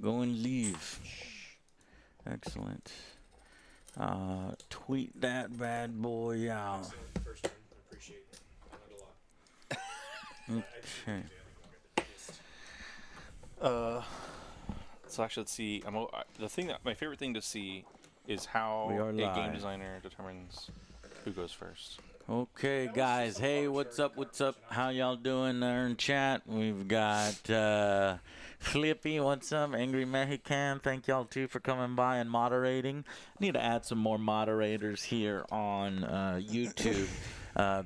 Go and leave. Excellent. Tweet that bad boy out. Excellent first one. I appreciate it. I learned a lot. Okay. So actually, let's see. My favorite thing to see is how We are a game live. designer determines who goes first. Okay, guys. Hey, what's up? What's up? How y'all doing there in chat? We've got Flippy. What's up? Angry Mexican. Thank y'all too for coming by and moderating. Need to add some more moderators here on YouTube.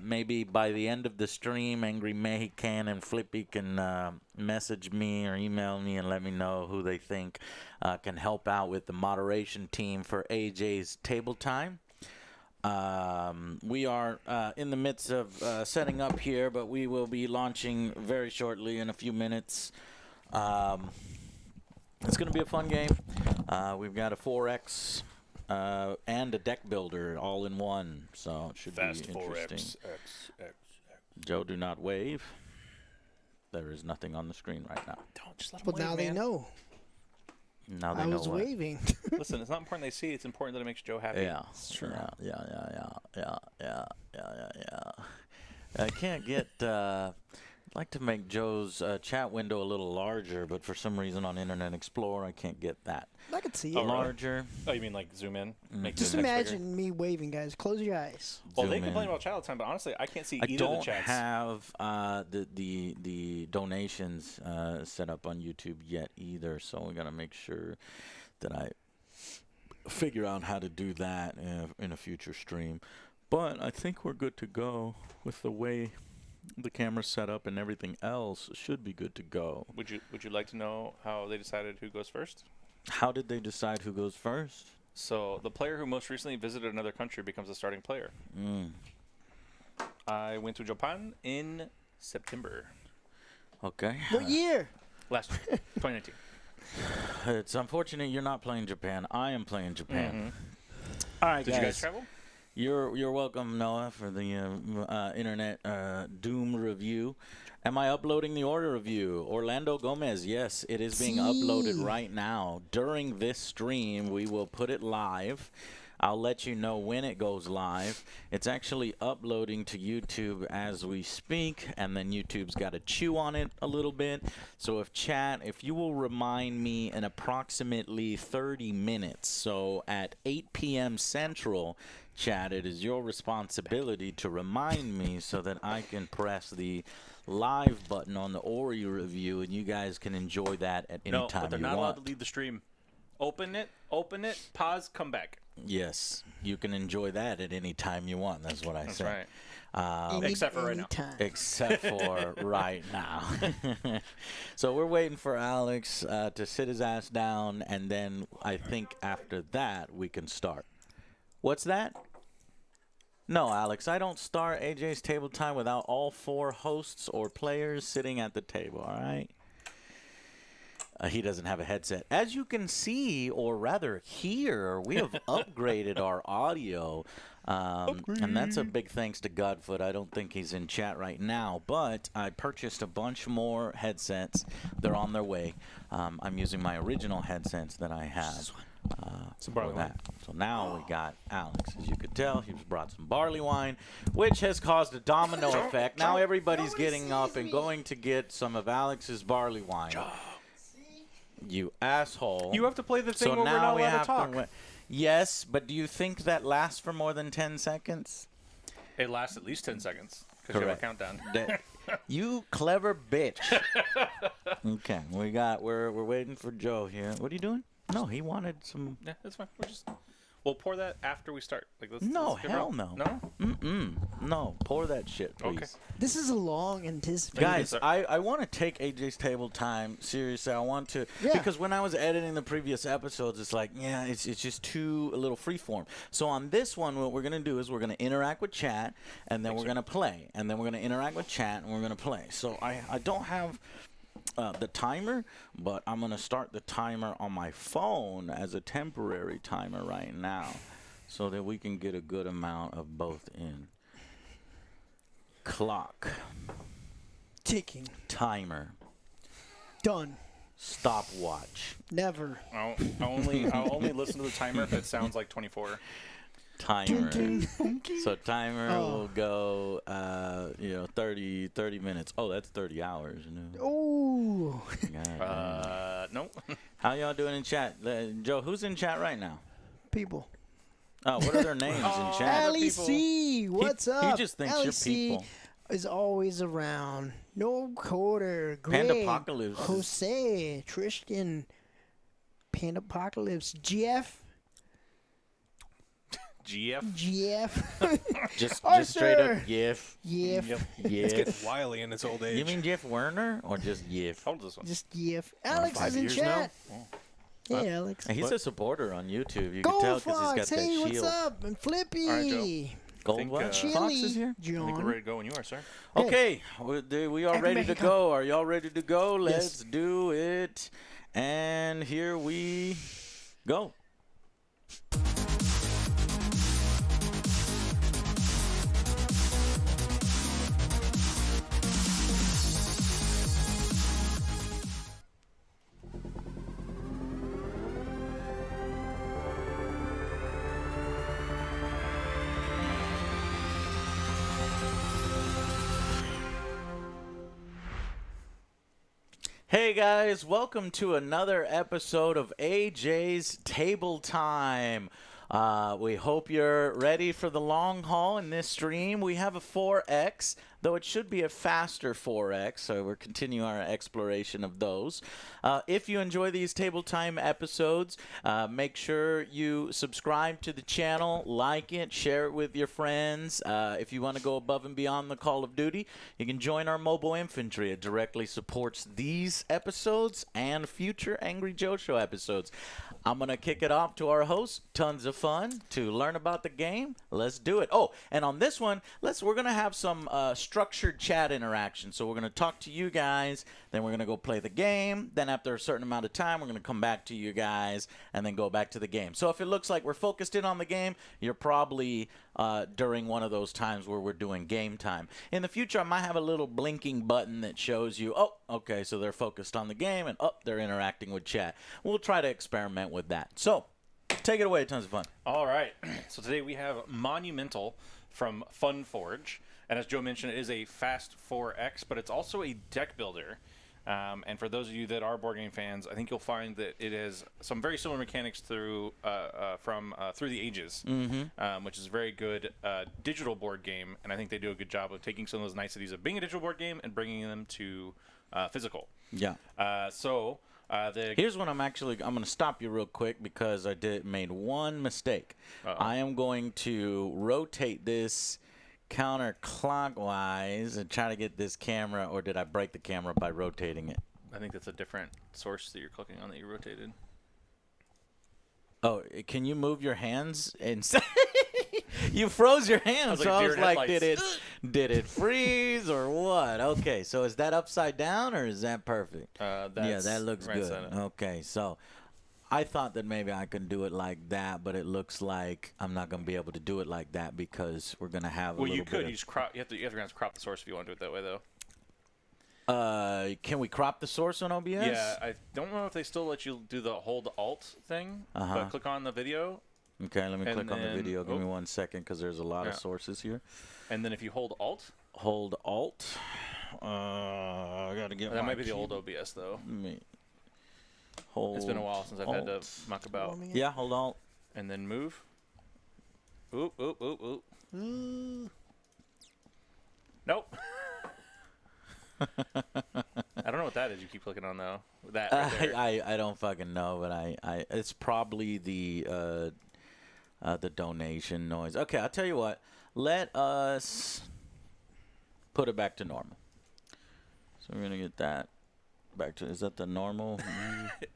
Maybe by the end of the stream, Angry Mexican and Flippy can message me or email me and let me know who they think can help out with the moderation team for AJ's Table Time. We are in the midst of setting up here, but we will be launching very shortly in a few minutes. It's going to be a fun game. We've got a 4X and a deck builder all in one, so it should Fast be 4X, interesting. X. Joe, do not wave. There is nothing on the screen right now. Don't just let them Well, wave, now they man. know. Now they I know was what. waving. Listen, it's not important they see. It's important that it makes Joe happy. Yeah, It's true. yeah. I can't get. I'd like to make Joe's chat window a little larger, but for some reason on Internet Explorer, I can't get that I could see Oh, it. really? larger. Oh, you mean like zoom in? Make Just the text imagine me waving, guys. Close your eyes. Bigger? Well, they Zoom complain in. about child time, but honestly, I can't see I either of the don't chats. have the donations set up on YouTube yet either, so we gotta make sure that I figure out how to do that in a future stream. But I think we're good to go with the way the camera's set up and everything else. Should be good to go. Would you like to know how they decided who goes first? How did they decide who goes first? So the player who most recently visited another country becomes the starting player. I went to Japan in September Okay. What year? last year, 2019. It's unfortunate you're not playing Japan. I am playing Japan. All right, Did guys. you guys travel? You're welcome, Noah, for the internet Doom review. Am I uploading the order review? Orlando Gomez, yes, it is being uploaded right now. During this stream, we will put it live. I'll let you know when it goes live. It's actually uploading to YouTube as we speak, and then YouTube's got to chew on it a little bit. So if you will remind me in approximately 30 minutes, so at 8 p.m. Central, chat, it is your responsibility to remind me so that I can press the live button on the Ori review, and you guys can enjoy that at any No, time but they're you not want. allowed to leave the stream. Open it, pause, come back. Yes, you can enjoy that at any time you want. That's what I That's said. right. Except for right now. Anytime. Except for right now. So we're waiting for Alex to sit his ass down, and then I think after that we can start. What's that? No, Alex, I don't start AJ's Table Time without all 4 hosts or players sitting at the table, all right? He doesn't have a headset. As you can see, or rather hear, we have upgraded our audio. And that's a big thanks to Godfoot. I don't think he's in chat right now, but I purchased a bunch more headsets. They're on their way. I'm using my original headsets that I had for that. So now we got Alex. As you could tell, he's brought some barley wine, which has caused a domino effect. Now everybody's getting up and going to get some of Alex's barley wine. You asshole. You have to play the thing So where we're now not we allowed have to talk. to. Yes, but do you think that lasts for more than 10 seconds? It lasts at least 10 seconds because you have a Correct. countdown. You clever bitch. Okay, we're waiting for Joe here. What are you doing? No, he wanted some. Yeah, that's fine. We'll pour that after we start. Like, let's get Hell rolling. no. No? No, pour that shit, please. Okay. This is a long anticipated. Guys, sir. I want to take AJ's Table Time seriously. I want to, Yeah. because when I was editing the previous episodes, it's like, yeah, it's just too a little freeform. So on this one, what we're gonna do is we're gonna interact with chat, and then we're gonna play, and then we're gonna interact with chat, and we're gonna play. So I don't have the timer, but I'm gonna start the timer on my phone as a temporary timer right now, so that we can get a good amount of both in. Clock. Ticking. Timer. Done. stopwatch. Never. I'll only listen to the timer if it sounds like 24. Timer. Dun, dun. So timer Oh. will go, 30 minutes. Oh, that's 30 hours. Ooh. God, No. how y'all doing in chat? Joe, who's in chat right now? People. Oh, what are their names in chat? LEC, what's up? He just thinks you're LEC people. is always around. No quarter. Greg, Pandapocalypse. Jose, Tristan, Pandapocalypse, Jeff, GF. Just Arthur. straight up Yif. Jeff, It's getting Yif. wily in its old age. You mean Jeff Werner or just Yif? How old is this one? just Jeff. Alex 5 is in years chat. now? Hey, Alex. He's a supporter on YouTube. You can Gold tell because he's got Fox, that hey, shield. what's up? And Flippy. All right, Joe. Gold Think, what? Chili, Fox is here? I think we're John. ready to go when you are, sir. Okay, we are ready to Mexico. go. Are y'all ready to go? Let's Yes. do it. And here we go. Hey guys, welcome to another episode of AJ's Table Time. We hope you're ready for the long haul in this stream. We have a 4X, though it should be a faster 4X, so we're continuing our exploration of those. If you enjoy these Table Time episodes, make sure you subscribe to the channel, like it, share it with your friends. If you want to go above and beyond the Call of Duty, you can join our mobile infantry. It directly supports these episodes and future Angry Joe Show episodes. I'm going to kick it off to our host. Tons of fun to learn about the game. Let's do it. Oh, and on this one, we're going to have some structured chat interaction. So we're going to talk to you guys, then we're going to go play the game. Then after a certain amount of time, we're going to come back to you guys and then go back to the game. So if it looks like we're focused in on the game, you're probably during one of those times where we're doing game time. In the future, I might have a little blinking button that shows you, oh, okay, so they're focused on the game, and oh, they're interacting with chat. We'll try to experiment with that. So, take it away. Tons of fun. All right. So today we have Monumental from FunForge. And as Joe mentioned, it is a fast 4X, but it's also a deck builder. And for those of you that are board game fans, I think you'll find that it has some very similar mechanics through Through the Ages, which is a very good digital board game. And I think they do a good job of taking some of those niceties of being a digital board game and bringing them to physical. Yeah. Here's what I'm going to stop you real quick because I made one mistake. I am going to rotate this counterclockwise and try to get this camera, or did I break the camera by rotating it? I think that's a different source that you're clicking on that you rotated. Oh, can you move your hands and you froze your hands? So I was like, did it freeze or what? Okay, so is that upside down or is that perfect? Yeah, that looks right good. side up. Okay, so I thought that maybe I can do it like that, but it looks like I'm not going to be able to do it like that because we're going to have a little you bit could. of... You just crop. You have to crop the source if you want to do it that way, though. Can we crop the source on OBS? Yeah, I don't know if they still let you do the hold Alt thing, but click on the video. Okay, let me click on the then- video. Give me 1 second because there's a lot of sources here. And then if you hold Alt, Hold Alt. I got to get that my might be the old key- OBS though. Let me hold. It's been a while since I've had to Alt. muck about. Warming it. Yeah, hold Alt. And then move. Oop, oop, oop, oop. Nope. I don't know what that is. You keep clicking on though. That right there. I don't fucking know, but I it's probably the donation noise. Okay, I'll tell you what. Let us put it back to normal. So we're gonna get that back to. Is that the normal?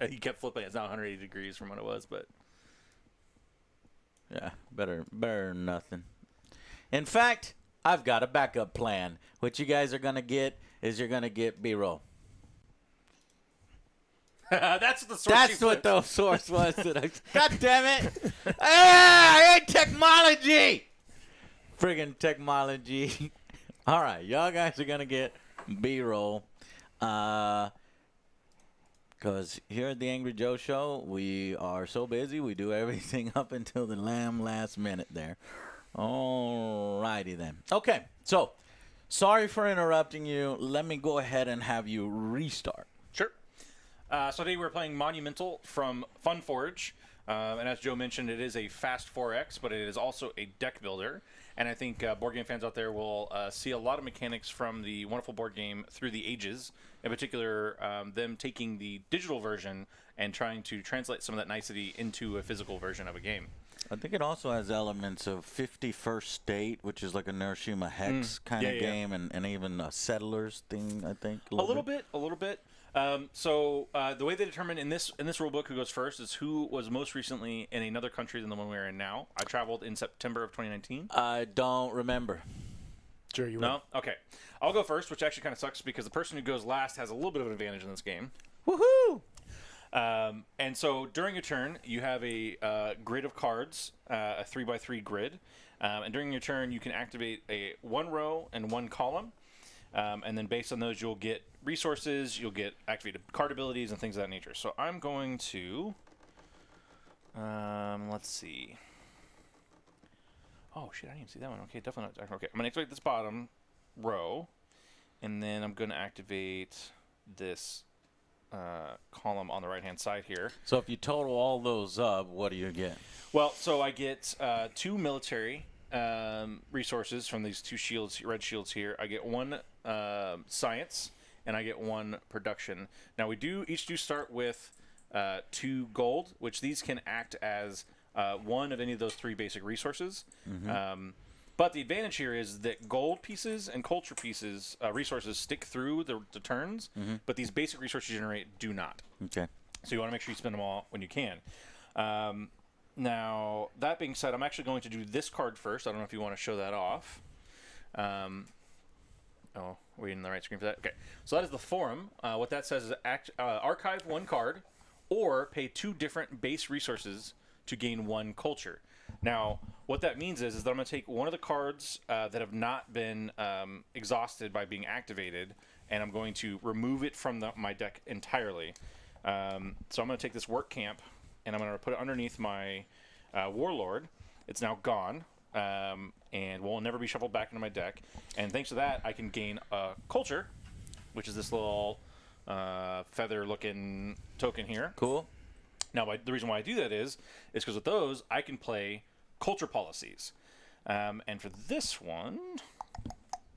You kept flipping. It's now 180 degrees from what it was, but Yeah, better than nothing. In fact, I've got a backup plan. What you guys are gonna get is you're gonna get B-roll. that's the source. That's what the source was. God damn it! I hate technology. Friggin' technology. All right, y'all guys are gonna get B-roll. Because here at the Angry Joe Show, we are so busy, we do everything up until the last minute there. All righty then. Okay, so sorry for interrupting you. Let me go ahead and have you restart. Sure. So today we're playing Monumental from Funforge. And as Joe mentioned, it is a fast 4X, but it is also a deck builder. And I think board game fans out there will see a lot of mechanics from the wonderful board game Through the Ages. In particular, them taking the digital version and trying to translate some of that nicety into a physical version of a game. I think it also has elements of 51st State, which is like a Neuroshima Hex kind of game, and even a Settlers thing, I think. A little bit. So the way they determine in this rule book who goes first is who was most recently in another country than the one we're in now. I traveled in September of 2019. I don't remember. Sure, you No? Okay. I'll go first, which actually kind of sucks because the person who goes last has a little bit of an advantage in this game. Woohoo! And so during your turn, you have a grid of cards, a 3x3 grid. And during your turn, you can activate a 1 row and 1 column. And then based on those, you'll get resources, you'll get activated card abilities, and things of that nature. So I'm going to, let's see. Oh, shit, I didn't even see that one. Okay, definitely not. Okay, I'm going to activate this bottom row, and then I'm going to activate this column on the right-hand side here. So if you total all those up, what do you get? Well, so I get 2 military resources from these 2 shields, red shields here. I get 1 science, and I get 1 production. Now we each start with 2 gold, which these can act as one of any of those 3 basic resources. But the advantage here is that gold pieces and culture pieces resources stick through the turns, but these basic resources you generate do not. Okay. So you want to make sure you spend them all when you can. Now, that being said, I'm actually going to do this card first. I don't know if you want to show that off. Oh, are we in the right screen for that? Okay. So that is the forum. What that says is archive 1 card or pay 2 different base resources to gain 1 culture. Now, what that means is that I'm going to take one of the cards that have not been exhausted by being activated, and I'm going to remove it from my deck entirely. So I'm going to take this work camp, and I'm going to put it underneath my warlord. It's now gone, and will never be shuffled back into my deck. And thanks to that, I can gain a culture, which is this little feather-looking token here. Cool. Now, the reason why I do that is because with those, I can play culture policies. And for this one,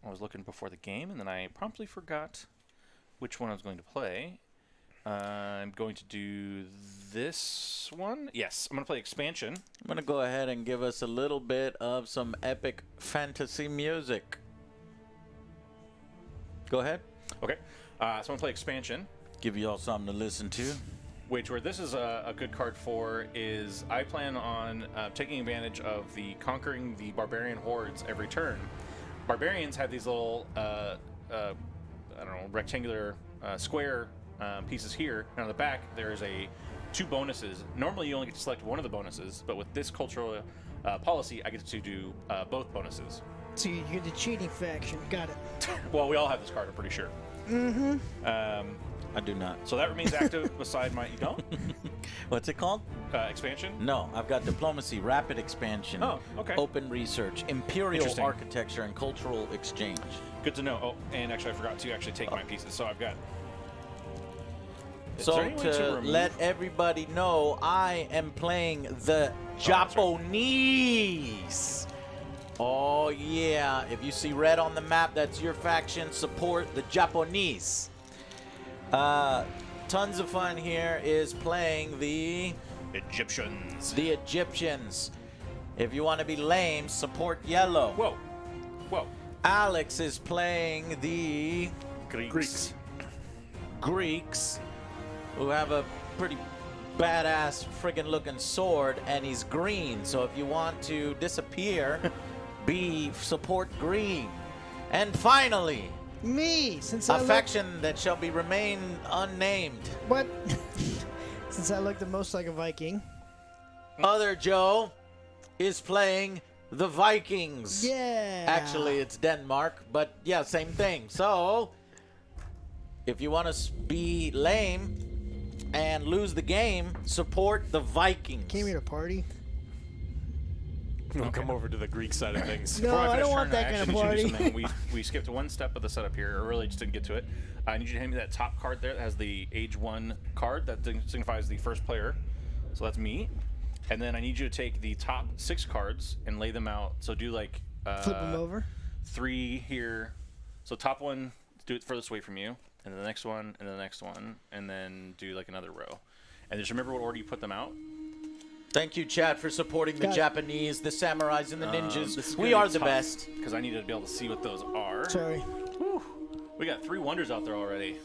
I was looking before the game, and then I promptly forgot which one I was going to play. I'm going to do this one. Yes, I'm going to play Expansion. I'm going to go ahead and give us a little bit of some epic fantasy music. Go ahead. Okay, so I'm going to play Expansion. Give you all something to listen to. Where this is a good card for is I plan on taking advantage of the conquering the barbarian hordes every turn. Barbarians have these little, I don't know, rectangular square pieces here. And on the back, there's 2 bonuses. Normally, you only get to select one of the bonuses, but with this cultural policy, I get to do both bonuses. So you're the cheating faction. Got it. Well, we all have this card, I'm pretty sure. I do not. So that remains active beside my... You don't? What's it called? Expansion? No, I've got diplomacy, rapid expansion, Oh, okay. open research, imperial Interesting. architecture, and cultural exchange. Good to know. Oh, and actually, I forgot to actually take my pieces. So I've got... Is there So any way to remove- let everybody know, I am playing the that's right. Japanese. Oh yeah, if you see red on the map, that's your faction. Support the Japanese. Tons of fun here is playing the Egyptians. Egyptians. If you want to be lame, support yellow. Whoa. Whoa. Alex is playing the Greeks. Greeks, who have a pretty badass friggin' looking sword, and he's green. So if you want to disappear, support green. And finally, Me, since a I look, faction that shall be remain unnamed. what? Since I look the most like a Viking. Other Joe is playing the Vikings. Yeah. Actually, it's Denmark, but yeah, same thing. So, if you want to be lame, and lose the game, support the Vikings. Came here to party. We'll come over to the Greek side of things. No, Before I finish don't want turn, that I kind of actually need you to do party. something. We skipped one step of the setup here, or really just didn't get to it. I need you to hand me that top card there that has the age 1 card that signifies the first player. So that's me. And then I need you to take the top 6 cards and lay them out. So do like Flip them over. 3 here. So top one, do it furthest away from you, and then the next one, and then the next one, and then do like another row. And just remember what order you put them out. Thank you, Chad, for supporting the Got it. Japanese, the samurais, and the ninjas. We gonna are be the tough, best. because I need to be able to see what those are. Sorry. We got 3 wonders out there already.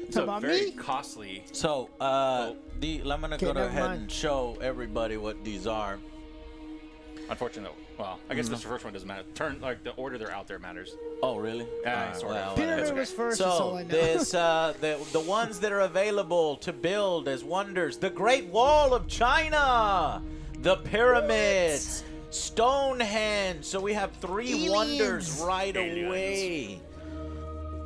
It's How a about very me? costly. So, I'm gonna Okay, go never ahead mind. and show everybody what these are. Unfortunately, well, I guess this first one doesn't matter. Turn like the order they're out there matters. Oh, really? Sort of. Pyramid That's okay. was first. That's all So I know. this the ones that are available to build as wonders: the Great Wall of China, the pyramids, Stonehenge. So we have 3 Aliens. wonders right Aliens. away.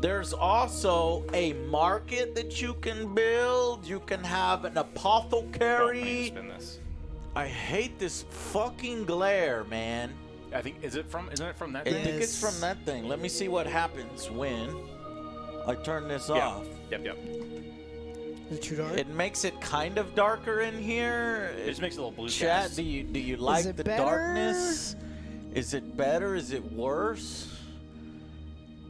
There's also a market that you can build. You can have an Oh, man, apothecary. spin this. I hate this fucking glare, man. I think isn't it from that I thing? think it's from that thing. Let me see what happens when I turn this Yeah. off. Yep. Is it too dark? It makes it kind of darker in here. It just makes a little blue Chat, cast. do you like it the better? darkness? Is it better? Is it worse?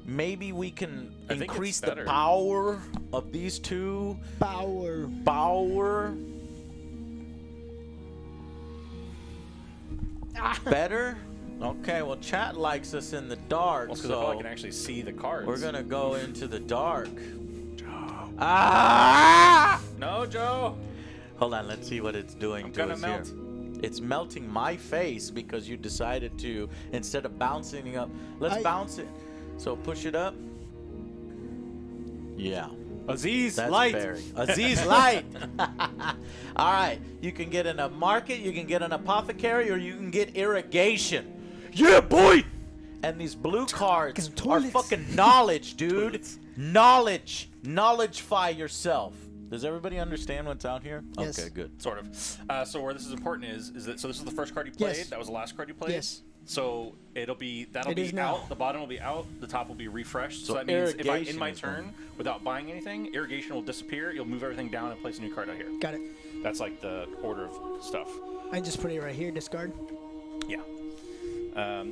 Maybe we can I think it's increase the better. power of these two. Power. Power. Better? Okay, well, chat likes us in the dark, Well, because I feel like I so can actually see the cards. we're gonna go into the dark. Ah! No, Joe. Hold on, let's see what it's doing I'm to gonna us melt. here. It's melting my face because you decided to, instead of bouncing it up, let's bounce it. So push it up. Yeah. Aziz, That's light. very Aziz light. All right, you can get in a market, you can get an apothecary, or you can get irrigation. Yeah, boy. And these blue cards some are toilets. fucking knowledge, dude. Knowledge. Knowledgefy yourself. Does everybody understand what's out here? Yes. Okay, good. Sort of. So where this is important is that so this is the first card you played. Yes. That was the last card you played. Yes. So that'll It be is now. out. The bottom will be out. The top will be refreshed. So So that means if I irrigation in my is turn without buying anything, irrigation will disappear. You'll move everything down and place a new card out here. Got it. That's like the order of stuff. I just put it right here. Discard. Yeah.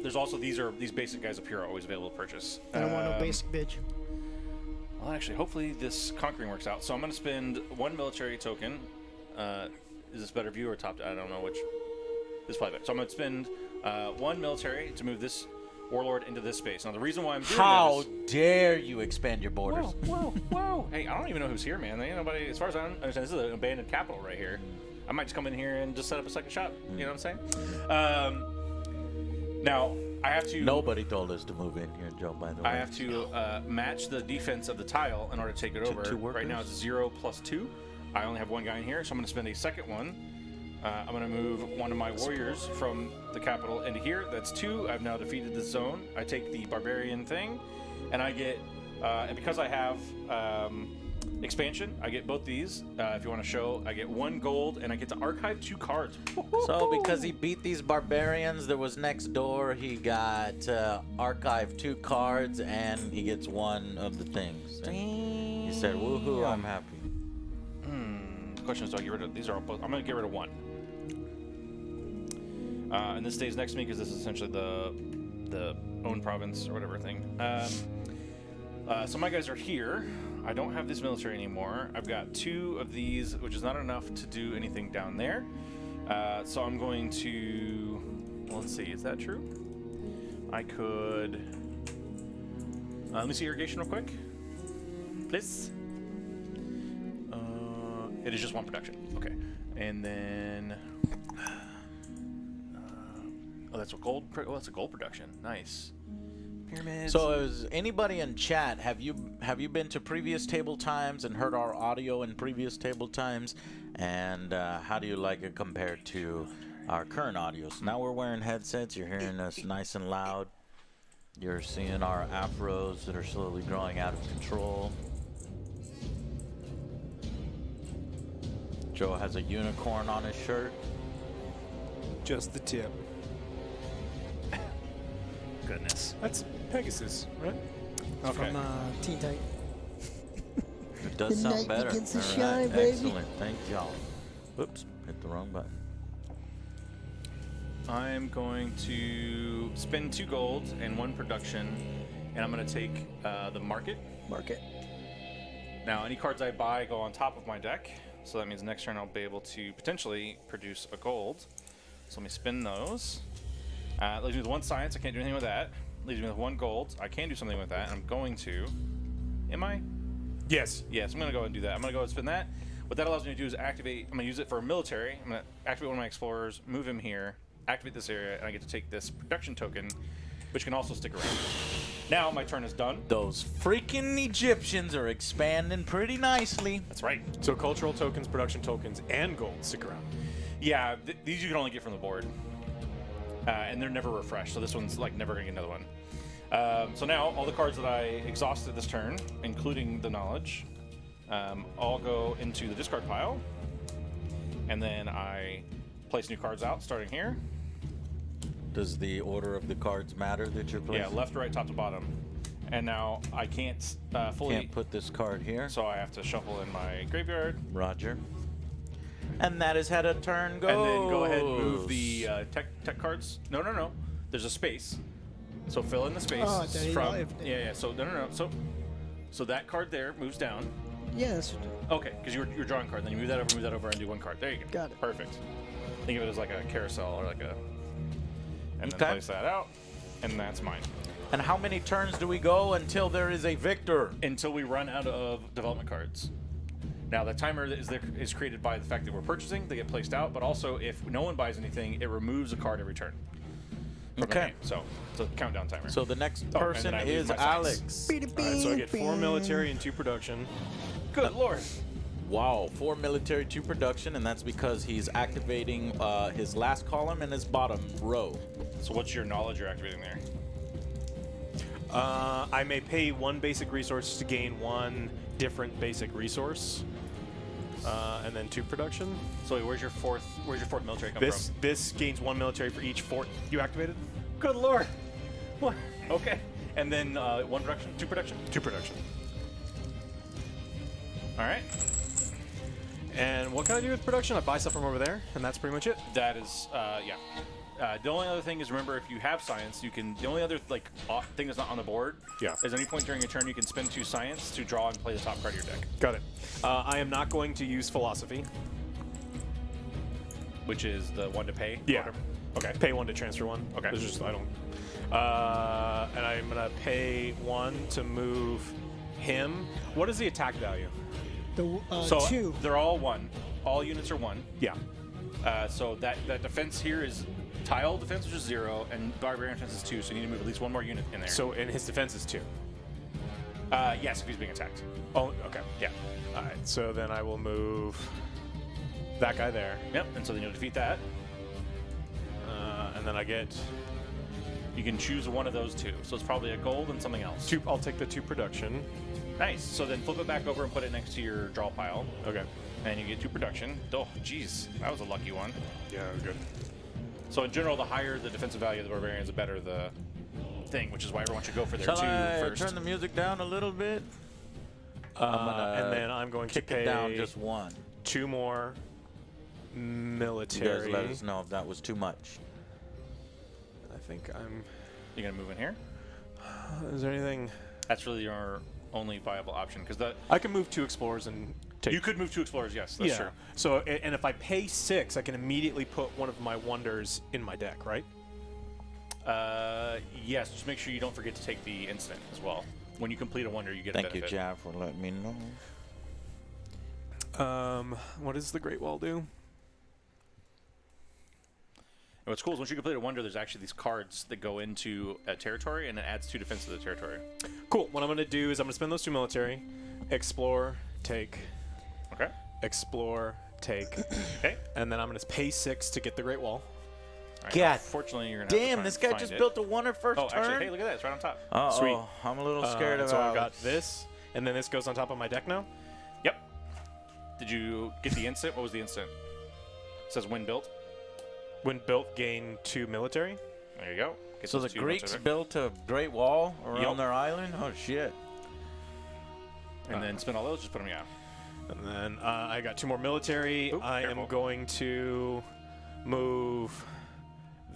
There's also these basic guys up here are always available to purchase. I don't want no basic bitch. Well, actually, hopefully this conquering works out. So I'm going to spend 1 military token. Is this better view or top? I don't know which. This is probably better. So I'm going to spend 1 military to move this warlord into this space. Now the reason why I'm doing How that is, dare you expand your borders? whoa! Hey, I don't even know who's here, man. There ain't nobody. As far as I understand, this is an abandoned capital right here. I might just come in here and just set up a second shop. You know what I'm saying? Now I have to. Nobody told us to move in here, Joe, by the way. I have to match the defense of the tile in order to take it over. two Right now workers? it's 0 + 2. I only have 1 guy in here, so I'm going to spend a second one. I'm going to move one of my warriors from the capital into here. That's 2. I've now defeated the zone. I take the barbarian thing, and I get, and because I have expansion, I get both these. If you want to show, I get 1 gold, and I get to archive 2 cards. So because he beat these barbarians, there was next door. He got archived 2 cards, and he gets 1 of the things. And he said, "Woohoo! I'm happy." The question is, do I get rid of these? Are all both? I'm going to get rid of 1. And this stays next to me because this is essentially the own province or whatever thing. So my guys are here. I don't have this military anymore. I've got 2 of these, which is not enough to do anything down there. So I'm going to. Well, let's see. Is that true? I could. Let me see irrigation real quick. Please. It is just 1 production. Okay. And then. Oh, that's a gold. Oh, that's a gold production. Nice. Pyramids. So, is anybody in chat, have you been to previous table times and heard our audio in previous table times? And how do you like it compared to our current audio? So now we're wearing headsets. You're hearing us nice and loud. You're seeing our afros that are slowly growing out of control. Joe has a unicorn on his shirt. Just the tip. Goodness. That's Pegasus, right? Okay. From Teen Titan. It does The sound night better. begins to All right, shine, baby. excellent. Thank y'all. Whoops, hit the wrong button. I'm going to spend 2 gold and 1 production, and I'm going to take the market. Market. Now, any cards I buy go on top of my deck, so that means next turn I'll be able to potentially produce a gold. So let me spin those. Leaves me with 1 science. I can't do anything with that. Leaves me with 1 gold. I can do something with that, and I'm going to. Am I? Yes. Yes, I'm going to go and do that. I'm going to go and spin that. What that allows me to do is activate. I'm going to use it for a military. I'm going to activate one of my explorers, move him here, activate this area, and I get to take this production token, which can also stick around. Now my turn is done. Those freaking Egyptians are expanding pretty nicely. That's right. So cultural tokens, production tokens, and gold stick around. Yeah, these you can only get from the board. And they're never refreshed, so this one's like never going to get another one. So now all the cards that I exhausted this turn, including the knowledge, all go into the discard pile. And then I place new cards out, starting here. Does the order of the cards matter that you're placing? Yeah, left, right, top to bottom. And now I can't fully... Can't put this card here. So I have to shuffle in my graveyard. Roger. And that is how a turn goes. And then go ahead and move the tech cards. No. There's a space. So fill in the space Oh, there you from... go. Yeah. So no. So that card there moves down. Yeah, that's Okay, because you're drawing a card. Then you move that over, and do 1 card. There you go. Got it. Perfect. Think of it as like a carousel or like a... And then Okay. place that out. And that's mine. And how many turns do we go until there is a victor? Until we run out of development cards. Now, the timer is created by the fact that we're purchasing. They get placed out. But also, if no one buys anything, it removes a card every turn. from the Okay. game. So it's a countdown timer. So the next and person then I lose is my science. Alex. All right, so I get 4 military and 2 production. Good lord. Wow, 4 military, 2 production, and that's because he's activating his last column and his bottom row. So what's your knowledge you're activating there? I may pay 1 basic resource to gain 1 different basic resource, and then 2 production. So wait, where's your fourth military come from? This gains 1 military for each fort you activated. Good lord. What? Okay. And then 1 production, 2 production? 2 production. All right. And what can I do with production? I buy stuff from over there, and that's pretty much it. That is, yeah. The only other thing is, remember, if you have science, you can. The only other thing that's not on the board, Yeah. is any point during a turn you can spend 2 science to draw and play the top card of your deck, Got it. I am not going to use philosophy. which is the 1 to pay. Yeah. Order. Okay. Pay 1 to transfer 1. Okay. There's just I don't. And I'm gonna pay 1 to move him. What is the attack value? The So 2. they're all 1. All units are 1. Yeah. So that defense here is tile defense, which is 0, and barbarian defense is 2. So you need to move at least 1 more unit in there. So and his defense is 2. Yes, if he's being attacked. Oh, okay. Yeah. All right. So then I will move that guy there, Yep. And so then you'll defeat that. and then I get You can choose one of those 2. So it's probably a gold and something else. 2. I'll take the 2 production. Nice. So then flip it back over and put it next to your draw pile, Okay. and you get 2 production. Oh, jeez, that was a lucky one. Yeah. Good. So in general, the higher the defensive value of the barbarians, the better the thing, which is why everyone should go for their Shall 2 I first. turn the music down a little bit? And then I'm going to Kick pay it down just 1. 2 more You military. guys let us know if that was too much. I think I'm. You're gonna move in here. Is there anything? That's really your only viable option because I can move 2 explorers and take. you could move 2 explorers. Yes, that's true. So and if I pay 6, I can immediately put one of my wonders in my deck, right? Yes, just make sure you don't forget to take the instant as well. When you complete a wonder, you get a Thank you, benefit. Jav, for letting me know. What does the Great Wall do? And what's cool is once you complete a wonder, there's actually these cards that go into a territory, and it adds 2 defense to the territory. Cool. What I'm going to do is I'm going to spend those 2 military, explore, take, Okay. explore, take, Okay. and then I'm going to pay 6 to get the Great Wall. All right. God Fortunately, you're gonna. Have to Damn, try this and guy find just it. built a wonder first Oh, turn. actually, hey, look at that! It's right on top. Uh-oh, Sweet. I'm a little scared of So I've Alex. got this, and then this goes on top of my deck now. Yep. Did you get the instant? What was the instant? It says when built. When built, gain 2 military. There you go. Get So the those 2 Greeks military. built a great wall around Yep. their island? Oh, shit. And then spin all those, just put them out. And then I got 2 more military. Oop, I careful. am going to move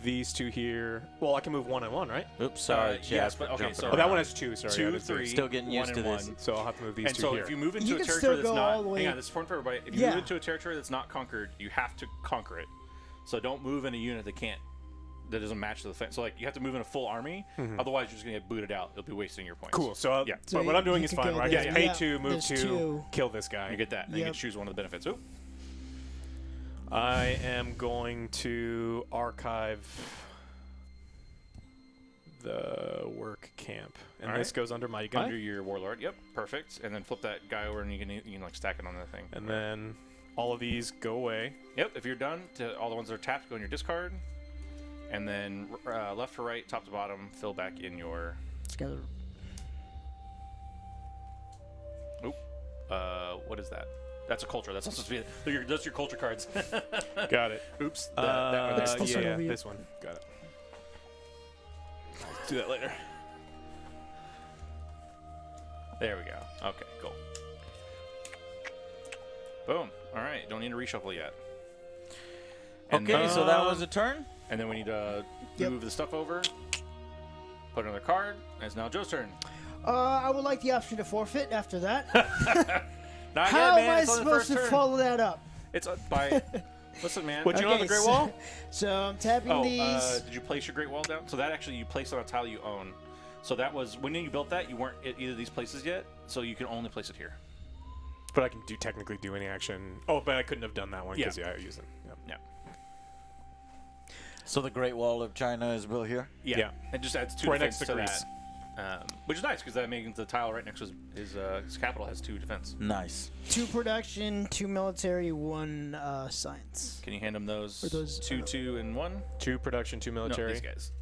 these 2 here. Well, I can move 1 and 1, right? Oops, sorry, Chad. yes, but- okay, jumping so- Oh, that around. one has 2. Sorry, I 2, did say- 3. Still getting 1 used to and this. 1. So I'll have to move these And 2 so here. if you move into You a can territory still that's go not, all the way- hang on, this is important for everybody. If you Yeah. move into a territory that's not conquered, you have to conquer it. So don't move in a unit that doesn't match the defense. So like you have to move in a full army, otherwise you're just gonna get booted out. You'll be wasting your points. Cool. So, Yeah. So but what I'm doing you is can fine. go Where I there. get pay Yeah, 2, move there's 2, 2. kill this guy. You get that. And you Yep. can choose one of the benefits. Ooh. I am going to archive the work camp, and All this right. goes under my guy. Under your warlord. Yep. Perfect. And then flip that guy over, and you can like stack it on the thing. And then all of these go away. Yep. If you're done, all the ones that are tapped go in your discard, and then left to right, top to bottom, fill back in your. It's got a- Oop. What is that? That's a culture. That's not supposed to be. Those are your culture cards. Got it. Oops. That's this one yeah, over here. this one. Got it. I'll do that later. There we go. Okay, cool. Boom. All right. Don't need to reshuffle yet. And Okay, then, so that was a turn? and then we need to Yep. move the stuff over. Put another card. And it's now Joe's turn. I would like the option to forfeit after that. Not How yet, am man. I It's on the supposed first to turn. follow that up? It's by. Listen, man. What you on the Great so, Wall? So I'm tapping Oh, these. did you place your Great Wall down? So that actually you placed on a tile you own. So that was when you built that, you weren't at either of these places yet. So you can only place it here. But I can technically do any action. Oh, but I couldn't have done that one because I used it. Yep. Yeah. So the Great Wall of China is built here? Yeah. It just adds 2 Right defense next to Greece. that. Which is nice because that means the tile right next to his capital has 2 defense. Nice. 2 production, 2 military, 1 science. Can you hand him those, Or those, 2, 2, and 1? 2 production, 2 No, military. these guys.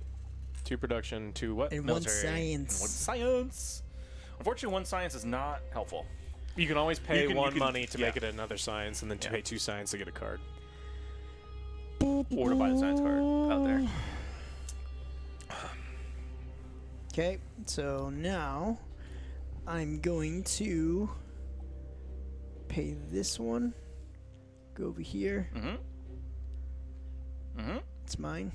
2 production, 2 what? And 1 Military science. and 1 science. Unfortunately, 1 science is not helpful. You can always pay You can- 1 you can- money to yeah. make it another science, and then to Yeah. pay 2 science to get a card. Or to buy the science card out there. Okay, so now I'm going to pay this one. Go over here. Mm-hmm. Mm-hmm. It's mine.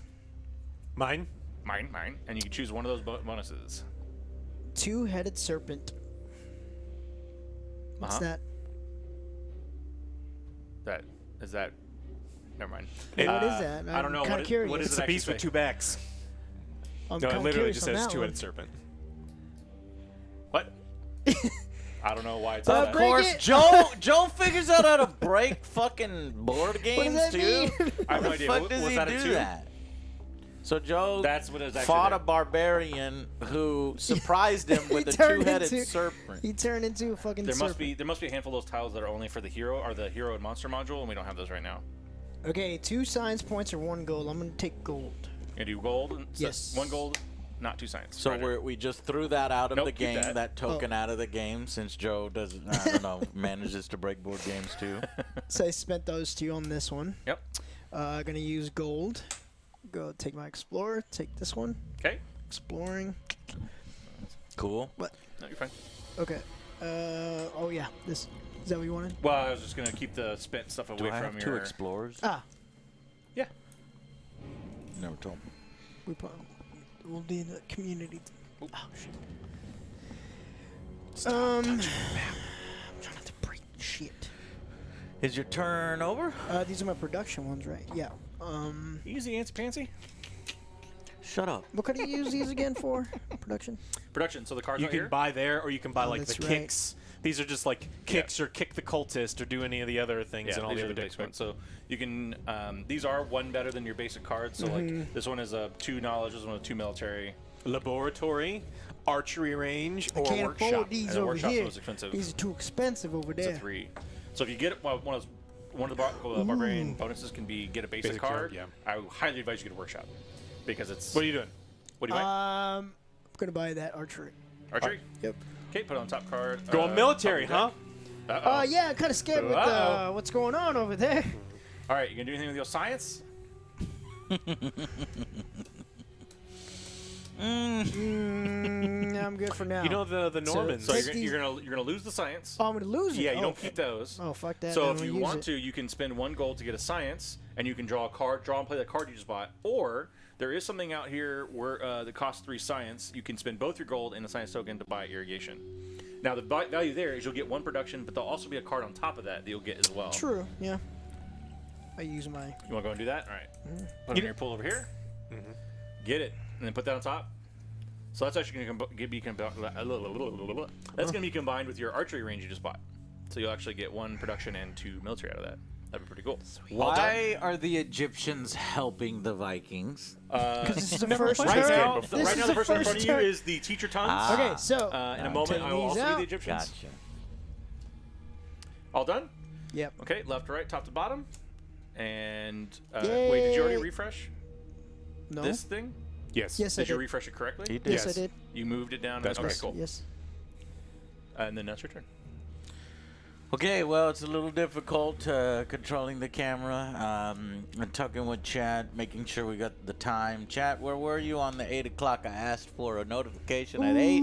Mine? Mine. And you can choose one of those bonuses. 2-headed serpent. What's Uh-huh. that? Never mind. What is that? I don't know. I'm kinda curious. What does It's it a actually beast with say? 2 backs. I'm No, it kinda literally curious just on says that 2-headed one. serpent. What? I don't know why it's Of that. break course, it. Joe figures out how to break fucking board games that too. mean? I have no How the idea. fuck Was does he that a do 2? that? So Joe That's what it was actually. fought there. a barbarian who surprised him with He a turned 2-headed into- serpent. He turned into a fucking There serpent. must be a handful of those tiles that are only for the hero or the hero and monster module, and we don't have those right now. Okay, 2 science points or 1 gold. I'm gonna take gold. You do gold. And Yes. 1 gold, not 2 science. So Roger. we just threw that out of Nope, the keep game, that. token out of the game, since Joe doesn't, I don't know, manages to break board games too. So I spent those 2 on this one. Yep. Gonna use gold. Go take my explorer. Take this one. Okay. Exploring. Cool. No, you're fine. Okay. Oh yeah. This is that what you wanted? Well, I was just gonna keep the spent stuff away Do I from have 2 your. explorers? Ah, Yeah. Never told me. we'll do the community. Oh shit. I'm trying not to break shit. Is your turn over? These are my production ones, right? Yeah. Easy, Antsy Pansy. Shut up. What could I use these again for? Production. Production. So the cards You right can here. buy there, or you can buy Oh, like the that's right. kicks. These are just like kicks or kick the cultist or do any of the other things and all these the are other the decks. basic ones. So you can. These are 1 better than your basic cards. So like this one is a 2 knowledge. This one is 2 military. Laboratory, archery range, I or can't workshop. afford these And the over workshop's the here. most expensive. These are too expensive over It's there. a 3. So if you get one of the barbarian bonuses can be get a basic Basic card. card, yeah. I highly advise you get a workshop because it's. What are you doing? What do you like? I'm gonna buy that archery. Archery. Yep. Okay, put it on top card. Going military, top huh? of Yeah, kind of scared with Uh-oh. what's going on over there. All right, you gonna do anything with your science? I'm good for now. You know the Normans. So Take you're gonna lose the science. Oh, I'm gonna lose it. Yeah, you oh. don't keep those. Oh, fuck that. So then if I'm you gonna use want it. to, you can spend 1 gold to get a science, and you can draw and play the card you just bought. Or there is something out here where that costs 3 science. You can spend both your gold and a science token to buy irrigation. Now the value there is you'll get 1 production, but there'll also be a card on top of that you'll get as well. True. Yeah. I use my. You want to go and do that? All right. Put it in your pool over here. Get it, and then put that on top. So that's actually going to be combined with your archery range you just bought. So you'll actually get 1 production and 2 military out of that. That'd be pretty cool. Why are the Egyptians helping the Vikings? Because this is the first Right turn. now, This right is now the person in front of you turn. is the teacher tons. Okay, so In a moment, take I will these also out. be the Egyptians. Gotcha. All done? Yep. Okay, left to right, top to bottom. And Yay. wait, did you already refresh No. this thing? Yes. Yes, I Did you did. refresh it correctly? He did. Yes, Yes. I did. You moved it down. That's okay, right. cool. Yes. And then that's your turn. Okay, well, it's a little difficult controlling the camera. I'm talking with Chad, making sure we got the time. Chad, where were you on the 8 o'clock? I asked for a notification at 8.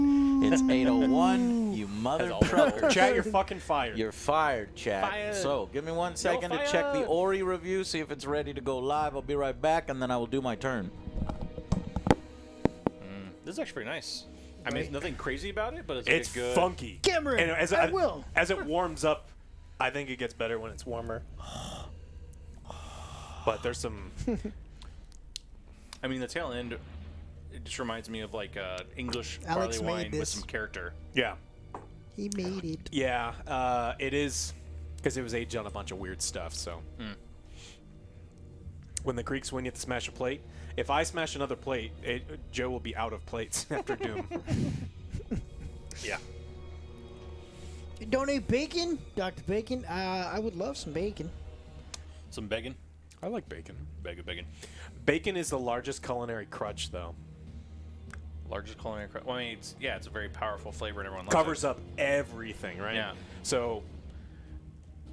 It's 8:01. You mother trucker. Chat, you're fucking fired. You're fired, Chad. Fired. So, give me 1 second to check the fired. Ori review, see if it's ready to go live. I'll be right back, and then I will do my turn. This is actually pretty nice. I mean, Right. it's nothing crazy about it, but it's, It's like a good. funky. Cameron, And as I will. As it warms up, I think it gets better when it's warmer. But there's some. I mean, the tail end, it just reminds me of like English Alex barley made wine with this. some character. Yeah. He made it. Yeah. It is because it was aged on a bunch of weird stuff. So when the Greeks win, you have to smash a plate. If I smash another plate, Joe will be out of plates after Doom. Yeah. Donate bacon, Dr. Bacon. I would love some bacon. Some bacon. I like bacon. Bacon. Bacon is the largest culinary crutch, though. Largest culinary. Well, I mean, it's a very powerful flavor, and everyone loves Covers it. up everything, right? Yeah. So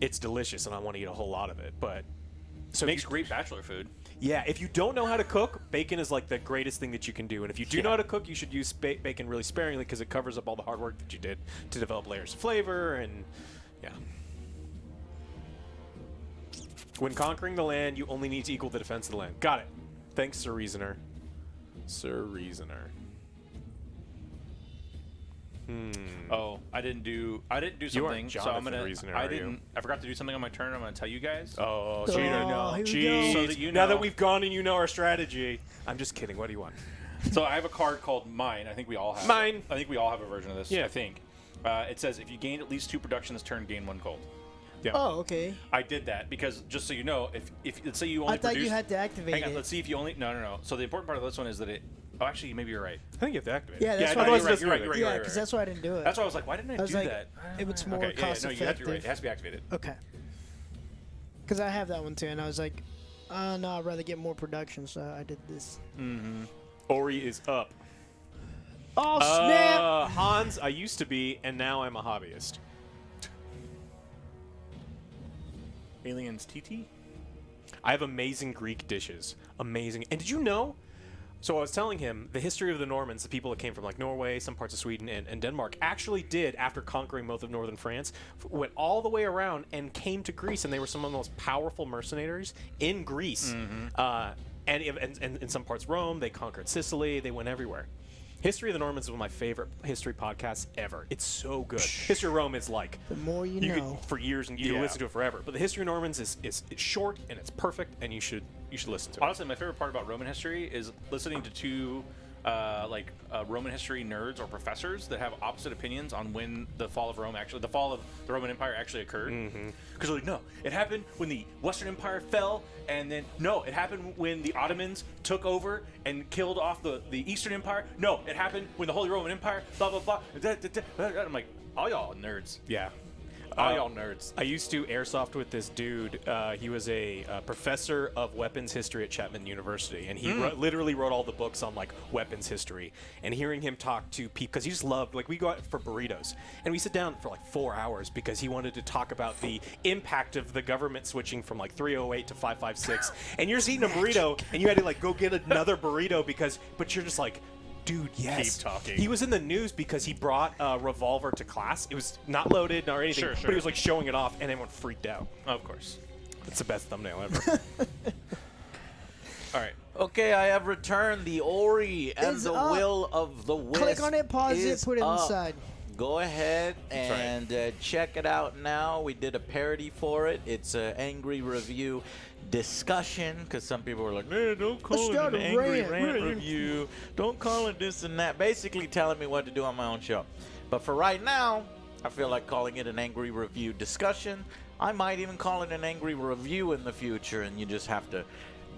it's delicious, and I want to eat a whole lot of it. But so Makes great bachelor food. yeah, if you don't know how to cook, bacon is like the greatest thing that you can do. And if you do Yeah. know how to cook, you should use bacon really sparingly because it covers up all the hard work that you did to develop layers of flavor and yeah. When conquering the land, you only need to equal the defense of the land. Got it. Thanks, Sir Reasoner. Sir Reasoner. Oh, I didn't do You aren't something. So I'm Jonathan gonna. Reasoner, I are you? didn't. I forgot to do something on my turn. I'm gonna tell you guys. Oh, Oh, cheater! here No, we go. cheat. So that you Now that know- we've gone and you know our strategy, I'm just kidding. What do you want? So I have a card called Mine. I think we all have. Mine. I think we all have a version of this. Yeah. I think. It says if you gain at least 2 production this turn, gain 1 gold. Yeah. Oh, okay. I did that because just so you know, if let's say you only I thought produce, you had to activate hang on, it. let's see if you only no. So the important part of this one is that it. Oh, actually, maybe you're right. I think you have to activate. Yeah, it. that's Yeah, why no, I you're didn't right. do You're it. right. You're right. Yeah, You're right. because that's why I didn't do it. That's why I was like, why didn't I was do like, that? it's more Okay, yeah, cost no, you have to. You're right. effective. It has to be activated. Okay. Because I have that one too, and I was like, no, I'd rather get more production, so I did this. Ori is up. Oh, snap! Hans, I used to be, and now I'm a hobbyist. Aliens TT. I have amazing Greek dishes. Amazing. And did you know? So I was telling him the history of the Normans, the people that came from like Norway, some parts of Sweden, and Denmark, actually did, after conquering most of northern France, went all the way around and came to Greece, and they were some of the most powerful mercenaries in Greece. And in some parts Rome, they conquered Sicily, they went everywhere. History of the Normans is one of my favorite history podcasts ever. It's so good. History of Rome is like The more you you know. could for years and you Yeah. listen to it forever. But the history of Normans is it's short and it's perfect, and you should listen to it. Honestly, my favorite part about Roman history is listening to 2 Roman history nerds or professors that have opposite opinions on when the fall of the Roman Empire actually occurred. Because they're like, no, it happened when the Western Empire fell, and then no, it happened when the Ottomans took over and killed off the Eastern Empire. No, it happened when the Holy Roman Empire. Blah blah blah. I'm like, all y'all nerds. Yeah. All y'all nerds. I used to airsoft with this dude. He was a professor of weapons history at Chapman University, and he literally wrote all the books on like weapons history. And hearing him talk to people, because he just loved, like, we go out for burritos, and we sit down for like 4 hours because he wanted to talk about the impact of the government switching from like 308 to 556. And you're just eating a burrito, and you had to like go get another burrito but you're just like, dude, yes. Keep talking. He was in the news because he brought a revolver to class. It was not loaded or anything, Sure. but he was like showing it off, and everyone freaked out. Of course. It's the best thumbnail ever. All right. Okay, I have returned the Ori and It's the up. Will of the Wisp. Click on it, pause it, is put it up. inside. Go ahead right. and check it out now. We did a parody for it. It's an angry review discussion, because some people were like, "Man, don't call it start an a angry rant." rant review. Don't call it this and that." Basically telling me what to do on my own show. But for right now, I feel like calling it an angry review discussion. I might even call it an angry review in the future, and you just have to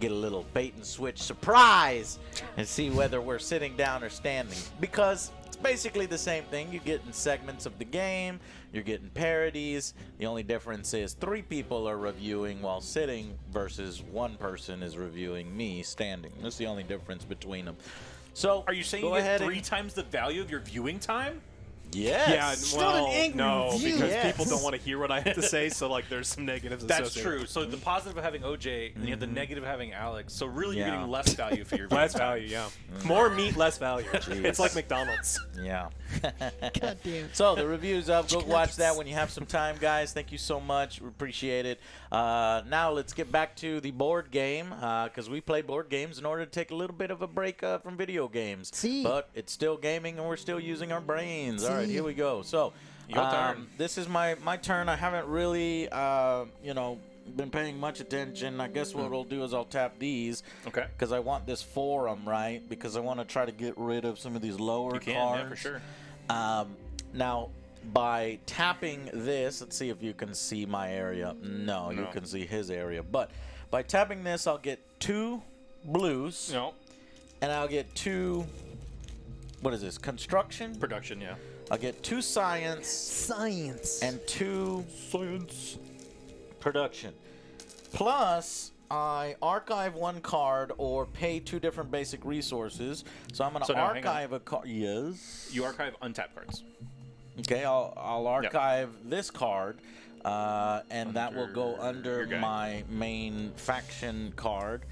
get a little bait and switch surprise and see whether we're sitting down or standing, because it's basically the same thing. You're getting segments of the game, you're getting parodies. The only difference is 3 people are reviewing while sitting versus 1 person is reviewing me standing. That's the only difference between them. So Are you saying go you get ahead 3 and- times the value of your viewing time? Yes. Yeah, not an well, angry no, review. because Yes. people don't want to hear what I have to say, so like there's some negatives That's associated. true. So the positive of having OJ, and you have the negative of having Alex. So really, you're Yeah. getting less value for your Less viewing time. value, yeah. More meat, less value. It's like McDonald's. Yeah. God damn. So the review's up. Go watch that when you have some time, guys. Thank you so much. We appreciate it. Now let's get back to the board game, because we play board games in order to take a little bit of a break from video games. See. But it's still gaming, and we're still using our brains. All right, See. here we go. So Your turn. this is my turn. I haven't really, been paying much attention. I guess what I'll do is I'll tap these. Okay. Because I want this forum, right? Because I want to try to get rid of some of these lower You can, cards. yeah, for sure. Now, by tapping this, let's see if you can see my area. No, you No. can see his area. But by tapping this, I'll get 2 blues, No. and I'll get 2, what is this, construction? Production, yeah. I'll get 2 science Science. and 2 production. Plus, I archive 1 card or pay 2 different basic resources. So I'm going to So now, hang on. archive a card. Yes. You archive untapped cards. Okay, I'll archive this card, and that will go under your guy. my main faction card,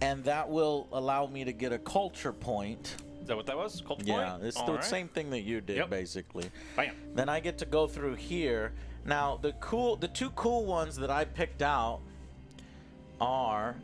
and that will allow me to get a culture point. Is that what that was? Culture Yeah, point? it's All the right. same thing that you did, Yep. basically. Bam. Then I get to go through here. Now, the 2 cool ones that I picked out are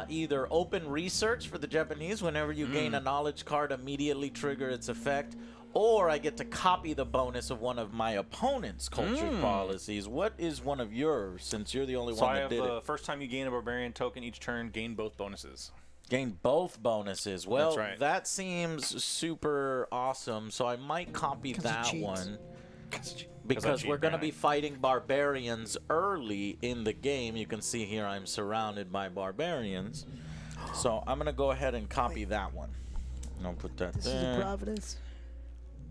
either open research for the Japanese. Whenever you gain a knowledge card, immediately trigger its effect. Or I get to copy the bonus of one of my opponent's culture policies. What is one of yours, since you're the only So one I that have did the it? first time you gain a barbarian token each turn, gain both bonuses. Gain both bonuses. Well, That's right. that seems super awesome, so I might copy 'Cause it that cheats. one. 'Cause I'm Because cheap, we're going to right? be fighting barbarians early in the game. You can see here I'm surrounded by barbarians. So I'm going to go ahead and copy that one. And I'll put that This is a there. Providence.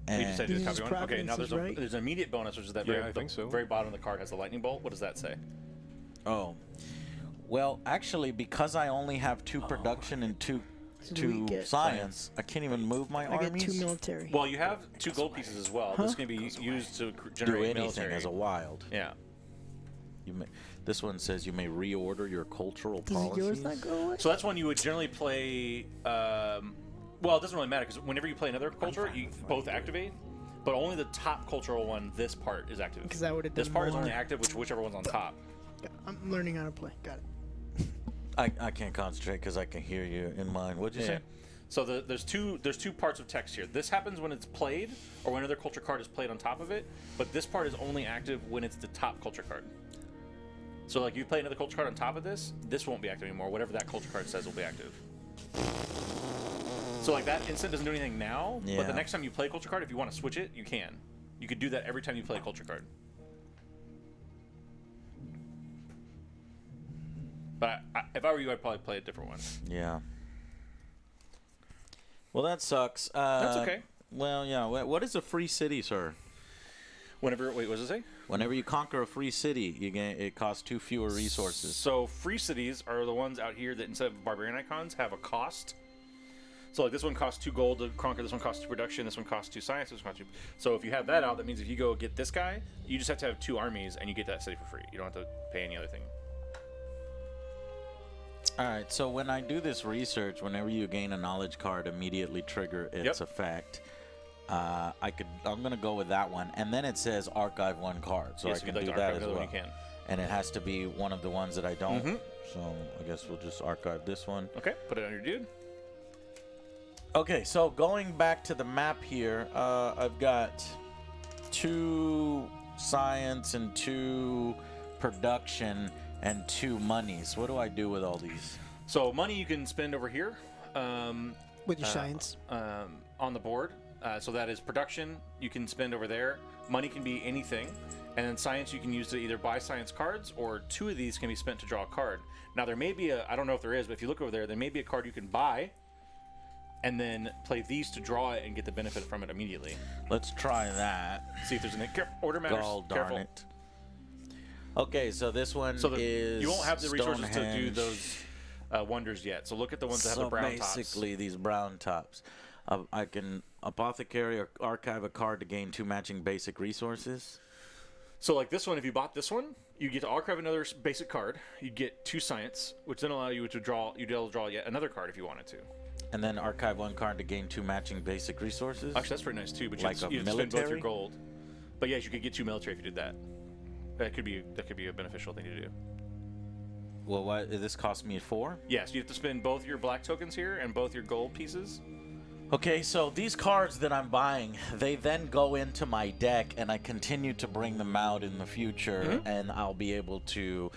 You just said And you This copy is one? Okay, now Providence's there's right. there's an immediate bonus, which is that Yeah, very, I think so. very bottom of the card has the lightning bolt. What does that say? oh. Well, actually, because I only have 2 production and 2 So do we get- science, I can't even move my I get armies. 2 military. Well, you have 2 gold pieces as well. This can be used to do generate anything military. as a wild. Yeah. You may, this one says you may reorder your cultural Does policies. yours not go away? So that's when you would generally play. Well, it doesn't really matter because whenever you play another culture, you both activate, but only the top cultural one. This part is active. 'Cause that would've This done part is more. only active, whichever one's on top. I'm learning how to play. Got it. I can't concentrate because I can hear you in mine. What'd you say? So there's two parts of text here. This happens when it's played or when another culture card is played on top of it, but this part is only active when it's the top culture card. So like you play another culture card on top of this won't be active anymore. Whatever that culture card says will be active. So like that instant doesn't do anything now, but the Yeah. next time you play a culture card, if you want to switch it, you can. You could do that every time you play a culture card. But if I were you, I'd probably play a different one. Yeah. Well, that sucks. That's okay. Well, yeah. What is a free city, sir? Whenever, wait, what does it say? Whenever you conquer a free city, it costs 2 fewer resources. So free cities are the ones out here that instead of barbarian icons have a cost. So like this one costs 2 gold to conquer, this one costs 2 production, this one costs 2 science, this one costs 2. So if you have that out, that means if you go get this guy, you just have to have 2 armies and you get that city for free. You don't have to pay any other thing. All right, so when I do this research, whenever you gain a knowledge card, immediately trigger its effect. I'm gonna go with that one, and then it says archive 1 card, so I can do that as well. You can. And it has to be one of the ones that I don't. So I guess we'll just archive this one. Okay, put it on your dude. Okay, so going back to the map here, I've got 2 science and 2 production and 2 monies. What do I do with all these? So money you can spend over here. With your science. On the board. So that is production you can spend over there. Money can be anything. And then science you can use to either buy science cards, or 2 of these can be spent to draw a card. Now there may be I don't know if there is, but if you look over there, there may be a card you can buy and then play these to draw it and get the benefit from it immediately. Let's try that. See if there's an order matters. Oh, darn Careful. it. Okay, so this one is you won't have the resources to do Stonehenge. those wonders yet. So look at the ones that have the brown tops. So basically, these brown tops. I can apothecary or archive a card to gain 2 matching basic resources. So like this one, if you bought this one, you get to archive another basic card. You'd get 2 science, which then allow you to draw. You'd be able to draw yet another card if you wanted to. And then archive 1 card to gain 2 matching basic resources. Actually, that's pretty nice too. But you Like have a to spend both your military? gold. But yes, you could get 2 military if you did that. That could be a beneficial thing to do. Well, what this cost me 4? Yes, you have to spend both your black tokens here and both your gold pieces. Okay, so these cards that I'm buying, they then go into my deck, and I continue to bring them out in the future, and I'll be able to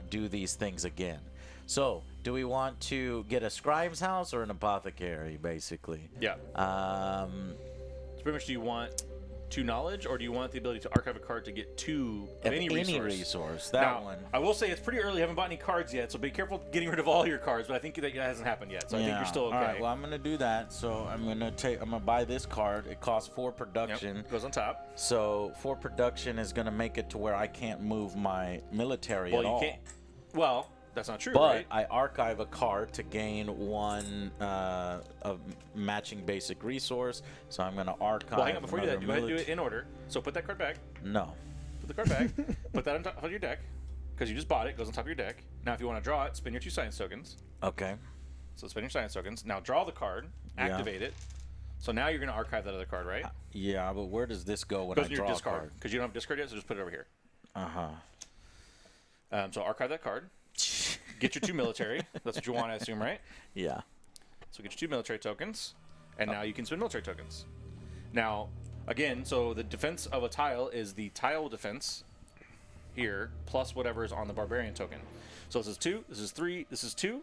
do these things again. So, do we want to get a scribe's house or an apothecary, basically? Yeah. So pretty much, do you want 2 knowledge, or do you want the ability to archive a card to get 2 of any resource? That now, one. I will say it's pretty early. You haven't bought any cards yet, so be careful getting rid of all your cards. But I think that hasn't happened yet, so I think you're still okay. All right, well, I'm gonna do that. So I'm gonna buy this card. It costs 4 production. Yep, goes on top. So 4 production is gonna make it to where I can't move my military at all. You can't. Well, that's not true, But right? I archive a card to gain 1 of matching basic resource. So I'm gonna archive. Well, hang on, before you do that, another go ahead and do it in order. So put that card back. No. Put the card back. Put that on top of your deck, because you just bought it. It goes on top of your deck. Now, if you want to draw it, spend your 2 science tokens. Okay. So spend your science tokens. Now draw the card, activate it. So now you're going to archive that other card, right? Yeah, but where does this go when Goes I in your draw a discard, card? because you don't have discard yet. So just put it over here. Uh-huh. So archive that card. Get your 2 military. That's what you want, I assume, right? Yeah. So get your 2 military tokens, and now you can spend military tokens. Now, again, so the defense of a tile is the tile defense here plus whatever is on the barbarian token. So this is 2, this is 3, this is 2.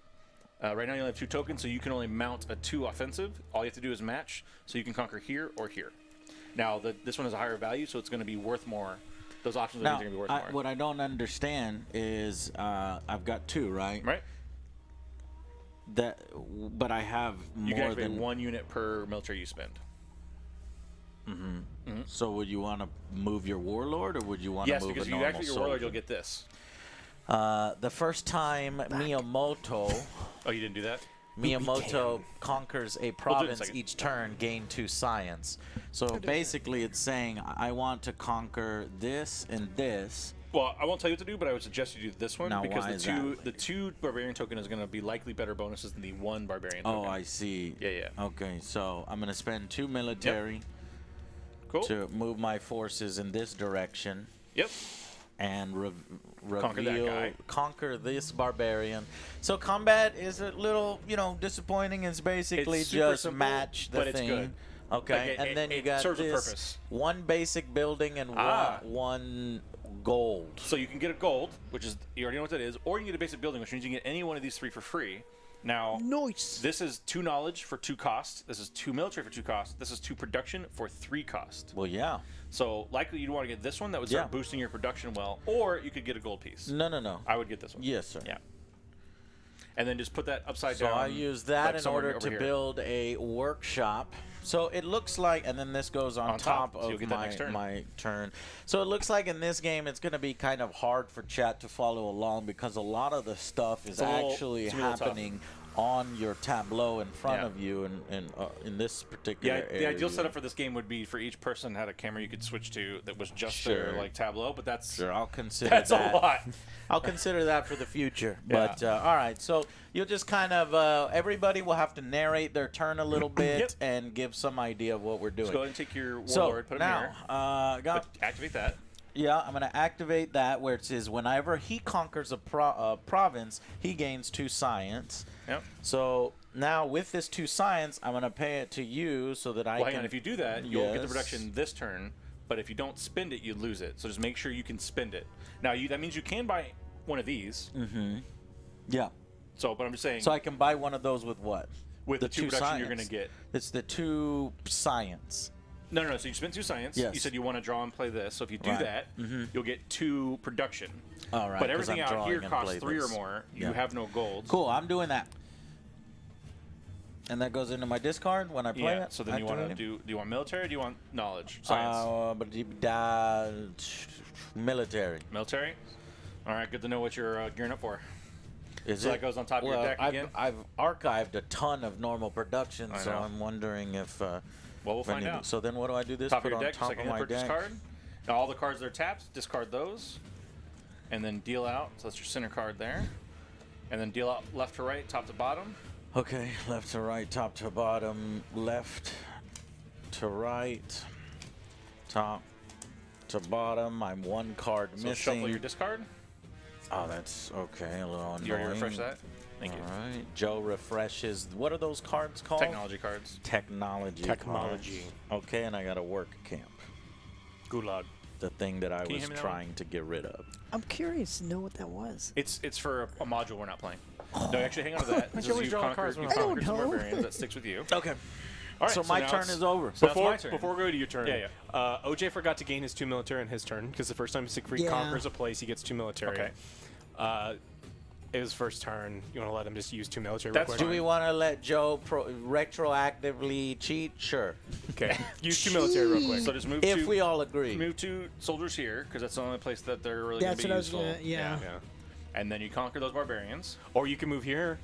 Right now you only have 2 tokens, so you can only mount a 2 offensive. All you have to do is match, so you can conquer here or here. Now, this one is a higher value, so it's going to be worth more. Those options are going to be worth more. What I don't understand is I've got 2, right? Right? But I have You can more activate than 1 unit per military you spend. So would you want to move your warlord, or would you want Yes, to move because a if you normal activate your warlord, soldier? you'll get this. The first time Miyamoto Oh, you didn't do that? Miyamoto conquers a in a province second. each turn, gain 2 science. So basically, it's saying I want to conquer this and this. Well, I won't tell you what to do, but I would suggest you do this one Now, because why the is two that? the 2 barbarian token is going to be likely better bonuses than the 1 barbarian Oh, token. I see. Yeah. Okay, so I'm gonna spend 2 military Cool. to move my forces in this direction Yep. and Conquer that guy. conquer this barbarian. So combat is a little, disappointing. It's basically It's super just simple, match the but it's thing. good. Okay, Like, and then you it got serves a this purpose. 1 basic building and one gold. So you can get a gold, which is you already know what that is, or you can get a basic building, which means you can get any one of these 3 for free. Now, Nice. this is 2 knowledge for 2 cost. This is 2 military for 2 cost. This is 2 production for 3 cost. Well, yeah. So likely you'd want to get this one that would start Yeah. boosting your production well, or you could get a gold piece. No. I would get this one. Yes, sir. Yeah. And then just put that upside So down. I use that like in somewhere order over to here. build a workshop. So it looks like, and then this goes on top so you'll of get that next turn. my turn. So it looks like in this game it's going to be kind of hard for chat to follow along because a lot of the stuff is actually it's a little tough. happening on your tableau in front of you in this particular area. The ideal setup for this game would be for each person had a camera you could switch to that was just their like tableau, but that's Sure, I'll consider that's that. a lot. I'll consider that for the future. Yeah. But all right, so you'll just kind of everybody will have to narrate their turn a little bit and give some idea of what we're doing. Just go ahead and take your So warlord, put him now, here. Activate that. Yeah, I'm going to activate that where it says whenever he conquers a province, he gains 2 science. Yep. So now with this 2 science, I'm going to pay it to you so that I Well, can... hang on. If you do that, you'll get the Yes. production this turn, but if you don't spend it, you lose it. So just make sure you can spend it. Now, that means you can buy one of these. Yeah. So, but I'm just saying, So I can buy one of those with what? with the 2 production science. you're going to get. It's the 2 science. No. So you spend 2 science. Yes. You said you want to draw and play this. So if you do Right. that, you'll get 2 production. All right. But 'cause everything I'm out drawing here and costs play 3 or this. more. You Yeah. have no gold. Cool, I'm doing that. And that goes into my discard when I play Yeah. it? So then you want to Activating? do you want military or do you want knowledge? Science. Military. Military? All right, good to know what you're gearing up for. Is So it? that goes on top of Well, your deck again? I've archived a ton of normal production, I so know. I'm wondering if. Well, we'll if I find need- out. So then, what do I do? This Top put of your on deck, top second of hand my purchase deck. card. Now all the cards that are tapped, discard those, and then deal out. So that's your center card there, and then deal out left to right, top to bottom. Okay, left to right, top to bottom, left to right, top to bottom. I'm 1 card So missing. shuffle your discard. Oh, that's okay. A little annoying. You already refresh that. Thank you. All right. Joe refreshes. What are those cards called? Technology cards. Technology. Technology. cards. Okay, and I got a work camp. Gulag. The thing that I Can you was hand me that one? trying to get rid of. I'm curious to know what that was. It's for a module we're not playing. No, actually, hang on to that. Why This don't is we you draw the conquered, cards you when we're conquered some I don't know. barbarians. That sticks with you. Okay. All right, So my now turn it's- is over. So that's Before, my turn. before we go to your turn, Yeah, OJ forgot to gain his 2 military in his turn because the first time Siegfried Yeah. conquers a place, he gets 2 military. Okay. His first turn, you want to let him just use 2 military That's real Do quick? we want to let Joe retroactively cheat? Sure. Okay. Use 2 military real quick. So just move If to we all agree. move 2 soldiers here because that's the only place that they're really going That's to be what I was useful. gonna. Yeah. Yeah. And then you conquer those barbarians. Or you can move here.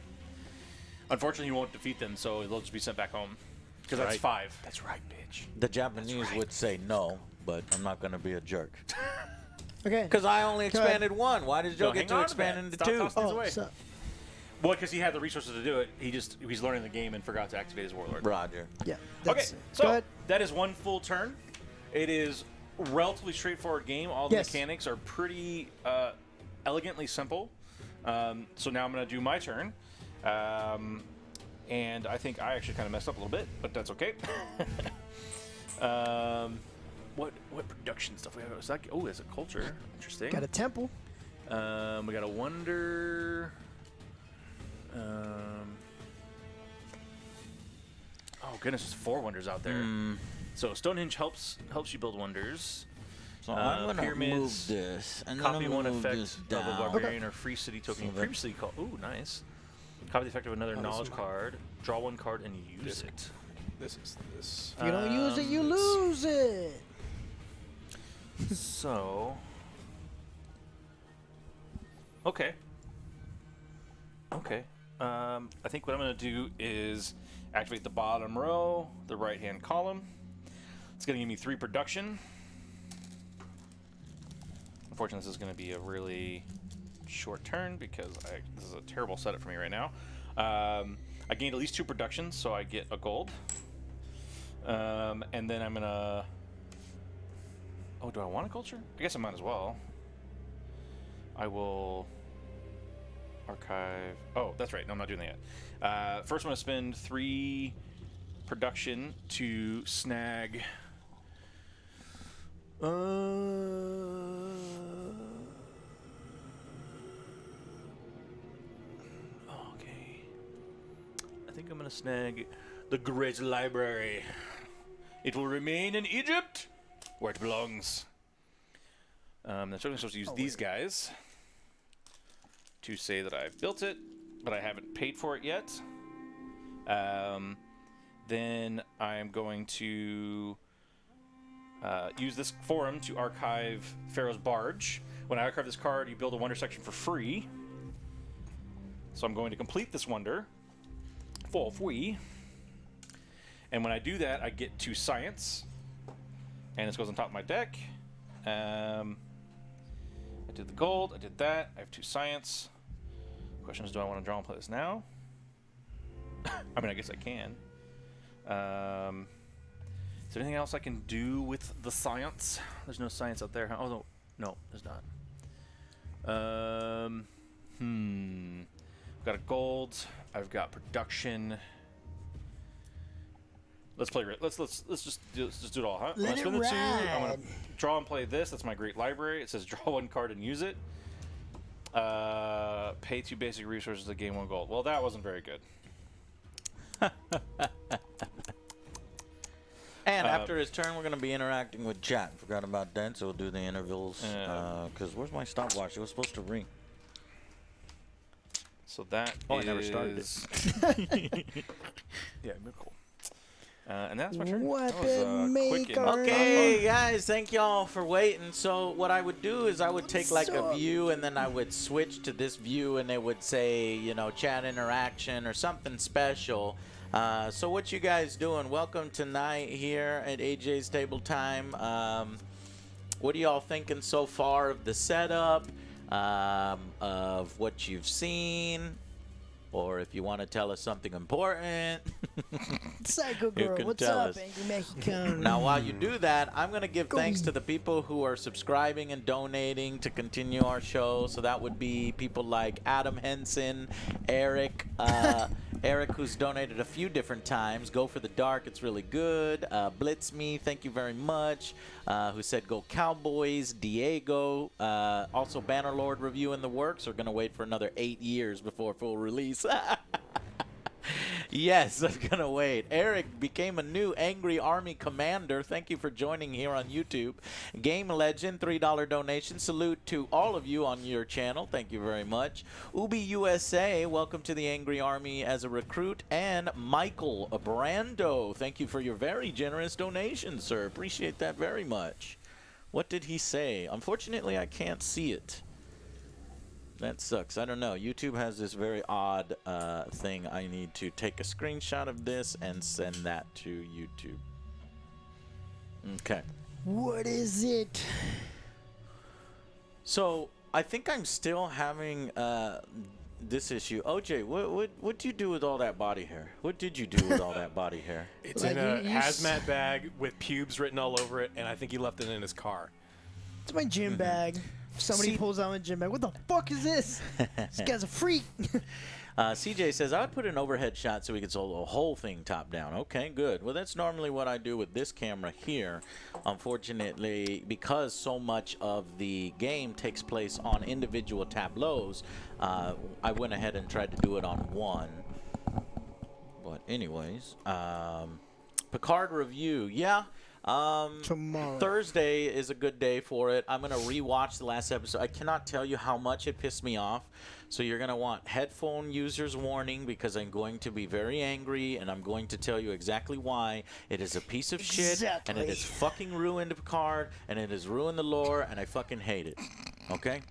Unfortunately, you won't defeat them, so they'll just be sent back home. Because that's Right. 5. That's right, bitch. The Japanese would say no, but I'm not going to be a jerk. Okay. Because I only Go ahead. expanded 1. Why did Joe No, get hang to on to expand that. into Stop 2? tossing these Oh, away. so, Well, because he had the resources to do it, he's learning the game and forgot to activate his warlord. Roger. yeah. Okay, That's, go so ahead. that is 1 full turn. It is a relatively straightforward game. All the Yes. mechanics are pretty elegantly simple. So now I'm going to do my turn. And I think I actually kind of messed up a little bit, but that's okay. What production stuff we have? Is that, oh, it's a culture. Interesting. Got a temple. We got a wonder. Oh goodness, there's 4 wonders out there. So Stonehenge helps you build wonders. So I'm going to pyramids, move this. And Copy then one I'm effect this of a down. barbarian or free city token So that- previously called. Ooh, nice. Copy the effect of another this knowledge is mine. card. Draw 1 card and use it. This is this. If you don't use it, you this- lose it. So. Okay. Okay. I think what I'm going to do is activate the bottom row, the right-hand column. It's going to give me 3 production. Unfortunately, this is going to be a really short turn because this is a terrible setup for me right now. I gained at least 2 productions, so I get a gold. And then I'm going to... Oh, do I want a culture? I guess I might as well. I will archive. Oh, that's right. No, I'm not doing that yet. First, I'm going to spend 3 production to snag. Okay. I think I'm going to snag the Great Library. It will remain in Egypt, where it belongs. I'm certainly supposed to use these guys to say that I've built it, but I haven't paid for it yet. then I am going to use this forum to archive Pharaoh's Barge. When I archive this card, you build a wonder section for free. So I'm going to complete this wonder for free. And when I do that, I get 2 science. And this goes on top of my deck. I did the gold, I did that. I have 2 science. Question is, do I want to draw and play this now? I mean, I guess I can. Is there anything else I can do with the science? There's no science out there. Oh, no. No, there's not. I've got a gold. I've got production. Let's play. Let's just do it all, huh? Let I'm gonna it spend the 2. I'm gonna ride. draw and play this. That's my great library. It says draw 1 card and use it. Pay 2 basic resources to gain 1 gold. Well, that wasn't very good. And after his turn, we're going to be interacting with chat. Forgot about that, so we'll do the intervals. Yeah. Because where's my stopwatch? It was supposed to ring. So that Oh, I never started it. Yeah, cool. And that's my turn. That was, Weapon quick maker. and Okay, guys, thank y'all for waiting. So what I would do is I would take like What's a up? view, and then I would switch to this view, and it would say, you know, chat interaction or something special. So what you guys doing? Welcome tonight here at AJ's Tabletime. What are y'all thinking so far of the setup, of what you've seen? Or if you want to tell us something important. Psycho You Girl, can what's tell up, us. Angry Mexican? Now, while you do that, I'm going to give Go. thanks to the people who are subscribing and donating to continue our show. So that would be people like Adam Henson, Eric, Eric, who's donated a few different times. Go for the Dark, it's really good. Blitz Me, thank you very much. Who said go Cowboys. Diego, also Bannerlord review in the works. We're going to wait for another 8 years before full release. Yes, I'm going to wait. Eric became a new Angry Army Commander. Thank you for joining here on YouTube. Game Legend, $3 donation. Salute to all of you on your channel. Thank you very much. Ubi USA, welcome to the Angry Army as a recruit. And Michael Brando, thank you for your very generous donation, sir. Appreciate that very much. What did he say? Unfortunately, I can't see it. That sucks. I don't know. YouTube has this very odd thing. I need to take a screenshot of this and send that to YouTube. Okay. What is it? So I think I'm still having this issue. OJ, what did you do with all that body hair? What did you do with all that body hair? It's Like in a you hazmat bag with pubes written all over it, and I think he left it in his car. It's my gym bag. Somebody See- pulls out my gym bag. What the fuck is this? This guy's a freak. CJ says, I would put an overhead shot so we could hold the whole thing top down. Okay, good. Well, that's normally what I do with this camera here. Unfortunately, because so much of the game takes place on individual tableaus, I went ahead and tried to do it on one. But anyways, Picard review. Yeah. Tomorrow. Thursday is a good day for it. I'm going to rewatch the last episode. I cannot tell you how much it pissed me off. So you're going to want headphone users warning because I'm going to be very angry and I'm going to tell you exactly why. It is a piece of shit and it Exactly. has fucking ruined Picard and it has ruined the lore and I fucking hate it. Okay?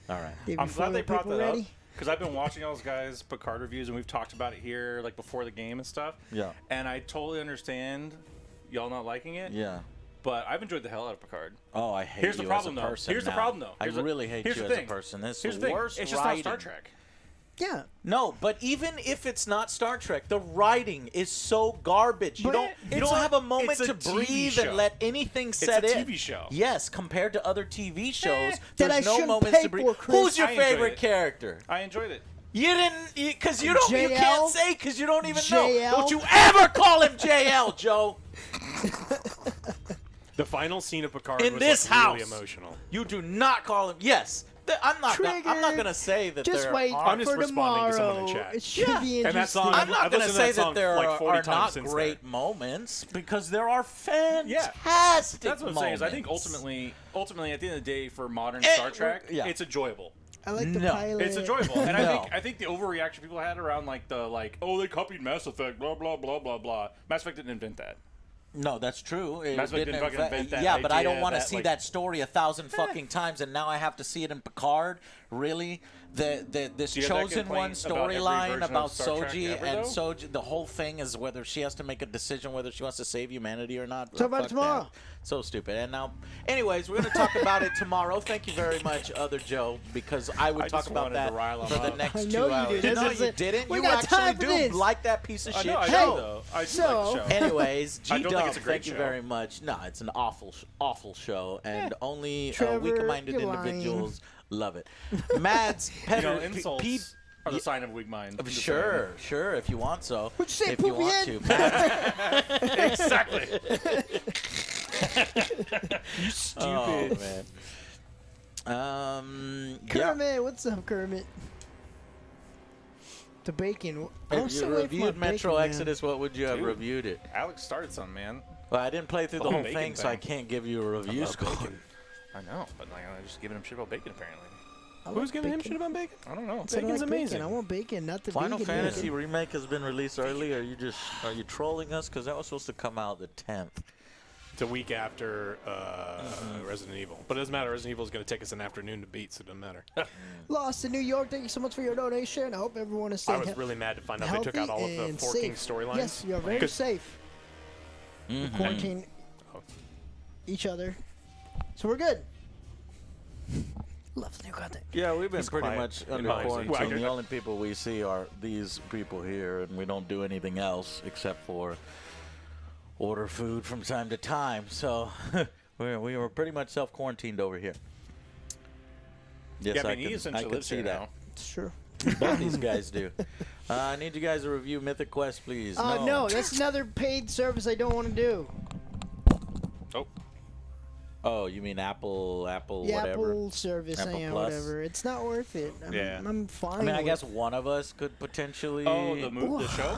All right. Hey, I'm before glad they the brought people that ready? up because I've been watching all those guys' Picard reviews and we've talked about it here like before the game and stuff. Yeah. And I totally understand y'all not liking it. Yeah. But I've enjoyed the hell out of Picard. Oh, I hate Here's the you problem, as a though. person Here's the now. problem, though. I Here's the- really hate here's you the as thing. a person. This Here's is the the thing. worst It's just writing. not Star Trek. Yeah. No, but even if it's not Star Trek, the writing is so garbage. You But don't it's have a moment it's to a TV breathe show. and let anything It's set a in. TV show. Yes, compared to other TV shows, That I there's no shouldn't moments pay to breathe. for, Chris. Who's your I enjoyed favorite it. character? I enjoyed it. You didn't, because you don't. You JL? can't say because you don't even know. JL? Don't you ever call him JL, Joe? The final scene of Picard In was this like, house. really emotional. You do not call him. Yes, I'm not. I'm not Triggered. gonna say that Just there wait are. I'm just for responding to someone tomorrow. in chat. It should Yeah. be And that interesting. song- I'm not I've going to listened to say that that song there like 40 are times not since great then. moments because there are fantastic That's what I'm saying. Is I think moments. ultimately, at the end of the day, for modern Eh, Star Trek, yeah. it's enjoyable. I like the No. pilot. It's enjoyable, and No. I think the overreaction people had around they copied Mass Effect, blah blah blah blah blah. Mass Effect didn't invent that. No, that's true. It Mass Effect didn't didn't fucking invent that yeah, but I don't idea want to that, see like- that story 1,000 fucking times, and now I have to see it in Picard. Really, this Do you have that chosen one complaint about every storyline version of about Star Trek Soji ever, and though? Soji. The whole thing is whether she has to make a decision whether she wants to save humanity or not. Talk about it Fuck tomorrow. that. So stupid. And now, anyways, we're gonna talk about it tomorrow. Thank you very much, Other Joe, because I would I talk just about wanted that to rile 'em for the up. next I 2 know you hours. did. No, This you is- didn't. we You got time actually for do this. like that piece of I shit know, I show. do, though. I do So- like the show. Anyways, I G don't think it's a Dub, great thank you show. very much. No, it's an awful show, and only Trevor, weak-minded you're lying. individuals love it. Mads, Insults Pete, are the sign of weak mind. sure, if you want so. What'd you say, if you poopy want head? to, Mads, Exactly. You stupid. oh man. Yeah. Kermit, what's up, Kermit? The bacon. I'm If so you away from my reviewed Metro bacon, man. Exodus, what would you have Dude. reviewed it? Alex started some, man. Well, I didn't play through the The whole whole thing, bacon so I thing. can't give you a review score. I know, but I'm just giving him shit about bacon apparently. I Who's like giving him bacon. shit about bacon? I don't know. I said I Bacon's like amazing. Bacon. I want bacon, not the Final vegan Fantasy bacon. Remake has been released early. Are you trolling us? Because that was supposed to come out the 10th. It's a week after Resident Evil. But it doesn't matter. Resident Evil is going to take us an afternoon to beat, so it doesn't matter. Lost in New York. Thank you so much for your donation. I hope everyone is I staying was really mad to find out they took out all of the and forking safe. storylines. Yes, you're very 'Cause- safe. Mhm. Quarantine Oh. each other. So we're good. Love the new content. Yeah, we've been He's pretty quiet much in under my quarantine. Well, I The get- only people we see are these people here, and we don't do anything else except for order food from time to time. So we were pretty much self-quarantined over here. Yes, Yeah, I I mean, he could essentially lives see here that. now. It's true. Both these guys do. I need you guys to review Mythic Quest, please. No, that's another paid service I don't want to do. Oh, Oh, you mean Apple, The whatever? Apple service, Apple yeah, Plus. whatever. It's not worth it. Yeah. I'm fine. I mean, I with- guess one of us could potentially. the show.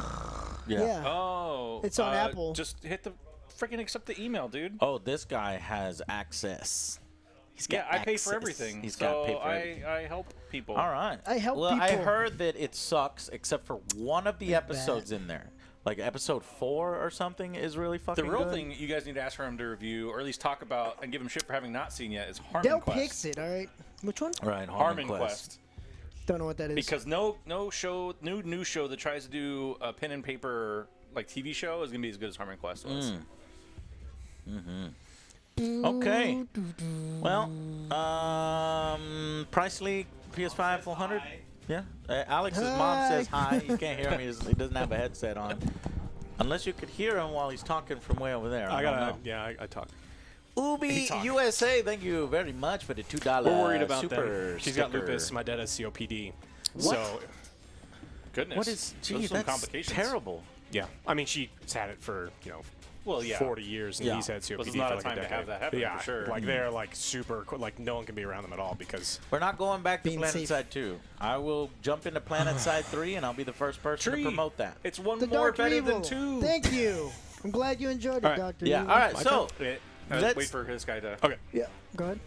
Yeah. Oh, It's on Apple. Just hit the freaking accept the email, dude. Oh, this guy has access. He's Yeah, got I pay access. for everything. He's so got to pay for everything. I help people. All right. I help well, I people. heard that it sucks except for one of the episodes in there. Like episode 4 or something is really fucking The real good. thing you guys need to ask for him to review, or at least talk about and give him shit for having not seen yet, is Harmon Del Quest. picks it, all right? Which one? Right, Harmon Quest. Don't know what that is. Because no show, new show that tries to do a pen and paper like TV show is gonna be as good as Harmon Quest was. Okay. Well, Price League PS5 400. Yeah. Alex's mom says hi. He can't hear me. He doesn't have a headset on. Unless you could hear him while he's talking from way over there. I don't know. I talked. Ubi talked. USA, thank you very much for the $2 We're worried about super them. She's got sticker. lupus. My dad has COPD. What? So, Goodness. What is? Those Gee, are some that's complications. terrible. yeah. I mean, she's had it for, Well, yeah. 40 years, and Yeah. he's had COPD But it's not for a like time to decade. have that happen, Yeah, for sure. like they're like super, like no one can be around them at all because We're not going back to Being Planet safe. Side 2. I will jump into Planet Side 3, and I'll be the first person Tree. to promote that. It's one The more Dr. better Evil. than two. Thank you. I'm glad you enjoyed it, All right. Dr. Yeah, Evil. all right, My so... turn? Let's- Wait for this guy to. Okay. Yeah, go ahead.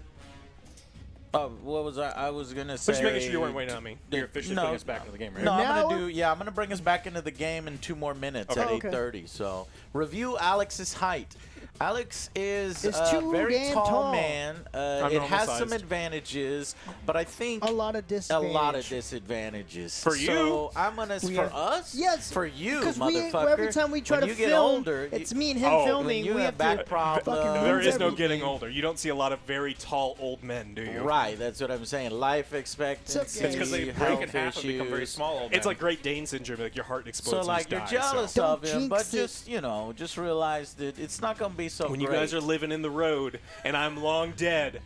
What was I was going to say... Just making sure you weren't waiting on me. You're officially putting us back into the game, right? No, Now I'm we're- I'm gonna bring us back into the game in 2 more minutes Okay. at Oh, okay. 8:30. So review Alex's height. Alex is It's a too very damn tall, tall. man. I'm It has normal some sized. advantages, but I think A lot of a disadvantage. lot of disadvantages. For you? So I'm gonna We for are- us. Yes, For you, Because motherfucker. every time we try when to you get film, older, it's you, me and him Oh, filming. when you we have have back to problems. fucking There move is no everything. getting older. You don't see a lot of very tall old men, do you? Right, that's what I'm saying. Life expectancy. It's because they break in health half and become very issues. small. Old It's men. like Great Dane syndrome. Like your heart explodes. So and like you you're die, jealous so. of him, but jinx it. just realize that it's not gonna be so When great. you guys are living in the road and I'm long dead,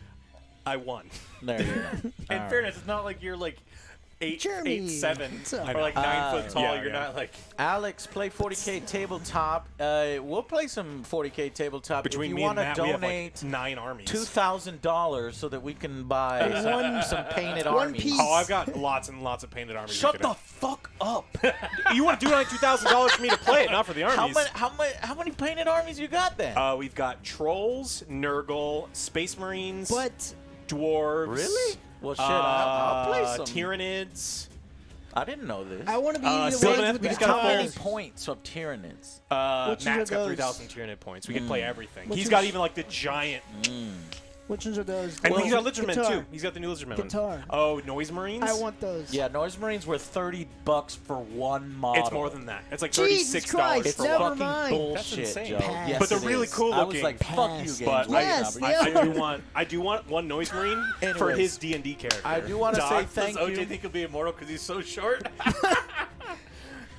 I won. There you go. In fairness, it's not like you're like 8'7" What's up? or like 9 foot tall. Yeah, you're yeah. not like. Alex, play 40K tabletop. We'll play some 40K tabletop Between if you me and want to Matt, we have donate like 9 armies. $2,000 so that we can buy some painted One armies. piece. Oh, I've got lots and lots of painted armies. Shut we the could fuck up! have. You want to do like $2,000 for me to play it, not for the armies. How many painted armies you got then? We've got trolls, Nurgle, Space Marines, But dwarves. Really? Well, shit, I'll play some. Tyranids. I didn't know this. I want to be Sylvaneth, the ones with he's the got a How many guitars. points of Tyranids? Which Matt's are got those? 3,000 Tyranid points. We can play everything. Which He's got is- even like the giant. Which ones are those? And Well, he's got Lizardmen guitar. too. He's got the new Lizardmen. ones. Guitar. Oh, Noise Marines? I want those. Yeah, Noise Marines were $30 for one model. It's more than that. It's like Jesus $36 Christ, for never one. fucking mind. bullshit, insane. Joe. Pass. Yes, But they're it really is. cool I was looking. like, fuck you, Pass. games. But Yes, Right yeah. I do want one Noise Marine for Anyways. his D&D character. I do want to say thank Does OJ you. think he'll be immortal because he's so short?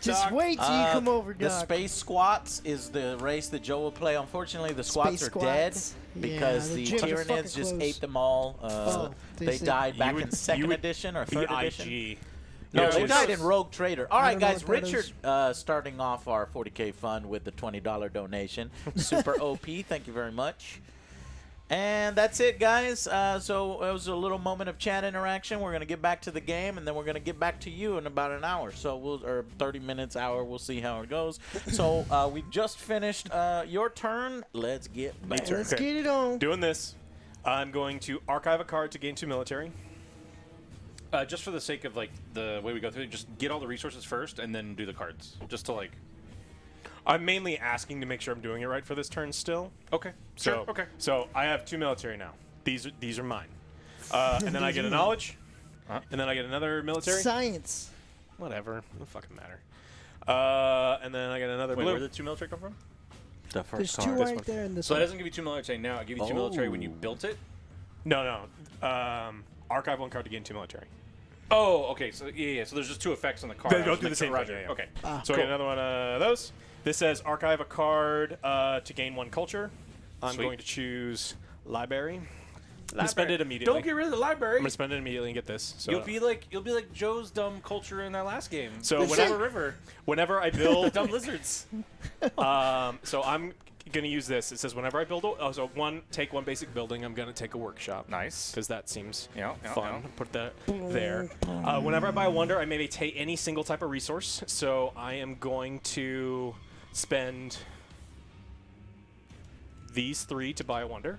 Just Doc. wait till you come over, The Doc. Space Squats is the race that Joe will play. Unfortunately, the Squats Space are dead Squats. because Yeah, the the gyms are Tyranids fucking just closed. ate them all. They see. died back would- in you second would edition or Be third edition. IG. No, Yeah, they it died was- in Rogue Trader. All I right, don't know guys. what that Richard starting off our 40K fund with the $20 donation. Super OP. Thank you very much. And that's it, guys. So it was a little moment of chat interaction. We're going to get back to the game, and then we're going to get back to you in about an hour. So or 30 minutes, hour. We'll see how it goes. So we just finished your turn. Let's get back. Let's Okay. get it on. Doing this, I'm going to archive a card to gain 2 military. Just for the sake of like the way we go through it, just get all the resources first and then do the cards. Just to like. I'm mainly asking to make sure I'm doing it right for this turn still. Okay. So, Sure. Okay. So I have 2 military now. These are mine. And then I get a knowledge. Uh-huh. And then I get another military. Science. Whatever. Doesn't fucking matter. And then I get another Wait, blue. where did the 2 military come from? The first There's card. two one. right there in this So that one. doesn't give you 2 military now. It give you 2 military when you Oh. built it. No. Archive 1 card to gain 2 military. Oh, okay. So yeah. So there's just 2 effects on the card. They I don't was do the making- same Roger. thing, yeah. Okay. So I get another one of those. This says archive a card to gain 1 culture. I'm Sweet. going to choose library. I'm gonna spend it immediately. Don't get rid of the library. I'm gonna spend it immediately and get this. So You'll be like Joe's dumb culture in that last game. So The whenever- River, whenever I build, dumb lizards. so I'm gonna use this. It says whenever I build, take 1 basic building. I'm gonna take a workshop. Nice. Because that seems Yeah, fun. yeah. Put that there. Whenever I buy a wonder, I may take any single type of resource. So I am going to spend these 3 to buy a wonder.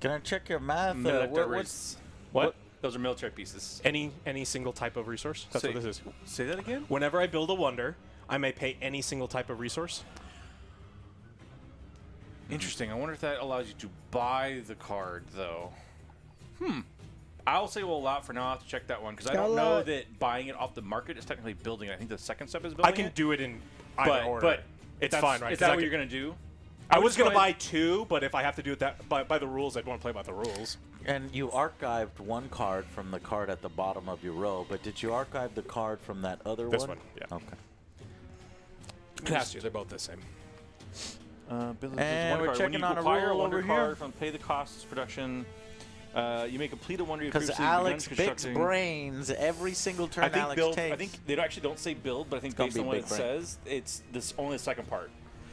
Can I check your math? What's What? Those are military pieces. Any single type of resource. That's Say- what this is. Say that again. Whenever I build a wonder, I may pay any single type of resource. Interesting. I wonder if that allows you to buy the card, though. I'll say we'll allow it for now. I'll have to check that one because I Gotta don't allow know it. that buying it off the market is technically building it. I think the second step is building I can it. do it in either order. but it's that's- fine, right? Is 'Cause that I what can- you're gonna do? I would was just gonna go buy ahead- 2, but if I have to do it that by the rules, I'd want to play by the rules. And you archived 1 card from the card at the bottom of your row, but did you archive the card from that other This one? one, yeah. Okay. It has to. They're both the same. And One we're card. checking when you on a acquire roll wonder over card here. from pay the costs production. You may complete a wonder you Because previously Alex begun Big's constructing. brains every single turn I think Alex build. takes. I think they actually don't say build, but I think Don't based be on what big it brain. says, it's this only the second part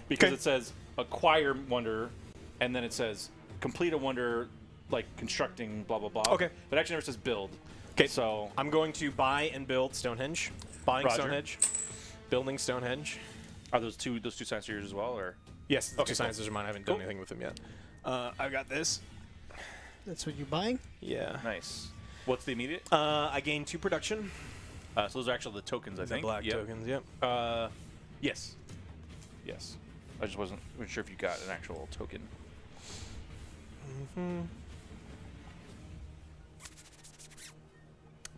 because Okay. it says acquire wonder, and then it says complete a wonder, like constructing blah blah blah. Okay. but it actually never says build. Okay, So I'm going to buy and build Stonehenge. Buying Roger. Stonehenge. Building Stonehenge. are those two science yours as well, or Yes, the Okay, 2 sciences are mine. I haven't Cool. done anything with them yet. I've got this. That's what you're buying? Yeah. nice? What's the immediate? I gain 2 production. So those are actually the tokens, I The think. black Yep. tokens, yep. Yes. Yes. I just wasn't sure if you got an actual token.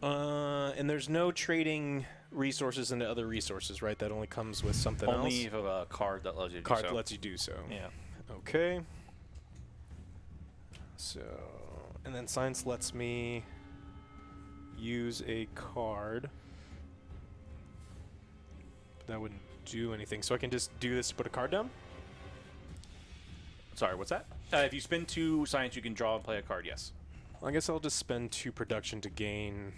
And there's no trading resources into other resources, right? That only comes with something Only else. if you have a card that allows you to Card do so. that lets you do so. Yeah. Okay. So, and then science lets me use a card. But that wouldn't do anything. So I can just do this to put a card down? Sorry, what's that? If you spend 2 science, you can draw and play a card. Yes. I guess I'll just spend 2 production to gain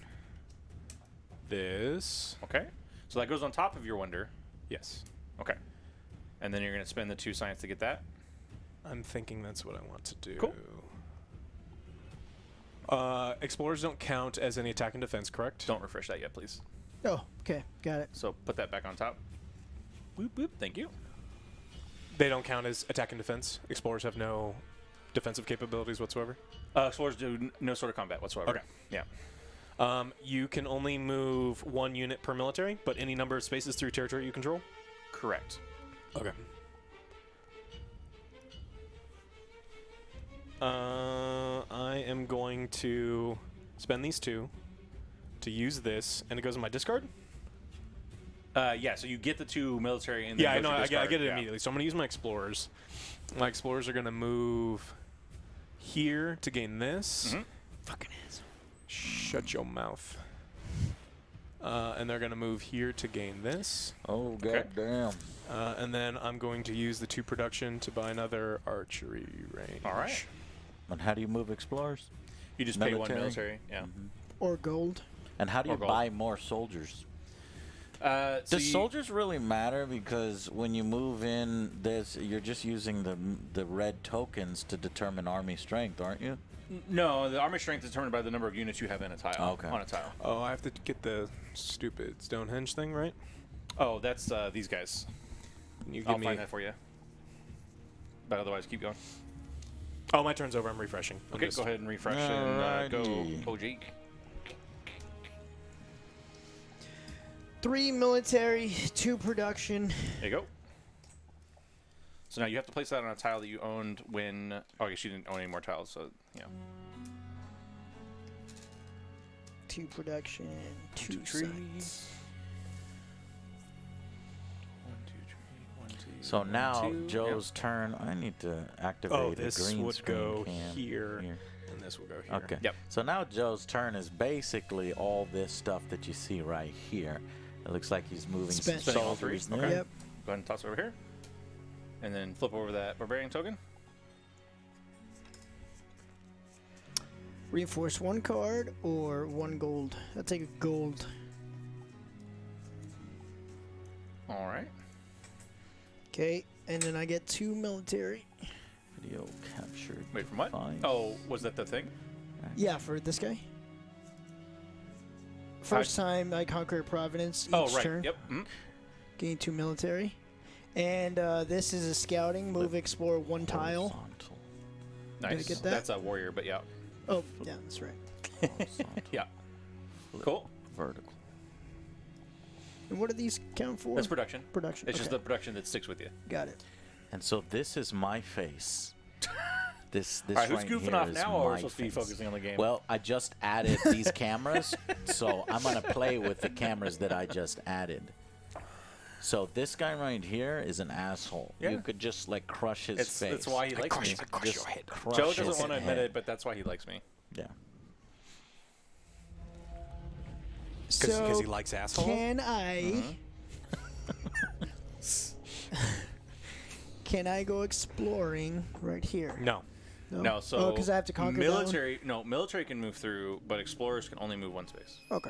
this. Okay. So that goes on top of your wonder. Yes. Okay. And then you're going to spend the 2 science to get that. I'm thinking that's what I want to do. Cool. Explorers don't count as any attack and defense, correct? Don't refresh that yet, please. Oh, okay. Got it. So put that back on top. Boop boop. Thank you. They don't count as attack and defense. Explorers have no defensive capabilities whatsoever? Explorers do no sort of combat whatsoever. Okay. Yeah. You can only move 1 unit per military, but any number of spaces through territory you control? Correct. Okay. I am going to spend these 2 to use this, and it goes in my discard? Yeah, so you get the 2 military and then Yeah, I goes know. to I discard. get it Yeah. immediately. So I'm going to use my explorers. My explorers are going to move here to gain this. Mhm. Fucking asshole. Shut your mouth. And they're going to move here to gain this. Oh, Okay. goddamn. And then I'm going to use the 2 production to buy another archery range. All right. And how do you move explorers? You just pay 1 Military. military. Yeah. Or gold. And how do Or you gold. buy more soldiers? So Does soldiers really matter? Because when you move in this, you're just using the red tokens to determine army strength, aren't you? No, the army strength is determined by the number of units you have in a tile. Okay. On a tile. Oh, I have to get the stupid Stonehenge thing, right? Oh, that's these guys. Can you I'll give me... find that for you. But otherwise, keep going. Oh, my turn's over. I'm refreshing. I'm Okay, just- go ahead and refresh and go Alrighty. Ojake. 3 military, 2 production. There you go. So now you have to place that on a tile that you owned when... Oh, I guess you didn't own any more tiles, so, yeah. 2 production, 2 trees. sites. 1, 2, 3, 1, 2. So now 2. Joe's turn. I need to activate Oh, a this green would screen go cam here, and this will go here. Okay. Yep. So now Joe's turn is basically all this stuff that you see right here. It looks like he's moving some Spending all 3? soldiers. Okay. Yep. Go ahead and toss it over here. And then flip over that barbarian token. Reinforce 1 card or 1 gold. I'll take a gold. All right. Okay, and then I get 2 military. Video captured. Wait, from what? Fine. Oh, was that the thing? Yeah, for this guy. First time I conquer Providence each Oh, right. turn. Yep. Mhm. Gain 2 military. And this is a scouting. Move, explore 1 tile. Horizontal. Nice. get that? That's a warrior, but yeah. Oh, yeah, that's right. Horizontal. Yeah. Flip Cool. Vertical. And what do these count for? That's production. Production. It's just okay. the production that sticks with you. Got it. And so this is my face. This All right, who's right goofing here off is now, or are we my supposed to be face. focusing on the game? Well, I just added these cameras, so I'm gonna play with the cameras that I just added. So this guy right here is an asshole. Yeah. You could just like crush his face. That's why he likes me. Just crush Joe his doesn't want to admit head. it, but that's why he likes me. Yeah. Because So, he likes asshole? can I... Can I go exploring right here? No. No, so Oh, because I have to conquer that one? military. No, military can move through, but explorers can only move 1 space. Okay.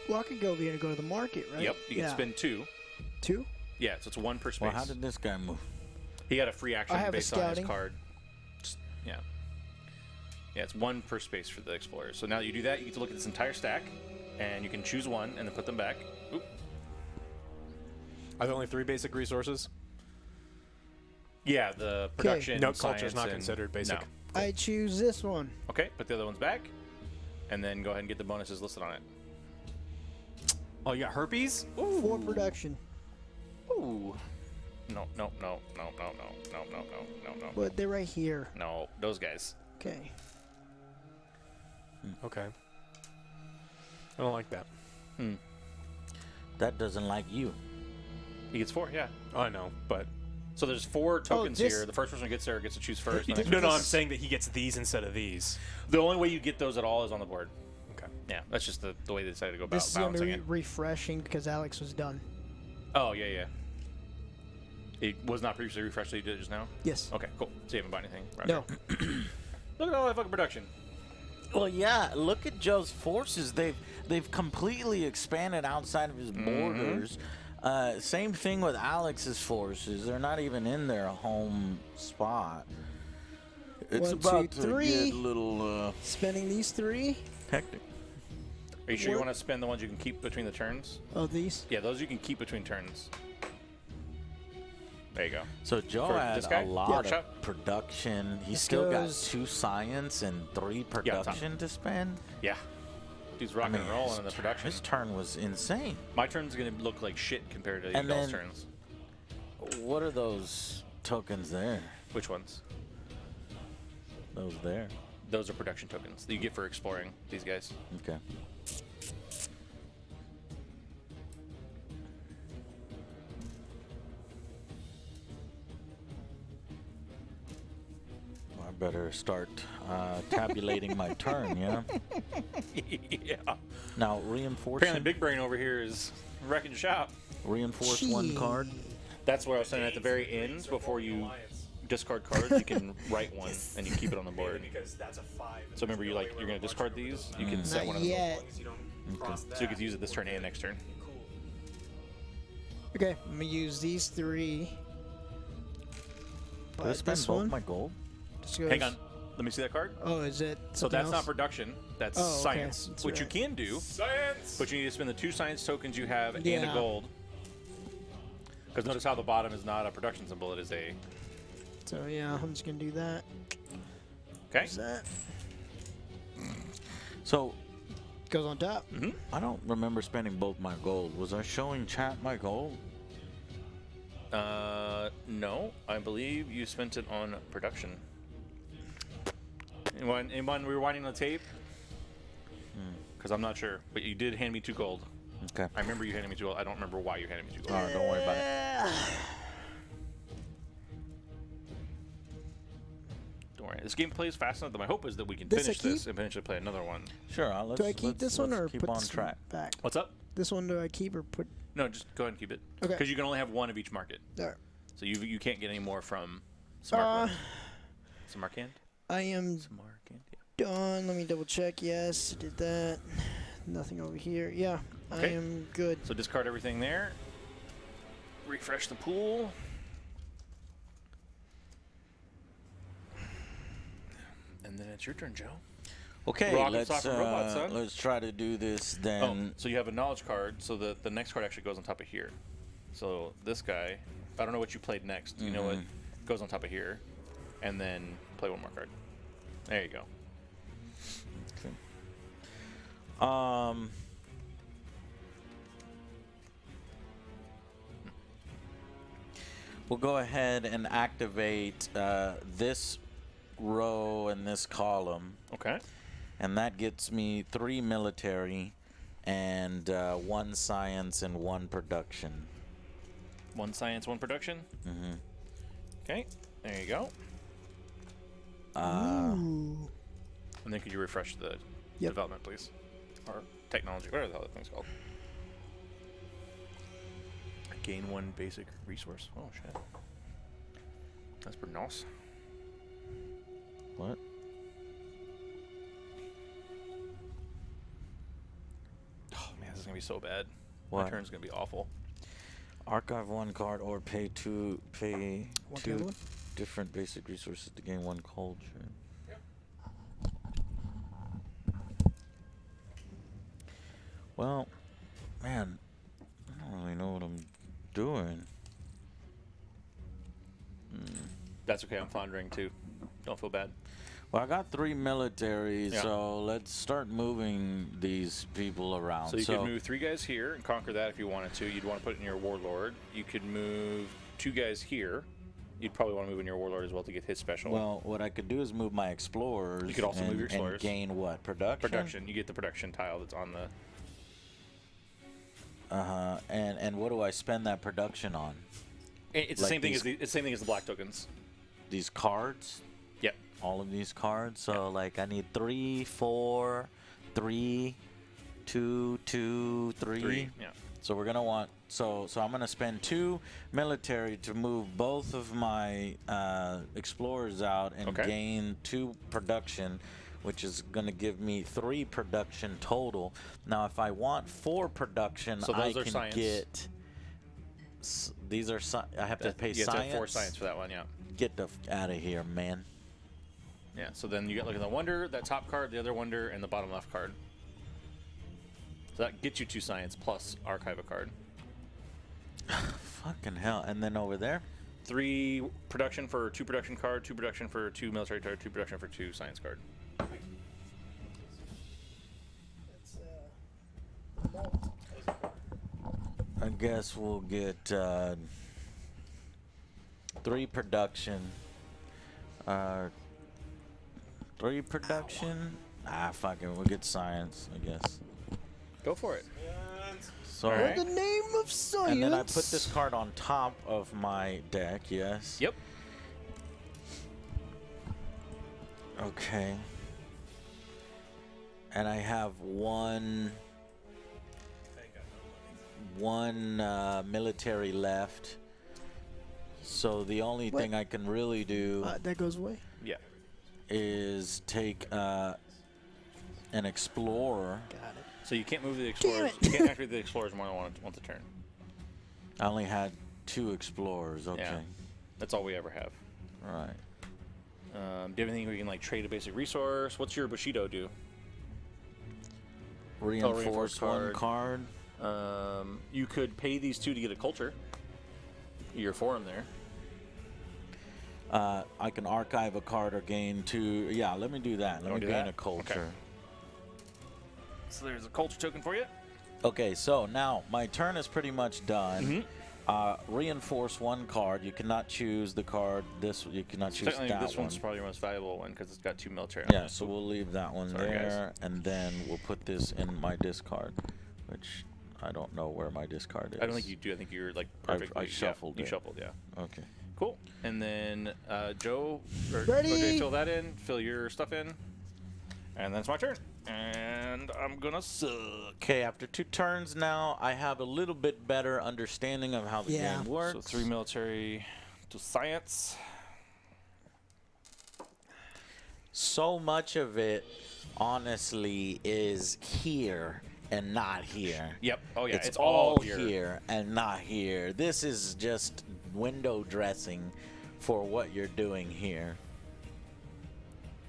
Well, I could go over here and go to the market, right? Yep, you can Yeah. spend 2. 2? Yeah, so it's 1 per space. Well, how did this guy move? He got a free action I have a based on his scouting. card. Just- yeah. Yeah, it's 1 per space for the explorers. So now that you do that, you get to look at this entire stack, and you can choose 1 and then put them back. Oop. Are there only 3 basic resources? Yeah, the production. No, culture's science, not and- considered basic. No. I choose this one. Okay, put the other ones back, and then go ahead and get the bonuses listed on it. Oh, you got herpes? 4 production. Ooh. No, no, no, no, no, no, no, no, no, no, no. But they're right here. No, those guys. Okay. Okay. I don't like that. That doesn't like you. He gets 4, yeah. Oh, I know, but... So there's 4 tokens this- here. The first person who gets there gets to choose first. The, next No, person- no, I'm saying that he gets these instead of these. the only way you get those at all is on the board. Okay. Yeah, that's just the way they decided to go about This is going to balancing be it. refreshing because Alex was done. Oh, yeah, yeah. It was not previously refreshed, so you did it just now? Yes. Okay, cool. So you haven't bought anything? Right. No. Look at all that fucking production. Well, yeah. Look at Joe's forces. They've completely expanded outside of his borders. Same thing with Alex's forces. They're not even in their home spot. It's 1, 2, about to 3. get a little Spending these 3. hectic. Are you sure you What- want to spend the ones you can keep between the turns? Oh, these? Yeah, those you can keep between turns. There you go. So Joe For had this guy? a lot Workshop? of production. He's This still got goes- 2 science and 3 it's on. production to spend. Yeah. Dude's rocking and rolling in the production. His turn was insane. My turn's going to look like shit compared to you And guys' then- turns. What are those tokens there? Which ones? Those there. Those are production tokens that you get for exploring these guys. Okay. Well, I better start tabulating my turn, yeah? Yeah. Now, reinforce Apparently, Big Brain over here is wrecking shop. reinforce 1 card. That's what I was saying at the very end. Before you discard cards, you can write one and you keep it on the board. Because that's a 5. So remember, you're going to discard these. You can set Not one of them. yet. So you could use it this turn and next turn. Okay, I'm gonna use these 3. Did I But spend this both one. my gold? Just goes, Hang on. Let me see that card. Oh, is it? So something that's not else? production. That's Oh, okay. science, That's which you right. can do. Science! But you need to spend the 2 science tokens you have and a Yeah. gold. Because notice how the bottom is not a production symbol; it is a. So yeah, I'm just gonna do that. Okay. Is that So, goes on top? I don't remember spending both my gold. Was I showing chat my gold? No, I believe you spent it on production. Anyone rewinding the tape? Because I'm not sure, but you did hand me 2 gold. Okay. I remember you handing me 2 gold. I don't remember why you handed me 2 gold. All right, don't worry about it. Don't worry. This game plays fast enough that my hope is that we can This I finish this keep? and potentially play another one. Sure, let's, Do I keep this one or keep put on this track. one back? What's up? This one do I keep or put? No, just go ahead and keep it. Okay. Because you can only have 1 of each market. There. So you can't get any more from Samarkand. Samarkand? I am Samarkand, yeah. done. Let me double check. Yes, I did that. Nothing over here. Yeah, Okay. I am good. So discard everything there. Refresh the pool. And then it's your turn, Joe. Okay, Rocket let's Soccer Robot, son. let's try to do this Oh, then. so you have a knowledge card, so the next card actually goes on top of here. So this guy, I don't know what you played next. You know what goes on top of here, and then play 1 more card. There you go. We'll go ahead and activate this row and this column, Okay. and that gets me 3 military and 1 science and 1 production. 1 science, 1 production. Mm-hmm. Okay. There you go. Ooh. And then could you refresh the Yep. development, please? Or technology, whatever the hell that thing's called. Gain 1 basic resource. Oh, shit. That's pretty nice. What? Oh, man, this is going to be so bad. What? My turn's going to be awful. Archive 1 card or pay 2 What the other one? different basic resources to gain 1 culture. Well, man, I don't really know what I'm doing. That's okay. I'm floundering, too. Don't feel bad. Well, I got 3 military, Yeah. so let's start moving these people around. So you could move 3 guys here and conquer that if you wanted to. You'd want to put it in your warlord. You could move 2 guys here. You'd probably want to move in your warlord as well to get his special. Well, what I could do is move my explorers. You could also move and- your explorers. And gain what? Production? production. You get the production tile that's on the. And what do I spend that production on? It's the Like same thing these- as the same thing as the black tokens. These cards? Yep. All of these cards? So, like, I need 3, 4, 3, 2, 2, 3. 3. Yeah. So we're gonna want so I'm gonna spend 2 military to move both of my explorers out and Okay. gain 2 production, which is gonna give me 3 production total. Now, if I want 4 production, So I those are can science. get. These are I have to pay You have to science. have 4 science for that one. Yeah. Get the out of here, man. Yeah. So then you get like the wonder, that top card, the other wonder, and the bottom left card. So that gets you 2 science plus archive a card. Fucking hell! And then over there. 3 production for 2 production card, 2 production for 2 military card, 2 production for 2 science card. I guess we'll get 3 production. 3 production? Ah, fuck it. We'll get science, I guess. Go for it. So, Alright. In the name of science. and then I put this card on top of my deck, yes? Yep. Okay. And I have one military left. So the only What? thing I can really do That goes away. Yeah. is take an explorer. Got it. So you can't move the explorers. it. You can't activate the explorers more than once a turn. I only had 2 explorers. Okay. Yeah. That's all we ever have. Right. Do you have anything where you can like trade a basic resource? What's your Bushido do? Reinforce one card. card. You could pay these 2 to get a culture. You're 4 in there. I can archive a card or gain 2. Yeah, let me do that. Let me do gain that? a culture. Okay. So there's a culture token for you. Okay, so now my turn is pretty much done. Reinforce one card. You cannot choose the card. You cannot choose Technically, that this one. one's probably your most valuable one because it's got 2 military on Yeah, it. so we'll leave that one Sorry, guys. there, and then we'll put this in my discard, which I don't know where my discard is. I don't think you do. I think you're like perfect. I shuffled You it. shuffled, yeah. Okay. Cool. And then Joe, or Ready. OJ, fill that in. Fill your stuff in. And then it's my turn. And I'm gonna suck. Okay, after 2 turns now, I have a little bit better understanding of how the Yeah. game works. So 3 military to science. So much of it, honestly, is here and not here. Yep. Oh yeah. It's all here and not here. This is just window dressing for what you're doing here.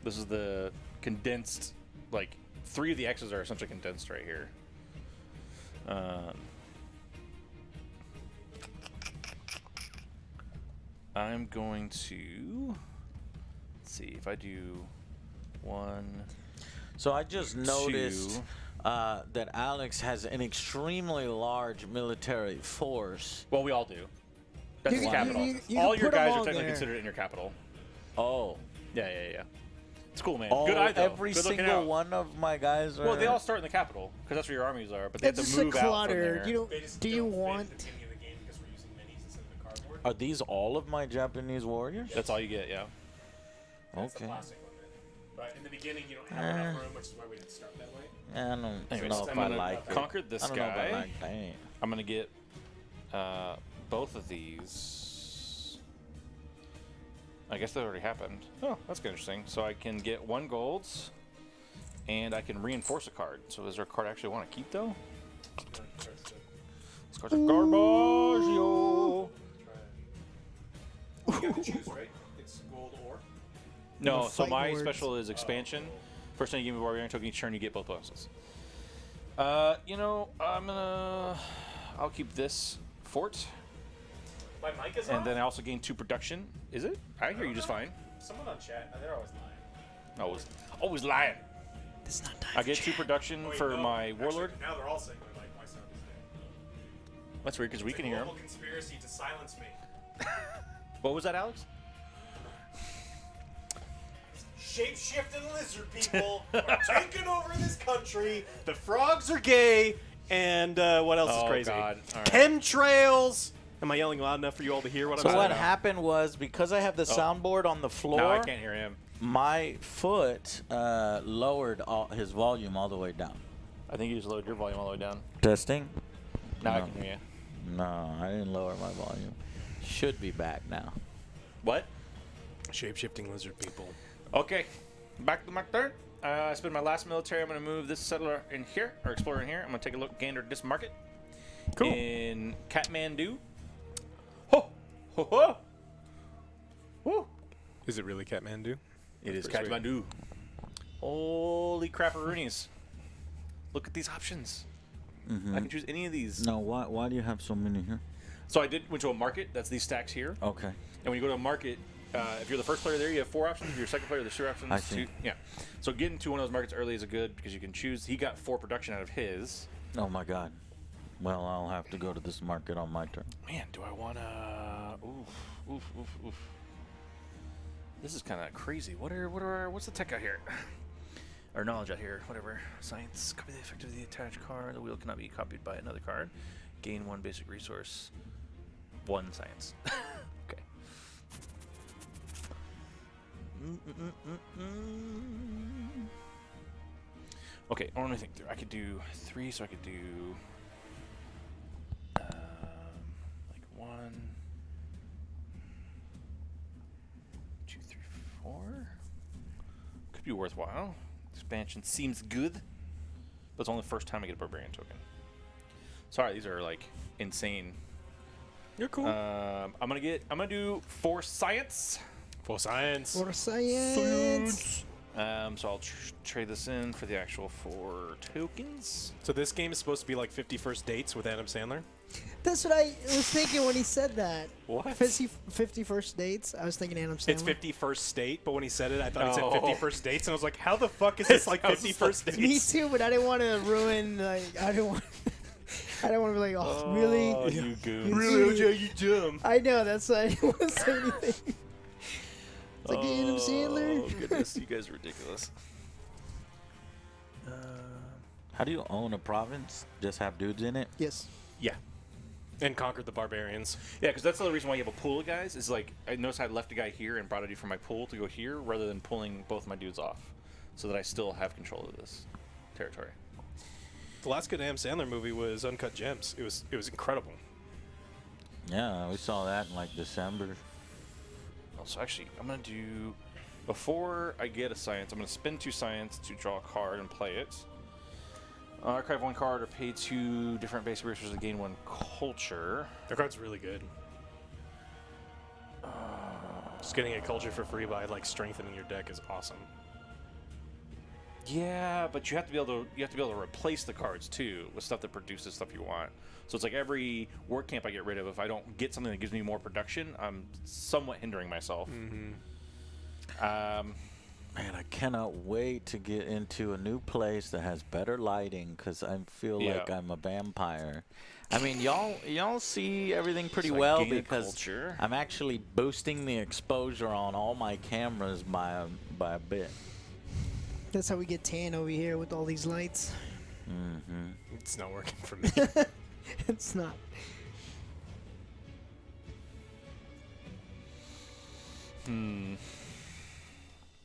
This is the condensed, like 3 of the X's are essentially condensed right here. I'm going to let's see if I do 1. So I just noticed 2. that Alex has an extremely large military force. Well, we all do. That's You his can- capital. you All can your put 'em guys are all technically there. considered in your capital. Oh. Yeah. It's cool, man. All, Good eye, though. every Good looking single out. one of my guys are. Well, they all start in the capital because that's where your armies are, but they It's have to just a move out from clutter. there. You don't. Do you want? Are these all of my Japanese warriors? That's all you get, yeah. Okay. But in the beginning, you don't have enough room, which is why we didn't start that way. I don't Anyways, know if I'm I gonna like it. conquer this I don't know if I guy. like that. I'm gonna get both of these. I guess that already happened. Oh, that's good, interesting. So I can get 1 golds, and I can reinforce a card. So is there a card I actually want to keep though? This card's a garbage, yo. You have to choose, right? It's gold or. No, The so fighting my words. special is expansion. First time you give me a warrior token each turn, you get both bonuses. You know, I'll keep this fort, My mic is and off? then I also gain 2 production. Is it? I hear you just fine. Someone on chat, they're always lying. Always lying. It's not time. I get 2 production Wait, for no, my actually, warlord. Now they're all saying my sound is dead. That's weird because we It's a can hear him. global conspiracy to silence me. What was that, Alex? Shape-shifting lizard people are taking over this country. The frogs are gay, and what else is Oh, crazy? God. All right. Chemtrails. Am I yelling loud enough for you all to hear what I'm So saying? what happened was, because I have the soundboard on the floor, No, I can't hear him. my foot lowered his volume all the way down. I think you just lowered your volume all the way down. Testing? Now I No. can hear you. No, I didn't lower my volume. Should be back now. What? Shape-shifting lizard people. Okay, back to my turn. I spend my last military. I'm going to move this settler in here, or explorer in here. I'm going to take a look, gander this market. Cool. In Kathmandu. Ho! Ho ho! Woo! Is it really Kathmandu? It is pretty sweet. Kathmandu. Holy crapperoonies. Look at these options. I can choose any of these. No, why do you have so many here? So I went to a market. That's these stacks here. Okay. And when you go to a market, if you're the first player there, you have 4 options. If you're second player, there's 2 options. I see. Yeah. So getting to one of those markets early is good because you can choose. He got 4 production out of his. Oh my God. Well, I'll have to go to this market on my turn. Man, do I want to? Oof. This is kind of crazy. What's the tech out here? Or knowledge out here? Whatever. Science. Copy the effect of the attached card. The wheel cannot be copied by another card. Gain 1 basic resource. 1 science. Okay. Okay, I want to think through. I could do 3, so I could do like 1, 2, 3, 4. Could be worthwhile. Expansion seems good, but it's only the first time I get a barbarian token. Sorry, these are like insane. You're cool. I'm gonna do 4 science. For science. For science. So I'll trade this in for the actual 4 tokens. So this game is supposed to be like 50 First Dates with Adam Sandler? That's what I was thinking when he said that. What? 50 First Dates. I was thinking Adam Sandler. It's 50 First State, but when he said it, I thought he said Oh. 50 First Dates, and I was like, how the fuck is this like 50 First Dates? Me too, but I didn't want to ruin. Like, I didn't want. I don't want to be like, oh, really? Oh, you goons. Really, OJ, you dumb. I know. That's why I didn't want to say anything. It's like Adam Sandler. Oh, goodness. You guys are ridiculous. How do you own a province? Just have dudes in it? Yes. Yeah. And conquered the barbarians. Yeah, because that's the other reason why you have a pool of guys. Is like, I noticed I left a guy here and brought a dude from my pool to go here rather than pulling both my dudes off. So that I still have control of this territory. The last good Adam Sandler movie was Uncut Gems. It was incredible. Yeah, we saw that in like December. Oh, so actually, I'm going to do... Before I get a science, I'm going to spend 2 science to draw a card and play it. Archive 1 card or pay 2 different basic resources to gain 1 culture. That card's really good. Just getting a culture for free by like strengthening your deck is awesome. Yeah, but you have to be able to replace the cards too with stuff that produces stuff you want. So it's like every work camp I get rid of, if I don't get something that gives me more production, I'm somewhat hindering myself. Man, I cannot wait to get into a new place that has better lighting because I feel like I'm a vampire. I mean, y'all see everything pretty So I well gain a because culture. I'm actually boosting the exposure on all my cameras by a bit. That's how we get tan over here with all these lights. It's not working for me. It's not.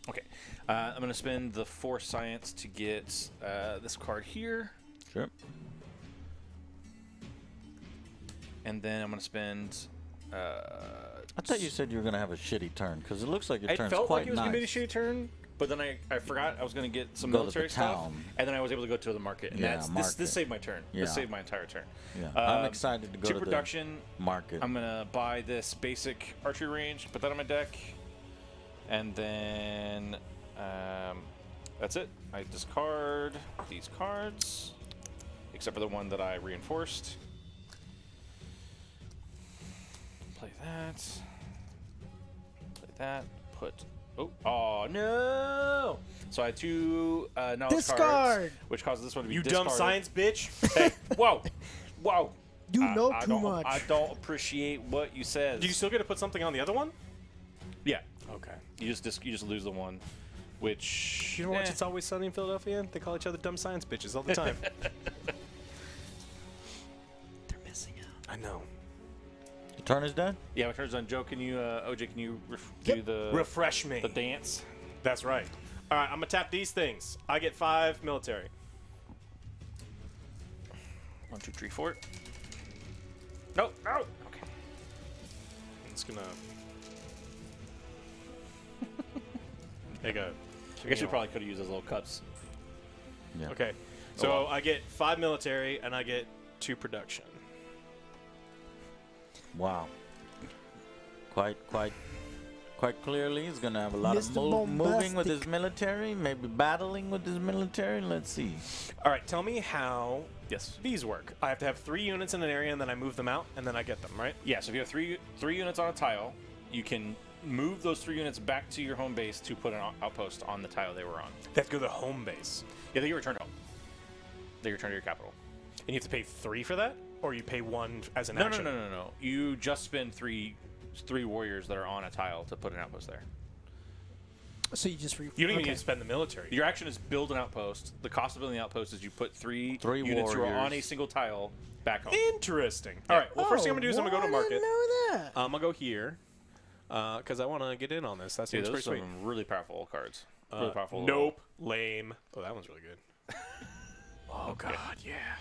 Okay, I'm going to spend the 4 science to get this card here. Sure. And then I'm going to spend... I thought you said you were going to have a shitty turn because it looks like your It turn's felt quite like it was nice. going to be a shitty turn, but then I forgot I was going to get some Go to military the stuff, town. and then I was able to go to the market. And Yeah, this market. saved my turn. Yeah. This saved my entire turn. Yeah, I'm excited to go 2 to production. the market. I'm going to buy this basic archery range, put that on my deck, and then that's it. I discard these cards, except for the one that I reinforced. Play that. Play that. Put. Oh no! So I had 2 knowledge Discard! cards, which causes this one to be You discarded. dumb science bitch. Hey, whoa, whoa! You know I too don't, much. I don't appreciate what you said. Do you still get to put something on the other one? Yeah, Okay. you just lose the one, which You don't watch It's Always Sunny in Philadelphia? They call each other dumb science bitches all the time. They're missing out. I know. The turn is done? Yeah, my turn's on. Joe, can you, OJ, can you do the Refresh me. the dance? That's right. All right, I'm gonna tap these things. I get 5 military. 1, 2, 3, 4. No, no. Okay. I'm just gonna. Take a. I guess you probably could have used those little cuts. Yeah. Okay. So I get 5 military and I get 2 production. Wow. Quite quite clearly. He's going to have a lot of Mr. moving with his Bombastic. military, maybe battling with his military. Let's see. All right, tell me how Yes. these work. I have to have 3 units in an area, and then I move them out, and then I get them, right? Yeah, so if you have three units on a tile, you can move those 3 units back to your home base to put an outpost on the tile they were on. They have to go to the home base. Yeah, they get returned home. They return to your capital. And you have to pay 3 for that? Or you pay 1 as an No, action? no. You just spend three warriors that are on a tile to put an outpost there. So you just You don't even need to spend the military. Your action is build an outpost. The cost of building the outpost is you put three Three units who are on a warriors. single tile back home. Interesting. All right, well, first thing I'm going to do is I'm going to go to market. I didn't know that. I'm going to go here because I want to get in on this. That Dude, seems those pretty are sweet. some really powerful cards. Really powerful. Nope. Lame. Oh, that one's really good. Oh, God, yeah.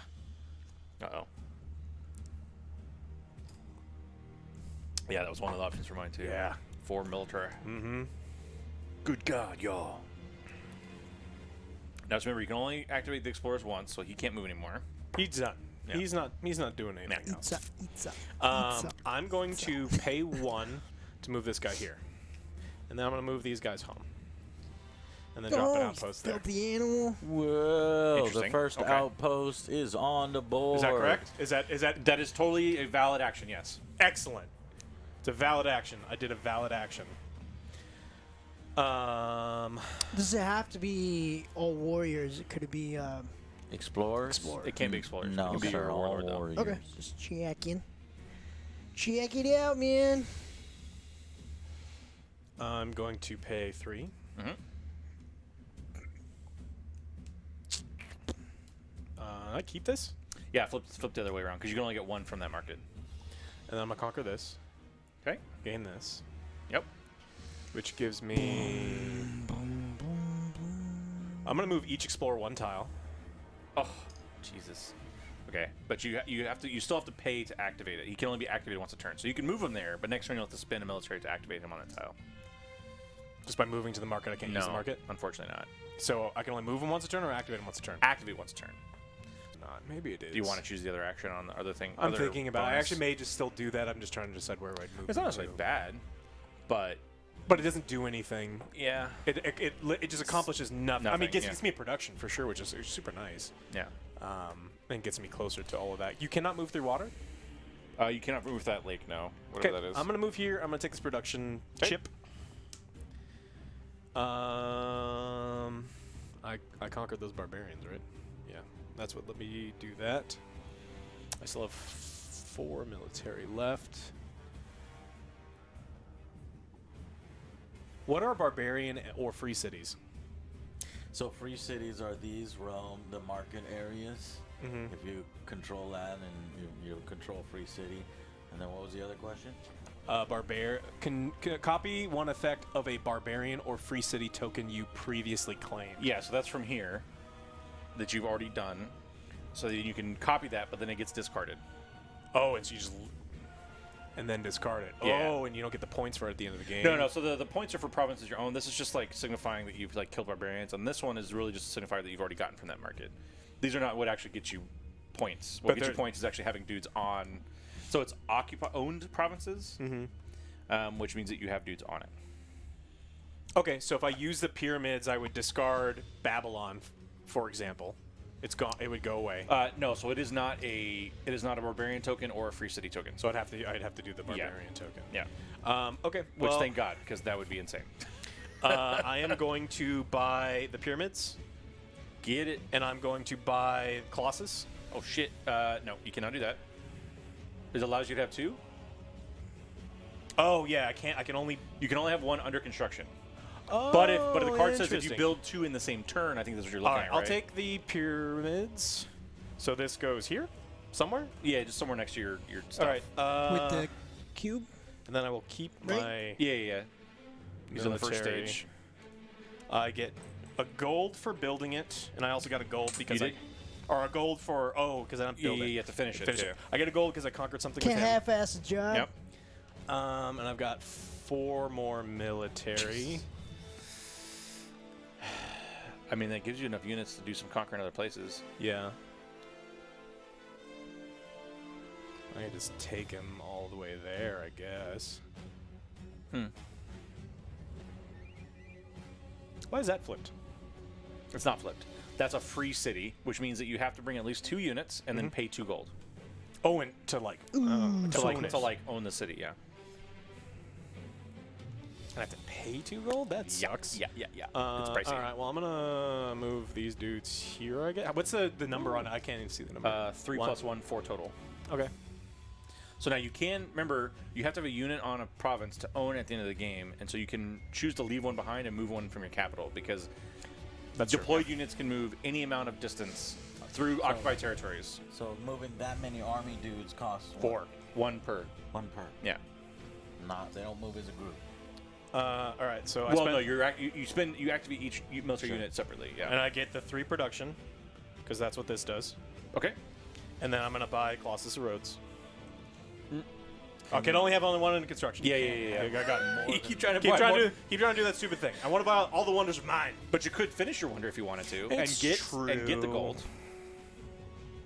Uh-oh. Yeah, that was one of the options for mine, too. Yeah. 4 military. Mm-hmm. Good God, y'all. Now, just remember, you can only activate the explorers once, so he can't move anymore. He's done. Yeah. He's not doing anything Yeah. else. Eats up. I'm going to pay 1 to move this guy here. And then I'm going to move these guys home. And then drop an outpost there. Filthy animal. Whoa, the Interesting. first Okay. outpost is on the board. Is that correct? Is that That is totally a valid action, yes. excellent? It's a valid action. I did a valid action. Does it have to be all warriors? Could it be Explorers? Explorer? It can't be explorers. No, it can be sir, your all warlord, though. warriors. Okay, just checking. Check it out, man. I'm going to pay 3. Mhm. I keep this, Yeah, flip the other way around, because you can only get 1 from that market. and then I'm going to conquer this. Okay? Gain this. Yep. Which gives me... I'm going to move each explorer 1 tile. Oh, Jesus. Okay, but you still have to pay to activate it. He can only be activated once a turn, so you can move him there, but next turn you'll have to spend a military to activate him on a tile. Just by moving to the market, I can't use the market? Unfortunately not. So I can only move him once a turn or activate him once a turn? Activate once a turn. Not. Maybe it is. Do you want to choose the other action on the other thing? I'm other thinking about it. I bonus? actually may just still do that. I'm just trying to decide where I'd move It's not him necessarily to. bad, but But it doesn't do anything. yeah. It just accomplishes nothing. I mean, Nothing, it gets, yeah. gets me a production for sure, which is super nice. Yeah. And gets me closer to all of that. You cannot move through water? You cannot move that lake, no. Whatever that is. I'm going to move here. I'm going to take this production 'Kay. chip. I conquered those barbarians, right? Yeah. That's what let me do that. I still have 4 military left. What are barbarian or free cities? So free cities are these Rome, the market areas. Mhm. If you control that, and you control free city. And then what was the other question? Can copy 1 effect of a barbarian or free city token you previously claimed. Yeah, so that's from here that you've already done. So that you can copy that, but then it gets discarded. Oh, and so you just and then discard it. Yeah. Oh, and you don't get the points for it at the end of the game. No. So the points are for provinces your own. This is just like signifying that you've like killed barbarians, and this one is really just a signifier that you've already gotten from that market. These are not what actually gets you points. What But gets you they're- points is actually having dudes on. So it's owned provinces, which means that you have dudes on it. Okay, so if I use the pyramids, I would discard Babylon, for example. It's gone. It would go away. No, so it is not a barbarian token or a free city token. So I'd have to do the barbarian token. Yeah. Okay. Which Well, thank God, because that would be insane. I am going to buy the pyramids, Get it? and I'm going to buy Colossus. Oh shit! No, you cannot do that. It allows you to have 2. Oh yeah, I can't. I can only. You can only have 1 under construction. Oh, But the card says if you interesting. build 2 in the same turn, I think that's what you're All looking right, at, I'll right? take the pyramids. So this goes here, somewhere. Yeah, just somewhere next to your stuff. All right. With the cube. And then I will keep Right? my. Yeah. He's on the first Military. stage. I get a gold for building it, and I also got a gold because You I, did? or a gold for because I don't Yeah, build it. you have to finish it. Finish too. it. I get a gold because I conquered something Can't with him. half-ass the job. Yep. And I've got 4 more military. I mean, that gives you enough units to do some conquering other places. Yeah. I can just take him all the way there, I guess. Why is that flipped? It's not flipped. That's a free city, which means that you have to bring at least 2 units and then pay 2 gold Oh, and to like to own it. own the city. Yeah. I have to pay 2 gold? That sucks. Yeah. It's pricey. All right, well, I'm gonna move these dudes here. I guess. What's the number on it? I can't even see the number. 3 plus 1, 4 total. Okay. So now you can remember you have to have a unit on a province to own at the end of the game, and so you can choose to leave one behind and move one from your capital because deployed units can move any amount of distance through occupied territories. So moving that many army dudes costs 4, 1 per. 1 per. Yeah. Nah, they don't move as a group. All right, so No, you activate each military unit separately. Yeah. and I get the 3 production, because that's what this does. Okay. And then I'm gonna buy Colossus of Rhodes. I can only have only one in construction. Yeah. I got more. You keep trying to keep buy trying more. to do that stupid thing. I want to buy all the wonders of mine. But you could finish your wonder if you wanted to, It's and get the gold.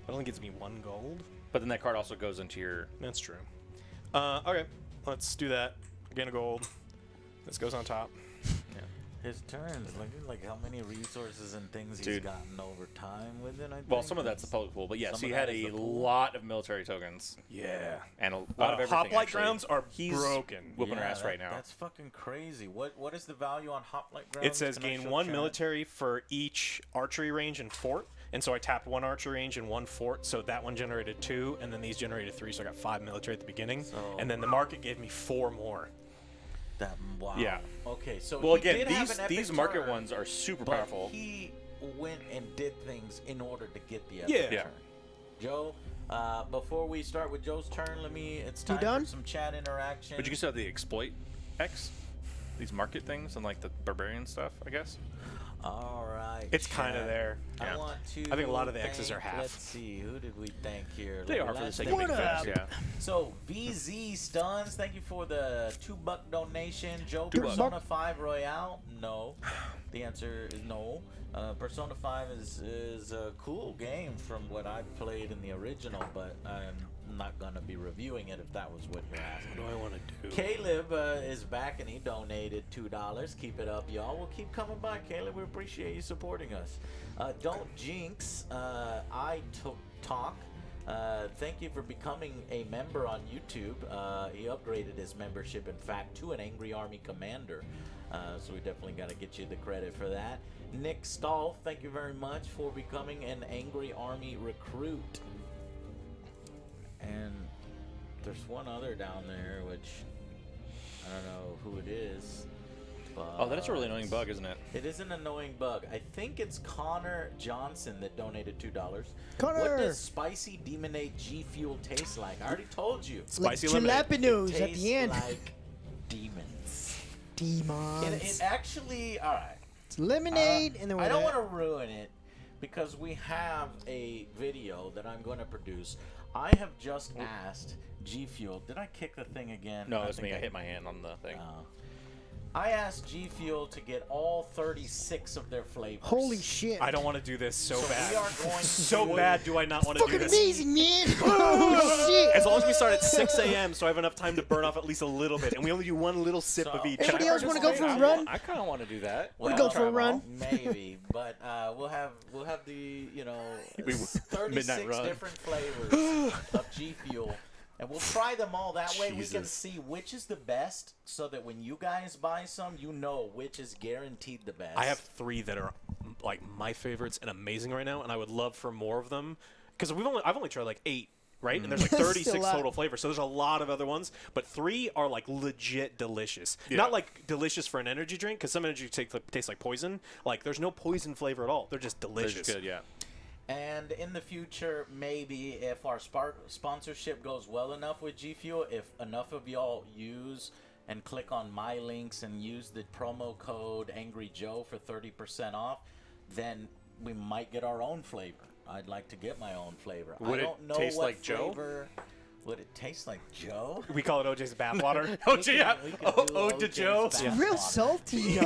It only gives me 1 gold. But then that card also goes into your. That's true. Okay, let's do that. Gain a gold. This goes on top. His turns, like how many resources and things he's Dude. gotten over time with it. I Well, think. some of that's the public pool, but yes, Some he of had that is a the pool. lot of military tokens Yeah. and a lot of everything. Hoplite actually. grounds are He's broken. whooping her Yeah, ass right now. That's fucking crazy. What is the value on Hoplite Grounds? It says Can I gain show 1 chat? military for each archery range and fort. And so I tapped 1 archery range and 1 fort, so that one generated 2, and then these generated 3, so I got 5 military at the beginning. So- And then the market gave me 4 more. Wow. Yeah. Okay, so Well, he again, did have an epic these market turn, ones are super but powerful. he went and did things in order to get the epic Yeah. Yeah. turn. Joe, before we start with Joe's turn, it's You time done? for some chat interaction. But you can still have the exploit X, these market things, and like the barbarian stuff, I guess. All right. It's kind of chat. there. I want to. I think a lot of the X's are thank- half. Let's see, who did we thank here? They are for the Let's sake thank- of big What fans, up? yeah. So VZ Stuns, thank you for the $2 donation. Joe, $2. Persona 5 Royale? No. The answer is no. Persona 5 is a cool game from what I've played in the original, but I'm not gonna be reviewing it if that was what you're asking. What do I want to do? Caleb is back and he donated $2. Keep it up, y'all. We'll keep coming by, Caleb. We appreciate you supporting us. Don't jinx. Talk. Thank you for becoming a member on YouTube. He upgraded his membership, in fact, to an Angry Army Commander. So we definitely got to get you the credit for that. Nick Stahl, thank you very much for becoming an Angry Army Recruit. And there's one other down there, which I don't know who it is. But Oh, that's a really annoying bug, isn't it? it is an annoying bug. I think it's Connor Johnson that donated $2. Connor! What does spicy demonate G Fuel taste like? I already told you. Like Spicy lemonade. jalapenos at Tastes the end. like demons. Demons. It actually, all right. It's lemonade, and then I don't want to ruin it because we have a video that I'm going to produce. I have just asked G Fuel. Did I kick the thing again? No, it's think me. I hit my hand on the thing. I asked G Fuel to get all 36 of their flavors. Holy shit. I don't want to do this so bad. We are going So to bad do I not want to do Fucking this. amazing, man. Oh, shit. As long as we start at 6 a.m., so I have enough time to burn off at least a little bit, and we only do one little sip of each. Anybody else want to go for a run? I kind of want to do that. Wanna go for a run? Maybe, but we'll have the 36 midnight run. different flavors of G Fuel, and we'll try them all. That way we can Jesus. see which is the best, so that when you guys buy some, you know which is guaranteed the best. I have 3 that are like my favorites and amazing right now, and I would love for more of them because I've only tried like 8. Right, and there's like Still 36 a lot. total flavors, so there's a lot of other ones, but 3 are like legit delicious. Yeah. Not like delicious for an energy drink, because some energy tastes like poison. Like there's no poison flavor at all; they're just They're delicious. just good, yeah. And in the future, maybe if our sponsorship goes well enough with G Fuel, if enough of y'all use and click on my links and use the promo code Angry Joe for 30% off, then we might get our own flavor. I'd like to get my own flavor. Would I it don't know taste what like Joe? flavor. Would it taste like Joe? We call it OJ's bathwater. Oh, yeah. We could Oh, do oh, to OJ's Joe. bath Real water. salty.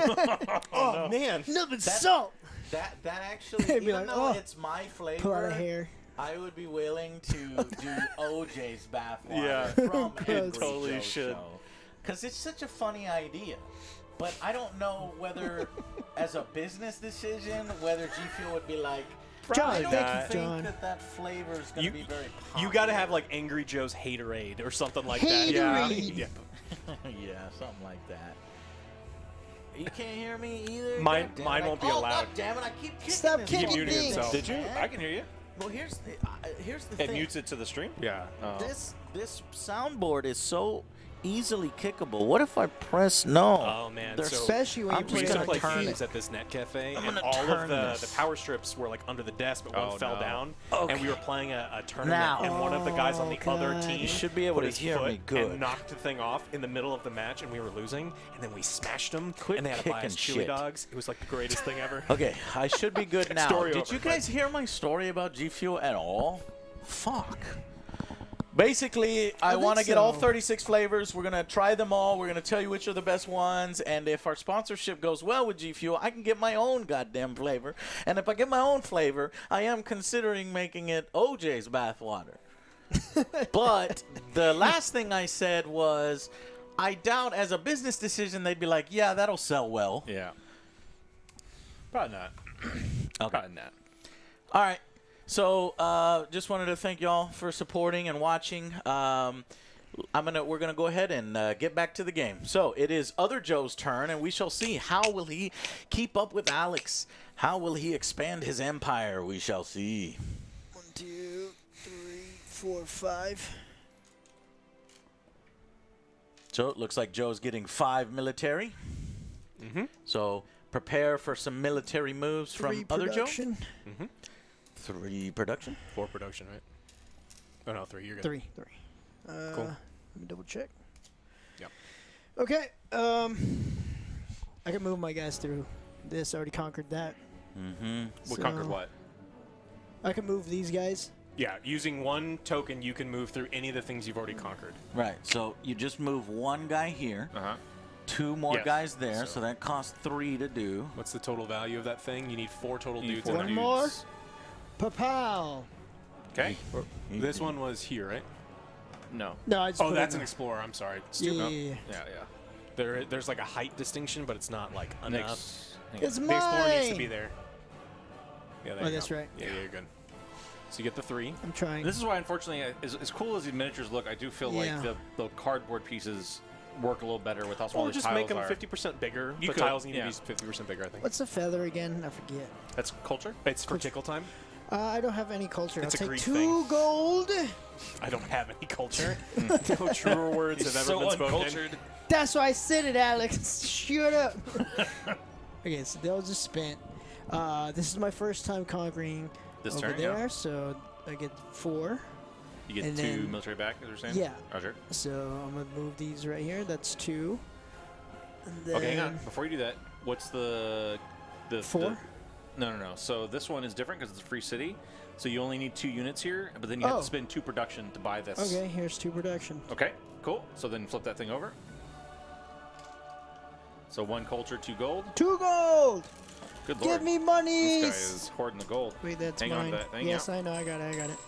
Oh man, Nothing salt. That actually, They'd be even like, though "Oh, it's my flavor, pull out a hair. I would be willing to do OJ's bathwater Yeah. from Gross. Angry Totally Joe should. Show. Because it's such a funny idea. but I don't know whether, as a business decision, whether G Fuel would be like, John, I don't not. think John. that flavor is going to be very popular. You got to have like Angry Joe's Haterade or something like that. Yeah. Haterade. Yeah. Yeah, something like that. You can't hear me either? Mine- God damn mine it. won't be Oh, allowed. God damn it, I keep kicking Stop this kicking fucking muted things. himself. Did you? man. I can hear you. Well, here's the It thing. mutes it to the stream. Yeah. This soundboard is so easily kickable. What if I press no? Oh man. They're So Especially when I'm you we put used it to on play turn games it. at this net cafe, I'm and gonna all of turn the this. power strips were like under the desk, but one Oh, fell no. down, Okay. and we were playing a tournament, Now. and one of the guys on the Oh, other God. team You should be able put to his hear foot me good. and knocked the thing off in the middle of the match, and we were losing, and then we smashed them, Quit and they had to buy us kicking chili shit. dogs. It was like the greatest thing ever. Okay, I should be good now. Story Did over, you guys hear my story about G Fuel at all? Fuck. Basically, I think want to get all so. 36 flavors. We're going to try them all. We're going to tell you which are the best ones. And if our sponsorship goes well with G Fuel, I can get my own goddamn flavor. And if I get my own flavor, I am considering making it OJ's bathwater. But the last thing I said was, I doubt as a business decision they'd be like, yeah, that'll sell well. Yeah. Probably not. Okay. Probably not. All right. So just wanted to thank y'all for supporting and watching. We're gonna go ahead and get back to the game. So it is Other Joe's turn, and we shall see how will he keep up with Alex. How will he expand his empire? We shall see. 1, 2, 3, 4, 5. So it looks like Joe's getting 5 military. So prepare for some military moves 3 from Other Joe. production. 3 production. 4 production, right? Oh no, 3. You're good. 3. Cool. Let me double check. Yep. Okay. I can move my guys through this. Already conquered that. Mm-hmm. We So- conquered what? I can move these guys. Yeah, using 1 token, you can move through any of the things you've already conquered. Right. So you just move 1 guy here. Uh-huh. 2 more Yes. guys there, So- so that costs 3 to do. What's the total value of that thing? You need 4 total You need dudes. 4 in One there. more. Papow. Okay. This one was here, right? No. No, I just Oh, put that's it an in explorer. I'm sorry. Yeah, Stupid. yeah, yeah. Yeah, There's like a height distinction, but it's not like yeah. enough. Next. It's The explorer needs to mine. be there. Yeah, there Oh, you that's go. right. Yeah, you're good. So you get the 3. I'm trying. This is why, unfortunately, as cool as these miniatures look, I do feel Yeah. like the cardboard pieces work a little better with how small Or these just tiles make them are. 50% bigger. You The could, tiles need yeah. to be 50% bigger, I think. What's the feather again? I forget. That's culture? It's for tickle time. I don't have any culture. It's a I'll take Greek 2 thing. gold. I don't have any culture. No truer words have ever so been spoken. uncultured. That's why I said it, Alex. Shut up. Okay, so those are spent. This is my first time conquering This over turn, there, yeah. so I get 4. You get And 2 then- military back, as you're saying? Yeah. Roger. So I'm gonna move these right here. That's 2. And then Okay, hang on. Before you do that, what's the 4? No. So this one is different because it's a free city. So you only need 2 units here, but then you have Oh. to spend 2 production to buy this. Okay, here's 2 production. Okay, cool. So then flip that thing over. So 1 culture, 2 gold. 2 gold. Good lord. Give me money. This guy is hoarding the gold. Wait, that's Hang on mine. to that thing, Yes, yeah. I know. I got it.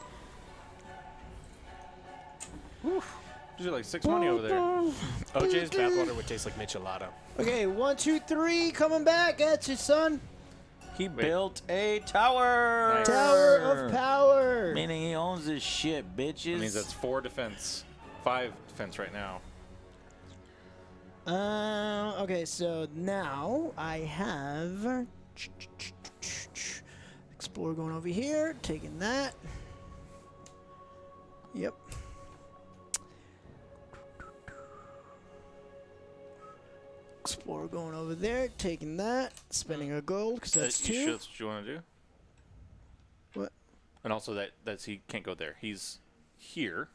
There's like 6 money over there. OJ's bathwater would taste like michelada. Okay, 1, 2, 3, coming back at you, son. He built a tower. Nice. Tower of Power. Meaning he owns this shit, bitches. That means that's 4 defense. 5 defense right now. Okay, so now I have Explorer going over here, taking that. Yep. Explorer going over there, taking that, spending a gold because that's You 2. should, that's what you want to do. What? And also that's he can't go there. He's here.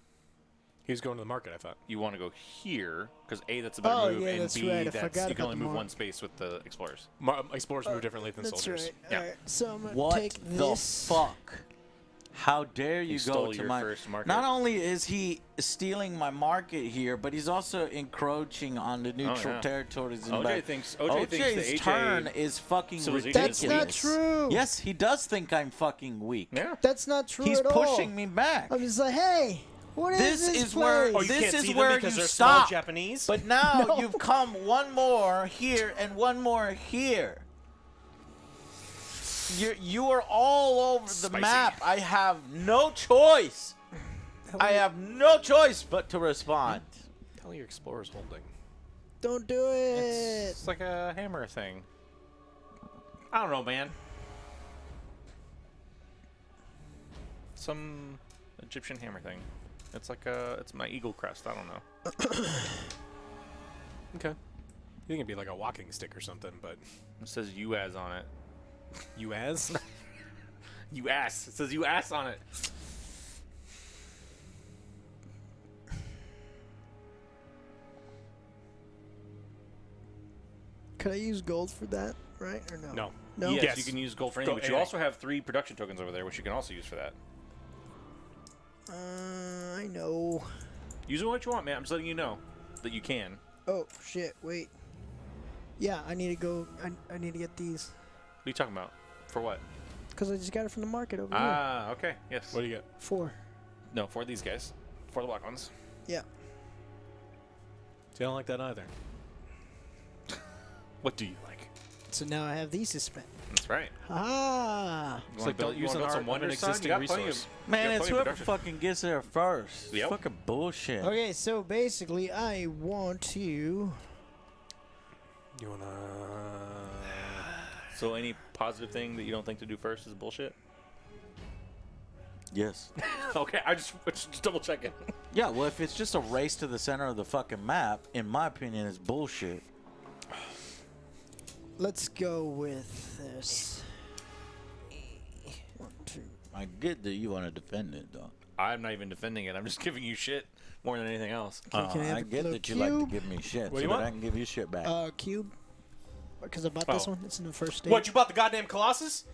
He was going to the market, I thought. You want to go here because A, that's a better Oh, move, yeah, and that's B, right. I that's forgot you can about only the move mark. 1 space with the explorers. Explorers move differently than That's soldiers. right. Yeah. Alright, so I'm gonna what take the this. fuck? How dare you go stole to your my first market. Not only is he stealing my market here, but he's also encroaching on the neutral yeah. territories. And OJ thinks the OJ's AJ turn is fucking civilization ridiculous. is That's not true. Yes, he does think I'm fucking weak. Yeah. That's not true He's at all. pushing me back. I'm just like, hey, What This is is where- place? Oh, you This can't is see where them because you they're stop. small Japanese. But now No. you've come one more here and one more here. You are all over the Spicy. map. I have no choice. I have no choice but to respond. Tell your explorer's holding. Don't do it. It's like a hammer thing. I don't know, man. Some Egyptian hammer thing. It's like it's my eagle crest. I don't know. Okay. You think it'd be like a walking stick or something, but It says UAS on it. you as? UAS. It says UAS on it. Could I use gold for that, right? Or no? No. No? Yes, Yes. you can use gold for anything, Go- but you AI. also have 3 production tokens over there, which you can also use for that. I know. Use it what you want, man. I'm just letting you know that you can. Oh, shit. Wait. Yeah, I need to go. I need to get these. What are you talking about? For what? Because I just got it from the market over here. Ah, okay. Yes. What do you get? 4. No, for these guys. For the black ones. Yeah. See, I don't like that either. What do you like? So now I have these to spend. That's right. Ah. You like, don't use an art of an existing resource. Man, it's whoever fucking gets there first. Yep. Fucking bullshit. Okay, so basically, I want to. You wanna? So any positive thing that you don't think to do first is bullshit? Yes. Okay, I just double checking. Yeah, well, if it's just a race to the center of the fucking map, in my opinion, it's bullshit. Let's go with this. 1, 2. I get that you want to defend it, though. I'm not even defending it. I'm just giving you shit more than anything else. Can I have I a get little that you like to cube? give me shit, What so do you that want? I can give you shit back. Cube. Because I bought this Oh. one. It's in the first stage. What, you bought the goddamn Colossus?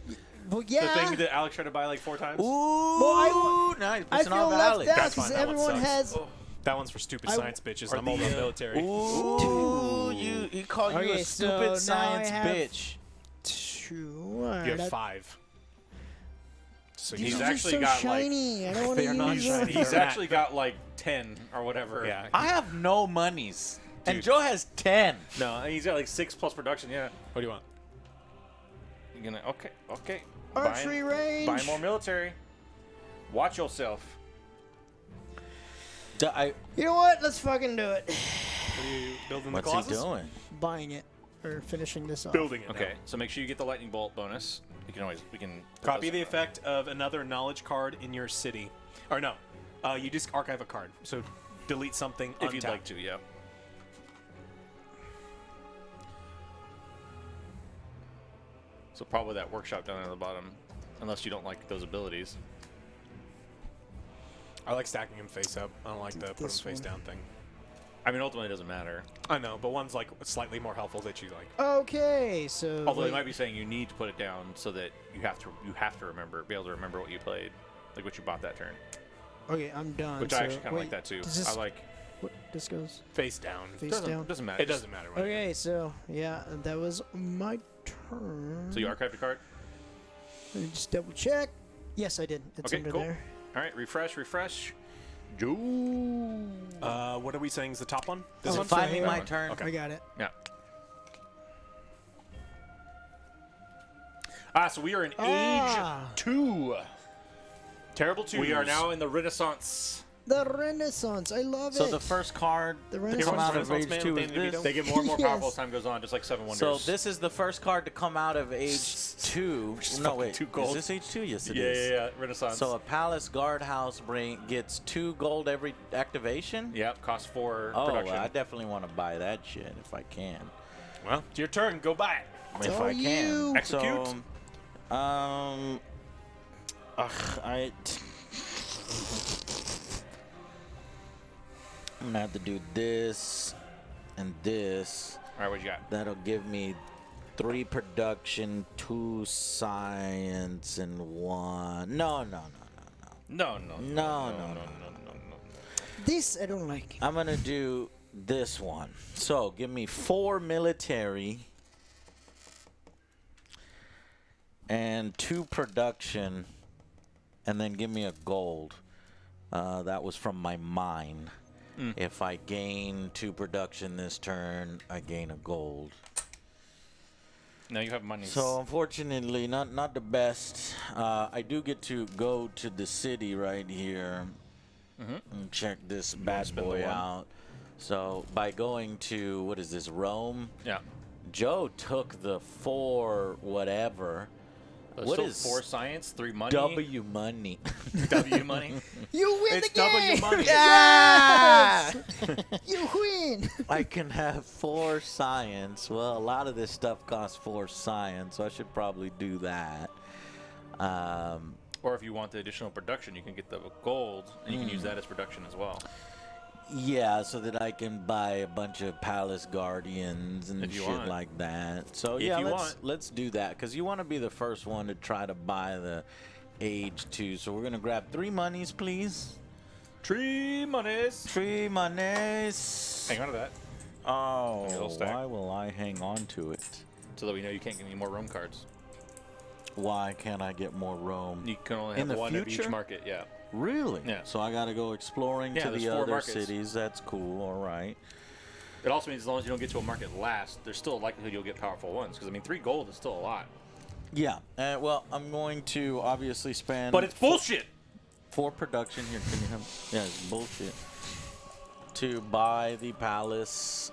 Well, yeah. The thing that Alex tried to buy like 4 times? Ooh, I nice. I It's feel all left valid. out That's because fine, that one everyone sucks. has. That one's for stupid I- science bitches. Are I'm all the, about military. Ooh, you call you Okay, a so stupid now I science have- bitch. 2. You Alright, have 5. So These He's are you just actually so got, like- shiny. I don't want to They're not use shiny. them. He's They're actually got like 10 or whatever. yeah. I have no monies, and Dude. Joe has 10. No, he's got like 6 plus production, yeah. What do you want? You're gonna, okay. Archery range. Buy more military. Watch yourself. You know what? Let's fucking do it. What are you building What's the he Colossus? doing? Buying it or finishing this off. Building it. Okay, now. so make sure you get the lightning bolt bonus. We can put Copy those- the effect of another knowledge card in your city. Or no, you just archive a card. So delete something if you'd untapped. like to, yeah. So probably that workshop down at the bottom, unless you don't like those abilities. I like stacking them face up. I don't like the put them This face one. down thing. I mean, ultimately, it doesn't matter. I know, but one's like slightly more helpful that you like. Okay, so. Although wait. they might be saying you need to put it down so that you have to remember, be able to remember what you played, like what you bought that turn. Okay, I'm done. Which so I actually kind of wait, like that too. does this- I like. What, this goes Face down. face down. Doesn't matter. It doesn't matter. What Okay, so yeah, that was my turn. So you archived a card. Let me just double check. Yes, I did. It's Okay, under cool. there. All right, refresh. Joe. What are we saying is the top one? This Oh, one? it's right Finally, here. my turn. Okay. I got it. Yeah. So we are in Ah. age 2. Terrible twos. We are now in the Renaissance. The Renaissance. I love So it. the first card The to Renaissance come out of Renaissance Age man 2 with is Danny this. They get more and more powerful Yes. as time goes on, just like Seven So Wonders. this is the first card to come out of Age 2. is No, fucking wait. too Is gold. this Age 2? Yes, it yeah, is. yeah, Renaissance. So a Palace Guardhouse gets 2 gold every activation? Yep, costs 4 Oh, production. I definitely want to buy that shit if I can. Well, it's your turn. Go buy it. If all I can. you. Execute. So, I'm gonna have to do this and this. All right, what you got? That'll give me 3 production, 2 science, and 1. No. No. No. This I don't like. I'm gonna do this one. So give me 4 military and 2 production, and then give me a gold. That was from my mine. If I gain 2 production this turn, I gain a gold. Now you have money. So unfortunately, not the best. I do get to go to the city right here and check this bad spend the boy one? out. So by going to, what is this, Rome? Yeah. Joe took the 4 whatever. What Still is 4 science, 3 money? W money? W money? You win It's the game. W money. Yes! You win. I can have 4 science. Well, a lot of this stuff costs 4 science, so I should probably do that. Or if you want the additional production, you can get the gold, and you can use that as production as well. Yeah, so that I can buy a bunch of palace guardians and If you shit want. like that. So If yeah, you let's do that because you want to be the first one to try to buy the age 2. So we're gonna grab 3 monies, please. 3 monies. 3 monies. Hang on to that, Oh, little stack. why will I hang on to it? so that we know you can't get any more Rome cards. Why can't I get more Rome? You can only In have the one of each future? market. Yeah. Really? Yeah. So I got to go exploring Yeah, to there's the 4 other markets. cities. That's cool. All right. It also means as long as you don't get to a market last, there's still a likelihood you'll get powerful ones. Because I mean, 3 gold is still a lot. Yeah. Well, I'm going to obviously spend. But it's bullshit. 4 production here. Can you have? Yeah, it's bullshit. To buy the palace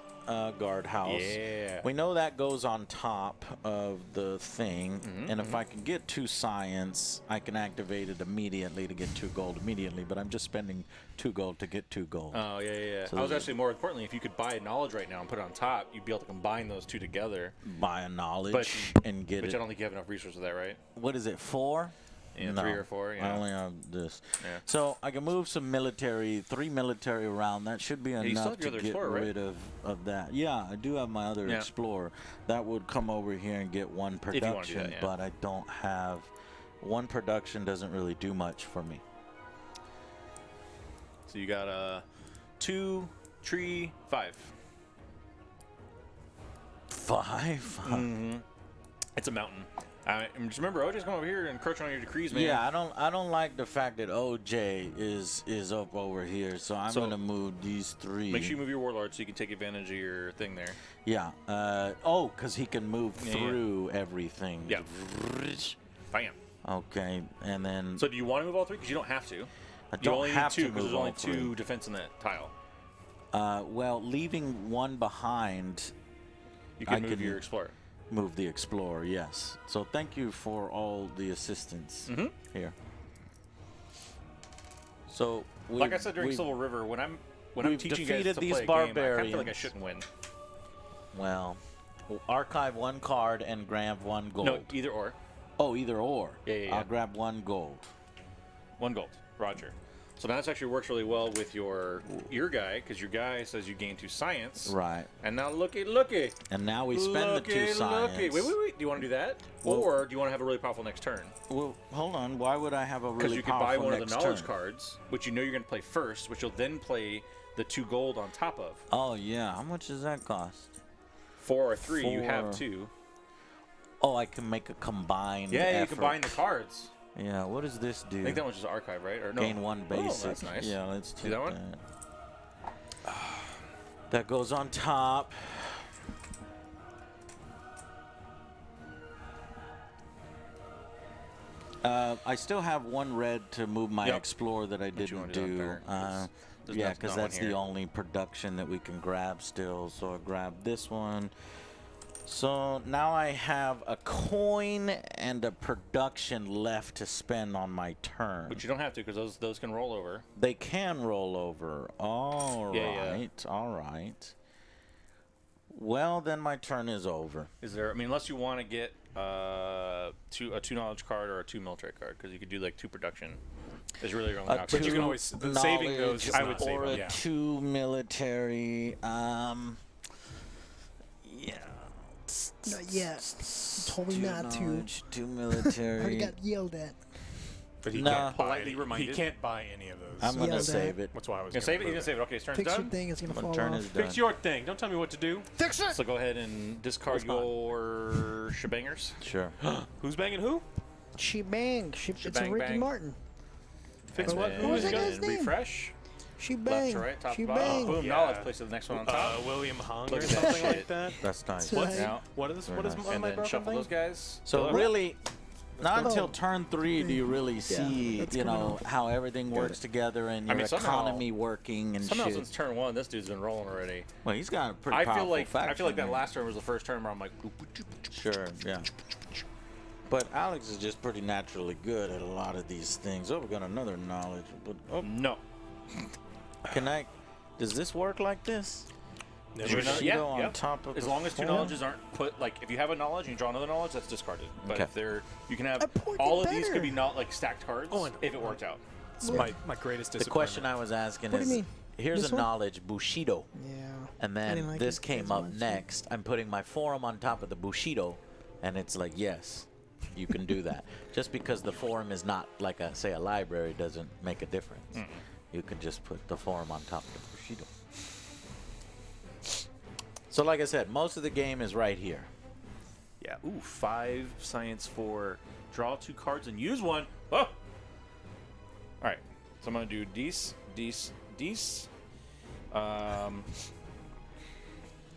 guardhouse. Yeah. We know that goes on top of the thing, and if I can get 2 science, I can activate it immediately to get 2 gold immediately. But I'm just spending 2 gold to get 2 gold. Oh, yeah. So I was there's- actually more importantly, if you could buy knowledge right now and put it on top, you'd be able to combine those 2 together. Buy a knowledge But- and get But it. I don't think you have enough resources for that, right? What is it? 4? Yeah, No, 3 or 4. I Yeah. only have this. Yeah. So I can move some military, 3 military around. That should be you still enough have your to other get explorer, right? rid of that. Yeah, I do have my other Yeah. explorer. That would come over here and get 1 you wanna do production, that, yeah. but I don't have 1 production. Doesn't really do much for me. So you got 2, 3, 5. 5. It's a mountain. And just remember, OJ's going over here and encroaching on your decrees, man. Yeah, I don't like the fact that OJ is up over here, so I'm So- gonna move these 3. Make sure you move your warlord so you can take advantage of your thing there. Yeah. Because he can move Yeah. through everything. Yeah. Bam. Okay, and then So do you want to move all 3? Because you don't have to. I You don't only have need 2 to because move there's only all 3. 2 defense in that tile. Well, leaving 1 behind, You can I move can- your explorer. move the explorer. Yes. So thank you for all the assistance here. So Like I said during we've- Civil River, when I'm we've teaching you guys defeated to these play a game, I kind of feel like I barbarians. shouldn't win. well, archive 1 card and grab 1 gold. No, either or. Oh, either or. Yeah. I'll grab 1 gold. 1 gold. Roger. So now this actually works really well with your guy, because your guy says you gain 2 science. Right. And now looky. And now we spend the 2 science. Wait. Do you want to do that? Well- Or do you want to have a really powerful next turn? Well, hold on. Why would I have a Because really you could buy powerful one of the next knowledge turn? cards, which you know you're going to play first, which you'll then play the 2 gold on top of. Oh yeah. How much does that cost? 4 or 3, you 4. have 2. Oh, I can make a combined. Yeah, you effort. combine the cards. Yeah. What does this do? I think that one's just archive, right? Or no? Gain 1 basic. Oh, that's nice. Yeah, let's take that one? That goes on top. I still have 1 red to move my Yep. explorer that I you didn't wanna do that do. there? There's Yeah, not because one that's the here. only production that we can grab still. So I grab this one. So now I have a coin and a production left to spend on my turn. But you don't have to, because those can roll over. They can roll over. All right. Yeah. All right. Well, then my turn is over. Is there? I mean, unless you want to get a 2 knowledge card or a 2 military card, because you could do like 2 production. Is really your only A option. But you can always the saving knowledge goes. I would save or them. a Yeah. 2 military. Yeah. Not yet. You told me 2 not to. knowledge, 2 I military. already got yelled at. But he Nah. can't buy Politely any, reminded. He can't buy any of those. I'm gonna Yelled at. save it. That's why I was You gonna gonna save it? move You gonna save it? Okay, his turn's Fix your done. thing, it's gonna My fall turn off. is done. Fix your thing. Don't tell me what to do. Fix it! So go ahead and discard It's not. your shebangers. Sure. Who's banging who? She bang. It's a Shebang Ricky bang. Martin. Fix And what? then Who was that guy's name? refresh. She Left bang. to right, top She to bottom. bang. Boom, Yeah. knowledge. Place to the next one on top. William Hung Look or at that something like shit. that. That's nice. What's- Now, What is Very what is nice. on and my then broken shuffle thing? those guys. So Fill it. really, not go. until turn 3 do you really see, that's you coming know, off. how everything works together and your mean, somehow- economy working and Somehow shit. since turn 1, this dude's been rolling already. Well, he's got a pretty I powerful feel like faction. that last turn was the first turn where I'm like, boop, boop, boop, boop. Sure, yeah. But Alex is just pretty naturally good at a lot of these things. Oh, we got another knowledge. But No. can I? Does this work like this? Never Bushido Yeah, on yeah. top of As the long as 2 form? knowledges aren't put, like, if you have a knowledge and you draw another knowledge, that's discarded. But Okay. if they're, you can have, I pointed all of these better. could be not, like, stacked cards Oh, and- if it worked out. It's my greatest The disappointment. question I was asking What do is, you mean? here's This a one? knowledge, Bushido. Yeah. And I then didn't like this it came as up much. next. I'm putting my forum on top of the Bushido, and it's like, yes, you can do that. Just because the forum is not like a, say, a library doesn't make a difference. You can just put the forum on top of the Bushido. So like I said, most of the game is right here. Yeah. Ooh, 5 science for draw 2 cards and use 1. Oh! All right. So I'm going to do Dees, Dees, Dees. I'm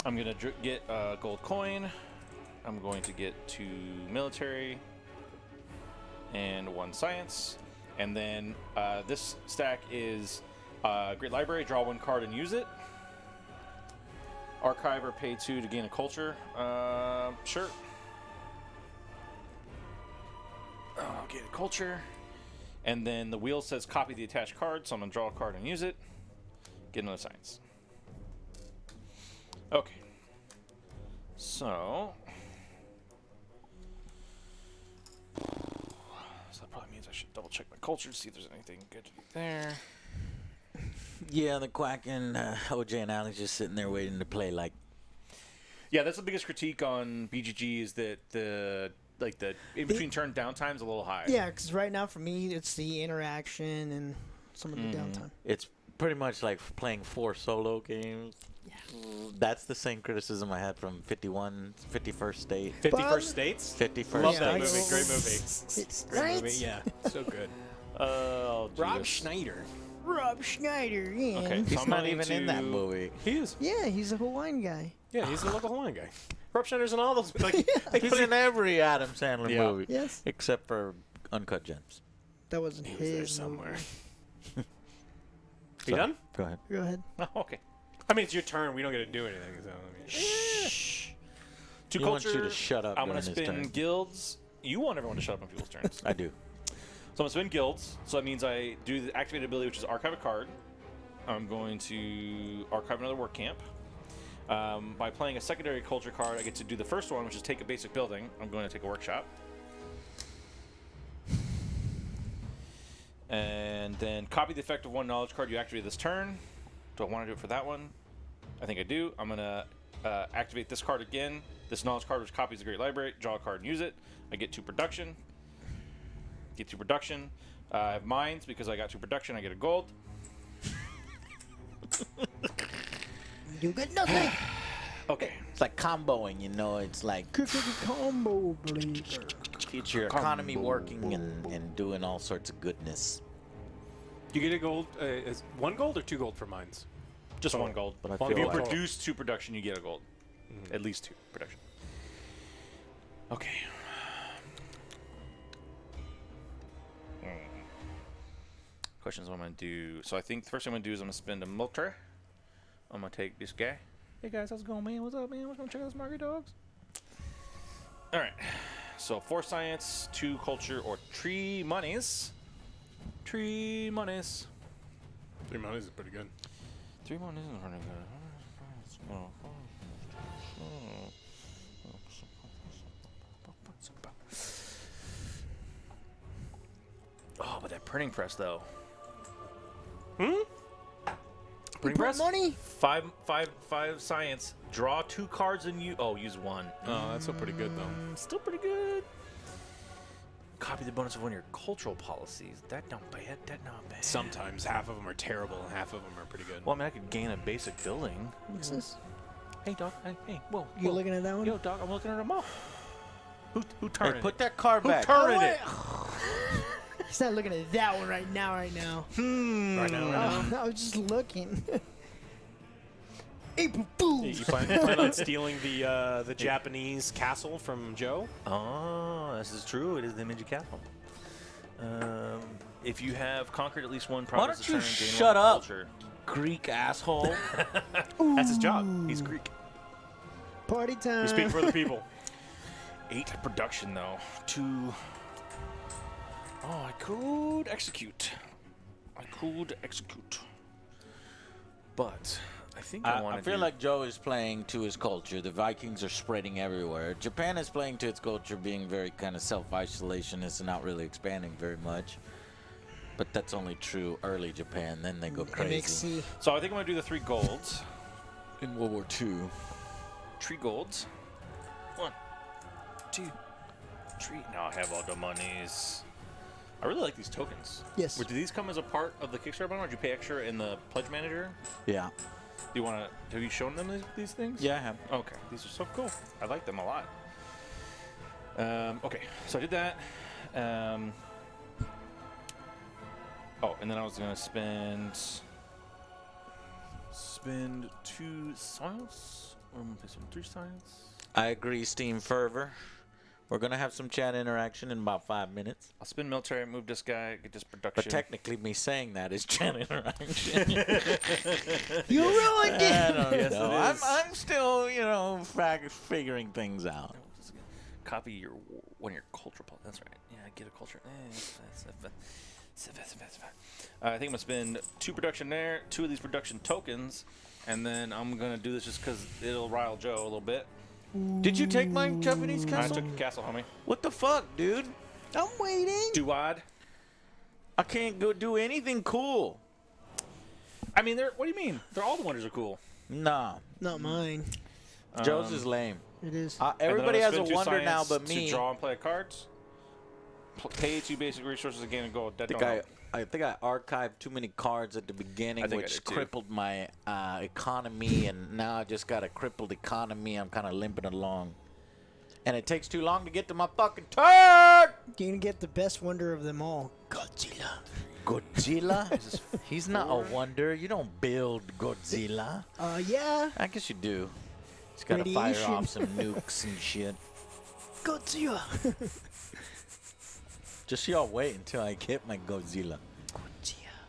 going to get a gold coin. I'm going to get 2 military and 1 science. And then this stack is Great Library, draw 1 card and use it. Archive or pay 2 to gain a culture. Sure. I'll get a culture. And then the wheel says copy the attached card, so I'm going to draw a card and use it. Get another science. Okay. So that probably means I should double check my culture to see if there's anything good there. Yeah, the Quack and OJ and Alex just sitting there waiting to play. Like, Yeah, that's the biggest critique on BGG is that the in between turn downtime is a little high. Yeah, because right now for me it's the interaction and some of the downtime. it's pretty much like playing 4 solo games. That's the same criticism I had from 51st State. 51st States. 51st Love State. that movie. Great movie. It's Great right. movie. Yeah, so good. Oh, Rob Jesus. Schneider. Rob Schneider. Yeah. Okay. He's So I'm not going even in that to- movie. He is. Yeah, he's a Hawaiian guy. Yeah, he's the local Hawaiian guy. Rob Schneider's in all those. Like, He's in every Adam Sandler Yeah. movie. Yes. Except for Uncut Gems. That wasn't he was there his somewhere. movie. You done? Go ahead. Go ahead. Oh, okay. I mean, it's your turn. We don't get to do anything. So, I mean, Shh. Two He wants you culture. to shut up I'm during gonna his spin turn. guilds. You want everyone to shut up on people's turns. I do. So I'm gonna spin guilds. So that means I do the activated ability, which is archive a card. I'm going to archive another work camp. By playing a secondary culture card, I get to do the first one, which is take a basic building. I'm going to take a workshop. And then copy the effect of 1 knowledge card you activate this turn. Do I want to do it for that one? I think I do. I'm going to activate this card again. This knowledge card, which copies the Great Library. Draw a card and use it. I get 2 production. Get 2 production. I have mines because I got 2 production. I get a gold. You get nothing. Okay. It's like comboing, you know. It's like Combo blazer. keeps your economy working and doing all sorts of goodness. you get a gold. Is 1 gold or 2 gold for mines? Just 1 gold. But I Well, If feel you like produce 2 production, you get a gold. At least 2 production. Okay. Questions what I'm going to do. So I think the first thing I'm going to do is I'm going to spend a military. I'm going to take this guy. Hey guys, how's it going, man? What's up, man? What's going to check out some market dogs? All right. So 4 science, 2 culture, or 3 monies. 3 monies. 3 monies is pretty good. 3 monies is pretty good. Oh, but that printing press though. Hmm? Printing press. Money. 5 science. Draw 2 cards and you. Oh, use 1. Oh, that's still pretty good though. Still pretty good. Copy the bonus of one of your cultural policies. That not bad. That not bad. Sometimes half of them are terrible and half of them are pretty good. Well, I mean, I could gain a basic building. What's this? Hey, dog. Hey, whoa. You whoa. looking at that one? Yo, dog. I'm looking at them all. Who Hey, turned put it? that card Who back. turned Oh, it? He's not looking at that one right now. Right now. I was just looking. April Fool. You plan on stealing the Japanese castle from Joe? Oh, this is true. It is the Ninja Castle. If you have conquered at least one Why province, don't you gain shut one up, culture. Greek asshole? That's his job. He's Greek. Party time. We speak for the people. 8 production though. 2. Oh, I could execute. But I think I want I to. feel like Joe is playing to his culture. The Vikings are spreading everywhere. Japan is playing to its culture, being very kind of self-isolationist and not really expanding very much. But that's only true early Japan. Then they go crazy. MXC. So I think I'm gonna do the 3 golds. In World War II. 3 golds. 1, 2, 3. Now I have all the monies. I really like these tokens. Yes. Do these come as a part of the Kickstarter bundle, or did you pay extra in the Pledge Manager? Yeah. Do you want to? Have you shown them these things? Yeah, I have. Okay, these are so cool. I like them a lot. Okay, so I did that. Oh, and then I was gonna spend 2 science, or I'm gonna pay some 3 science. I agree, Steam Fervor. We're going to have some chat interaction in about 5 minutes. I'll spend military, move this guy, get this production. But technically, me saying that is chat interaction. You ruined it. I don't Yes, know. it is. I'm still, figuring things out. Copy one of your culture points. That's right. Yeah, get a culture. I think I'm gonna spend 2 production there, 2 of these production tokens, and then I'm gonna do this just because it'll rile Joe a little bit. Did you take my Japanese I castle? took the castle, homie. What the fuck, dude? I'm waiting. Duad. I can't go do anything cool. I mean, what do you mean? All the wonders are cool. Nah. Not mine. Joe's is lame. It is. Everybody has a spend 2 wonder now science but me. To draw and play cards. Pay 2 basic resources again and gold. That I think I archived too many cards at the beginning, I think I which did too. crippled my economy, and now I just got a crippled economy. I'm kind of limping along. And it takes too long to get to my fucking turn! You're gonna get the best wonder of them all. Godzilla. Godzilla? He's not a wonder. You don't build Godzilla. Yeah. I guess you do. He's got to fire Radiation. off some nukes and shit. Godzilla. Just y'all wait until I get my Godzilla.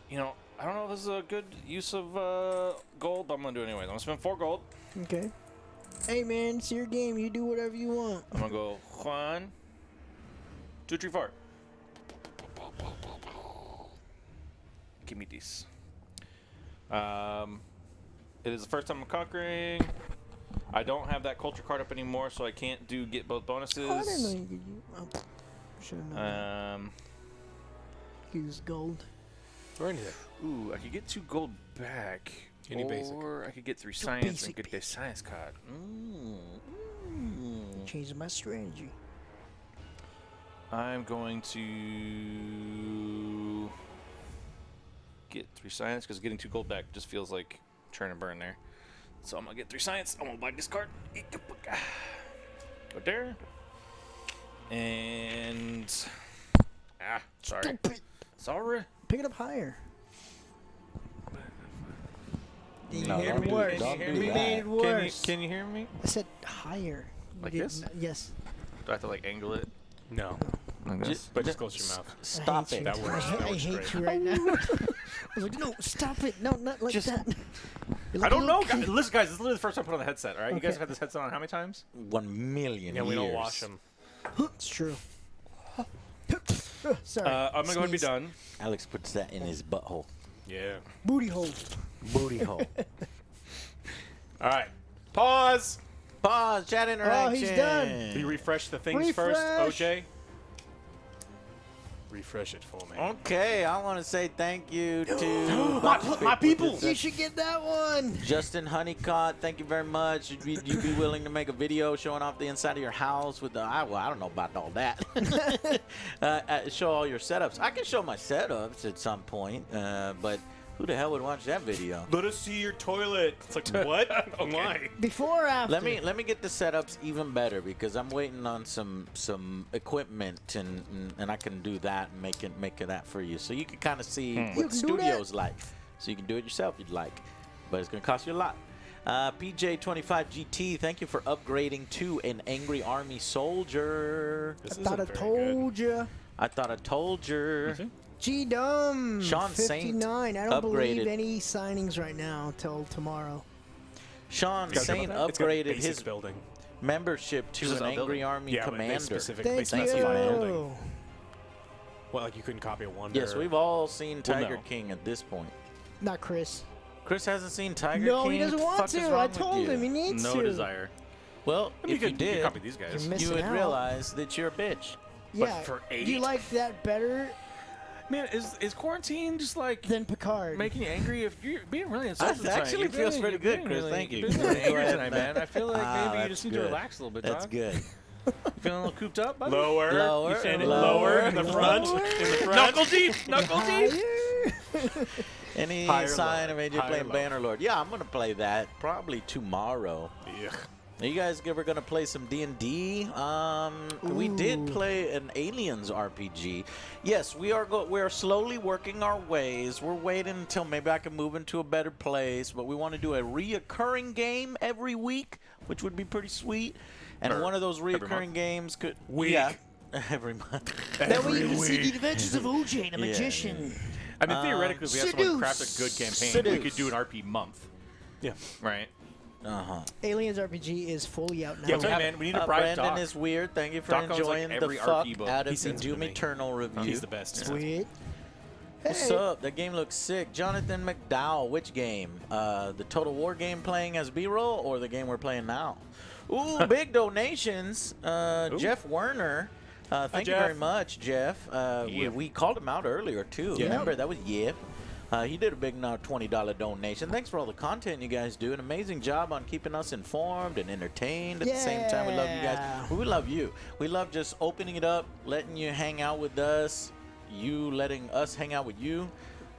You know, I don't know if this is a good use of gold, but I'm gonna do it anyways. I'm gonna spend 4 gold. Okay. Hey man, it's your game. You do whatever you want. I'm gonna go 1, 2, 3, 4. Give me this. It is the first time I'm conquering. I don't have that culture card up anymore, so I can't get both bonuses. Oh, I didn't know you could use. Oh, should have known. Use gold. Or anything. Ooh, I could get 2 gold back. Any basic. Or I could get 3 science and basic, get the science card. Changing my strategy. I'm going to get 3 science because getting 2 gold back just feels like churn and burn there. So I'm gonna get 3 science. I'm gonna buy this card. Go there. And sorry. Stupid. Sorry. Pick it up higher. You No, made don't it do- worse. don't do You that. made it worse. Can you hear me? I said higher. You Like did this? not- Yes. Do I have to like angle it? No. Like this? But just close your mouth. Stop I hate it. That you. works. I That works hate great. you right now. I was like, no, stop it. No, not like Just- that. You're I like, don't know. look. Guys, listen, guys, this is literally the first time I put on the headset, all right? You guys Okay. have had this headset on how many times? 1,000,000 Yeah, we don't years. wash them. It's true. Sorry. I'm going to go ahead and be Sneeze. done. Alex puts that in his butthole. Yeah. Booty hole. Booty hole. All right. Pause. Pause. Chat interaction. he's done. Can you refresh the things first, Refresh. OJ? Refresh it for me. Okay, I want to say thank you to My people. You should get that one. Justin Honeycott, thank you very much. You'd be willing to make a video showing off the inside of your house with the I don't know about all that. Show all your setups. I can show my setups at some point, but Who the hell would watch that video? Let us see your toilet. It's like, what? Why? Before or after? Let me get the setups even better because I'm waiting on some equipment and I can do that and make it that for you so you can kind of see You what can the do that? studio's like, so you can do it yourself if you'd like, but it's gonna cost you a lot. PJ25GT, thank you for upgrading to an Angry Army Soldier. This I thought I isn't very told you. I thought I told you. G-Dum. Sean Saint 59. I don't believe upgraded. any signings right now till tomorrow. Sean Saint It's got upgraded basic his building. membership to Just an a Angry building. Army Yeah, but they Commander. specifically Thank specify building. you. Well, like you couldn't copy a Wonder. Yes, we've all seen Well, Tiger no. King at this point. Not Chris. Chris hasn't seen Tiger No, King. he doesn't want Fuck is to. wrong I with told you? him he needs No to. desire. Well, I mean, if you could did, copy these guys. You're you missing would out. realize that you're a bitch. Yeah. for Do you 8? like that better Man, is quarantine just like than Picard? making you angry? If you're being really insulted, That actually tonight. feels pretty You're good, being Chris. really- Thank you. You're being really Go angry ahead. tonight, man. I feel like maybe you that's just need to good. relax a little bit, That's dog. good. You feeling a little cooped up, buddy? Lower. Lower, You found it lower, lower in the front. lower. In the front. Knuckle deep, knuckle deep. Higher. Any Higher, sign lower. of AJ Higher, playing lower. Bannerlord? Yeah, I'm gonna play that probably tomorrow. Ugh. Are you guys ever gonna play some D&D? We did Ooh. play an Aliens RPG. Yes, we're slowly working our ways. We're waiting until maybe I can move into a better place, but we want to do a reoccurring game every week, which would be pretty sweet. And Or one of those every reoccurring month? games could Week. yeah, every month. That way you can see the adventures of OJ, the Yeah, magician. I mean, theoretically, if we had someone craft a Seduce. good campaign, Seduce. we could do an RP month, Yeah. right? Aliens RPG is fully out now. Yeah, but man, we need to bribe Brandon Doc. is weird. Thank you for Doc owns, like, enjoying the every fuck RP book. out He of the sends them to Doom me. Eternal review. He's the best. Sweet. What's Hey. up? That game looks sick. Jonathan McDowell, which game? The Total War game playing as B-roll or the game we're playing now? Ooh, big donations. Jeff Werner. Thank you Jeff. very much, Jeff. We called him out earlier, too. Yeah. Remember, that was Yep. He did a big $20 donation. Thanks for all the content you guys do. An amazing job on keeping us informed and entertained. At the same time, we love you guys. Yeah. We love you. We love just opening it up, letting you hang out with us, you letting us hang out with you.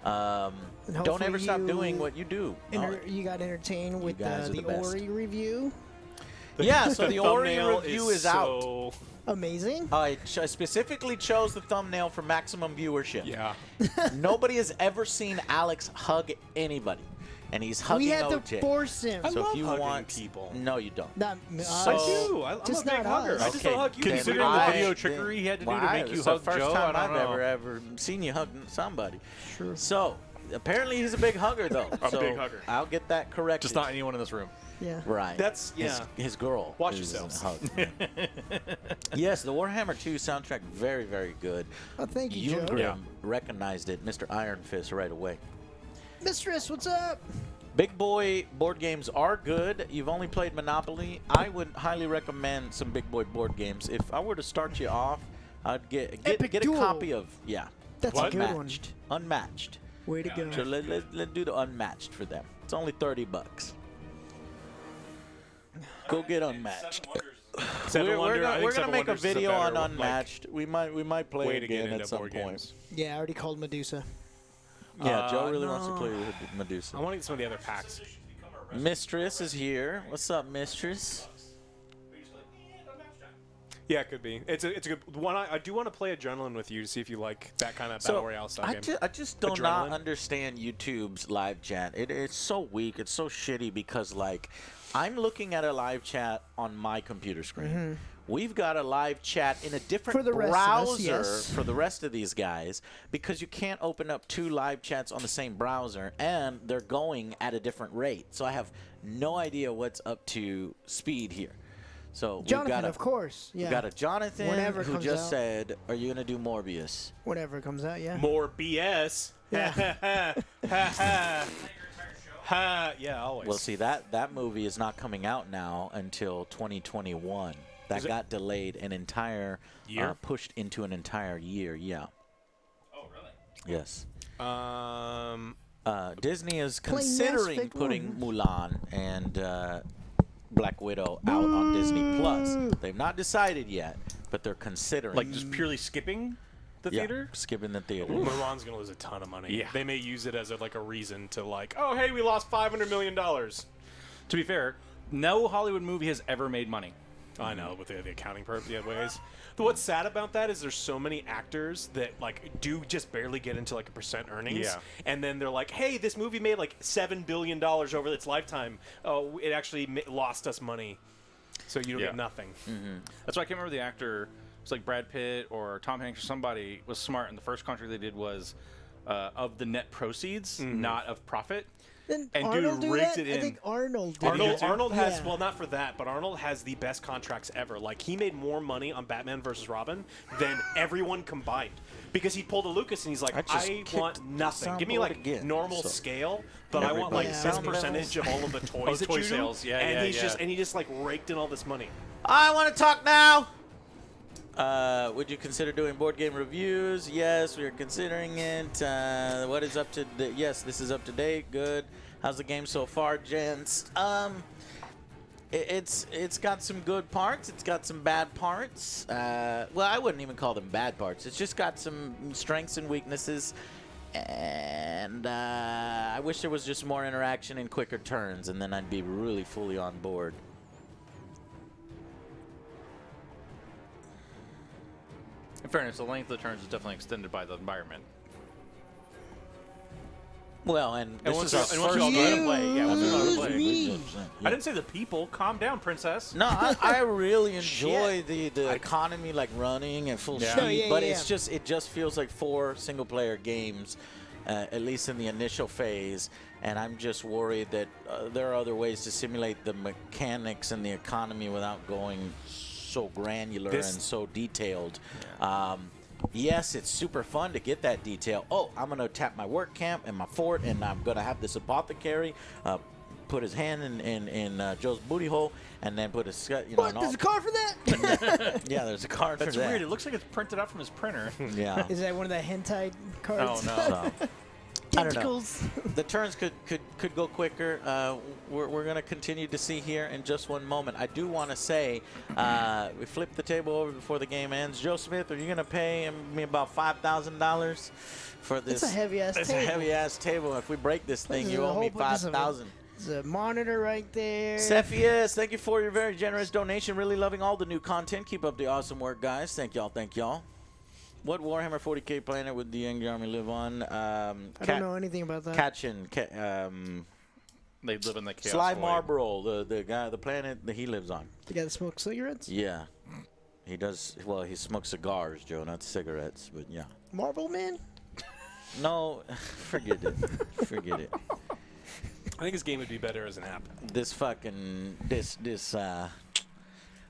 Don't hopefully ever stop you doing what you do. You got entertained with guys are the the best. Ori review. Yeah, so the Ori thumbnail review is out. so- Amazing. I specifically chose the thumbnail for maximum viewership. Yeah. Nobody has ever seen Alex hug anybody, and he's hugging We had OJ. to force him. I So love if you hugging want people. no, you don't. Not, So- I do. I'm just a big not hugger. us. I just don't hug you. Considering then the video I- trickery he had to do Why? to make you It's the hug first Joe, time I don't I've know. ever seen you hug somebody. Sure. So apparently he's a big hugger, though. A So big hugger. I'll get that corrected. Just not anyone in this room. Yeah. Right. That's- his, yeah. his girl. Watch is yourselves. a hug. Yes, the Warhammer 2 soundtrack, very, very good. Oh, thank you, Joe. Youngrim Yeah. recognized it, Mr. Iron Fist, right away. Mistress, what's up? Big boy board games are good. You've only played Monopoly. I would highly recommend some big boy board games. If I were to start you off, I'd get Epic a Duel. copy of That's What? a good one. Unmatched. Unmatched. Way to go. So let's do the Unmatched for them. It's only $30. Go get Unmatched. Seven Wonder, I think We're gonna Seven make a Wonders is video better, on like, Unmatched. We might play way it to get again into at some board point. games. Yeah, I already called Medusa. Yeah, Joe really wants to no. play with Medusa. I want to get some of the other packs. Mistress is here. What's up, Mistress? Yeah, it could be. It's a good one. I do want to play Adrenaline with you to see if you like that kind of battle royale style game. I just do not Adrenaline. understand YouTube's live chat. It's so weak. It's so shitty because like I'm looking at a live chat on my computer screen. We've got a live chat in a different For the rest of us, browser yes. for the rest of these guys because you can't open up two live chats on the same browser and they're going at a different rate. So I have no idea what's up to speed here. So we've Jonathan, got of course. Yeah. We've got a Jonathan Whenever it who comes just out. said, "Are you gonna do Morbius?" Whenever it comes out, yeah. More BS. Yeah. Ha, yeah, always. Well, see that movie is not coming out now until 2021. That Is it- got delayed an entire Year? pushed into an entire year. Yeah. Oh, really? Yes. Um, Disney is Play Mass considering Effect putting 1. Mulan and Black Widow out on Disney Plus. They've not decided yet, but they're considering. Like just purely skipping? the Yeah, theater. skipping the theater. Mulan's gonna lose a ton of money. Yeah. They may use it as a reason to oh hey, we lost $500 million. To be fair, no Hollywood movie has ever made money. I know, with the accounting ways. But what's sad about that is there's so many actors that do just barely get into a percent earnings. Yeah. And then they're like, hey, this movie made $7 billion over its lifetime. Oh, it actually lost us money. So you don't get nothing. That's why I can't remember the actor. It's like Brad Pitt or Tom Hanks or somebody was smart, and the first contract they did was of the net proceeds, not of profit. Then And Arnold dude do rigged that? it I in. think Arnold did. Arnold has Yeah. well, not for that, but Arnold has the best contracts ever. He made more money on Batman versus Robin than everyone combined because he pulled a Lucas and he's like, I just I kicked want the nothing. Give me soundboard again, normal so scale, but I want everybody this sound percentage of all of the toys Oh, that toy you do. sales. Yeah, and yeah, he just raked in all this money. I want to talk now. Would you consider doing board game reviews? Yes, we are considering it. What is up to? Yes, this is up to date. Good. How's the game so far, gents? It's got some good parts. It's got some bad parts. Well, I wouldn't even call them bad parts. It's just got some strengths and weaknesses. And I wish there was just more interaction and quicker turns, and then I'd be really fully on board. In fairness, the length of the turns is definitely extended by the environment. Well, and this once is our you- and once first you all game. go to play, yeah, once you all go to Excuse play. me. I didn't say the people. Calm down, princess. No, I really enjoy the economy, running at full Yeah. speed. Oh, yeah, but yeah. it just feels like 4 single-player games, at least in the initial phase. And I'm just worried that there are other ways to simulate the mechanics and the economy without going so granular and so detailed. Yes, it's super fun to get that detail. Oh, I'm going to tap my work camp and my fort, and I'm going to have this apothecary put his hand in Joe's booty hole, and then put his, What? There's a card for that? yeah, there's a card That's for that. weird. It looks like it's printed out from his printer. Yeah. Is that one of the hentai cards? Oh, no. So, I don't know. Tentacles. The turns could go quicker. We're going to continue to see here in just one moment. I do want to say we flipped the table over before the game ends. Joe Smith, are you going to pay me about $5,000 for this? It's a heavy-ass It's table. a heavy-ass table. If we break this thing, There's you a owe me whole bunch of- $5,000. There's a monitor right there. Cepheus, thank you for your very generous donation. Really loving all the new content. Keep up the awesome work, guys. Thank y'all. Thank y'all. What Warhammer 40K planet would the Young Army live on? I don't know anything about that. Katchin, They live in the chaos. Sly void. Marlboro, the guy, the planet that he lives on. The guy that smokes cigarettes? Yeah, he does. Well, he smokes cigars, Joe, not cigarettes. But yeah, Marble Man? no, forget it, forget it. I think this game would be better as an app. This fucking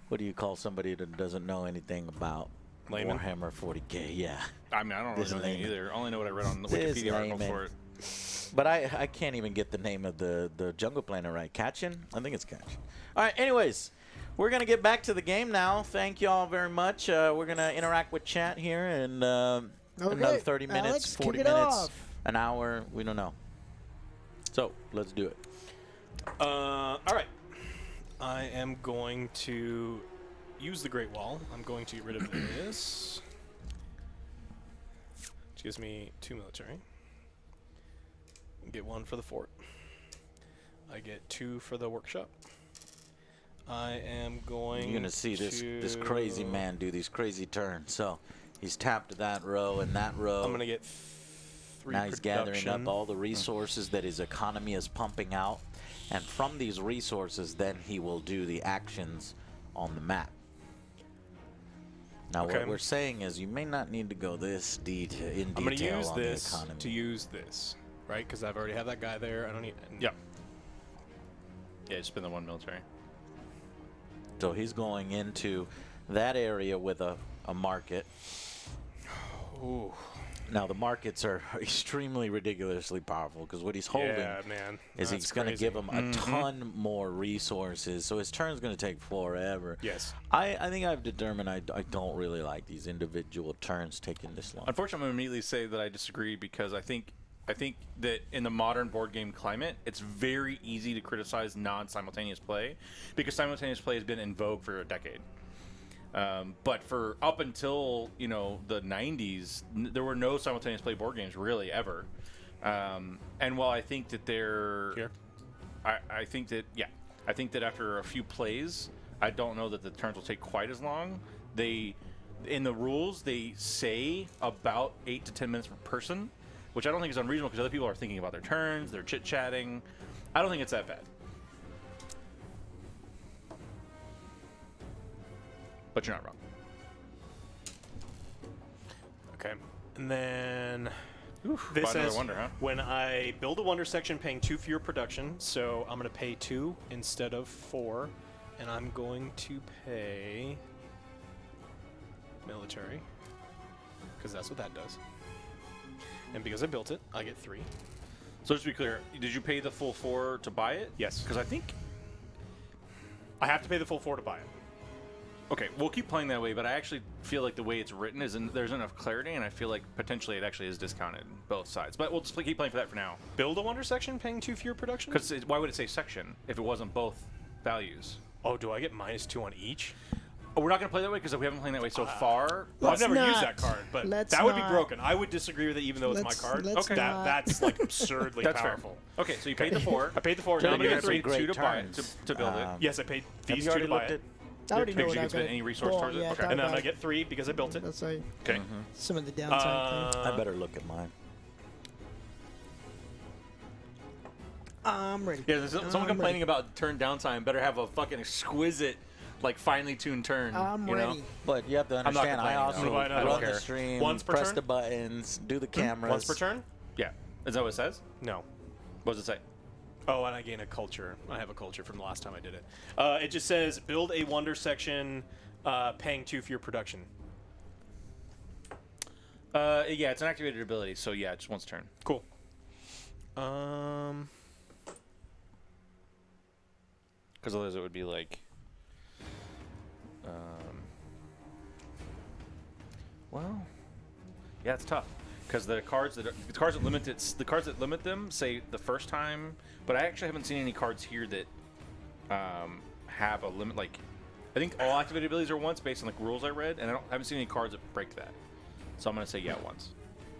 what do you call somebody that doesn't know anything about Layman? Warhammer 40K? Yeah. I mean, I don't This know anything layman. either. I only know what I read on the This Wikipedia article layman. for it. But I can't even get the name of the jungle planet right. Katchin? I think it's Katchin. All right, anyways, we're going to get back to the game now. Thank you all very much. We're going to interact with chat here in another 30 minutes, Alex, 40 kick it minutes, off. an hour. We don't know. So let's do it. All right. I am going to use the Great Wall. I'm going to get rid of this. Which gives me 2 military. Get 1 for the fort. I get 2 for the workshop. I am going You're going to see this crazy man do these crazy turns. So he's tapped that row and that row. I'm going to get 3 Now he's gathering production. up all the resources that his economy is pumping out. And from these resources, then he will do the actions on the map. Now, Okay. what we're saying is you may not need to go this in detail I'm going to use on the this economy. to use this, right? Because I've already had that guy there. I don't need. Yeah. Yeah, just spend the 1 military. So he's going into that area with a market. Ooh. Now, the markets are extremely ridiculously powerful because what he's holding Yeah, man. is That's he's going to crazy. give him a ton more resources. So his turn's going to take forever. Yes. I think I've determined I don't really like these individual turns taking this long. Unfortunately, I'm going to immediately say that I disagree because I think that in the modern board game climate, it's very easy to criticize non-simultaneous play because simultaneous play has been in vogue for a decade. But for up until the 90s, there were no simultaneous play board games really ever. And while I think that Here. I think that after a few plays, I don't know that the turns will take quite as long. In the rules, they say about 8 to 10 minutes per person, which I don't think is unreasonable because other people are thinking about their turns, they're chit-chatting. I don't think it's that bad. But you're not wrong. Okay. And then Oof, this buy another says wonder, huh? when I build a wonder section, paying 2 for your production. So I'm going to pay 2 instead of 4. And I'm going to pay military, because that's what that does. And because I built it, I get 3. So just to be clear, did you pay the full 4 to buy it? Yes. Because I think... I have to pay the full 4 to buy it. Okay, we'll keep playing that way, but I actually feel like the way it's written there's enough clarity, and I feel like potentially it actually is discounted both sides. But we'll just keep playing for that for now. Build a wonder section, paying 2 for your production? Because why would it say section if it wasn't both values? Oh, do I get -2 on each? Oh, we're not going to play that way because we haven't played that way so far. Well, I've Let's never used not. that card, but Let's that would be not. broken. I would disagree with it even though it's my card. Let's Okay. not. That's like absurdly That's powerful. fair. Okay, so you paid the 4. I paid the 4. So Now I'm you going had to some get 3. great two to buy it, turns. to build it. Yes, I paid Have these you 2 already to buy looked it. at? I already know Because what you I'm can spend gonna. any resource towards it? Yeah, Okay. that And then I bad. get 3 because I built it. That's right. Okay. Some of the downside things. I better look at mine. I'm ready. Yeah, there's someone I'm complaining about turn downtime. Better have a fucking exquisite, like finely tuned turn. I'm you know? ready. But you have to not understand, I complaining, also though. Why not? run the Okay. stream, Once per press turn? the buttons, do the cameras. Once per turn? Yeah. Is that what it says? No. What does it say? Oh, and I gain a culture. I have a culture from the last time I did it. It just says build a wonder section, paying 2 for your production. Yeah, it's an activated ability, so yeah, just once a turn. Cool. Because otherwise it would be like... well... Yeah, it's tough. Because the cards that limit them say the first time, but I actually haven't seen any cards here that have a limit. Like, I think all activated abilities are once based on the rules I read, and I haven't seen any cards that break that. So I'm gonna say yeah once.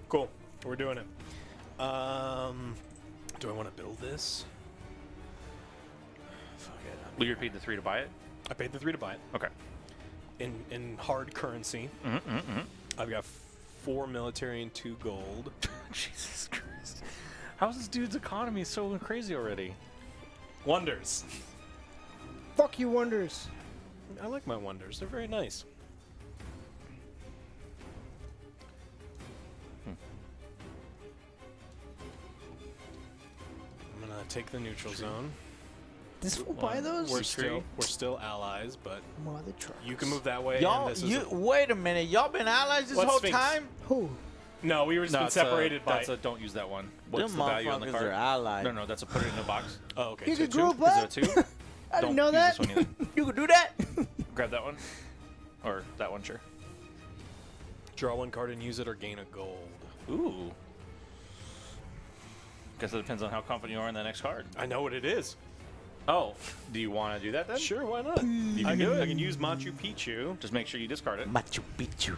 Cool. We're doing it. Do I want to build this? Fuck it. Will you repeat the 3 to buy it? I paid the 3 to buy it. Okay. In hard currency, I've got 4 military and 2 gold. Jesus Christ. How's this dude's economy so crazy already? Wonders. Fuck you, wonders. I like my wonders. They're very nice. I'm gonna take the neutral zone. This will buy those? We're still allies, but Mother trucks. you can move that way. Y'all, and this is wait a minute. Y'all been allies this What whole Sphinx? time? Who? no, we were just been separated by. Don't use that one. What's Them the value on the motherfuckers card? are allies. No, that's a put it in a box. Oh, okay. You So could 2? group up. Is there a 2? I Don't didn't know use that. this one either. You could do that? Grab that one. Or that one, sure. Draw 1 card and use it, or gain a gold. Ooh. Guess it depends on how confident you are in the next card. I know what it is. Oh, do you want to do that then? Sure, why not? I can use Machu Picchu, Just make sure you discard it. Machu Picchu.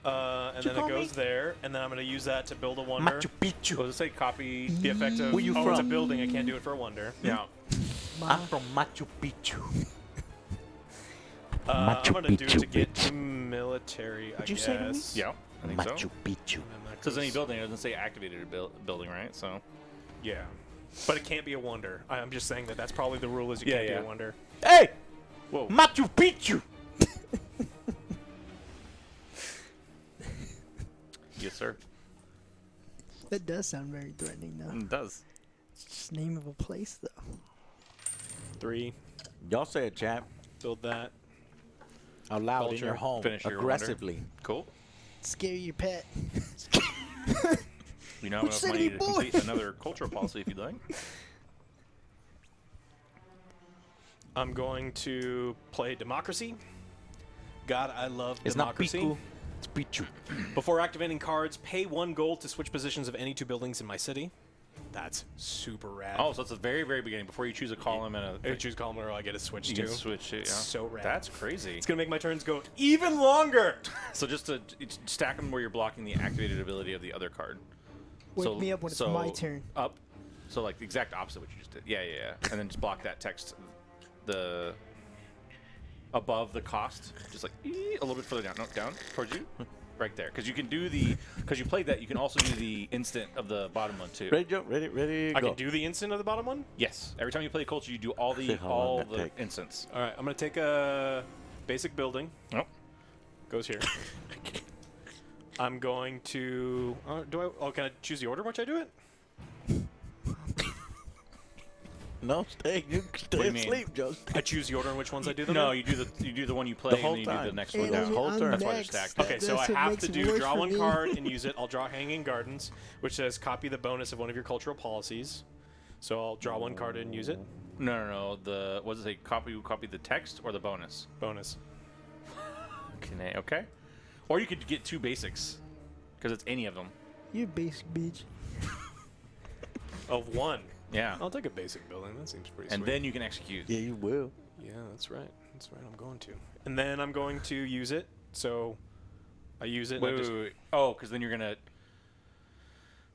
and you then it call goes me? there, and then I'm going to use that to build a wonder. Machu Picchu. What does it say? Copy. The effect of Where you it's a from? building. I can't do it for a wonder. Yeah. I'm from Machu Picchu. I'm Machu going to do Picchu, to get military, I What'd you guess. say to me? Yeah. I think Machu so. Picchu. And then that It says any goes- building. It doesn't say activated building, right? So. Yeah. But it can't be a wonder. I'm just saying that's probably the rule is you Yeah, can't yeah. be a wonder. Hey! Whoa. Machu Picchu! Yes, sir. That does sound very threatening, though. It does. It's just name of a place, though. 3. Y'all say it, champ. Build that. Out loud in Culture. your home. Finish your wonder. aggressively. Cool. Scare your pet. You now have What you enough say to money me, to boy? complete another cultural policy if you'd like. I'm going to play democracy. God, I love It's not democracy. Piku. It's Pichu. Before activating cards, pay 1 gold to switch positions of any 2 buildings in my city. That's super rad. Oh, so it's the very, very beginning before you choose a column and I choose column or I get a switch you to. can switch it. Yeah. So rad. That's crazy. It's gonna make my turns go even longer. So just to stack them where you're blocking the activated ability of the other card. Wake me up when it's my turn. Up. So like the exact opposite of what you just did. Yeah. And then just block that text, the above the cost, just like a little bit further down. No, down towards you. Right there, because you can do because you played that, you can also do the instant of the bottom one too. Ready, Joe? Ready, I go. can do the instant of the bottom one. Yes, every time you play culture, you do all See how long all that the take. instants. All right, I'm gonna take a basic building. Nope. Goes here. I'm going to. Can I choose the order in which I do it? No, stay. You do stay you mean? asleep, Joe. I choose the order in which ones I do them. No, in? you do the one you play, whole and then you do the time. next Hey, one. Yeah, down. whole I'm turn. That's why they're next. stacked. Okay, so I That's what have makes to it do worse draw for one me. card and use it. I'll draw Hanging Gardens, which says copy the bonus of one of your cultural policies. So I'll draw one card and use it. No. What does it say? Copy the text or the bonus? Bonus. Okay. Or you could get 2 basics, because it's any of them. You basic bitch. Of one. Yeah. I'll take a basic building. That seems pretty And sweet. then you can execute. Yeah, you will. Yeah, that's right. That's right. I'm going to. And then I'm going to use it. So I use it. and I just- Wait. Oh, because then you're gonna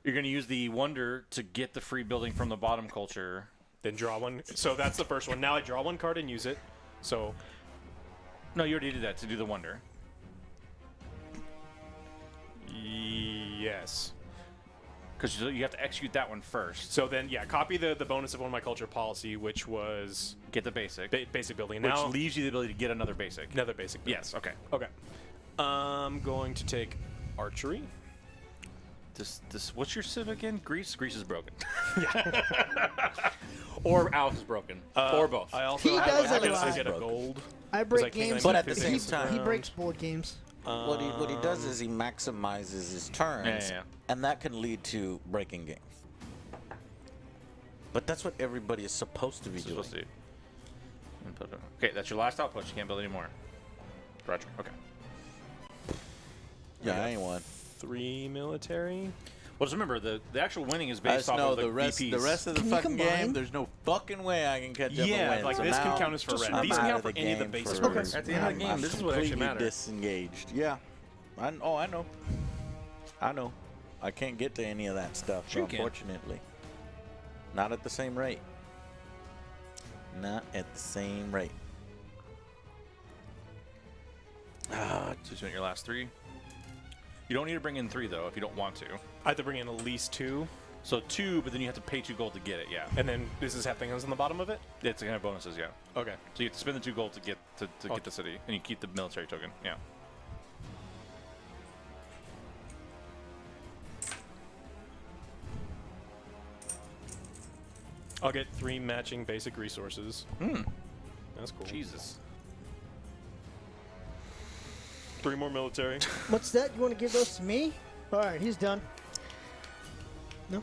use the wonder to get the free building from the bottom culture. Then draw one. So that's the first one. Now I draw one card and use it. So No, you already did that to do the wonder. yes. Because you have to execute that one first. So then, yeah, copy the bonus of one of my culture policy, which was Get the basic. basic building. Which Now leaves you the ability to get another basic. another basic building. Yes, okay. Okay. I'm going to take archery. This what's your civ again? Greece? Greece is broken. Or Alex is broken. Or both. I also He have does I it a get, lot. I get a gold. I I break can't games. let But at him the finish same his time- He round. breaks board games. What he does is he maximizes his turns, Yeah. and that can lead to breaking games. But that's what everybody is supposed to be doing. Supposed to. Okay, that's your last output. You can't build any more. Roger. Okay. Yeah, I ain't one. 3 military. Well, just remember the actual winning is I based just off know of the rest. VPs. The rest of the Can you fucking combine? game, there's no fucking way I can catch up. Yeah, and win. like So this can now count as for red. I'm These can out count of for the any of the game basic for- orders. At the end of the game, I'm this is what actually completely matters. disengaged. Yeah, I know. I know. I can't get to any of that stuff, Sure you can. unfortunately. Not at the same rate. Not at the same rate. So you spent your last 3. You don't need to bring in 3 though if you don't want to. I have to bring in at least 2. So 2, but then you have to pay 2 gold to get it. Yeah. And then does this have things on the bottom of it? It's kind of bonuses. Yeah. Okay. So you have to spend the 2 gold to get get the city, and you keep the military token. Yeah. I'll get 3 matching basic resources. That's cool. Jesus. 3 more military. What's that? You want to give those to me? All right, he's done. No.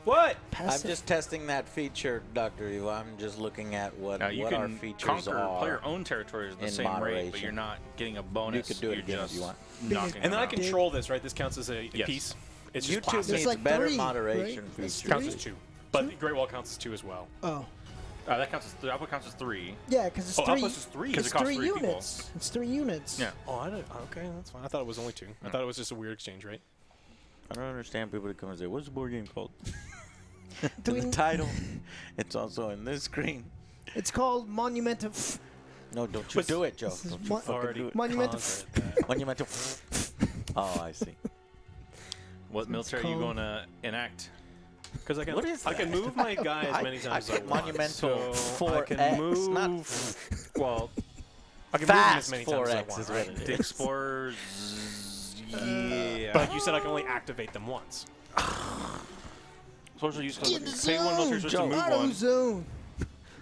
What? Pass I'm it. just testing that feature, Dr. Eva. I'm just looking at what Now you our can features conquer are. play your own territories at the in same rate, but moderation. you're not getting a bonus. could do it you're again if just you want. knocking And then I them out. control this, right? This counts as a Yes. piece. It's just YouTube plastic. needs like better 3, moderation right? That's features. Counts as 2. But the Great Wall counts as 2 as well. Oh. That counts as the output counts as 3. Yeah, because it's Oh, 3. outpost is 3. Because It's it costs 3 3 people. units. It's 3 units. Yeah. Oh, I don't. Okay, that's fine. I thought it was only 2. I thought it was just a weird exchange rate. I don't understand people that come and say, "What's the board game called?" Do In the we- title, it's also in this screen. It's called Monumental. No, don't you do it, Joe. This is Don't you mon- fucking Already do it. Monumental. conquered that. Monumental. Oh, I see. What military are you called- going to enact? Because I can, What is I can that? move my guy as many I times as I put want. Monumental So I can 4X, move. not well, I can move him as Fast many times as I 4X want. is Right? what it The is. Explorers. Yeah. But you said I can only activate them once. Explorers are used Get the to pay one military zone, switch to move Auto one. zone.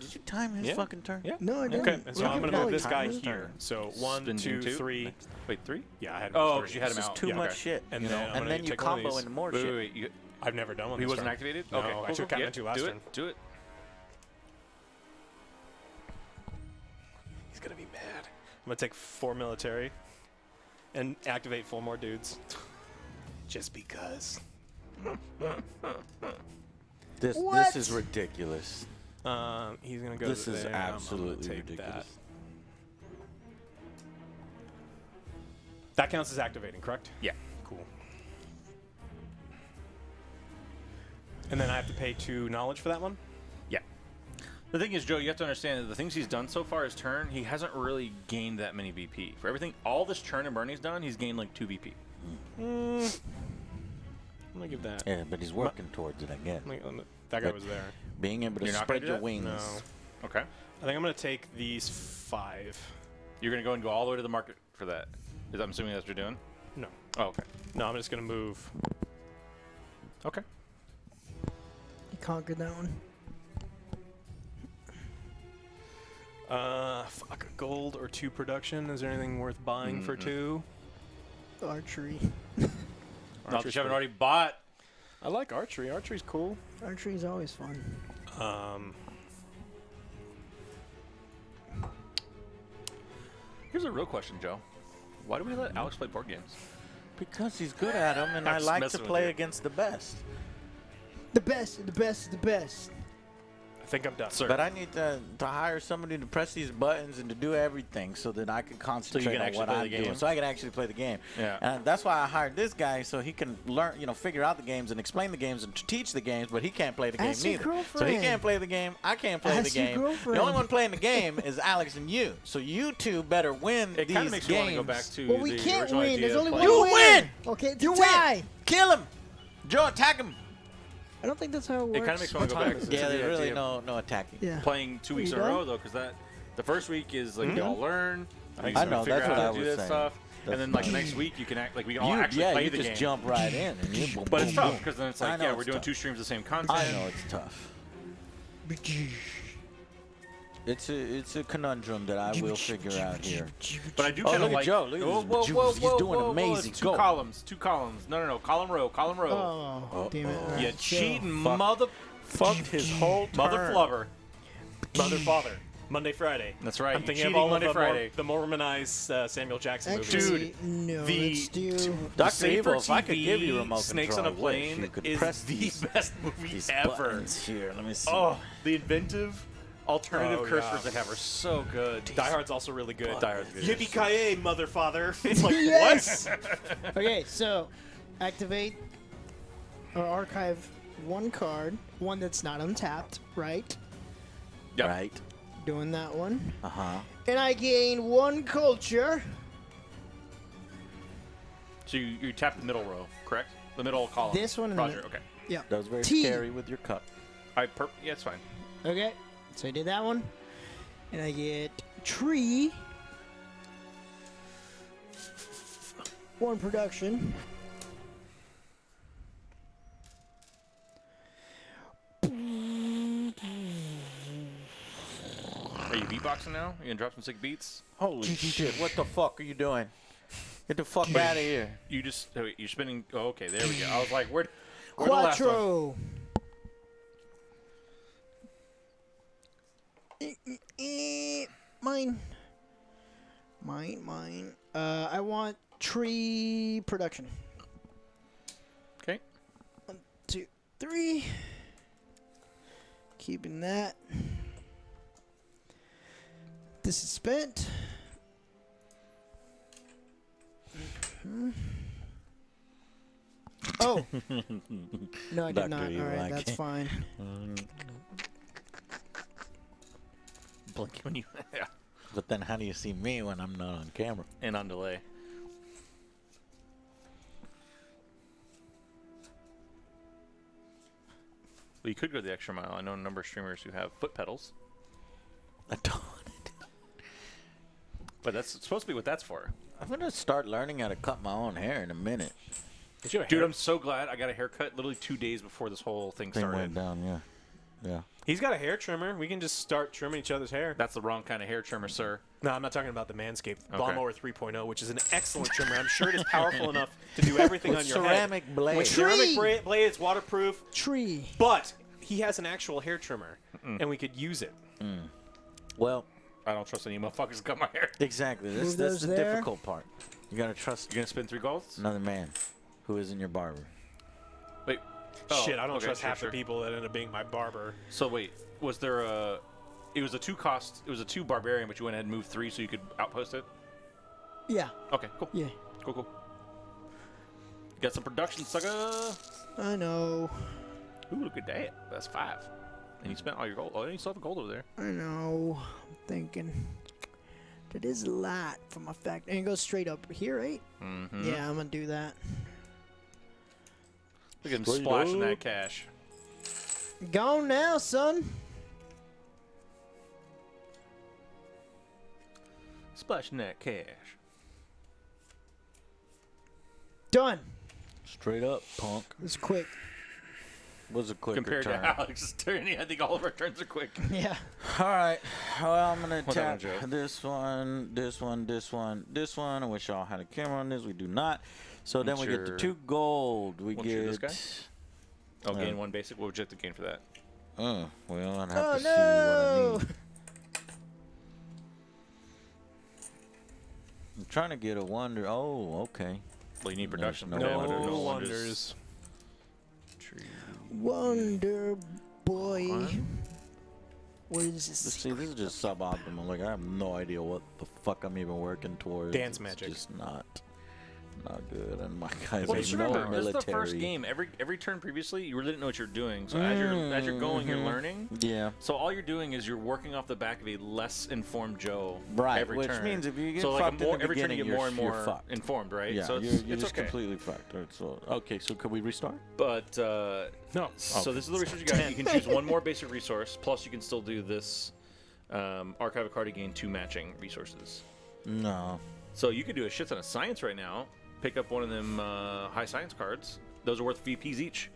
Did you time his Yeah. fucking turn? Yeah. No, I didn't. Okay, and so We I'm can gonna move probably this guy time here. So one, Spin two, two. 3. Wait, 3? Yeah, I had. Oh, 3. because you had him This is out. too Yeah, much okay. shit. And you then know? I'm And gonna then you take one of combo these. into more Wait, shit. wait, wait. I've never done one. He this wasn't turn. activated? No, Okay. I cool, took cool. Captain Yeah, 2 last do turn. it. Do it. He's gonna be mad. I'm gonna take 4 military, and activate 4 more dudes. Just because. This What? is ridiculous. He's gonna go This there. is I'm gonna absolutely take ridiculous. That. That counts as activating, correct? Yeah. Cool. And then I have to pay 2 knowledge for that one? Yeah. The thing is, Joe, you have to understand that the things he's done so far his turn, he hasn't really gained that many VP. For everything, all this churn and burn he's done, he's gained like 2 VP. I'm gonna give that. Yeah, but he's working towards it, I guess. That guy But- was there. Being able to You're not spread gonna do your that? wings. No. Okay. I think I'm gonna take these 5. You're going to go and go all the way to the market for that. I'm assuming that's what you're doing? No. Oh, okay. No, I'm just gonna move. Okay. You conquered that one. Fuck, gold or 2 production. Is there anything worth buying for 2? Archery. Not that you haven't already bought. I like archery. Archery's cool. Archery is always fun. Here's a real question, Joe. Why do we let Alex play board games? Because he's good at them, and I'm I just like to messing with play you. against the best. The best, the best, the best. I think I'm done. Sir. But I need to hire somebody to press these buttons and to do everything so that I can concentrate can on actually what play I'm the game? doing. So I can actually play the game. Yeah. And that's why I hired this guy so he can learn, figure out the games and explain the games and teach the games, but he can't play the game Ask your neither. So he girlfriend. can't play the game. I can't play Ask the your game. The girlfriend. only one playing the game is Alex and you. So you two better win It these kind of makes me want games. to go back to Well, we the can't original win. idea There's of only one playing- You winner. win! Okay, it's You a tie. win! Kill him! Joe, attack him! I don't think that's how it works. It kind of makes me want to go back to Yeah, the there's really idea of no attacking. Yeah. playing 2 weeks You in a done? row, though, because the first week is like you all learn. I you know, figure that's out what how I to do was that saying. stuff. That's And then like fine. next week you can act like we can all actually yeah, play you the just game. jump right in. And you boom, But it's boom, tough boom. because then it's I like, know yeah, it's we're doing tough. 2 streams of the same content. I know it's tough. It's a conundrum that I will figure out here. But I do Oh, kind of look at like. Joe. Look at Whoa, this whoa, juice. whoa, He's whoa, doing whoa, amazing. It's Go. 2 columns. 2 columns. No. Column row. Column row. Oh, damn it. All right, You so- cheating Fuck. mother. Fucked his whole Mother turn. flubber. Mother, father. Monday, Friday. That's right. I'm you thinking cheating of all Monday, of Friday. the Mormonized Samuel Jackson movies. Actually, no. the- Let's do. Dr. Safer Evil, if I could TV, give you remote Snakes control, on a I wish you Plane could is press the these- best movie These ever. buttons here. Let me see. Oh, the inventive alternative Oh, curse yeah. words they have are so good. Die Hard's also really good. Die Hard's good. Yippee-ki-yay, mother, father. It's like, Yes! Okay, so activate or archive one card, one that's not untapped, right? Yep. Right. Doing that one. Uh-huh. And I gain 1 culture. So you tap the middle row, correct? The middle column. This one and Roger. the- Okay. Yeah. That was very T. scary with your cup. Yeah, it's fine. Okay, so I did that one. And I get tree. 1 production. Are you beatboxing now? You gonna drop some sick beats? Holy shit, what the fuck are you doing? Get the fuck out of here. You just you're spinning. Oh, okay, there we go. I was like, where'd the last one? Quattro. Mine. Mine. I want tree production. Okay. 1, 2, 3. Keeping that. This is spent. Oh. No, I did Dr. not. All Evil, right, I that's can't. fine. Blink when you yeah. But then how do you see me when I'm not on camera? And on delay. Well, you could go the extra mile. I know a number of streamers who have foot pedals, I don't. but that's supposed to be what that's for. I'm gonna start learning how to cut my own hair in a minute. Did you have a Dude, hair? I'm so glad I got a haircut literally 2 days before this whole thing Thing started. went down, yeah. Yeah. He's got a hair trimmer. We can just start trimming each other's hair. That's the wrong kind of hair trimmer, sir. No, I'm not talking about the Manscaped Okay. Lawnmower 3.0, which is an excellent trimmer. I'm sure it is powerful enough to do everything With on your ceramic head. blade. With Tree. ceramic blade, it's waterproof. Tree. But he has an actual hair trimmer, and we could use it. Well, I don't trust any motherfuckers to cut my hair. exactly. That's Move the those there. difficult part. You gotta trust You gonna spin 3 golds? another man who isn't your barber. Wait, Oh, Shit, I don't okay, trust sure, half sure. the people that end up being my barber. So wait, was there a? It was a 2 cost. It was a 2 barbarian, but you went ahead and moved 3 so you could outpost it. Yeah. Okay, cool. Yeah. Cool. Got some production, sucker. I know. Ooh, look at that. That's 5. And you spent all your gold. Oh, you still have gold over there. I know. I'm thinking. That is a lot for my fact. And it goes straight up here, right? Mm-hmm. Yeah, I'm gonna do that. Look at him Straight splashing up. that cash. Gone now, son. Splashing that cash. Done. Straight up, punk. It's quick. Was a quick Compared return. to Alex's turn, I think all of our turns are quick. Yeah. All right. Well, I'm gonna What's that tap one, Joe? this one, this one, this one, this one. I wish y'all had a camera on this. We do not. So then What's we get the your- 2 gold. We what's your- get. this Oh, gain 1 basic. What would you have to gain for that? Well, I'd have Oh to see no. what I need. I'm trying to get a wonder. Oh, okay. Well, you need production. no Okay, wonders. No no wonders. Wonder boy. One. What is this? See, this is just suboptimal. Like, I have no idea what the fuck I'm even working towards. Dance It's magic. just not good. And my guys Well, are just no remember, this is military. the first game. Every turn previously, you really didn't know what you're doing. So as you're going, you're learning. Yeah. So all you're doing is you're working off the back of a less informed Joe. Right, Every which turn. means if you get so like fucked in the every turn you beginning, get more you're- and you're more fucked. informed, right? Yeah, so you're it's just okay. completely fucked. Right, so, okay, so could we restart? But No. so this is the resource you got. You can choose 1 more basic resource. Plus, you can still do this archive a card to gain 2 matching resources. No. So you could do a shit ton of science right now. Pick up one of them high science cards. Those are worth VPs each.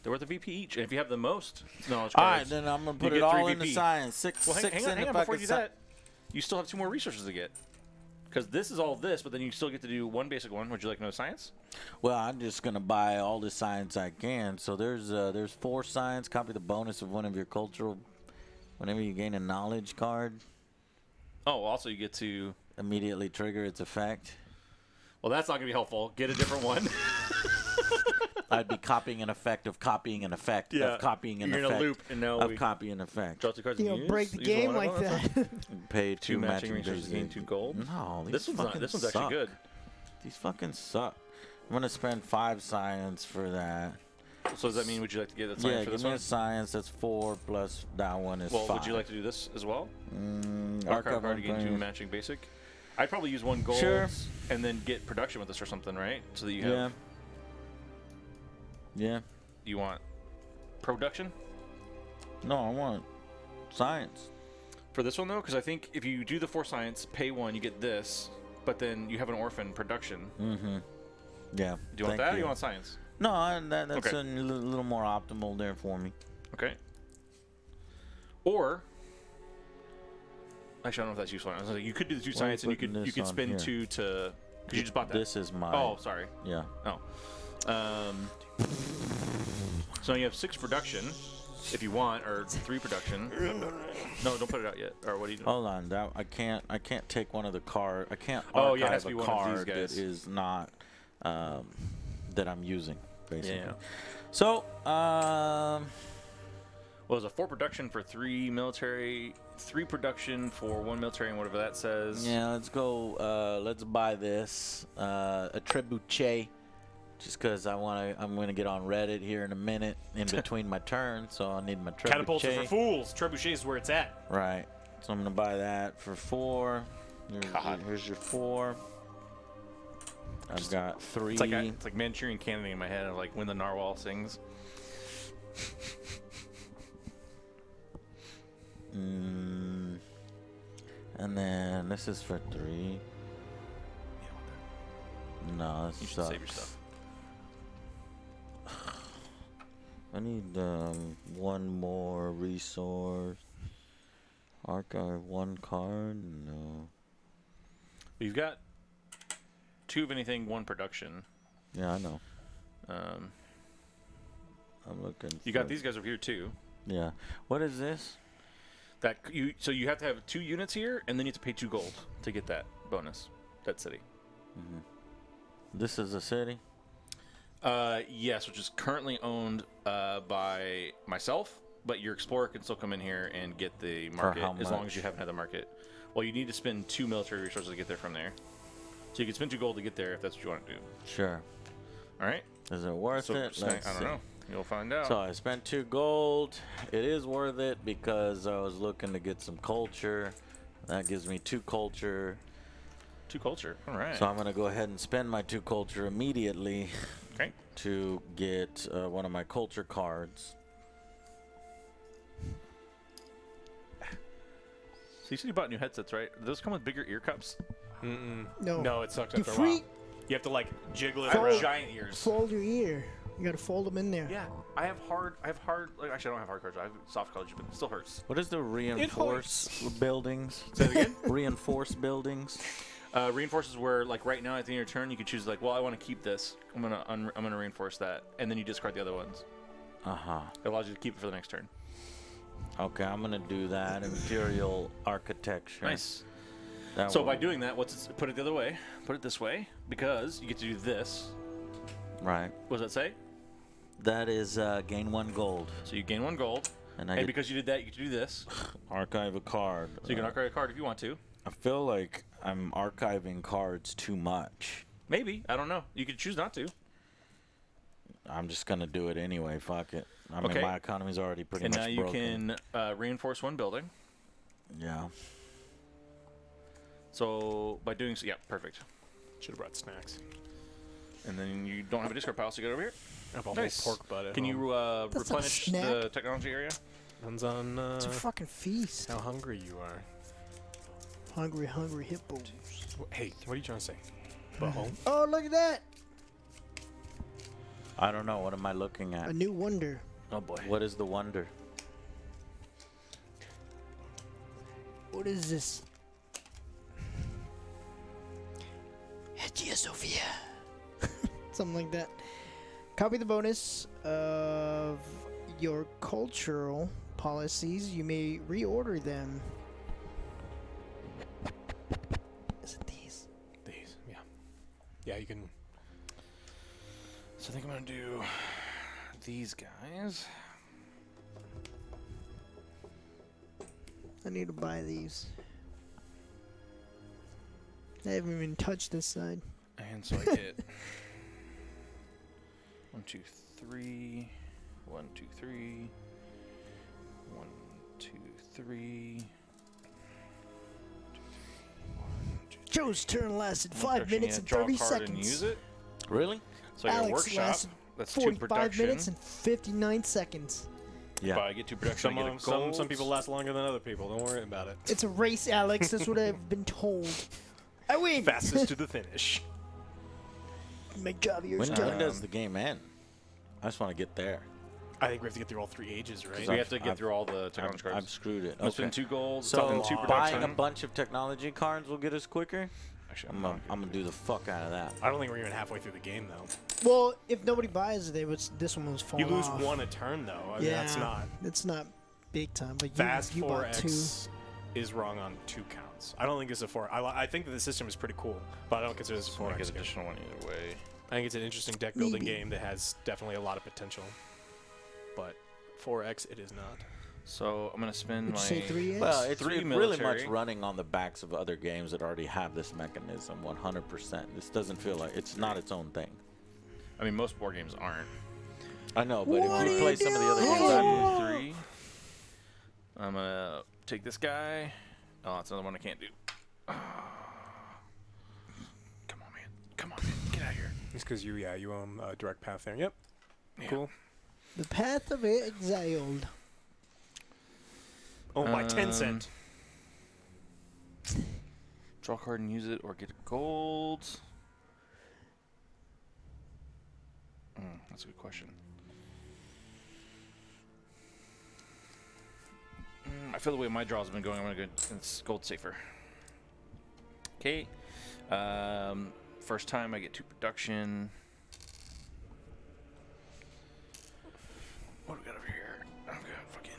They're worth a VP each. And if you have the most knowledge All right, cards, then I'm gonna you put get it 3 all into VP. science. Six, Well, six hang in on, if I before you can do that, you still have 2 more resources to get. Because this is all this, but then you still get to do 1 basic one. Would you like no science? Well, I'm just gonna buy all the science I can. So there's 4 science. Copy the bonus of one of your cultural. Whenever you gain a knowledge card, Oh, also you get to. immediately trigger its effect. Well, that's not gonna be helpful. Get a different one. I'd be copying an effect of copying an effect of copying an You're effect in a loop, and now of we copying an effect. draw 2 cards. You and know, use. break the Use game one like of them. that. Pay 2 2 matching resources, gain basic. 2 gold. No, these This one's fucking this one's suck. actually good. These fucking suck. I'm gonna spend 5 science for that. So does that mean would you like to get a Yeah, science for give this me one? a science. That's 4 plus that one is Well, 5. would you like to do this as well? Archive Archive card to gain 2 unburned. matching basic. I'd probably use 1 gold Sure. and then get production with this or something, right? So that you have Yeah. Yeah. you want production No, I want science. for this one though, because I think if you do the 4 science, pay 1, you get this, but then you have an orphan production. Mm-hmm. Yeah. Do you want that or you want science? No, that's Okay. a little more optimal there for me. Okay. Or actually, I don't know if that's useful. I was like, you could do the 2 science and you putting could this on spend here? 2 to because you just bought that. This is my. Oh, sorry. Yeah. Oh. So you have 6 production, if you want, or 3 production. No, don't put it out yet. Or what do you do? Hold on. That I can't take one of the card. I can't Oh, yeah, it archive has to a be one of these card that guys. is not that I'm using. Basically. Yeah. So Well, there's a 4 production for 3 military, 3 production for 1 military, and whatever that says. yeah, let's go. Let's buy this a trebuchet. Just because I'm gonna get on Reddit here in a minute in between my turns, so I need my trebuchet. Catapults are for fools. Trebuchet is where it's at. Right. So I'm gonna buy that for 4. Here's your 4. I've got 3. It's like Manchurian Candidate in my head of like when the narwhal sings. And then this is for 3. No, You this should sucks. save your stuff. I need 1 more resource. Archive 1 card? No. You've got 2 of anything, 1 production. Yeah, I know. Um, I'm looking. you got for- these guys over here too. Yeah. What is this? So you have to have 2 units here, and then you have to pay 2 gold to get that bonus, that city. This is a city? Yes, which is currently owned by myself, but your explorer can still come in here and get the market how as long much? as you haven't had the market. Well, you need to spend 2 military resources to get there from there. So you can spend 2 gold to get there if that's what you want to do. Sure. All right? Is it worth So it? I don't know. You'll find out. So I spent 2 gold. It is worth it because I was looking to get some culture. That gives me 2 culture. 2 culture. All right. So I'm going to go ahead and spend my 2 culture immediately Okay. to get one of my culture cards. So you said you bought new headsets, right? Do those come with bigger ear cups? No. No, it sucked You after a while. freak. You have to like jiggle it I have around. giant ears. Fold your ear. You gotta fold them in there. Yeah, I have hard. Like, actually, I don't have hard cards. I have soft cards, but it still hurts. What is the reinforce buildings? Say it again. Reinforce buildings. Reinforces where, like, right now at the end of your turn, you can choose like, well, I want to keep this. I'm gonna reinforce that, and then you discard the other ones. It allows you to keep it for the next turn. Okay, I'm gonna do that. Imperial architecture. Nice. That So will- by doing that, put it the other way? Put it this way because you get to do this. right, What does that say? that is gain 1 gold, So you gain 1 gold, and I and get because you did that, you get to do this. archive a card. So you can archive a card if you want to. I feel like I'm archiving cards too much. Maybe, I don't know. You could choose not to. I'm just gonna do it anyway. Fuck it. I mean, Okay. my economy's already pretty And much now you broken. can reinforce 1 building. Yeah. So by doing so, yeah, perfect. Should have brought snacks. And then you don't have a discard pile, so you get over here. I have a Nice. whole pork butt at Can home. you That's not a replenish snack. the technology area? Depends on It's a fucking feast. how hungry you are. Hungry, hungry hippos. Hey, what are you trying to say? Butthole? Oh, look at that! I don't know. What am I looking A at? new wonder. Oh boy. What is the wonder? What is this? Hagia Sophia. Something like that. Copy the bonus of your cultural policies. You may reorder them. Is it these? These, yeah. Yeah, you can. So I think I'm gonna do these guys. I need to buy these. I haven't even touched this side. And so I get 1, 2, 3, 1, 2, 3, 1, 2, 3. Joe's turn lasted One 5 production, minutes yeah, and draw a 30 card seconds. And use it. Really? So I got a Alex workshop. lasted That's 2 45 production. minutes and 59 seconds. If I get 2 production, I get a gold. Some people last longer than other people. Don't worry about it. It's a race, Alex. That's what I've been told. I win. Fastest to the finish. My job here is When done. does the game end? I just want to get there. I think we have to get through all 3 ages, right? We have to get through all the technology I've cards. screwed it. I'll spend 2 gold. So and 2 buying production. a bunch of technology cards will get us quicker. Actually, I'm gonna do the fuck out of that. I don't think we're even halfway through the game, though. Well, if nobody buys it, this one was falling You lose off. 1 a turn, though. I mean, Yeah, that's not. It's not big time, but Fast you bought 2. 4X is wrong on 2 counts. I don't think it's a 4. I think that the system is pretty cool, but I don't consider this a I 4X get game. additional one either way. I think it's an interesting deck building Maybe. game that has definitely a lot of potential, but 4X it is not. So I'm gonna spend Would my. you say 3X? Well, it's 3 really much military. running on the backs of other games that already have this mechanism. 100%. This doesn't feel like it's not its own thing. I mean, most board games aren't. I know, but What if are you you play some of the other doing? games, So I do 3. I'm gonna take this guy. Oh, that's another one I can't do. Come on, man. Come on, man. Get out of here. It's because you own Direct Path there. Yep. Yeah. Cool. The Path of Exiled. Oh, by 10 cent. Draw a card and use it, or get gold. That's a good question. I feel the way my draws have been going, I'm gonna go. It's gold safer. Okay. First time I get 2 production. What do we got over here? I've got fucking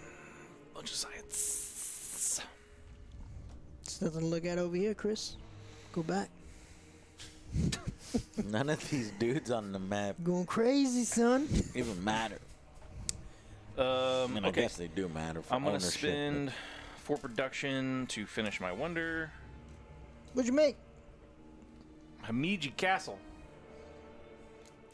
bunch of science. There's nothing to look at over here, Chris. Go back. None of these dudes on the map Going crazy, son. even matter. I mean, I Okay. guess they do matter for I'm gonna ownership. spend 4 production to finish my wonder. What'd you make? Hamiji Castle.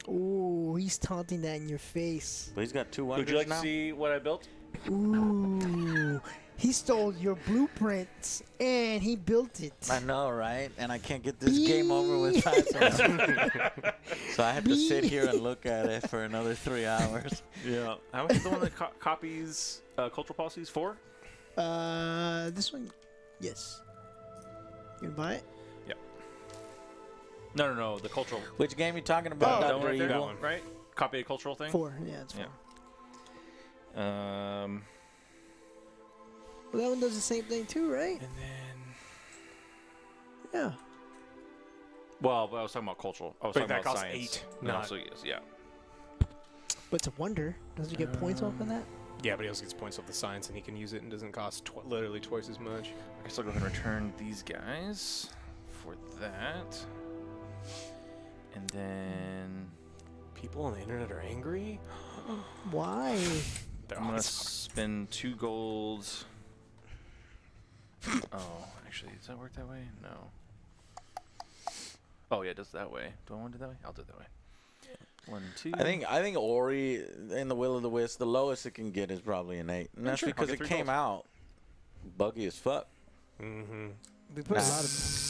Ooh, he's taunting that in your face. But he's got 2 wonders Would you like now. to see what I built? Ooh, he stole your blueprints and he built it. I know, right? And I can't get this game over with fast enough. So I have to sit here and look at it for another 3 hours. Yeah. How much is the one that copies cultural policies? 4? This one, yes. You gonna buy it? Yep. No. The cultural. Which game you talking about, that one Dr. right there. Evil? That one, right? Copy a cultural thing. 4, yeah, it's 4. Yeah. Well, that one does the same thing too, right? And then. Yeah. Well, I was talking about cultural. I was Wait, talking that about costs science. 8, No, not- so yes, yeah. But it's a wonder. Doesn't he get points off of that? Yeah, but he also gets points off the science, and he can use it and doesn't cost literally twice as much. I guess I'll go ahead and return these guys for that. And then People on the internet are angry. Why? They're I'm gonna always spend 2 golds. Oh, actually, does that work that way? No. Oh yeah, it does that way. Do I want to do that way? I'll do it that way. 1, 2. I think Ori in the Will of the Wisp, the lowest it can get is probably an 8. And that's sure, I'll because get it 3 came golds. out buggy as fuck. Mm-hmm. We put a lot of.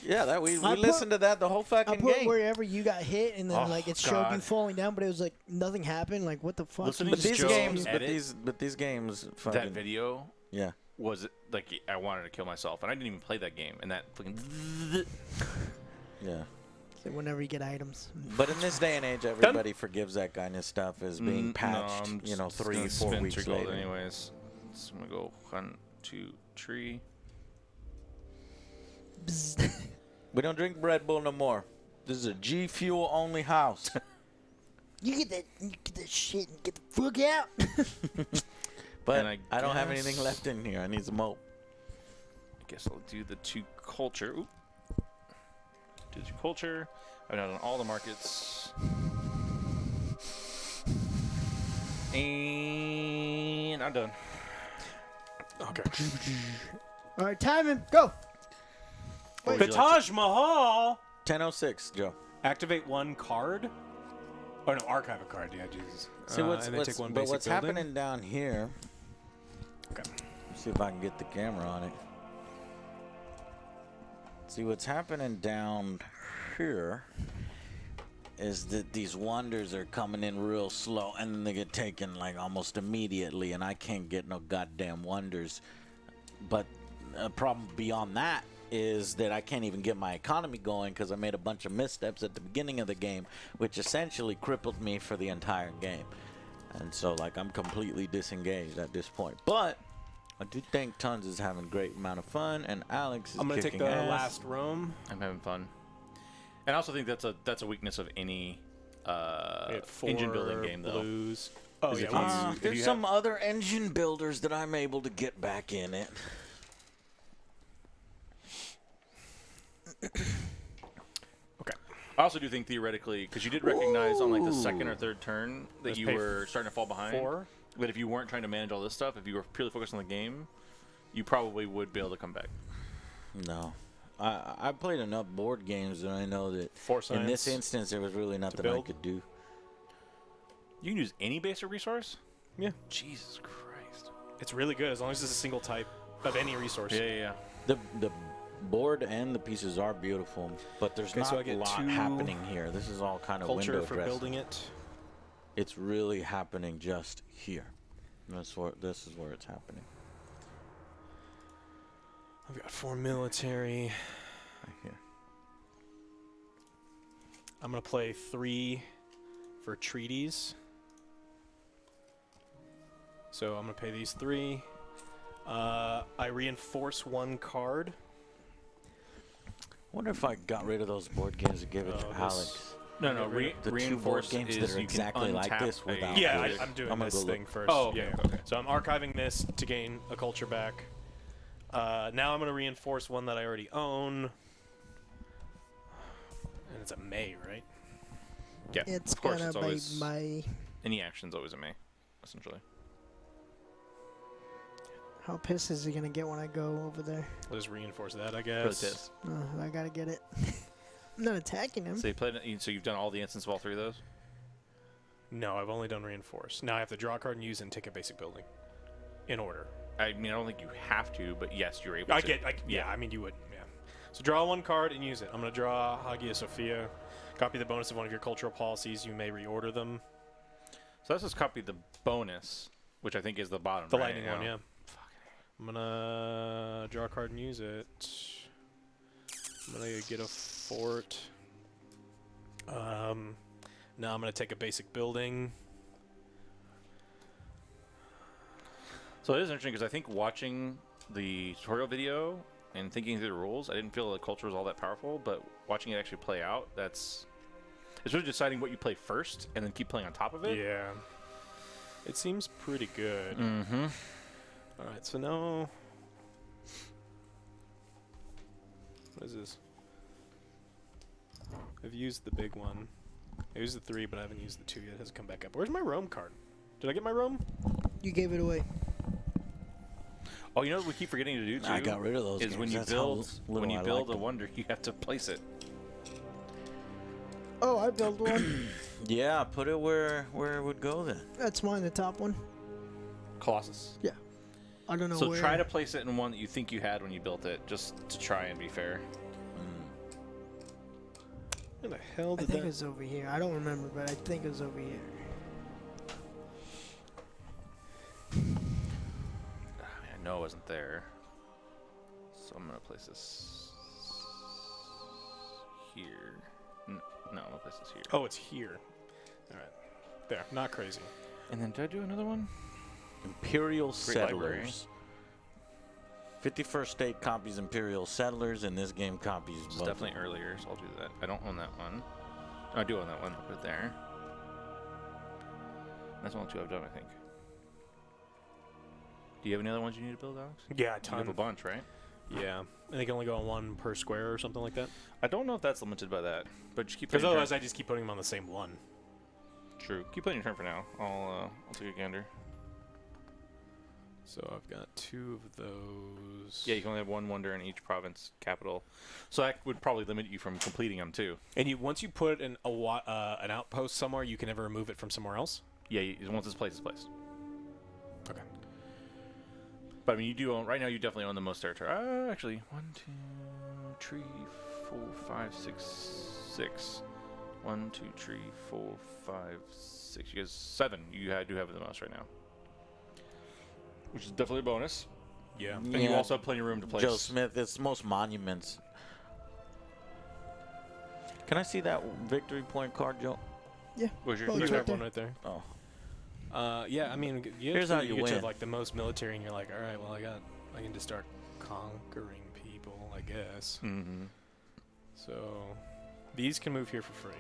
Yeah, that we I put- listened to that the whole I fucking put game. wherever you got hit, and then Oh, like it showed you God. falling down, but it was like nothing happened. Like what the fuck? Listening You But to just these Joe games, edit but these games, fucking, that video yeah. was like I wanted to kill myself, and I didn't even play that game. And that fucking. Yeah. Like, whenever you get items. But in this day and age, everybody forgives that kind of stuff as being No, patched, I'm you know, just 3, gonna 4 spend weeks 3 gold later. anyways. So I'm gonna go 1, 2, 3. Bzz. We don't drink Red Bull no more. This is a G Fuel only house. you get that shit and get the fuck out. But And I don't have guess- anything left in here. I need some more. I guess I'll do the 2 culture. Oop. Do the 2 culture. I've done all the markets. And I'm done. Okay. All right, timing, go. What The would you like Taj Mahal. 10:06, Joe. Activate 1 card. Oh no, archive a card. Yeah, Jesus. See and then take 1 but basic what's building. happening down here? Okay. See if I can get the camera on it. See what's happening down here is that these wonders are coming in real slow and then they get taken like almost immediately and I can't get no goddamn wonders. But a problem beyond that is that I can't even get my economy going because I made a bunch of missteps at the beginning of the game, which essentially crippled me for the entire game. And so like I'm completely disengaged at this point. But I do think Tons is having a great amount of fun, and Alex is I'm gonna take kicking the ass. last roam. I'm having fun. And I also think that's a weakness of any We had 4 engine building game, though. blues. Oh Is yeah. if we- you- if There's you some other engine builders that I'm able to get back in it. okay. I also do think theoretically, because you did recognize on like the second or Ooh. third turn that Let's you pay were starting to fall behind. 4. But if you weren't trying to manage all this stuff, if you were purely focused on the game, you probably would be able to come back. No. I played enough board games that I know that 4 in this science. instance there was really nothing I build. could do. You can use any basic resource? Yeah. Jesus Christ. It's really good as long as it's a single type of any resource. Yeah. The board and the pieces are beautiful, but there's Okay, not so I a get lot 2 happening here. This is all kind of Culture window for dressing. building it. It's really happening just here. This is where it's happening. I've got 4 military. Right here. I'm gonna play 3 for treaties. So I'm gonna pay these 3. I reinforce 1 card. Wonder if I got rid of those board games and gave it to Oh, this- Alex. No, The 2 board reinforce games is that are you can exactly like untap this a- without Yeah, borders. I'm doing I'm gonna this go thing look. first. Oh, okay, yeah. okay. So I'm archiving this to gain a culture back. Now I'm gonna reinforce 1 that I already own. And it's a May, right? Yeah, It's of course, gonna it's be always my. any action's always a May, essentially. How pissed is he gonna get when I go over there? We'll just reinforce that, I Really guess. pissed. I gotta get it. I'm not attacking him. So you played. So you've done all the instants of all three of those. No, I've only done reinforce. Now I have to draw a card and use it and take a basic building. In order. I mean, I don't think you have to, but yes, you're able to. Yeah, I mean, you would, yeah. So draw one card and use it. I'm going to draw Hagia Sophia. Copy the bonus of one of your cultural policies. You may reorder them. So let's just copy the bonus, which I think is the bottom. The right? lightning one, yeah. I'm going to draw a card and use it. I'm going to get a fort. Now I'm going to take a basic building. So it is interesting because I think watching the tutorial video and thinking through the rules, I didn't feel the culture was all that powerful, but watching it actually play out, it's really deciding what you play first and then keep playing on top of it. Yeah. It seems pretty good. Mm-hmm. All right, so now... What is this? I've used the big one. I used the 3, but I haven't used the 2 yet. It hasn't come back up. Where's my Rome card? Did I get my Rome? You gave it away. Oh, you know what we keep forgetting to do too? I got rid of those. Is games. when you That's how build little I a liked them. wonder, you have to place it. Oh, I built one. Yeah, put it where it would go then. That's mine, the top one. Colossus. Yeah. I don't know So where. try to place it in one that you think you had when you built it, just to try and be fair. Where the hell I did think it that... was over here. I don't remember, but I think it was over here. I know it wasn't there. So I'm going to place this here. No, I'm going to place this here. Oh, it's here. All right. There. Not crazy. And then did I do another one? Imperial Great library. Settlers. 51st State copies Imperial Settlers, and this game copies It's both. definitely earlier, so I'll do that. I don't own that one. Oh, I do own that one. I'll put it there. That's the only two I've done, I think. Do you have any other ones you need to build, Alex? Yeah, a You ton. have a bunch, right? Yeah. And they can only go on one per square or something like that. I don't know if that's limited by that, but just keep Because putting your otherwise I just keep putting them on the same one. turn. True. Keep putting your turn for now. I'll take a gander. So I've got 2 of those. Yeah, you can only have one wonder in each province capital, so that would probably limit you from completing them too. And once you put an outpost somewhere, you can never remove it from somewhere else? Yeah, once it's placed, it's placed. Okay. But I mean, you do own right now. You definitely own the most territory. Actually, 1, 2, 3, 4, 5, 6, 6. 1, 2, 3, 4, 5, 6. You guys 7. You do have the most right now, which is definitely a bonus. Yeah. And you Yeah. also have plenty of room to place. Joe Smith, it's most monuments. Can I see that victory point card, Joe? Yeah. Where's your Oh, You it's have right one there. right there. Oh. Yeah, I mean, Here's how you get to win. like the most military, and you're like, all right, well, I can just start conquering people, I guess. Mm-hmm. So these can move here for free.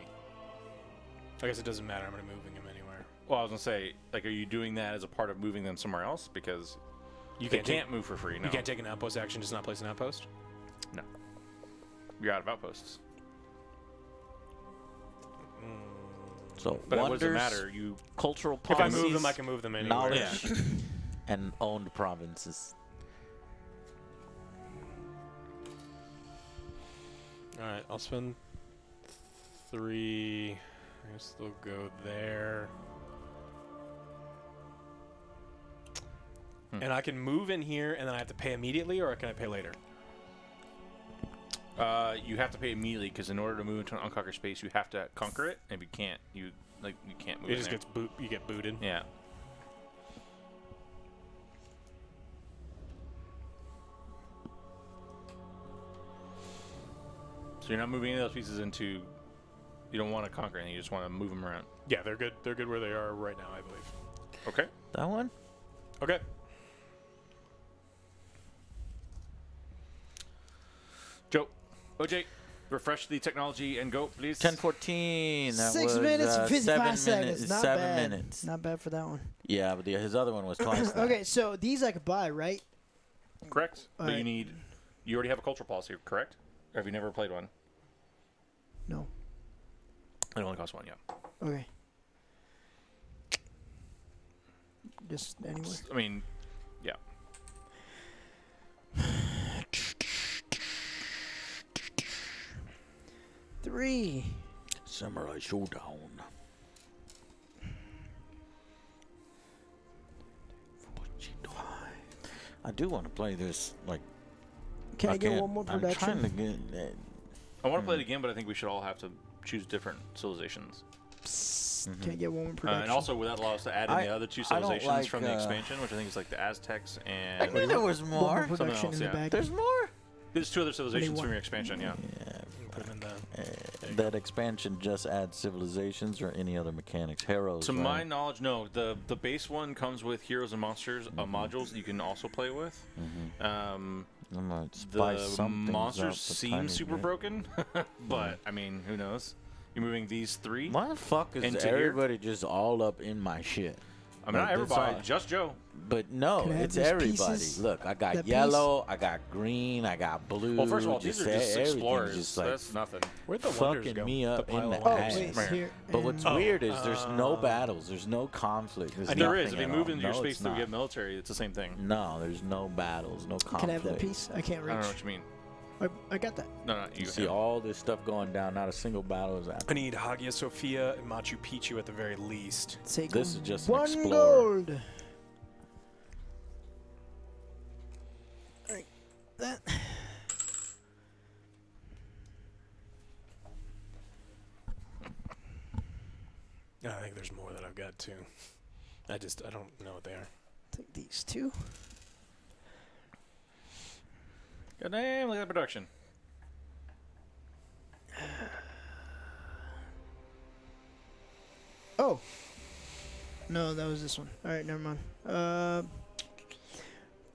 I guess it doesn't matter. I'm gonna moving them anywhere. Well, I was gonna say, like, are you doing that as a part of moving them somewhere else? Because You they can't can't move for free. No, You can't take an outpost action, just not place an outpost. You're out of outposts. So But it wonders, doesn't matter. You cultural If I policies, move them, I can move them anywhere. knowledge, and owned provinces. All right, I'll spend 3. I guess they'll go there. And I can move in here, and then I have to pay immediately, or can I pay later? you have to pay immediately because in order to move into an unconquered space, you have to conquer it, and if you can't, you can't move. It in just there. gets you get booted. Yeah. So you're not moving any of those pieces into. You don't want to conquer anything. You just want to move them around. Yeah, they're good. They're good where they are right now, I believe. Okay. That one? Okay. Joe, OJ, refresh the technology and go, please. 10:14. That 6 was, minutes and 55 7 seconds. minutes. Not 7 bad. minutes. Not bad for that one. Yeah, but his other one was twice that. Okay, so these I could buy, right? Correct. All But right. you already have a cultural policy, correct? Or have you never played one? No. It only costs 1, yeah. Okay. Just anywhere. I mean, yeah. Three. Samurai Showdown. I do want to play this. Like, Can I get can't- one more I'm production? trying to get. I want to play it again, but I think we should all have to choose different civilizations. Psst, Can I get one more production? And also, that allows us to add in the other 2 I don't civilizations like, from the expansion, which I think is like the Aztecs I and... knew there was One more. more production else, in the yeah. bag. There's more. There's 2 other civilizations one. from your expansion, yeah. Yeah. Put them in the. That expansion just adds civilizations or any other mechanics. Heroes. To right? my knowledge, no. The base one comes with heroes and monsters modules that you can also play with. I'm gonna spice The some things monsters up a seem tiny super bit. broken, but I mean, who knows? You're moving these 3. Why the fuck is into here? everybody just all up in my shit? I mean, not Like, that's everybody, all- just Joe. But no, Can I have it's those everybody. pieces? Look, I got That yellow, I got green, I got blue. Well, first of all, these are just everything's explorers. just like That's nothing. Where'd the wonders fucking go? me The up pile in of the Oh, wonders. ass. wait, Right. here. But what's and- weird is there's no battles, there's no conflict. There's There is. nothing If you at move all. into your No, space it's to not. get military, it's the same thing. No, there's no battles, no conflict. Can I have that piece? I can't I don't know reach. what you mean. I got that. No, You you see all this stuff going down, not a single battle is I happening. need Hagia Sophia and Machu Picchu at the very least. Take This is just an one explorer. gold. Alright, that. I think there's more that I've got too. I don't know what they are. Take these 2. God damn, look at that production. Oh. No, that was this one. All right, never mind.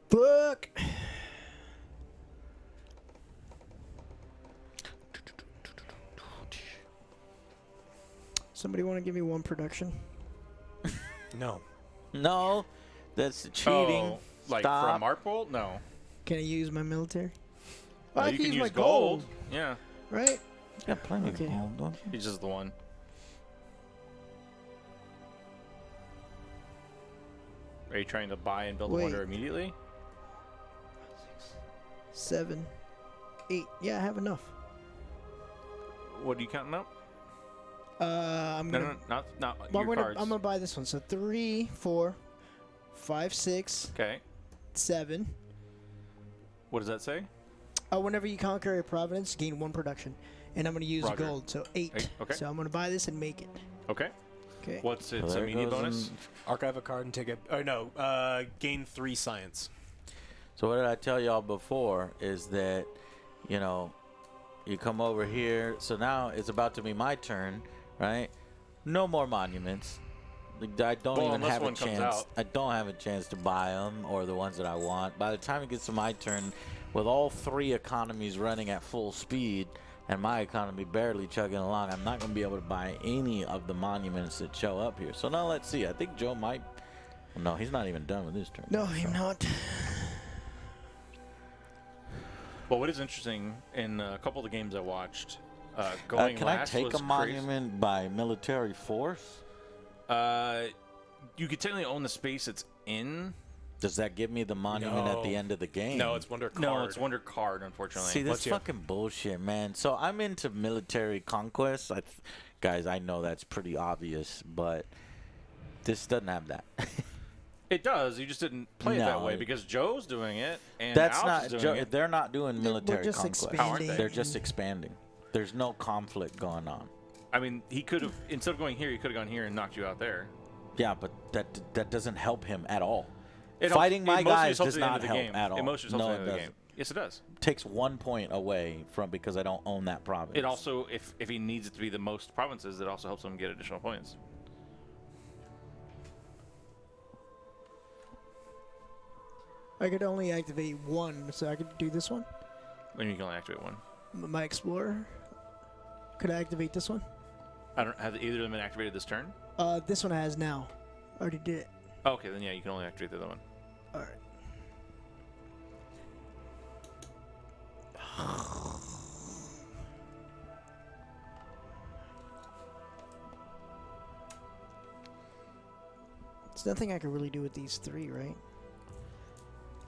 Fuck. Somebody want to give me one production? No. No, that's cheating. Oh, like Stop. from Markbolt? No. Can I use my military? Oh, I you can can use my use gold. gold, Yeah, right? You got plenty Okay. of gold, don't you? he's just the one. Are you trying to buy and build a Wait. wonder immediately? 7, 8. Yeah, I have enough. What are you counting up? I'm No, gonna. no, not Well, your cards. I'm gonna buy this one. So 3, 4, 5, 6, Okay. 7. What does that say? Whenever you conquer a province, gain 1 production, and I'm gonna use Roger. gold. So 8. 8, okay. So I'm gonna buy this and make it. Okay. Okay. What's its Well, there immediate goes bonus? an- Archive a card and take it. Oh no. Gain 3 science. So what did I tell y'all before is that, you know, you come over here. So now it's about to be my turn, right? No more monuments. Like, I don't Well, even unless have a one comes chance. out. I don't have a chance to buy them or the ones that I want. By the time it gets to my turn, with all 3 economies running at full speed and my economy barely chugging along, I'm not going to be able to buy any of the monuments that show up here. So now let's see. I think Joe might. Well, no, he's not even done with his turn. No, I'm not. Well, what is interesting in a couple of the games I watched, going Can I last take was a crazy. monument by military force? You could technically own the space it's in. Does that give me the monument at the No. end of the game? No, it's wonder card. No, it's Wonder Card, unfortunately. See, this What's your- fucking bullshit, man. So I'm into military conquest. Guys, I know that's pretty obvious, but this doesn't have that. It does. You just didn't play it that No. way because Joe's doing it and That's Alps not. is doing it. They're not doing military just conquest. expanding. How aren't they? They're just expanding. There's no conflict going on. I mean, he could have instead of going here, he could have gone here and knocked you out there. Yeah, but that doesn't help him at all. It helps- Fighting it my mostly guys helps does at the end not of the help game. at all. It mostly helps No, at the it end of the doesn't. game. Yes, it does. Takes 1 point away from because I don't own that province. It also, if he needs it to be the most provinces, it also helps him get additional points. I could only activate 1, so I could do this one. When you can only activate one. My explorer. Could I activate this one? I don't have either of them been activated this turn. This one has now. Already did it. Okay, then yeah, you can only activate the other one. All right. There's nothing I can really do with these 3, right?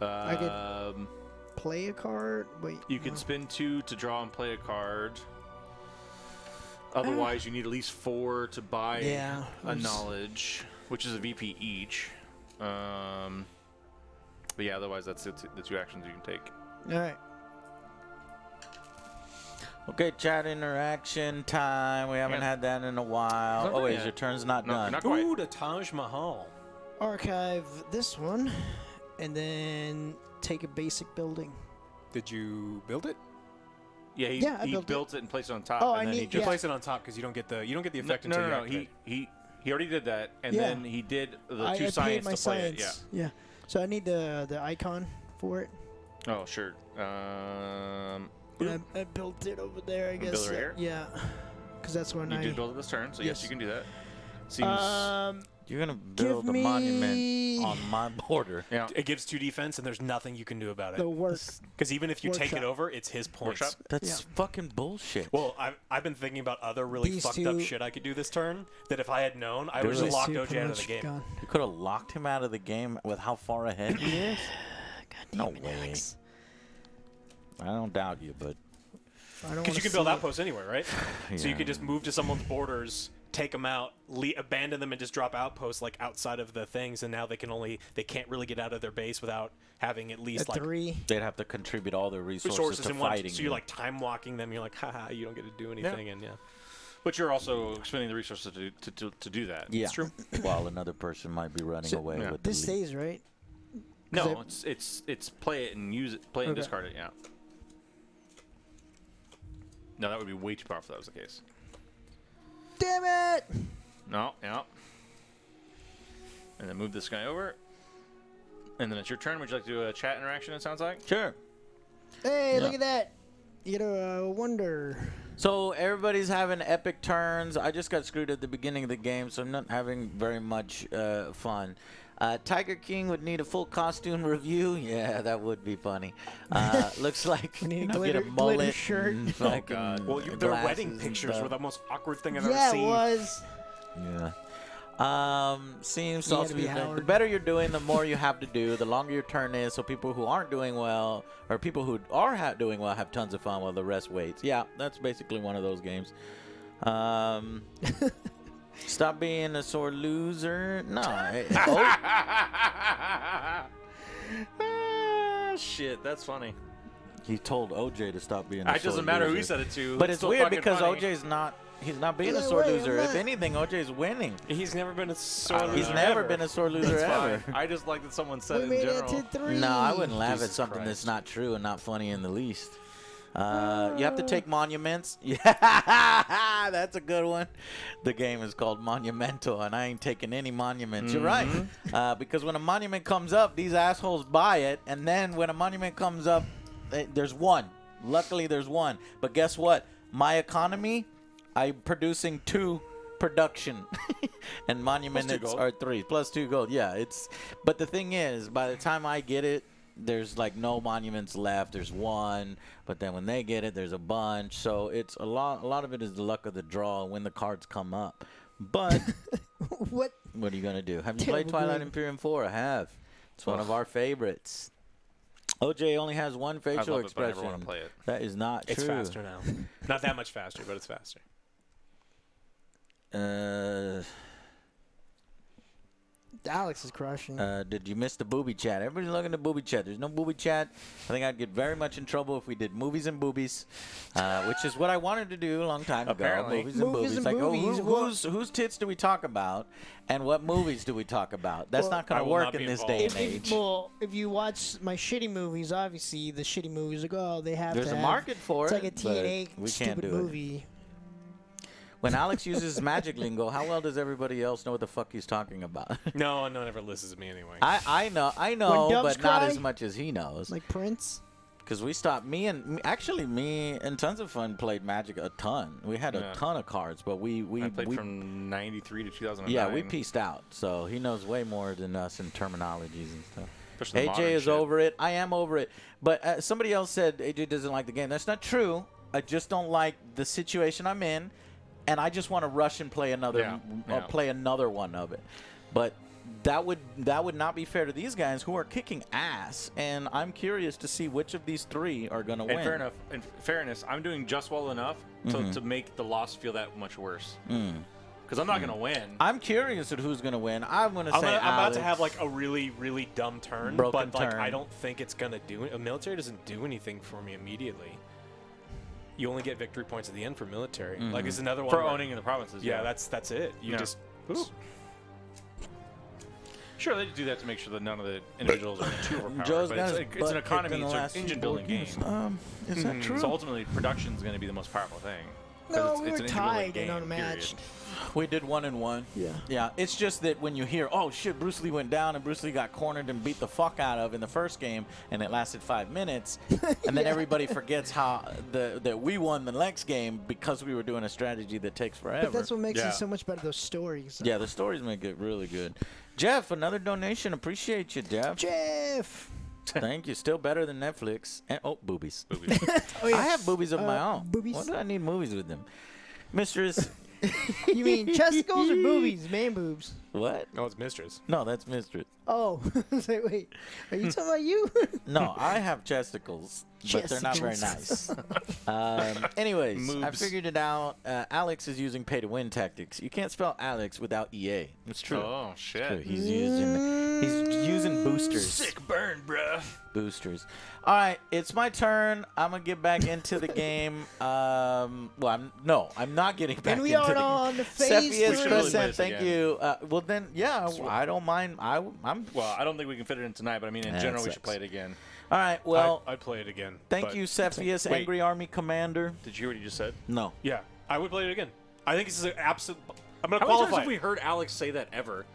I could play a card. Wait. You can spend 2 to draw and play a card. Otherwise, you need at least 4 to buy a knowledge, which is a VP each. But yeah, otherwise that's the 2 actions you can take. All right. Okay, chat interaction time. We haven't had that in a while. Not Oh, wait, yet. your turn's not No, done. not quite. Ooh, the Taj Mahal. Archive this one, and then take a basic building. Did you build it? Yeah, I he built built it and placed it on top. Oh, and I then he need- just You place it on top because you don't get the effect no, until no, you he already did that, and Yeah. then he did the I 2 paid science my to play it. science. Yeah. So I need the icon for it. Yeah. Oh, sure. And I built it over there, I guess. build it right here? Yeah. Because that's when You I. did build it this turn, so yes, Yes. you can do that. Seems. You're going to build a me- monument on my border. Yeah. It gives 2 defense, and there's nothing you can do about The it. work. Because even if you take it Workshop. over, it's his points. Workshop? That's Yeah. fucking bullshit. Well, I've been thinking about other really These fucked up 2 shit I could do this turn. That if I had known, I would These just locked 2 OJ pretty out of the much game. gone. You could have locked him out of the game with how far ahead he is. No Damn it, way. Alex. I don't doubt you, but I don't Because wanna you can build see it. outposts anywhere, right? So you Yeah. could just move to someone's borders, take them out, abandon them, and just drop outposts like outside of the things. And now they can't really get out of their base without having at least A like 3. they'd have to contribute all their resources to in one. fighting So you're like time walking them. You're like, haha, you don't get to do anything. And But you're also expending the resources to do that. yeah. it's true. While another person might be running So- away Yeah. with This the lead. stays, right? No, Cause it's play it and use it, play it and Okay. discard it. Yeah. No, that would be way too powerful if that was the case. Damn it! No, yeah. And then move this guy over. And then it's your turn. Would you like to do a chat interaction, it sounds like? Sure. Hey, Yeah. look at that. You know, wonder. So everybody's having epic turns. I just got screwed at the beginning of the game, so I'm not having very much fun. Tiger King would need a full costume review. Yeah, that would be funny. Looks like We need a I'll glitter- get a glitter mullet shirt. and Oh, fucking God. Well, their glasses wedding and pictures stuff. were the most awkward thing I've Yeah, ever it seen. was. Yeah. Seems You gotta also be the Howard. better you're doing, the more you have to do, the longer your turn is. So people who aren't doing well, or people who are doing well, have tons of fun while the rest waits. Yeah, that's basically one of those games. Stop being a sore loser. No. Shit, that's funny. He told OJ to stop being a It sore doesn't matter who he loser. said it to. But it's still weird fucking because funny. OJ's not. He's not being a Yeah, sore wait, loser. I'm If not- anything, OJ's winning. He's never been a sore don't loser. He's never ever. been a sore loser That's ever. fine. I just like that someone said We it in made general. it to 3. No, I wouldn't laugh Jesus at something Christ. that's not true and not funny in the least. You have to take monuments. Yeah, that's a good one. The game is called Monumental, and I ain't taking any monuments. You're right. Because when a monument comes up, these assholes buy it, and then when a monument comes up, there's one. Luckily, there's one. But guess what? My economy, I'm producing 2 production, and monuments gold. are 3 plus 2 gold. Yeah, it's. But the thing is, by the time I get it, there's like no monuments left. There's 1, but then when they get it, there's a bunch. So it's a lot. A lot of it is the luck of the draw when the cards come up. But What? what are you gonna do? Have you Terrible played Twilight game. Imperium 4? I have. It's one of our favorites. OJ only has one facial love it, but I never expression. wanna play it. That is not It's true. faster now. Not that much faster, but it's faster. Alex is crushing. Did you miss the booby chat? Everybody's looking at the booby chat. There's no booby chat. I think I'd get very much in trouble if we did movies and boobies, which is what I wanted to do a long time ago. Apparently. Movies and Movies boobies. and Like, boobies, oh, whose tits do we talk about, and what movies do we talk about? That's Well, not going I to will work not in be this involved. day and age. If you watch my shitty movies, obviously the shitty movies like, oh, they have There's to a have, market for it's it. like a but TNA we stupid can't do it. movie. When Alex uses magic lingo, how well does everybody else know what the fuck he's talking about? No one ever listens to me anyway. I know, doves but not cry? as much as he knows. Like Prince. Because we stopped. Me and Tons of Fun played Magic a ton. We had a Yeah. ton of cards, but we I played from 93 to 2009. yeah, we pieced out. So he knows way more than us in terminologies and stuff. Especially the AJ modern is shit. over it. I am over it. But somebody else said AJ doesn't like the game. That's not true. I just don't like the situation I'm in, and I just want to rush and play another Yeah. play another one of it. But that would not be fair to these guys who are kicking ass, and I'm curious to see which of these three are going to win. And fair enough. In fairness, I'm doing just well enough to make the loss feel that much worse. Because I'm not going to win. I'm curious at who's going to win. I'm going to say I'm about Alex. to have like a really, really dumb turn, Broken but like turn. I don't think it's gonna do it. A military doesn't do anything for me immediately. You only get victory points at the end for military. Like it's another one For where- owning in the provinces. Yeah, that's it. You Yeah. just Sure, they do that to make sure that none of the individuals are too overpowered. Joe's but got it's, his it's butt an economy, kicked in the it's last an engine board building game. games. Is that true? So ultimately, production is going to be the most powerful thing. 'Cause No, it's we an were engine building tied game, and unmatched. We did 1-1. Yeah. Yeah. It's just that when you hear, oh shit, Bruce Lee went down and Bruce Lee got cornered and beat the fuck out of in the first game, and it lasted 5 minutes, and then everybody forgets how that we won the next game because we were doing a strategy that takes forever. But that's what makes Yeah. it so much better. Those stories. Yeah, the stories make it really good. Jeff, another donation. Appreciate you, Jeff. Jeff. Thank you. Still better than Netflix. And boobies. Oh, yeah. I have boobies of my own. boobies. What do I need movies with them? Mistress. You mean chesticles or boobies? Man boobs. What? no, it's mistress. No, that's Mistress. Oh, say, wait. Are you talking about you? No, I have chesticles, but they're not very nice. Anyways, I Moobs. figured it out. Alex is using pay-to-win tactics. You can't spell Alex without EA. It's true. Oh, It's true. shit. He's using boosters. Sick burn, bruh. Boosters. All right, it's my turn. I'm gonna get back into the game. I'm not getting back And we into are the on game. the phase Cepheus We should really play Crescent, this thank again. you. Well then, yeah, I don't mind. I'm. Well, I don't think we can fit it in tonight, but I mean, in That general, we sucks. should play it again. All right. Well, I'd play it again. thank but- you, Cepheus, Wait. Angry Army Commander. Did you hear what you just said? No. Yeah, I would play it again. I think this is an absolute. I'm gonna How many times qualify. have we heard Alex say that ever?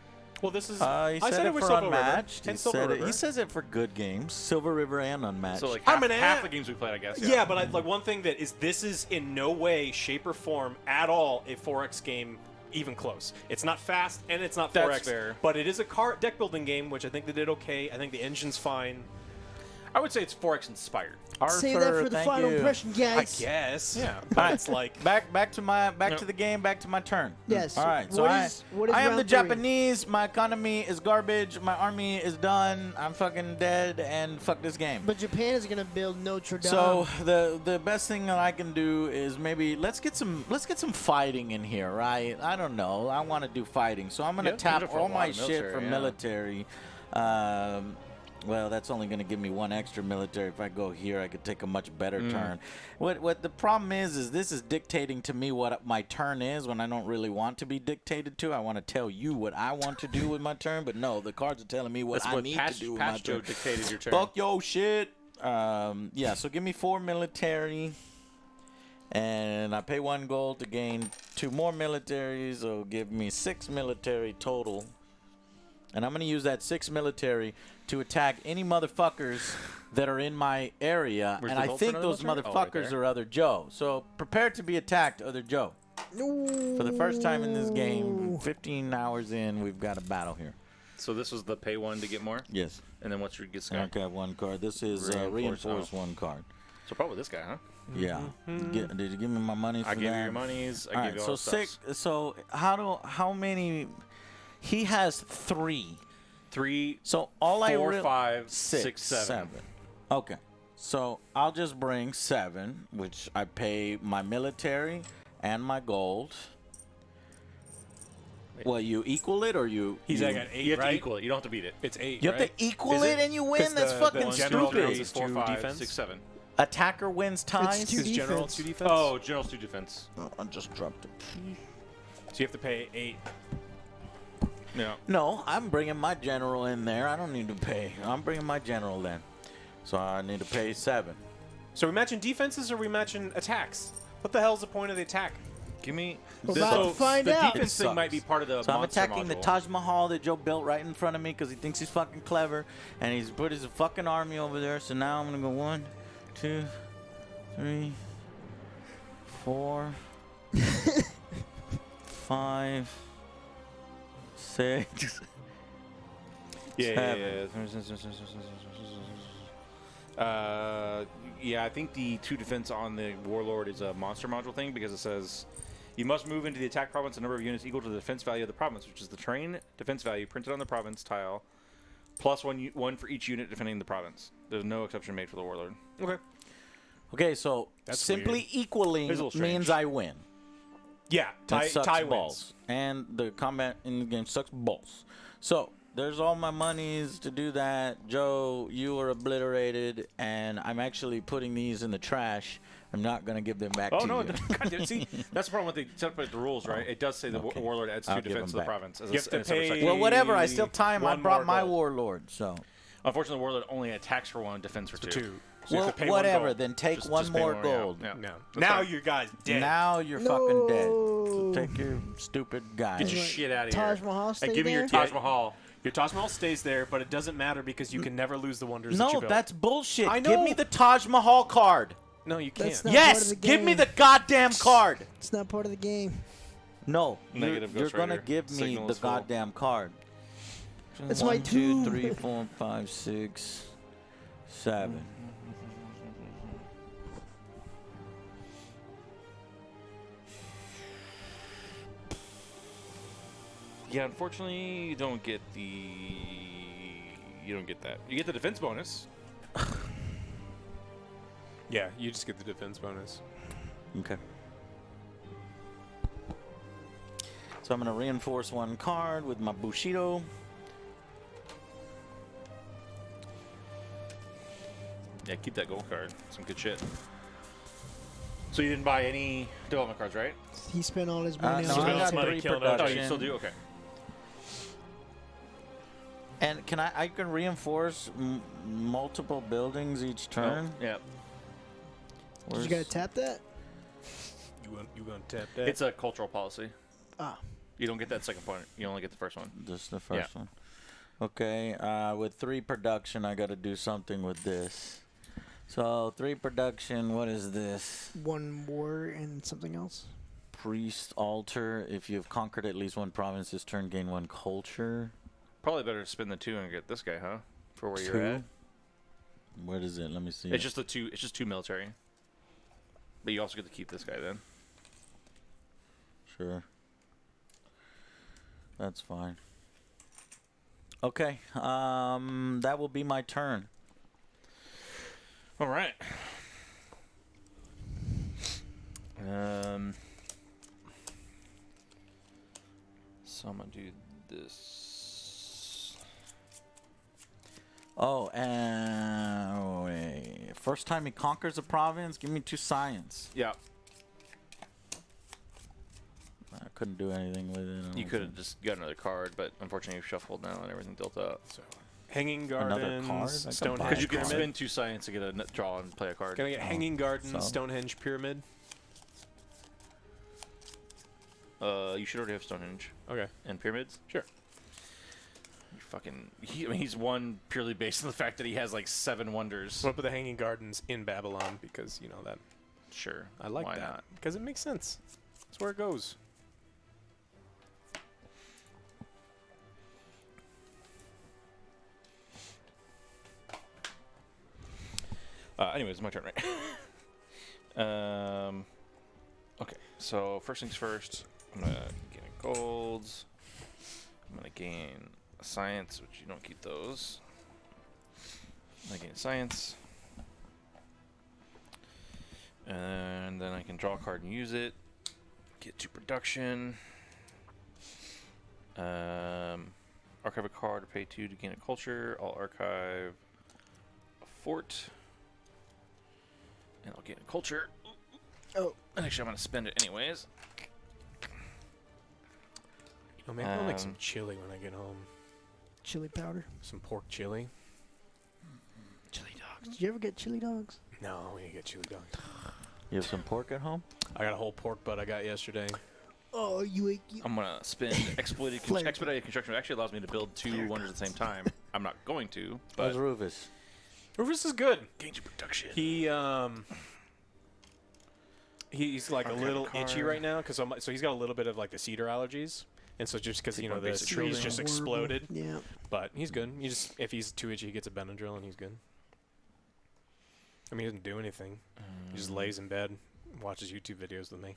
Well, this is. He I said said it with for Silver Unmatched. River and He Silver said it. River. He says it for good games, Silver River and Unmatched. So like I'm half, an half a- the games we played, I guess. Yeah, but like one thing that is this is in no way, shape, or form at all a 4X game even close. It's not fast and it's not 4X. That's fair. But it is a deck building game, which I think they did okay. I think the engine's fine. I would say it's 4X inspired. Arthur, Say that for the thank final you. impression, guys. I guess. Yeah. But it's like Back to No. the game. Back to my turn. Yes. All right. So What I is am the round three? Japanese. My economy is garbage. My army is done. I'm fucking dead. And fuck this game. But Japan is gonna build Notre Dame. So the best thing that I can do is maybe let's get some fighting in here, right? I don't know. I want to do fighting, so I'm gonna Yeah, tap use it for a all lot my of shit military, for yeah. military. Well, that's only going to give me one extra military. If I go here, I could take a much better turn. What the problem is this is dictating to me what my turn is when I don't really want to be dictated to. I want to tell you what I want to do with my turn, but no, the cards are telling me what That's I what need Patch to do with my Joe turn. dictated your turn. Fuck your shit. Yeah, so give me 4 military. And I pay 1 gold to gain 2 more militaries. So give me 6 military total. And I'm going to use that 6 military to attack any motherfuckers that are in my area. Where's and the I gold for think another those military? Oh, right motherfuckers there. are other Joe. So prepare to be attacked, other Joe. For the first time in this game, 15 hours in, we've got a battle here. So this was the pay one to get more, Yes. and then what's your get sky? Okay, 1 card. This is Reinforce, reinforce 1 card. So probably this guy, huh? Yeah. Did you give me my money for I that? give you your monies. I All give right, you so all the stuff. 6. So how many? He has 3. 3, So all I 4, really 5, 6, 6, 7. Okay. So I'll just bring 7, which I pay my military and my gold. Well, you equal it or you? he's you, like at 8, You have right? to equal it. You don't have to beat it. It's 8. you have right? to equal Is it and you win. 'Cause That's the fucking general stupid. goes It's 4, 2 5, defense? 6, 7. Attacker wins ties. two Is general defense. 2 defense? Oh, general's 2 defense. Oh, I just dropped it. So you have to pay 8. No. No, I'm bringing my general in there. I don't need to pay. I'm bringing my general then. So I need to pay 7. So we matching defenses or we matching attacks? What the hell is the point of the attack? Give me. We're this- about to so find the out. defense It thing might sucks. be part of the So I'm monster attacking the module. Taj Mahal that Joe built right in front of me because he thinks he's fucking clever, and he's put his fucking army over there. So now I'm gonna go 1, 2, 3, 4, 5, 6. Yeah. Yeah, I think the 2 defense on the Warlord is a monster module thing because it says You must move into the attack province a number of units equal to the defense value of the province, which is the terrain defense value printed on the province tile, plus one for each unit defending the province. There's no exception made for the warlord. Okay. Okay, so That's simply weird. equaling It's a little means strange. I win. Yeah, That sucks tie balls. And the combat in the game sucks balls. So there's all my monies to do that. Joe, you were obliterated, and I'm actually putting these in the trash. I'm not going to give them back Oh to no! you. God, damn, see, that's the problem with the set up the rules, right? It does say the Okay. warlord adds 2 I'll give defense to them the back. province. As You have to in a separate pay- section. Well, whatever. I still time. I One brought more my gold. warlord, so. Unfortunately, the warlord only attacks for 1, defense for 2. 2. So you Well, have to pay whatever. 1 gold. Then take Just- one just pay more one, yeah. gold. Yeah. No. That's Now fine. you guys dead. Now you're fucking dead. So No. take your stupid guy. Get your Like, shit out of Taj here. Mahal Hey, stay give me your there? Taj Mahal. Your Taj Mahal stays there, but it doesn't matter because you can never lose the wonders that you No, built. that's bullshit. I Give know. me the Taj Mahal card. No, you can't. That's not part Yes, of the give me game. the goddamn card. It's not part of the game. No, Negative you're Ghost gonna Rider. give me Signal the is full. goddamn card. That's my 1, 2, tomb. 3, 4, 5, 6, 7. Yeah, unfortunately, you don't get the. You don't get that. You get the defense bonus. Yeah, you just get the defense bonus. Okay. So I'm gonna reinforce 1 card with my Bushido. Yeah, keep that gold card. Some good shit. So you didn't buy any development cards, right? He spent all his money No, Spent I all got his money 3 killing production. Oh, you still do? Okay. And can I can reinforce multiple buildings each turn? Yeah. Did you gotta tap that? You gonna tap that? It's a cultural policy. Ah. You don't get that second point. You only get the first one. Just the first one. Okay, with 3 production, I got to do something with this. So 3 production, what is this? 1 war and something else. Priest altar. If you've conquered at least 1 province this turn, gain 1 culture. Probably better to spend the 2 and get this guy, huh? For where 2. you're at. What is it? Let me see. It's just the 2. It's just 2 military. But you also get to keep this guy then. Sure. That's fine. Okay. That will be my turn. All right. So I'm gonna do this. Oh, and wait. First time he conquers a province, give me 2 science. Yeah. I couldn't do anything with it. I You don't could have think. just got another card, but unfortunately you've shuffled now and everything built up. So, Hanging Another card? Gardens, I can buy Stonehenge Because you can Pyramid. spend 2 science to get a draw and play a card. Can I get Hanging Gardens, so? Stonehenge Pyramid? You should already have Stonehenge Okay. and pyramids. Sure. You fucking. I mean, he's won purely based on the fact that he has like 7 wonders. I'm gonna put the Hanging Gardens in Babylon because you know that Sure. I like Why that not? because it makes sense. That's where it goes. Anyways, my turn, right? Okay, so first things first, I'm gonna gain golds. I'm gonna gain a science, which you don't keep those. I'm gonna gain science. And then I can draw a card and use it. Get 2 production. Archive a card or pay 2 to gain a culture. I'll archive a fort. And I'll gain a culture. Oh. And actually, I'm going to spend it anyways. Oh, maybe I'll make some Um, chili when I get home. Chili powder. Some pork chili. Chili dogs. Did you ever get chili dogs? No, we didn't get chili dogs. You have some pork at home? I got a whole pork butt I got yesterday. Oh, you I'm going to spend expedited construction. It actually allows me to build 2 wonders at the same time. I'm not going to, but How's Rufus? Rufus is good. gain 2 production. He's like a Archive little card. itchy right now because so he's got a little bit of like the cedar allergies, and so just because Take you know one the basic trees shielding. just exploded, Yeah. but he's good. You just if he's too itchy, he gets a Benadryl and he's good. I mean, he doesn't do anything. He just lays in bed, watches YouTube videos with me.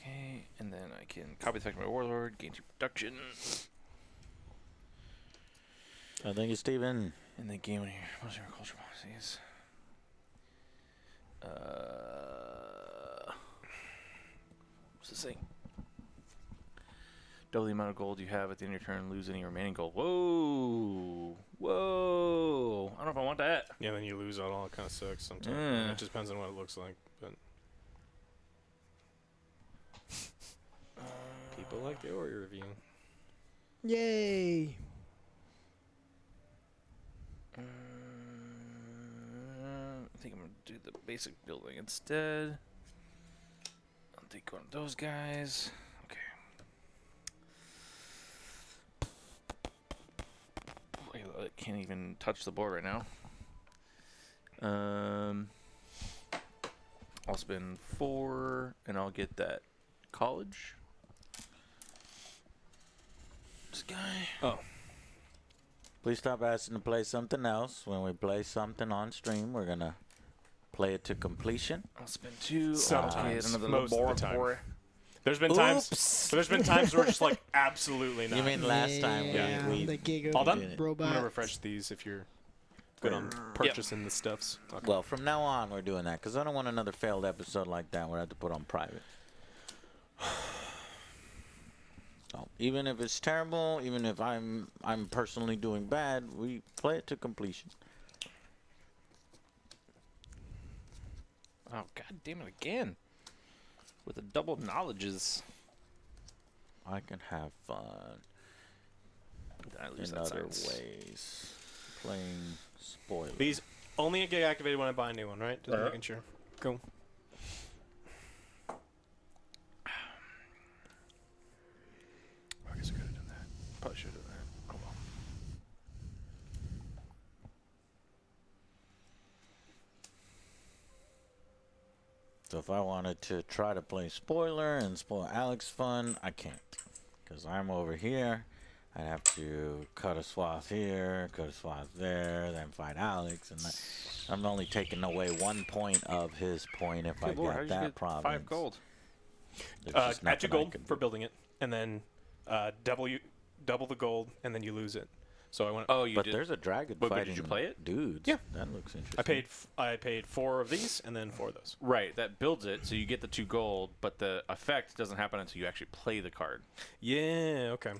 Okay, and then I can copy the effect of my warlord, gain 2 production, I think it's Steven. and then gain 1 here. Most of your culture policies. What's this saying? Double the amount of gold you have at the end of your turn, lose any remaining gold. Whoa! Whoa! I don't know if I want that. Yeah, then you lose all. It kind of sucks sometimes. Yeah. It just depends on what it looks like. But people like the Ori review. Yay! I think I'm gonna do the basic building instead. I'll take one of those guys. Okay. I can't even touch the board right now. I'll spend 4, and I'll get that college. This guy. Oh, Please stop asking to play something else. When we play something on stream, we're gonna play it to completion. I'll spend 2. I'll Sometimes. get another Most of the board time. for it. there's been times. There's been times where it's just like absolutely not. You mean last time Yeah, we the gig All of done? did it. robot. I'm gonna refresh these if you're good on purchasing the stuffs. Okay. Well, from now on, we're doing that because I don't want another failed episode like that where I have to put on private. So, even if it's terrible, even if I'm personally doing bad, we play it to completion. Oh, god damn it again. With the double knowledges. I can have fun Did I lose in that other science? ways. Playing spoiler. These only get activated when I buy a new one, right? Just making sure. Cool. I guess I could have done that. Probably should have done that. Oh well. So if I wanted to try to play spoiler and spoil Alex fun, I can't. Because I'm over here. I'd have to cut a swath here, cut a swath there, then fight Alex. And I'm only taking away 1 point of his point if I Good lord, how get did you that get province. 5 gold? There's just Add 2 nothing I gold can for do. building it, and then double the gold, and then you lose it. So I went. Oh, you But did. there's a dragon But fighting did you play it? dudes. Yeah. That looks interesting. I paid 4 of these, and then 4 of those. Right, that builds it, so you get the 2 gold, but the effect doesn't happen until you actually play the card. Yeah. Okay.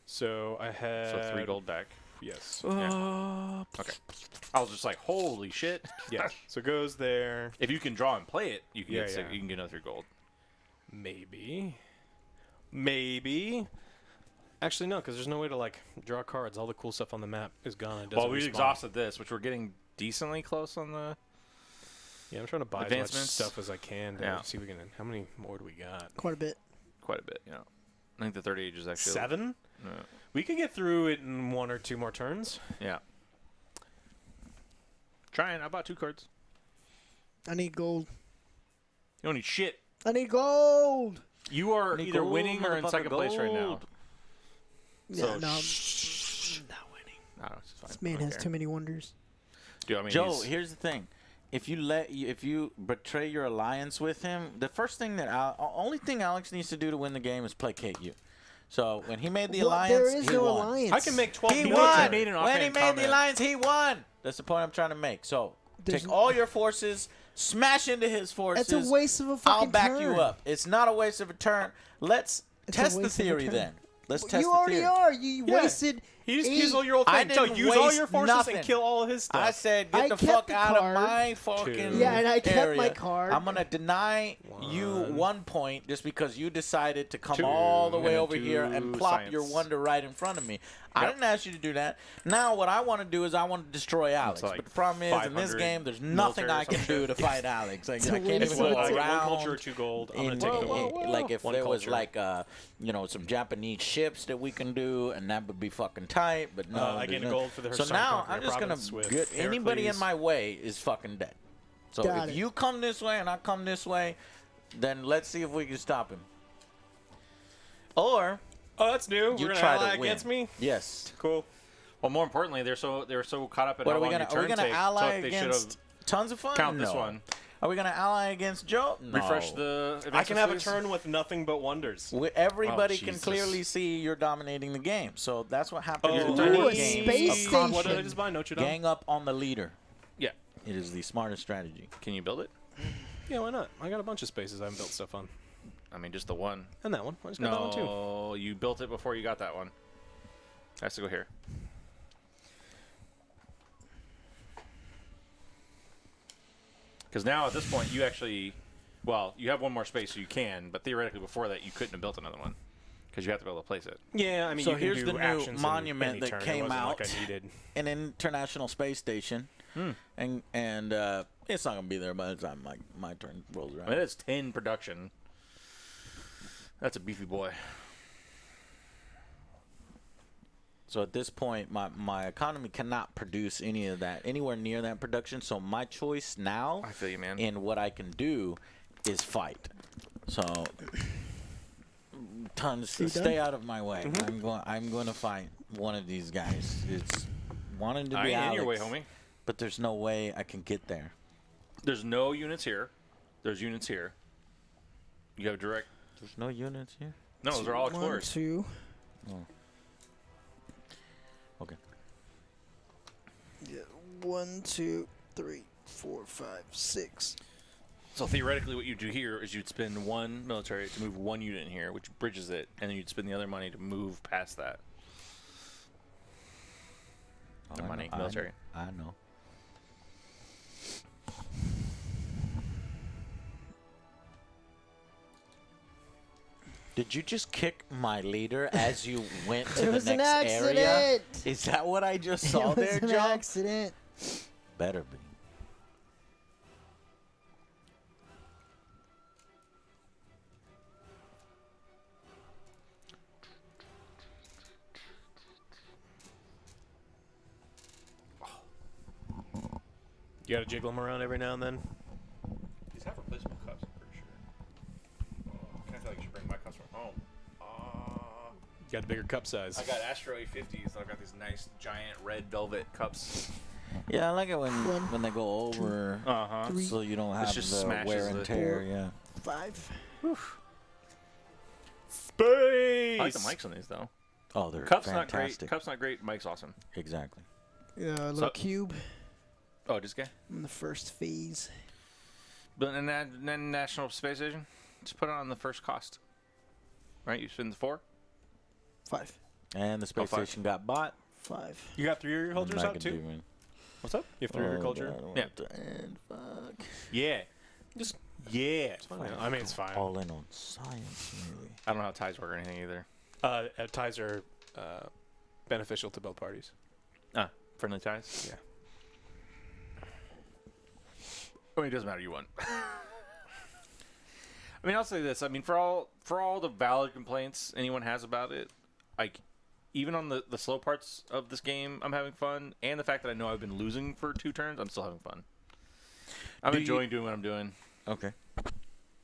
So I had. So 3 gold back. Yes. Yeah. Okay. I was just like, holy shit. Yeah. So it goes there. If you can draw and play it, you can Yeah, get yeah. you can get another 3 gold. Maybe. Actually, no, because there's no way to like draw cards. All the cool stuff on the map is gone. It Well, doesn't we respawn. exhausted this, which we're getting decently close on the. Yeah, I'm trying to buy as much Advancements. stuff as I can to Yeah. see if we can. How many more do we got? Quite a bit. Quite a bit, you know. I think the 30 age is actually 7? No. We could get through it in 1 or 2 more turns. Yeah. Trying. I bought 2 cards. I need gold. You don't need shit. I need gold. You are Need either gold, winning or in motherfucker, second place right now. gold. Yeah, So no, Not winning. No, it's fine. this man I don't has care. too many wonders. Dude, I mean, Joe, he's- here's the thing. If you betray your alliance with him, the first thing that only thing Alex needs to do to win the game is placate you. So when he made the What? alliance, There is he no won. alliance. I can make 12 He You people know what? won. I made an When he offhand made comment. the alliance, he won. That's the point I'm trying to make. So There's take n- all your forces, smash into his forces. That's a waste of a fucking I'll back turn. you up. It's not a waste of a turn. Let's It's a test the waste of a theory turn. then. Let's Well, test you the already theory. are. You Yeah. wasted. You just 8. use all your old I thing. Joe, didn't use all waste your forces nothing. and kill all of his stuff. I said, I get the kept fuck the out of card. my fucking Yeah, and I kept my area. card. I'm gonna deny you 1 point just because you decided to come all the And way then over here and 2 plop your science. wonder right in front of me. I didn't ask you to do that. Now what I want to do is I want to destroy Alex. like but the problem is in this 500 game, there's nothing military or I can some do shit. to fight Alex. Like, It's I a can't waste even of go I get 1 around. culture or 2 gold. I'm in- gonna take the gold. like if One there was culture. like some Japanese ships that we can do, and that would be fucking tight. But no, I there's gain a no- gold for the So Hersan now Conqueror I'm just gonna province with get anybody in Heracles. my way is fucking dead. So Got if it. you come this way and I come this way, then let's see if we can stop him. Or Oh, that's new. you We're gonna try ally to win. against me. Yes. Cool. Well, more importantly, they were so caught up in What how are we long gonna? your Are we turn gonna takes. ally so they should have against tons of fun? count this No. one. Are we gonna ally against Joe? No. Refresh the. I can have a please. turn with nothing but wonders. Everybody Oh, can Jesus. clearly see you're dominating the game. So that's what happens Oh, in Ooh, a a game. space of station. What did I just buy? Notre Dame? Gang up on the leader. Yeah. It is the smartest strategy. Can you build it? Yeah, why not? I got a bunch of spaces I haven't built stuff on. I mean, just the one. And that one. I just got that one too. No, you built it before you got that one. Has to go here. Because now at this point, you actually, well, you have one more space, so you can. But theoretically, before that, you couldn't have built another one because you have to be able to place it. Yeah, I mean, So you can here's do the new actions in monument any that turn. It came wasn't out. Like I needed. An international space station, and it's not gonna be there by the time my turn rolls around. I mean, it's 10 production. That's a beefy boy. So at this point, my economy cannot produce any of that anywhere near that production. So my choice now, I feel you, man. in what I can do, is fight. So tons, You stay done? out of my way. I'm going to fight one of these guys. It's wanting to I be ain't in Alex, your way, homie. but there's no way I can get there. There's no units here. There's units here. You have direct. There's no units here. No, those are all 1, explorers. 2. Okay. Yeah, 1, 2, 3, 4, 5, 6. So theoretically, what you do here is you'd spend one military to move one unit in here, which bridges it, and then you'd spend the other money to move past that. The I money, know, military. I know. Did you just kick my leader as you went to It the was an next area? accident. Is that what I just saw It there, was an Joe? accident. Better be. You got to jiggle them around every now and then. These have replaceable cups, I'm pretty sure. I kind of feel like you should bring my cups from home. You got a bigger cup size. I got Astro 850s, so I've got these nice giant red velvet cups. Yeah, I like it when One, they go over, Uh-huh. 3, so you don't have just the smashes wear and the- tear. Yeah. 5. Space! I like the mics on these, though. Oh, they're Cups fantastic. not great. Cups not great. Mic's awesome. Exactly. A little So- cube Oh, this guy? in the first phase. But in that National Space Station, just put it on the first cost. Right? You spend the 4? 5. And the space 5. station got bought. 5. You got 3 agricultures Nothing I out can too? do, man. What's up? You have 3 agriculture? God, I want Yeah. to end. Fuck. Yeah. Just, yeah. It's fine. I mean, it's fine. All in on science, maybe. I don't know how ties work or anything either. Ties are beneficial to both parties. Ah, friendly ties? Yeah. I mean, it doesn't matter. You won. I mean, I'll say this. I mean, for all the valid complaints anyone has about it, like, even on the slow parts of this game, I'm having fun. And the fact that I know I've been losing for 2 turns, I'm still having fun. I'm enjoying doing what I'm doing. Okay.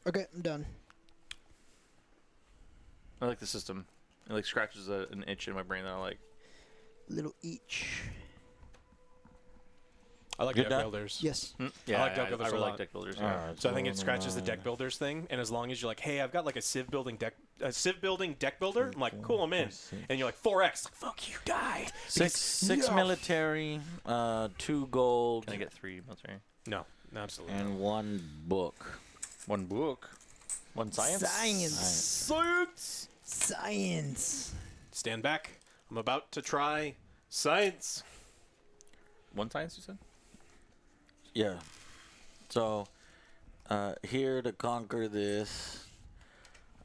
Okay, I'm done. I like the system. It, like, scratches an itch in my brain that I like. Little each. I like Good deck done? builders. Yes. Yeah, like deck builders I a really lot. like deck builders. All Yeah. right, So I think it going scratches the on. deck builders thing, and as long as you're like, hey, I've got like a civ building deck builder, I'm like, cool, I'm in. And you're like 4x, like, fuck you, die. Six Yeah. military, 2 gold, Can I get 3 military? No, absolutely. and 1 book. 1 book. 1 science? Science. Science. Stand back. I'm about to try science. 1 science, you said? Yeah. So, here to conquer this,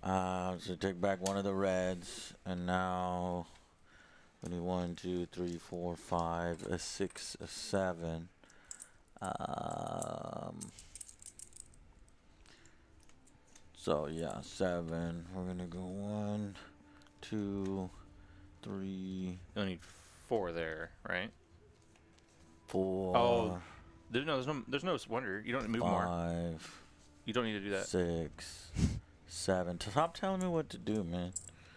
to take back one of the reds, and now, 1, 2, 3, 4, 5, a 6, a 7. So yeah, 7. We're gonna go 1, 2, 3, You only need 4 there, right? 4. Oh, there's no wonder. You don't need to move more. 5. You don't need to do that. 6, 7. Stop telling me what to do, man.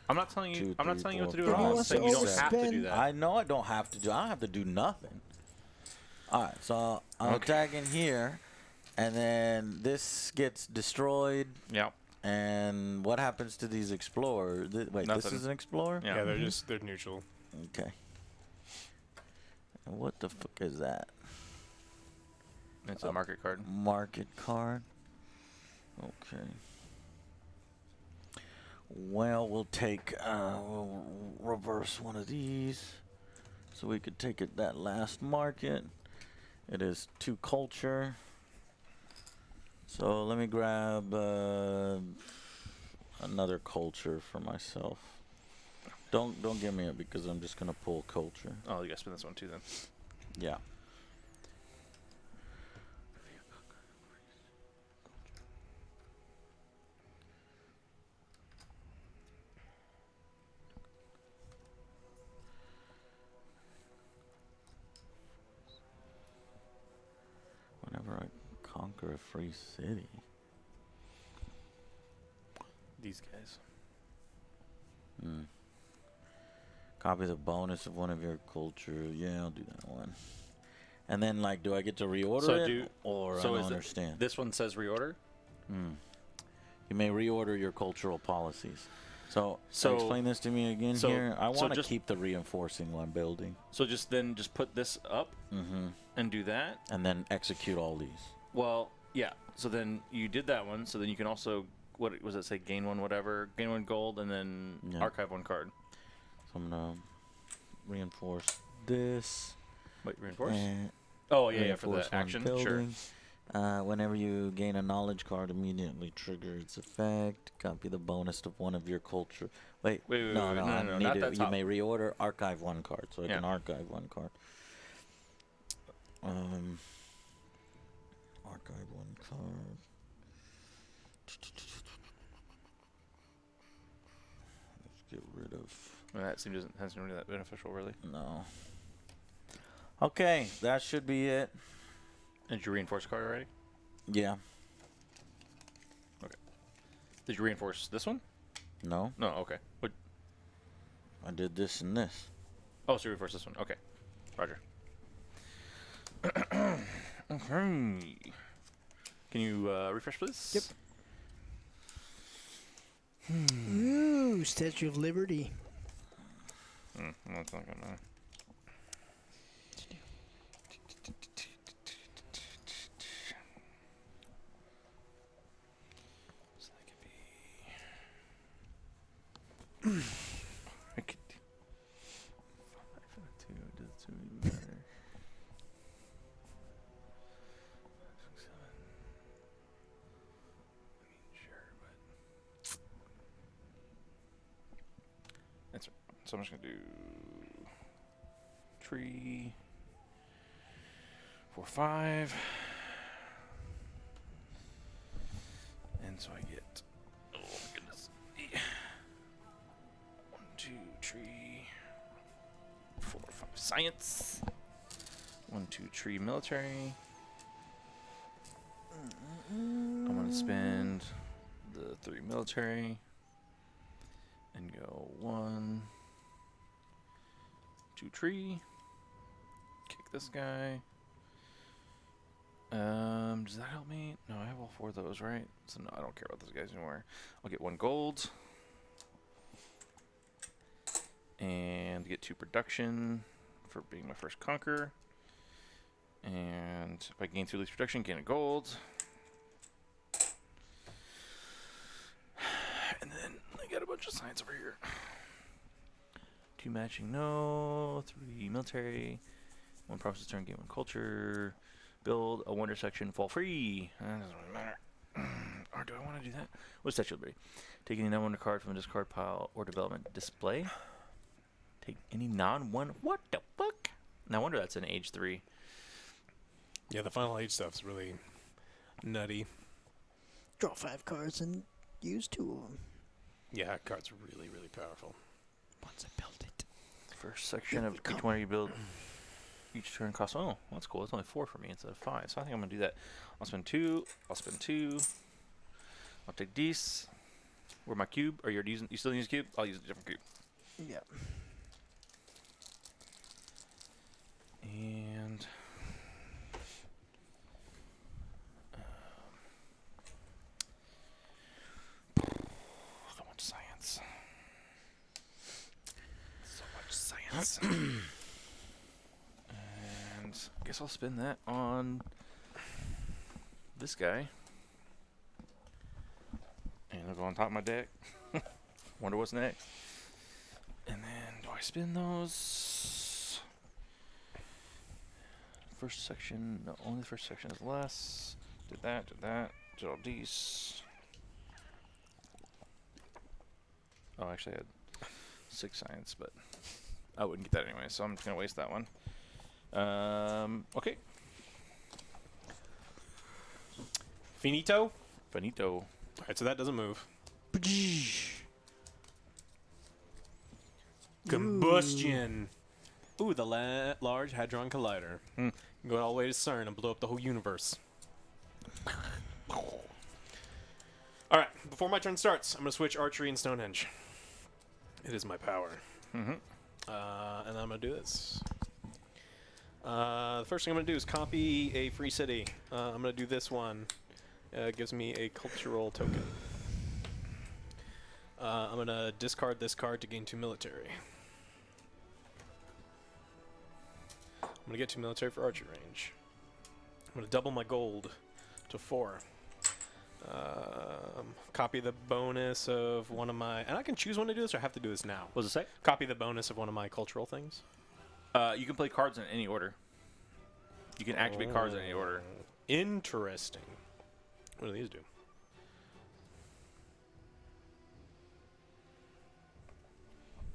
I'm not telling you. 2, I'm not 3, telling you what to 4, do at all. I'm 5, saying you don't 6, have to do 7. that. I know I don't have to do. I don't have to do nothing. All right, so I'm Okay. attacking here, And then this gets destroyed. Yeah. And what happens to these explorers? Wait, this Nothing. is an explorer? Yeah. Yeah, they're neutral. Okay. And what the fuck is that? It's a market card. Market card. Okay. Well, we'll take, we'll reverse one of these. So we could take it that last market. It is 2 culture. So let me grab another culture for myself. Don't give me it because I'm just gonna pull culture. Oh, you gotta spin this one too then. Yeah. Whenever I conquer a free city. These guys. Hmm. Copy the bonus of one of your culture. Yeah, I'll do that one. And then, like, do I get to reorder So it? Or so I is don't it- understand. This one says reorder. Hmm. You may reorder your cultural policies. So So- explain this to me again so- here. I so want to just- keep the reinforcing one building. So just put this up and do that. And then execute all these. Well, yeah. So then you did that one. So then you can also, what was it say? Gain 1 whatever. Gain 1 gold and then Yeah. archive 1 card. So I'm going to reinforce this. Wait, reinforce? and Oh, yeah, for reinforce the one action. building. Whenever you gain a knowledge card, immediately trigger its effect. Copy the bonus of one of your culture. Wait, Wait, no, no, I not need that you top. may reorder, archive 1 card, so I Yeah. can archive 1 card. Archive 1 card. Let's get rid of. Well, that hasn't really that beneficial, really. No. Okay, that should be it. Did you reinforce a card already? Yeah. Did you reinforce this one? No, No, okay. What? I did this and this. Oh, so you reinforced this one. Okay. Roger. Okay. Can you refresh, please? Yep. Ooh, Statue of Liberty. Well, it's not gonna matter. So that could be. I could do 5 and 2. Does 2 even matter? 6, 7. I mean, sure, but that's right. So I'm just gonna do tree 4, 5, and so I get, oh my goodness, 1, 2, tree 4, 5 science, 1, 2 tree military. I'm gonna spend the 3 military and go 1, 2 tree. Kick this guy. Does that help me? No, I have all 4 of those, right? So no, I don't care about those guys anymore. I'll get 1 gold. And get 2 production for being my first conqueror. And if I gain 3 least production, gain a gold. And then I got a bunch of science over here. 2 matching, no. 3 military. 1 process turn, gain 1 culture. Build a wonder section, fall free. That doesn't really matter. Or do I want to do that? What's Statue of Liberty? Take any non-wonder card from a discard pile or development display. Take any non-one. What the fuck? No wonder that's an age 3. Yeah, the final age stuff's really nutty. Draw 5 cards and use 2 of them. Yeah, that card's really, really powerful. Once I built it. First section of each one you build. Each turn costs. Oh, that's cool. It's only 4 for me instead of 5. So I think I'm gonna do that. I'll spend 2. I'll spend 2. I'll take these. Where my cube? Are you using? You still use cube? I'll use a different cube. Yeah. And Science. And I guess I'll spin that on this guy. And I'll go on top of my deck. Wonder what's next. And then, do I spin those? First section, no, only the first section is less. Did that, did all these. Oh, actually, I had 6 science, but I wouldn't get that anyway, so I'm just going to waste that one. Okay. Finito. Finito. All right, so that doesn't move. Combustion. Ooh, the Large Hadron Collider. Go all the way to CERN and blow up the whole universe. All right, before my turn starts, I'm going to switch Archery and Stonehenge. It is my power. Mm-hmm. And I'm going to do this. The first thing I'm going to do is copy a free city. I'm going to do this one. It gives me a cultural token. I'm going to discard this card to gain 2 military. I'm going to get 2 military for archery range. I'm going to double my gold to 4. Copy the bonus of one of my... And I can choose when to do this, or I have to do this now? What does it say? Copy the bonus of one of my cultural things. You can play cards in any order. You can activate cards in any order. Interesting. What do these do?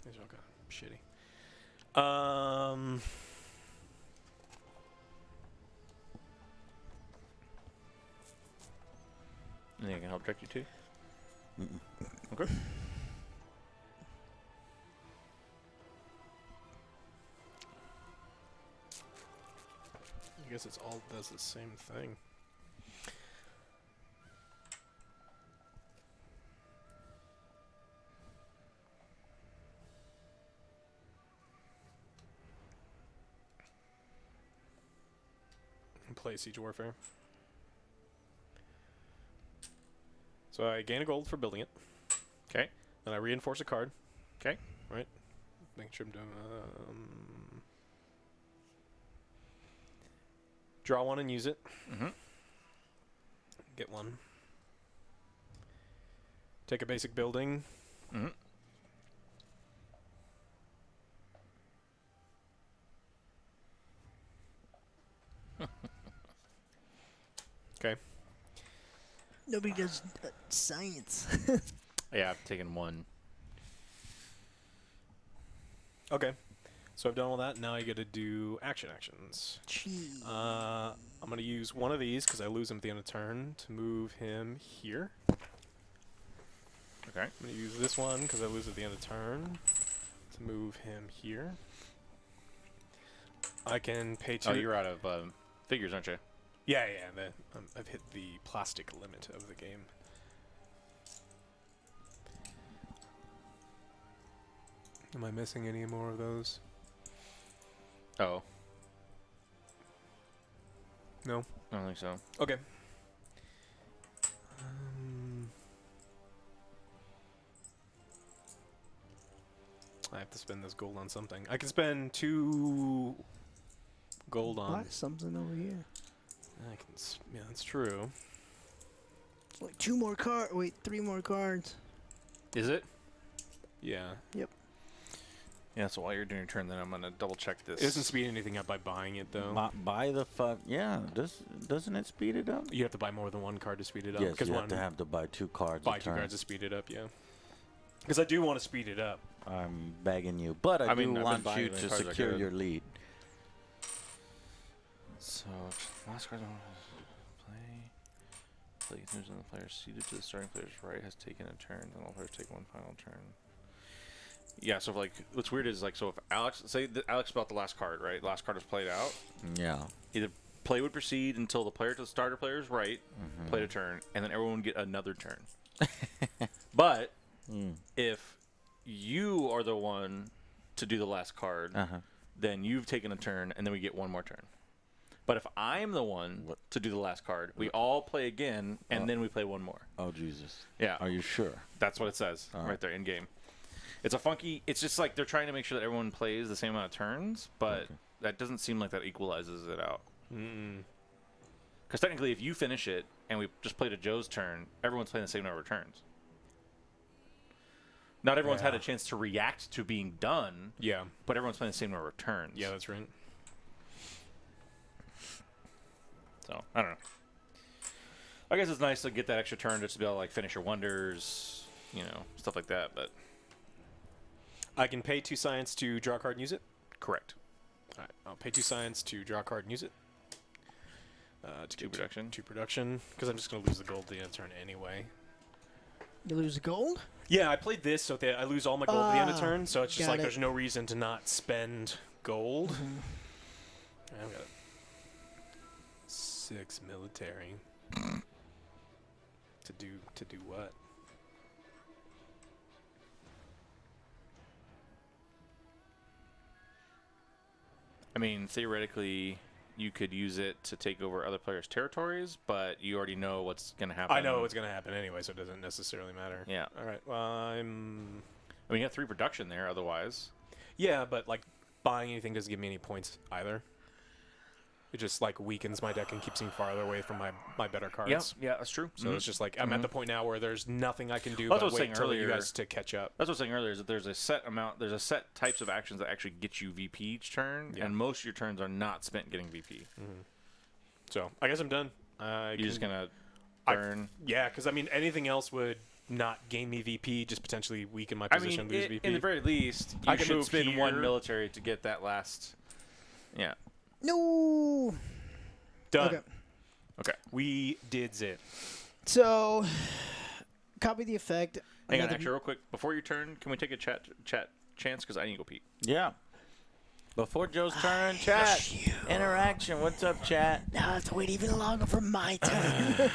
These are all kind of shitty. Anything I can help direct you to? Okay. I guess it's all does the same thing. Play Siege Warfare. So I gain a gold for building it. Okay. Then I reinforce a card. Okay. Right. Make sure I'm doing. Draw one and use it. Mm-hmm. Get one. Take a basic building. Mm-hmm. Okay. Nobody does science. Yeah, I've taken 1. Okay. So I've done all that. Now I get to do actions. Gee. I'm going to use one of these because I lose him at the end of turn to move him here. Okay. I'm going to use this one because I lose at the end of turn to move him here. I can pay 2. Oh, you're out of figures, aren't you? Yeah. I've hit the plastic limit of the game. Am I missing any more of those? Oh. No? I don't think so. Okay. I have to spend this gold on something. I can spend 2 gold on... Buy something over here. I can... Yeah, that's true. It's like 2 more cards. Wait, 3 more cards. Is it? Yeah. Yep. Yeah, so while you're doing your turn, then I'm going to double check this. It doesn't speed anything up by buying it, though. Buy the fuck. Yeah, doesn't it speed it up? You have to buy more than 1 card to speed it up. Yes, because you have to buy 2 cards. buy a 2 turn. cards to speed it up, yeah. Because I do want to speed it up. I'm begging you, but I mean, do I've want been you buying to the cards I secure could. your lead. So, last card I want to play. Play continues on the player seated to the starting player's right has taken a turn, then all players take 1 final turn. Yeah, so like, what's weird is like, so if Alex, say that Alex spelled the last card, right? Last card is played out. Yeah. Either play would proceed until the player to the starter player's right played a turn, and then everyone would get another turn. But if you are the one to do the last card, then you've taken a turn, and then we get 1 more turn. But if I'm the one to do the last card, we all play again, and then we play 1 more. Oh, Jesus. Yeah. Are you sure? That's what it says right there in game. It's a funky. It's just like they're trying to make sure that everyone plays the same amount of turns, but that doesn't seem like that equalizes it out. Because technically, if you finish it and we just played a Joe's turn, everyone's playing the same number of turns. Not everyone's had a chance to react to being done. Yeah. But everyone's playing the same number of turns. Yeah, that's right. So, I don't know. I guess it's nice to get that extra turn just to be able to like finish your wonders, stuff like that, but I can pay 2 science to draw a card and use it? correct. All right. I'll pay 2 science to draw a card and use it. To Two get production. 2 production, because I'm just going to lose the gold at the end of the turn anyway. You lose gold? Yeah, I played this, so I lose all my gold at the end of the turn, so it's just got like it. there's no reason to not spend gold. I've got 6 military. To do what? I mean, theoretically, you could use it to take over other players' territories, but you already know what's going to happen. I know what's going to happen anyway, so it doesn't necessarily matter. Yeah. All right. Well, I mean, you have 3 production there, otherwise. Yeah, but like buying anything doesn't give me any points either. It just like weakens my deck and keeps me farther away from my better cards. Yeah, that's true. So it's just like I'm at the point now where there's nothing I can do That's but what I was wait saying until you earlier. guys to catch up. That's what I was saying earlier, is that there's a set types of actions that actually get you VP each turn, Yeah. and most of your turns are not spent getting VP. So I guess I'm done. You're just going to burn. Yeah, because I mean anything else would not gain me VP, just potentially weaken my I position, mean, lose VP. in the very least, I you can should move spend here. 1 military to get that last. Yeah. No. Done. Okay. Okay. We did it. So, copy the effect. Hang on, Another- actually, real quick. Before your turn, can we take a chat chance? Because I need to go pee. Yeah. Before Joe's turn, chat. Interaction. What's up, chat? Now I have to wait even longer for my turn.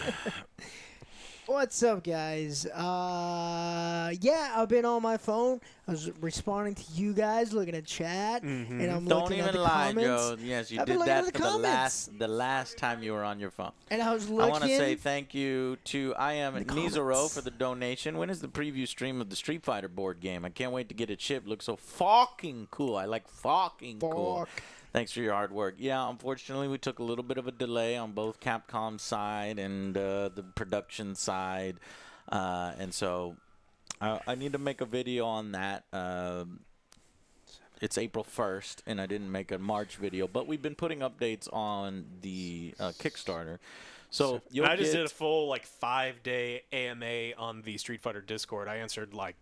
What's up, guys? Yeah, I've been on my phone. I was responding to you guys, looking at chat, and I'm Don't looking at even the lie, comments. Joe. Yes, you I've been did looking that at for the comments. the last time you were on your phone. And I was I looking. want to say thank you to I am the Nizaro comments. for the donation. When is the preview stream of the Street Fighter board game? I can't wait to get it shipped. Looks so fucking cool. I like fucking cool. Fuck. Thanks for your hard work. Yeah, unfortunately, we took a little bit of a delay on both Capcom's side and the production side. And so I need to make a video on that. It's April 1st, and I didn't make a March video, but we've been putting updates on the Kickstarter. So you'll I just get, did a full like 5-day AMA on the Street Fighter Discord. I answered like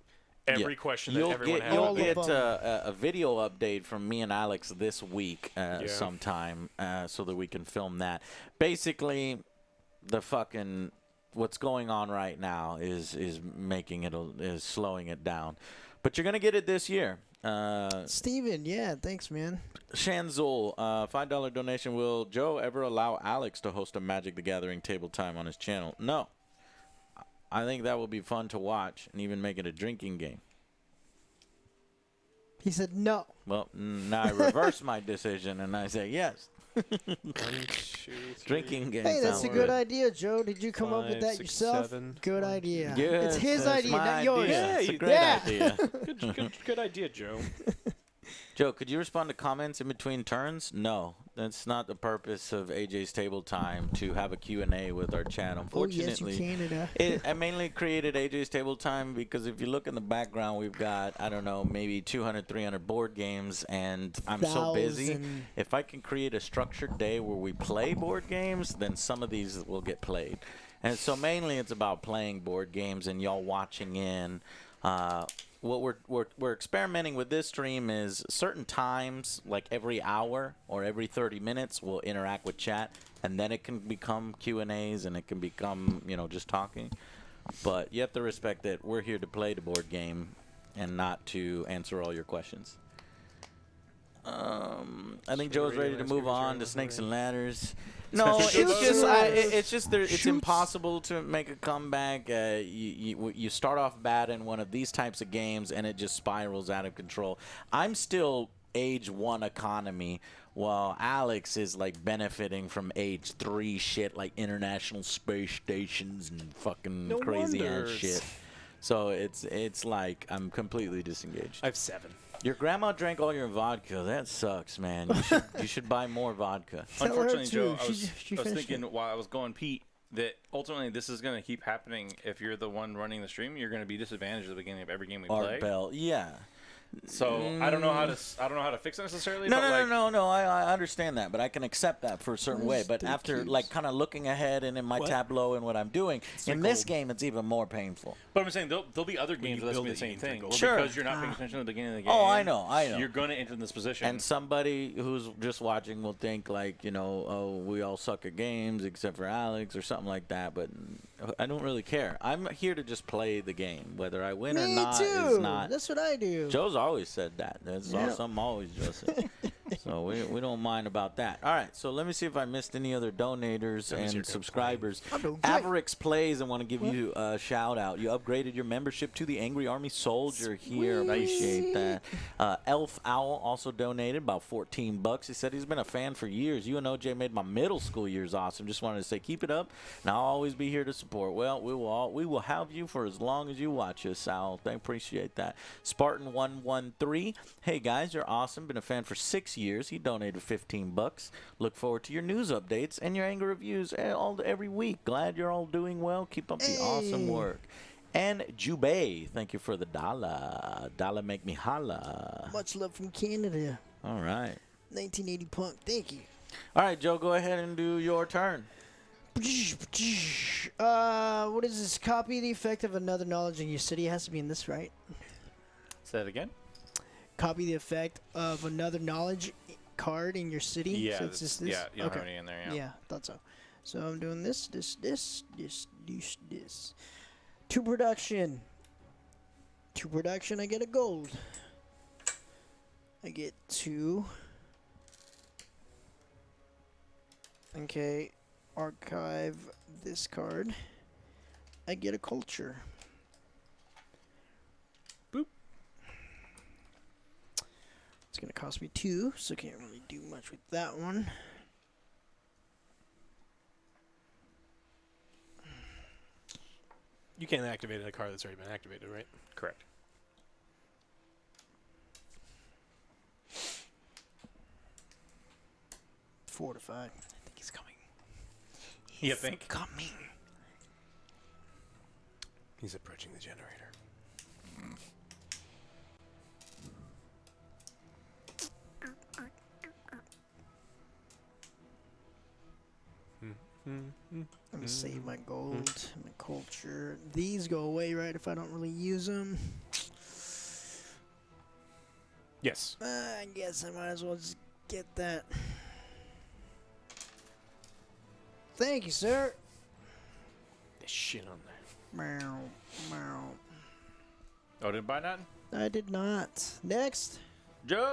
every question that everyone had. You'll All get of a video update from me and Alex this week sometime so that we can film that. Basically, the fucking what's going on right now is making it is slowing it down, but you're gonna get it this year. Steven, yeah, thanks, man. Shanzul, $5 donation. Will Joe ever allow Alex to host a Magic the Gathering table time on his channel? No. I think that would be fun to watch and even make it a drinking game. He said no. Well, now I reverse my decision and I say yes. 1, 2, 3. Drinking game. Hey, that's sounds a good idea, Joe. Did you come up with 5, that 6, yourself? 7. Good idea. Good. It's his That's idea, my not yours. idea. Yeah, It's a you- great Yeah. idea. Good idea, Joe. Joe, could you respond to comments in between turns? No, that's not the purpose of AJ's Table Time, to have a Q&A with our chat. Oh, yes, you Unfortunately, Canada. I mainly created AJ's Table Time because if you look in the background, we've got, I don't know, maybe 200, 300 board games, and I'm so busy. 1,000. If I can create a structured day where we play board games, then some of these will get played. And so mainly it's about playing board games and y'all watching in. What we're experimenting with this stream is certain times, like every hour or every 30 minutes, we'll interact with chat, and then it can become Q&As and it can become, just talking. But you have to respect that we're here to play the board game and not to answer all your questions. I think Joe's ready to move on to Snakes and Ladders. No, it's just it's Shoots. impossible to make a comeback. You start off bad in one of these types of games, and it just spirals out of control. I'm still age 1 economy, while Alex is like benefiting from age 3 shit, like international space stations and fucking No crazy ass wonders. shit. So it's like I'm completely disengaged. I have 7. Your grandma drank all your vodka. That sucks, man. You should buy more vodka. Tell her Unfortunately, to. Joe, She I was finished thinking it. while I was going Pete that ultimately this is going to keep happening. If you're the one running the stream, you're going to be disadvantaged at the beginning of every game we play. Art Bell, yeah. So I don't know how to fix it necessarily. No, but no, like, no. I understand that, but I can accept that for a certain way. Where's But the after, cubes? like, kind of looking ahead and in my What? tableau and what I'm doing, in like this gold. game, it's even more painful. But I'm saying there'll be other games you where that's build going to be it, the same you thing. can Well, Sure. because you're not paying attention at the beginning of the game. Oh, I know. You're going to enter this position. And somebody who's just watching will think, like, oh, we all suck at games except for Alex or something like that. But I don't really care. I'm here to just play the game. Whether I win or Me not too. is not. That's what I do. Joe's always said that. That's Yeah. something always Joe said. So we don't mind about that. All right, so let me see if I missed any other donators Let me see your and subscribers. I'm doing great. Averix Plays, I want to give you a shout out. You upgraded your membership to the Angry Army Soldier here. Appreciate that. Elf Owl also donated about $14. He said he's been a fan for years. UNOJ made my middle school years awesome. Just wanted to say keep it up, and I'll always be here to support. Well, we will have you for as long as you watch us, Al. I appreciate that. Spartan113, hey guys, you're awesome. Been a fan for 6 years. He donated $15. Look forward to your news updates and your anger reviews every week. Glad you're all doing well. Keep up the awesome Hey. work. And Jubei, thank you for the dollar. Dollar make me holla. Much love from Canada. All right. 1980 punk. Thank you. All right, Joe, go ahead and do your turn. What is this? Copy the effect of another knowledge in your city. It has to be in this, right? Say that again. Copy the effect of another knowledge card in your city. Yeah, So it's just this. yeah. You don't okay. have any in there. Yeah. Yeah, thought so. So I'm doing this. To production. To production, I get a gold. I get 2. Okay, archive this card. I get a culture. Boop. It's gonna cost me 2, so can't really do much with that one. You can't activate a card that's already been activated, right? Correct. Fortified. I think he's coming. You think? Coming. He's approaching the generator. I'm gonna save my gold, my culture. These go away, right, if I don't really use them. Yes. I guess I might as well just get that. Thank you, sir. There's shit on there. Meow, meow. Oh, didn't buy nothing? I did not. Next. Joe,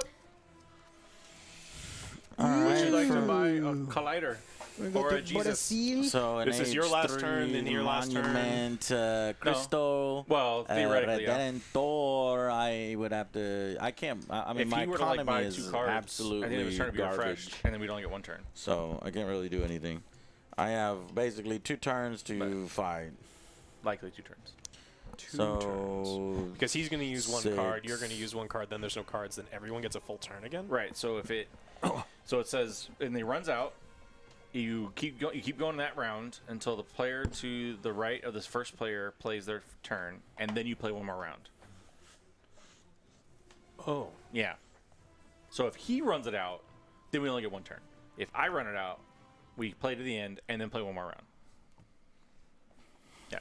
All would you like to for- buy a collider? We Or got a the Jesus. Brazil. So an This is your last H3 turn, then your last turn. Monument, Cristo. Well, theoretically, yeah. Redentor, I would have to. I can't. I mean, If my he were to like economy buy is 2 cards, absolutely I think it was turn to be garbage. refreshed, and then we'd only get 1 turn. So I can't really do anything. I have basically 2 turns to fight. Likely 2 turns. So Because he's going to use 1 card, you're 6. going to use 1 card, then there's no cards, then everyone gets a full turn again? Right. So if it, so it says, and it runs out. You keep going that round until the player to the right of this first player plays their turn, and then you play 1 more round. Oh. Yeah. So if he runs it out, then we only get 1 turn. If I run it out, we play to the end and then play 1 more round. Yeah.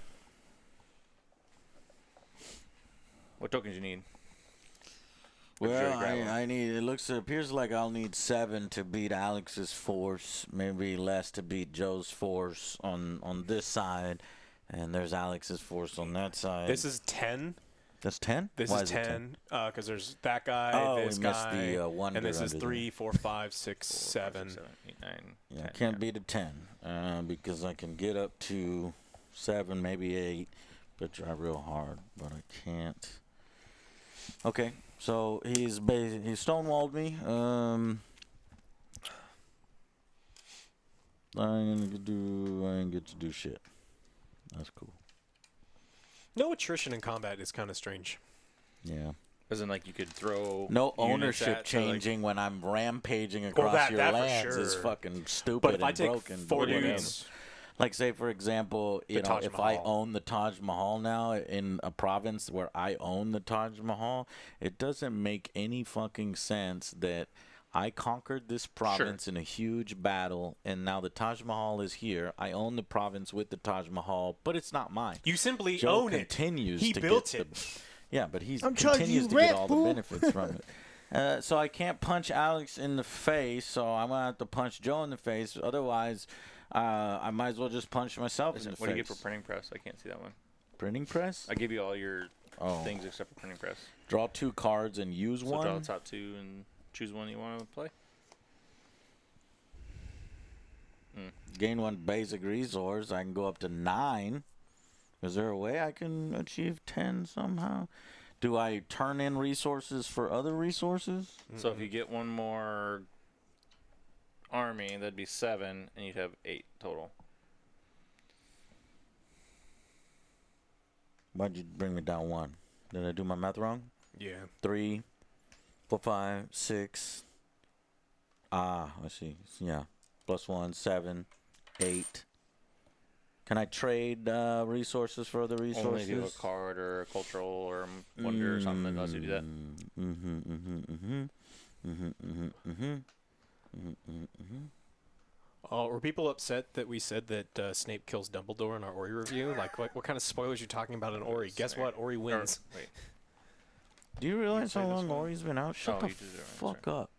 What tokens you need? Or did you well, already grab one? I need. It appears like I'll need 7 to beat Alex's force, maybe less to beat Joe's force on this side, and there's Alex's force on that side. This is 10. That's 10. This Why is it 10 because there's that guy, Oh, this we missed guy, the, wonder and this is under 3, 4, 5, 6, 7. 8, 9, Yeah, 10, I can't beat a 10 because I can get up to 7, maybe 8, but try real hard, but I can't. Okay, so he's stonewalled me. I ain't get to do shit. That's cool. No attrition in combat is kind of strange. Yeah. As in, like, you could throw No units ownership at to, like- changing when I'm rampaging across that- your that for lands is sure. fucking stupid But if and I take broken. 4 but whatever. dudes, Like, say, for example, you know, Taj if I Mahal. own the Taj Mahal now in a province where I own the Taj Mahal, it doesn't make any fucking sense that I conquered this province in a huge battle, and now the Taj Mahal is here. I own the province with the Taj Mahal, but it's not mine. you simply Joe own it. continues He to built get it. Yeah, but he I'm charging continues you to rent, get all the fool. benefits from it. So I can't punch Alex in the face, so I'm going to have to punch Joe in the face. Otherwise, I might as well just punch myself in the What face. do you get for printing press? I can't see that one. Printing press? I give you all your Oh. things except for printing press. Draw 2 cards and use So one? draw the top 2 and choose one you want to play. Gain 1 basic resource. I can go up to 9. Is there a way I can achieve 10 somehow? Do I turn in resources for other resources? So if you get one more army, that'd be 7, and you'd have 8 total. Why'd you bring me down 1? Did I do my math wrong? Yeah. 3, 4, 5, 6. I see. Yeah. +1, 7, 8. Can I trade resources for other resources? Only if you have a card or a cultural or wonder or something that lets you do that. Were people upset that we said that Snape kills Dumbledore in our Ori review? Like, what kind of spoilers are you talking about in Ori? Guess what? Ori wins. Wait. Do you realize say how this long one? Ori's been out? Shut Oh, the you did it fuck right, up.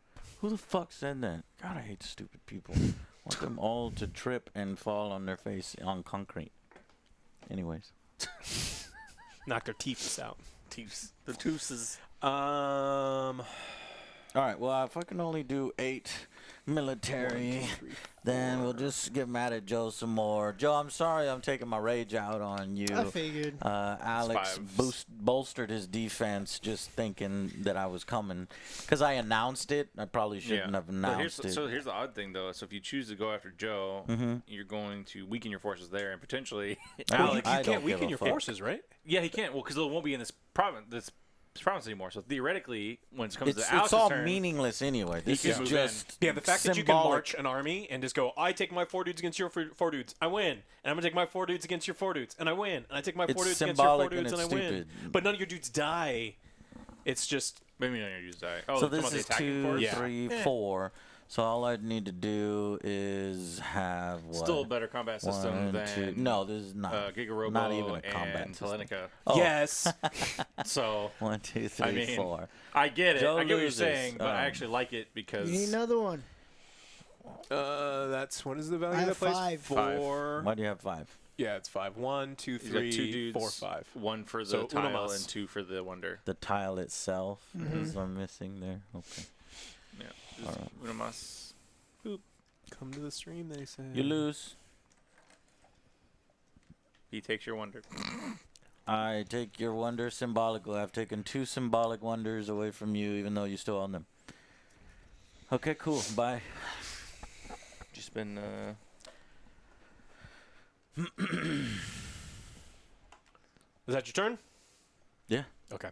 Who the fuck said that? God, I hate stupid people. I want them all to trip and fall on their face on concrete. Anyways. Knock their teeth out. The Tooses. All right, well, if I can only do 8 military, then we'll just get mad at Joe some more. Joe, I'm sorry I'm taking my rage out on you. I figured. Alex 5. bolstered his defense just thinking that I was coming. Because I announced it. I probably shouldn't have announced it. So here's the odd thing, though. So if you choose to go after Joe, you're going to weaken your forces there, and potentially... Alex, I you don't can't give weaken a your fuck. forces, right? Yeah, he can't. Well, because it won't be in this province anymore. So theoretically, when it comes to It's Alex's all turn, meaningless anyway. This can is move just Yeah, the fact that you can symbolic. march an army and just go, I take my 4 dudes against your 4 dudes, I win. And I'm going to take my 4 dudes against your 4 dudes, and I win. And I take my 4 It's dudes against your 4 symbolic and dudes, and I it's win. stupid. But none of your dudes die. It's just... maybe not use die. Oh, So you're talking this about the is attacking 2, force? Yeah. 3, 4. So all I need to do is have what? Still a better combat system 1, than 2. No, this is not. Gigarobo not even a combat and system. Telenica. Oh. Yes. So 1, 2, 3, I mean, 4. I get it. Joe I get what you're loses. saying, but I actually like it because You need another one. That's... What is the value I of have that place? 5. 4... Why do you have 5? Yeah, it's 5. 1, 2, he's got 2 3, dudes, 4, 5. 1 for the So, uno tile mas. and 2 for the wonder. The tile itself is I'm missing there. Okay. Yeah. Just uno mas. Come to the stream, they say. You lose. He takes your wonder. I take your wonder symbolically. I've taken 2 symbolic wonders away from you, even though you still own them. Okay, cool. Bye. Just been Is that your turn? Yeah. Okay.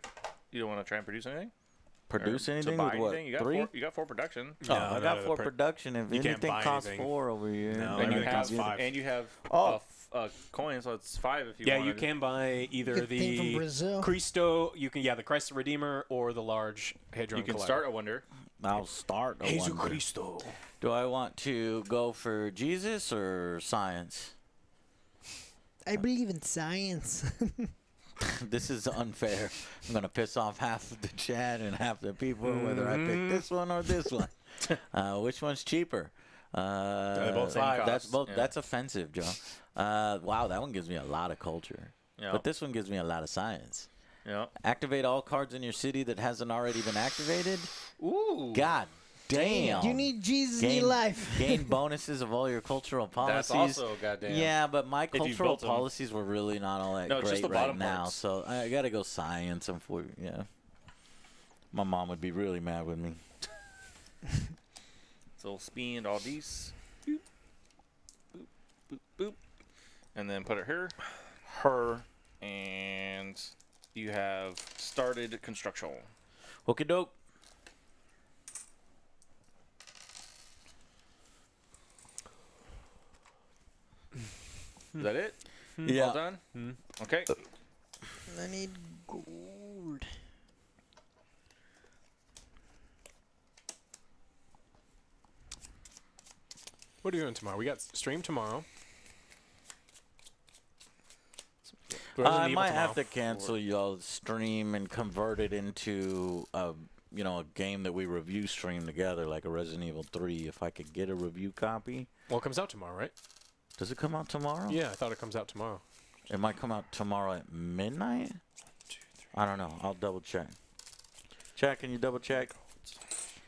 you don't want to try and produce anything? Produce Or anything to with buy what? anything? You got 3? you got 4 production. Oh, No, I no, got no, 4 the production. If you can't anything buy costs anything. 4 over here, No, then and you everything have costs 5. and you have Oh. a coin, so it's 5 if you Yeah, want. you can buy either Good thing from the Brazil. Cristo, the Christ the Redeemer, or the large Hadron You can Collider. start a wonder. I'll start a Jesus wonder. Cristo. Do I want to go for Jesus or science? I believe in science. This is unfair. I'm gonna piss off half of the chat and half the people whether I pick this one or this one. Which one's cheaper? They're both same That's cost, both. yeah. That's offensive, Joe. Wow, that one gives me a lot of culture, Yeah. but this one gives me a lot of science. Yeah. Activate all cards in your city that hasn't already been activated. Ooh. God damn! You need Jesus in your life. Gain bonuses of all your cultural policies. That's also goddamn. Yeah, but my you cultural built 'em. policies were really not all that No, it's great just the right bottom now. parts. So I gotta go science. Yeah, my mom would be really mad with me. So spend all these. Boop, boop, boop, boop. And then put it here. Her. And and you have started construction. Okie doke. Is that it? Yeah. All done? Okay. I need gold. What are you doing tomorrow? We got stream tomorrow. Resident I Evil might tomorrow. have to cancel y'all's stream and convert it into a game that we review stream together, like a Resident Evil 3. If I could get a review copy. Well, it comes out tomorrow, right? Does it come out tomorrow? Yeah, I thought it comes out tomorrow. It might come out tomorrow at midnight. I don't know. I'll double check. Jack, can you double check?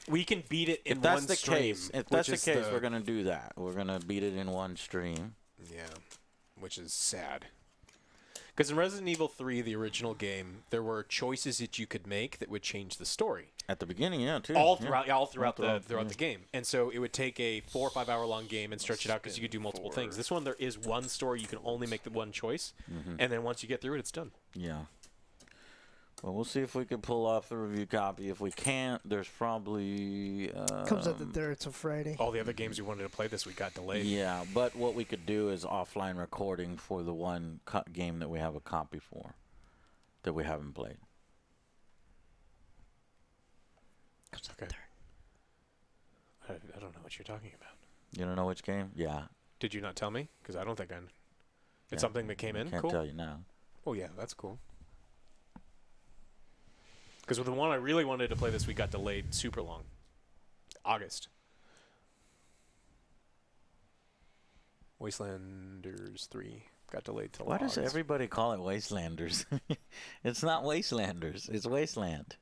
We can beat it in If that's one the stream. case, we're gonna do that. We're gonna beat it in one stream. Yeah, which is sad. Because in Resident Evil 3, the original game, there were choices that you could make that would change the story. At the beginning, yeah, too. All Yeah. throughout throughout, the game. And so it would take a 4 or 5 hour long game and stretch it out because you could do multiple things. This one, there is one story. You can only make the one choice. And then once you get through it, it's done. Yeah. Well, we'll see if we can pull off the review copy. If we can't, there's probably Comes out the third. It's a Friday. All the other games we wanted to play this week got delayed. Yeah, but what we could do is offline recording for the one game that we have a copy for that we haven't played. Comes out Okay. third. I don't know what you're talking about. You don't know which game? Yeah. Did you not tell me? Because I don't think I. It's Yeah. something that came in. Can't Cool. tell you now. Oh yeah, that's cool. Because the one I really wanted to play this week got delayed super long. August. Wastelanders 3 got delayed till Why does August. everybody call it Wastelanders? It's not Wastelanders. It's Wasteland.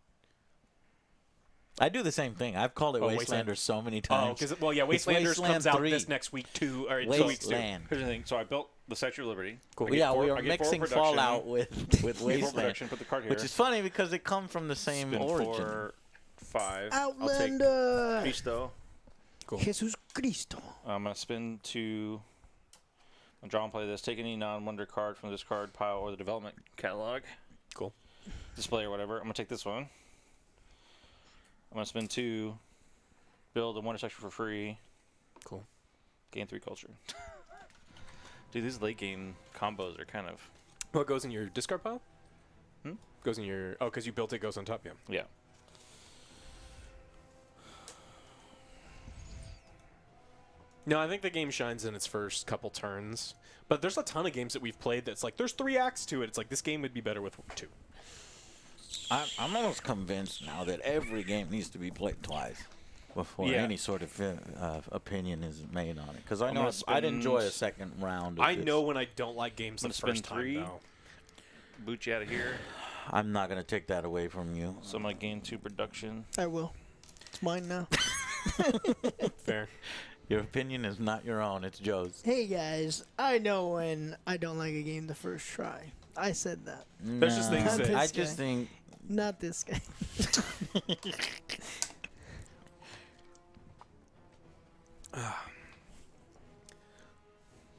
I do the same thing. I've called it Wasteland. Wastelanders so many Oh, times. because Wastelanders Wasteland comes out 3. this next week too, or in 2 weeks too. Wasteland. Here's the thing. So I built the Statue of Liberty. Cool. I get Yeah, forward- we I are get forward mixing production, Fallout with get forward Wasteland, production, put the card here. which is funny because they come from the same Spin origin. 4, 5. Outlander. I'll take Cristo. Cool. Jesus Cristo. I'm going to spin 2. I'll draw and play this. Take any non-wonder card from this card pile or the development catalog. Cool. Display or whatever. I'm going to take this one. I'm going to spin 2. Build a wonder section for free. Cool. Gain 3 culture. Dude, these late game combos are kind of... What goes in your discard pile? Hmm? Goes in your... Oh, because you built it, goes on top, yeah. Yeah. No, I think the game shines in its first couple turns. But there's a ton of games that we've played that's like, there's 3 acts to it. It's like, this game would be better with 2. I'm almost convinced now that every game needs to be played twice before Yeah. any sort of opinion is made on it. Because I I'm know gonna I'd enjoy a spend- second round. Of I this. know when I don't like games the I'm gonna first spend time, 3. though. Boot you out of here. I'm not gonna take that away from you. So I'm going to gain 2 production. I will. It's mine now. Fair. Your opinion is not your own. It's Joe's. Hey guys, I know when I don't like a game the first try. I said that. There's just things that- I This just guy. think Not this guy.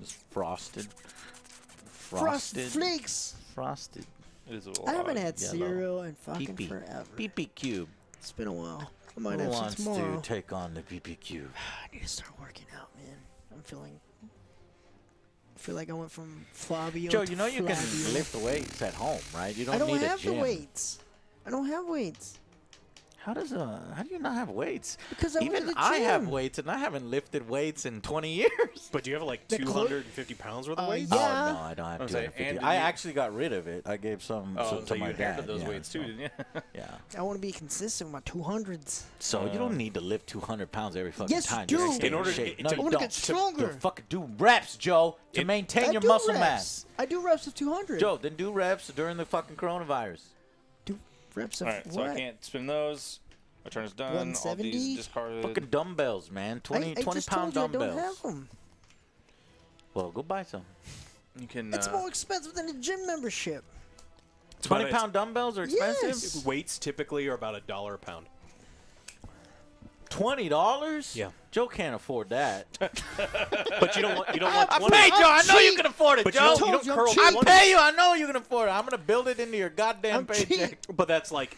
it's frosted. Frosted Flakes. Frosted. It is a I haven't log. had yellow. cereal in fucking PP. forever. PP Cube. It's been a while. I might Who have wants some tomorrow. to take on the PP Cube? I need to start working out, man. I feel like I went from Fabio Joe, to you know you can Flavio. lift weights at home, right? You don't, I don't need have a gym. the weights. I don't have weights. How do you not have weights? Because I went Even to the I have gym. weights, and I haven't lifted weights in 20 years. But do you have like The clo- 250 pounds worth of weights? yeah. Oh no, I don't have I was saying, 250. and did I you- actually got rid of it. I gave some Oh, to so my you dad. inherited those yeah, weights too, so- didn't you? Yeah. I want to be consistent with my 200s. So you don't need to lift 200 pounds every fucking Yes, you time. do. just to stay In order shape. to- no, to- you I wanna don't. get stronger. Fucking do reps, Joe, to It- maintain I your do muscle reps. mass. I do reps of 200. Joe, then do reps during the fucking coronavirus. Do reps of All right, what? so I can't spin those. My turn is done. All 170? these discarded. Fucking dumbbells, man. 20 I just pound told you dumbbells. I don't have them. Well, go buy some. You can. It's more expensive than a gym membership. 20 it's- pound dumbbells are expensive? Yes. Weights typically are about $1 a pound. $20? Yeah. Joe can't afford that. But you don't want I 20. pay Joe. I know you cheap. can afford it, But Joe. you don't I'm curl cheap. I 20. pay you. I know you can afford it. I'm gonna build it into your goddamn I'm paycheck. cheap. But that's like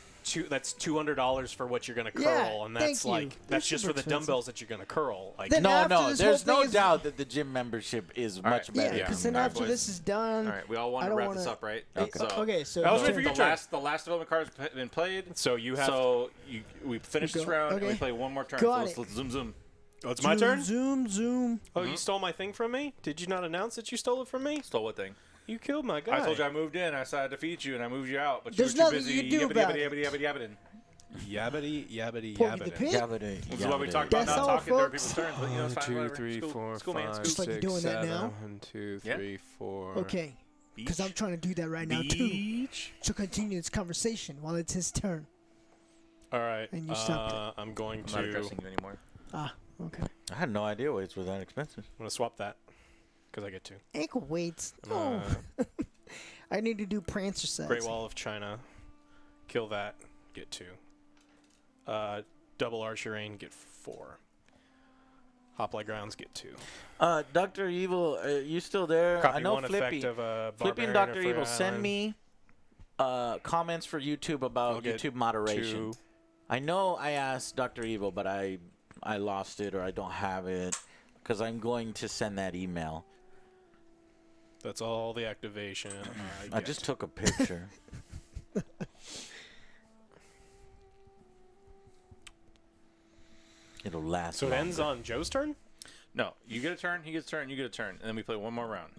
that's $200 for what you're gonna curl, Yeah, and thank that's you. like They're that's just for super the expensive. dumbbells that you're gonna curl. Like Then No, after no. this There's whole no thing is- doubt that the gym membership is much right. better. Yeah, because then All right, after boys. this is done. All right, we all want I to don't wrap wanna- this up, right? Okay. So Okay, so That was the- waiting for your the turn. last development card has been played. So you have. So we finish You this go- round and we okay. play one more turn. Got So let's zoom zoom. Oh, it's my turn. Zoom. Oh, you stole my thing from me? Did you not announce that you stole it from me? Stole what thing? You killed my guy. I told you I moved in. I said I'd defeat you, and I moved you out. But There's you were too nothing busy. you can do about it. Yabbity. Yabbity, yabbity, Porky the yabbity. Pig? This is what we talked about. That's Not all, talking during folks. people's turns, but you know, it's fine. 2, Whatever. 3, School- 4, school man, 5, school. Just like you're 6, doing that 7. now. 1, 2, Yeah. 3, 4. Okay, because I'm trying to do that right now too. Beach. To continue this conversation while it's his turn. All right. And you stopped it. I'm going I'm to. not addressing you anymore. Ah, okay. I had no idea weights were that expensive. I'm gonna swap that because I get to. Ankle weights. Oh, I need to do prancer size. Great Wall of China. Kill that. Get 2. Double Archerane. Get 4. Hoplite Grounds. Get 2. Dr. Evil, you still there? Copy I know 1 Flippy. effect of Flippy and Barbarian Dr. or Evil, Free send Island. me comments for YouTube I'll about get YouTube moderation. 2. I know I asked Dr. Evil, but I lost it or I don't have it because I'm going to send that email. That's all the activation. I just took a picture. It'll last. So it ends longer. on Joe's turn? No, you get a turn. He gets a turn. You get a turn, and then we play one more round.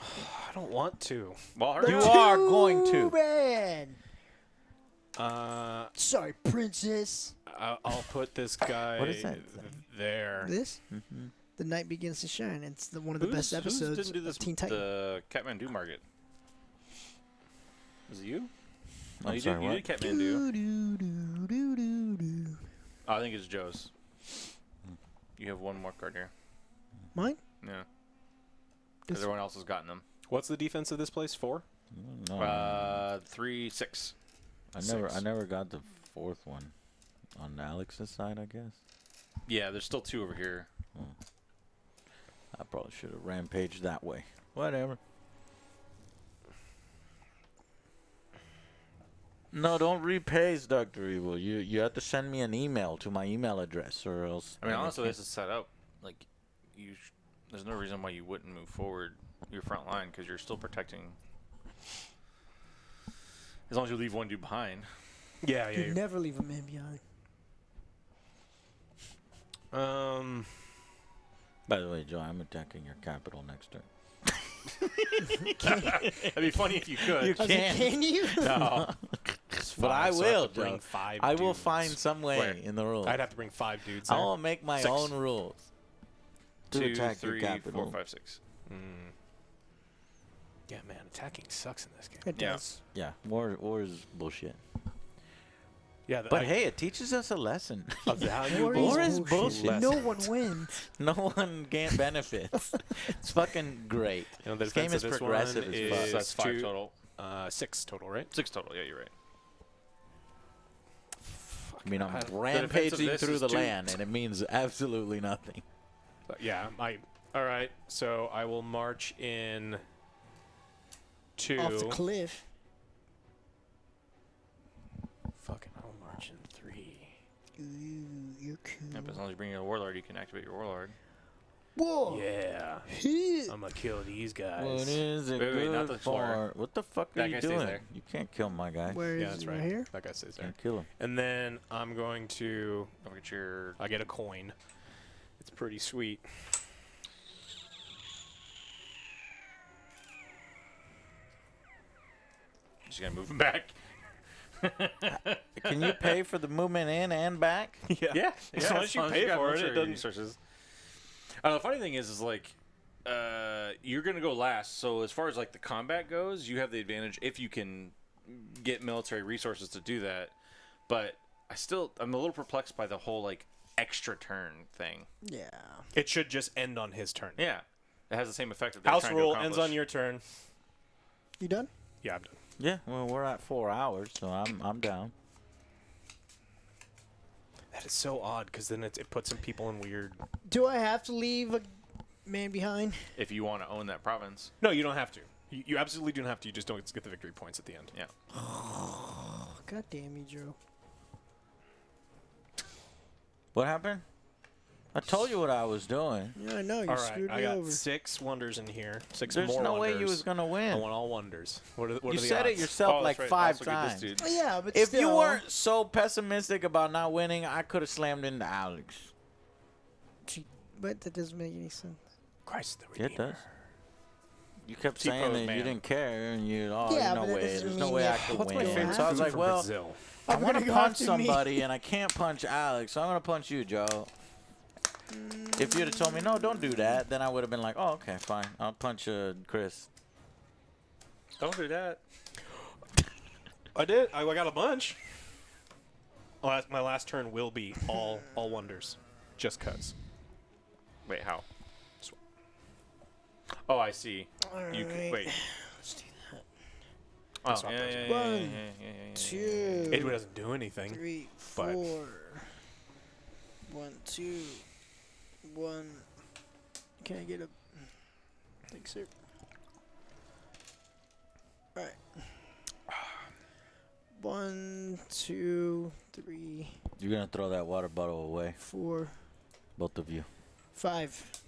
I don't want to. Well, hurry You up. are going to. bad. Uh, Sorry, princess. I'll put this guy What is that? there. This? The night begins to shine. It's one of the best Who's episodes didn't do this? of Teen Titans. The Kathmandu Market. Was it you? No, I'm you sorry, did. what? You did Kathmandu. Do-do-do-do-do-do. Oh, I think it's Joe's. You have one more card here. Mine? Yeah. This- Because everyone else has gotten them. What's the defense of this place? 4? No, 3, 6. I never got the fourth one on Alex's side. I guess Yeah, there's still 2 over here. I probably should have rampaged that way. Whatever. No, don't repaste, Dr. Evil. You have to send me an email to my email address, or else. I mean, honestly, this is set up. Like, there's no reason why you wouldn't move forward your front line because you're still protecting. As long as you leave one dude behind. Yeah, You never leave a man behind. By the way, Joe, I'm attacking your capital next turn. That'd be funny if you could. You I was like, can't. can you? No. But I So I have will, to bring Joe. 5 I will dudes. find some way Where? in the rules. I'd have to bring 5 dudes I there. will make my 6. own rules to 2, attack 3, your capital. 4, 5, 6. Yeah, man, attacking sucks in this game. It Yeah. does. Yeah, war is bullshit. Yeah, But hey, it teaches us a lesson. a valuable War is bullshit. No one wins. No one gain benefits. It's fucking great. You know, the This game defense is of this progressive one as is fuck. So that's 5 2 total. 6 total, right? 6 total. Yeah, you're right. I mean, I'm defense of rampaging this through is the 2. land, and it means absolutely nothing. But yeah, all right. So I will march in 2. Off the cliff. Fucking, I'll march in 3. Ooh, you're Yeah, but as cool. long as you bring in a warlord, you can activate your warlord. Whoa. Yeah, Hit. I'm gonna kill these guys. What is it Wait, not good the floor. for? What the fuck That are guy you stays doing? there. You can't kill my guy. Where is Yeah, that's it? right. Right here? That guy stays there. Can't kill him. And then I'm going to. Don't forget your. I get a coin. It's pretty sweet. Just gonna move him back. Can you pay for the movement in and back? Yeah. As long as you pay got for it, military it doesn't. resources. The funny thing is like, you're gonna go last. So as far as like the combat goes, you have the advantage if you can get military resources to do that. But I'm a little perplexed by the whole like extra turn thing. Yeah. It should just end on his turn. Yeah, it has the same effect that they're House trying rule to ends accomplish. on your turn. You done? Yeah, I'm done. Yeah, well, we're at 4 hours, so I'm down. That is so odd because then it puts some people in weird. Do I have to leave a man behind? If you want to own that province. No, you don't have to. You absolutely don't have to. You just don't get the victory points at the end. Yeah. God damn you, Joe. What happened? I told you what I was doing. Yeah, I know. You All right, screwed I me got over. 6 wonders in here. 6 There's more no wonders. way you was gonna I win. want all wonders. What are You the said it odds? yourself like that's right. 5 Also get this times. dude. Oh, yeah, but If still. you weren't so pessimistic about not winning, I could have slammed into Alex. But that doesn't make any sense. Christ the Yeah, it Redeemer. does. You kept T-pose, saying that man. you didn't care, and you, Yeah, no but that way, doesn't there's no mean way I that- could What's my win. favorite So I was Food like, from well, Brazil. I I'm want to gonna go punch after me. somebody, and I can't punch Alex, so I'm gonna punch you, Joe. If you'd have told me no, don't do that, then I would have been like, oh, okay, fine, I'll punch Chris. Don't do that. I did. I got a bunch. My last turn will be all wonders, just cause. Wait, how? Oh, I see. You Alright. wait. Let's do that. Oh, swap yeah, those. yeah, yeah, One, yeah, yeah, yeah, yeah. 2, It doesn't do anything. 3, but- 4. 1, 2, 1. Can I get a? Thanks, sir. All right. 1, 2, 3, You're gonna throw that water bottle away, 4, both of you. 5.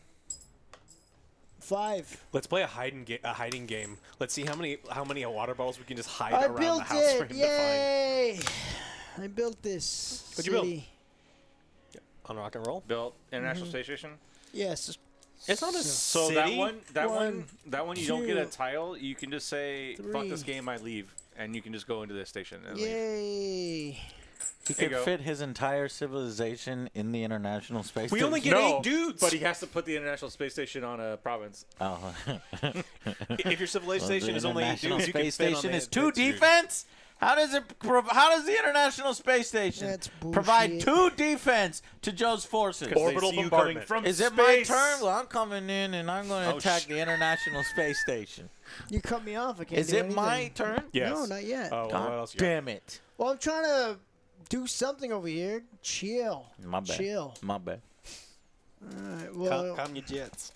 5. Let's play a hiding game. Let's see how many water bottles we can just hide I around built the house for it! him to find. Yay! I built this. What'd you build? city. On Rock and Roll. Built International Space Station. Yes. It's not a So city. that One, one, you don't get a two, tile. You can just say, "Fuck this three. game, I leave," and you can just go into this station and leave. Yay! He There you could go. fit his entire civilization in the International Space We Station. only get No, 8 dudes. But he has to put the International Space Station on a province. Oh. If your civilization is only 8 International dudes, you can Space fit on Station the is 2 dude. defense. How does the International Space Station That's provide bullshit. 2 defense to Joe's forces? Because Orbital they see you bombardment. coming from Is it space. my turn? Well, I'm coming in and I'm going to Oh, attack the International Space Station. You cut me off. I can't Is do it my anything. turn? Yes. No, not yet. Oh, well, what God else you got? damn it. Well, I'm trying to do something over here. Chill. My bad. Chill. My bad. All right. Well, Calm your jets.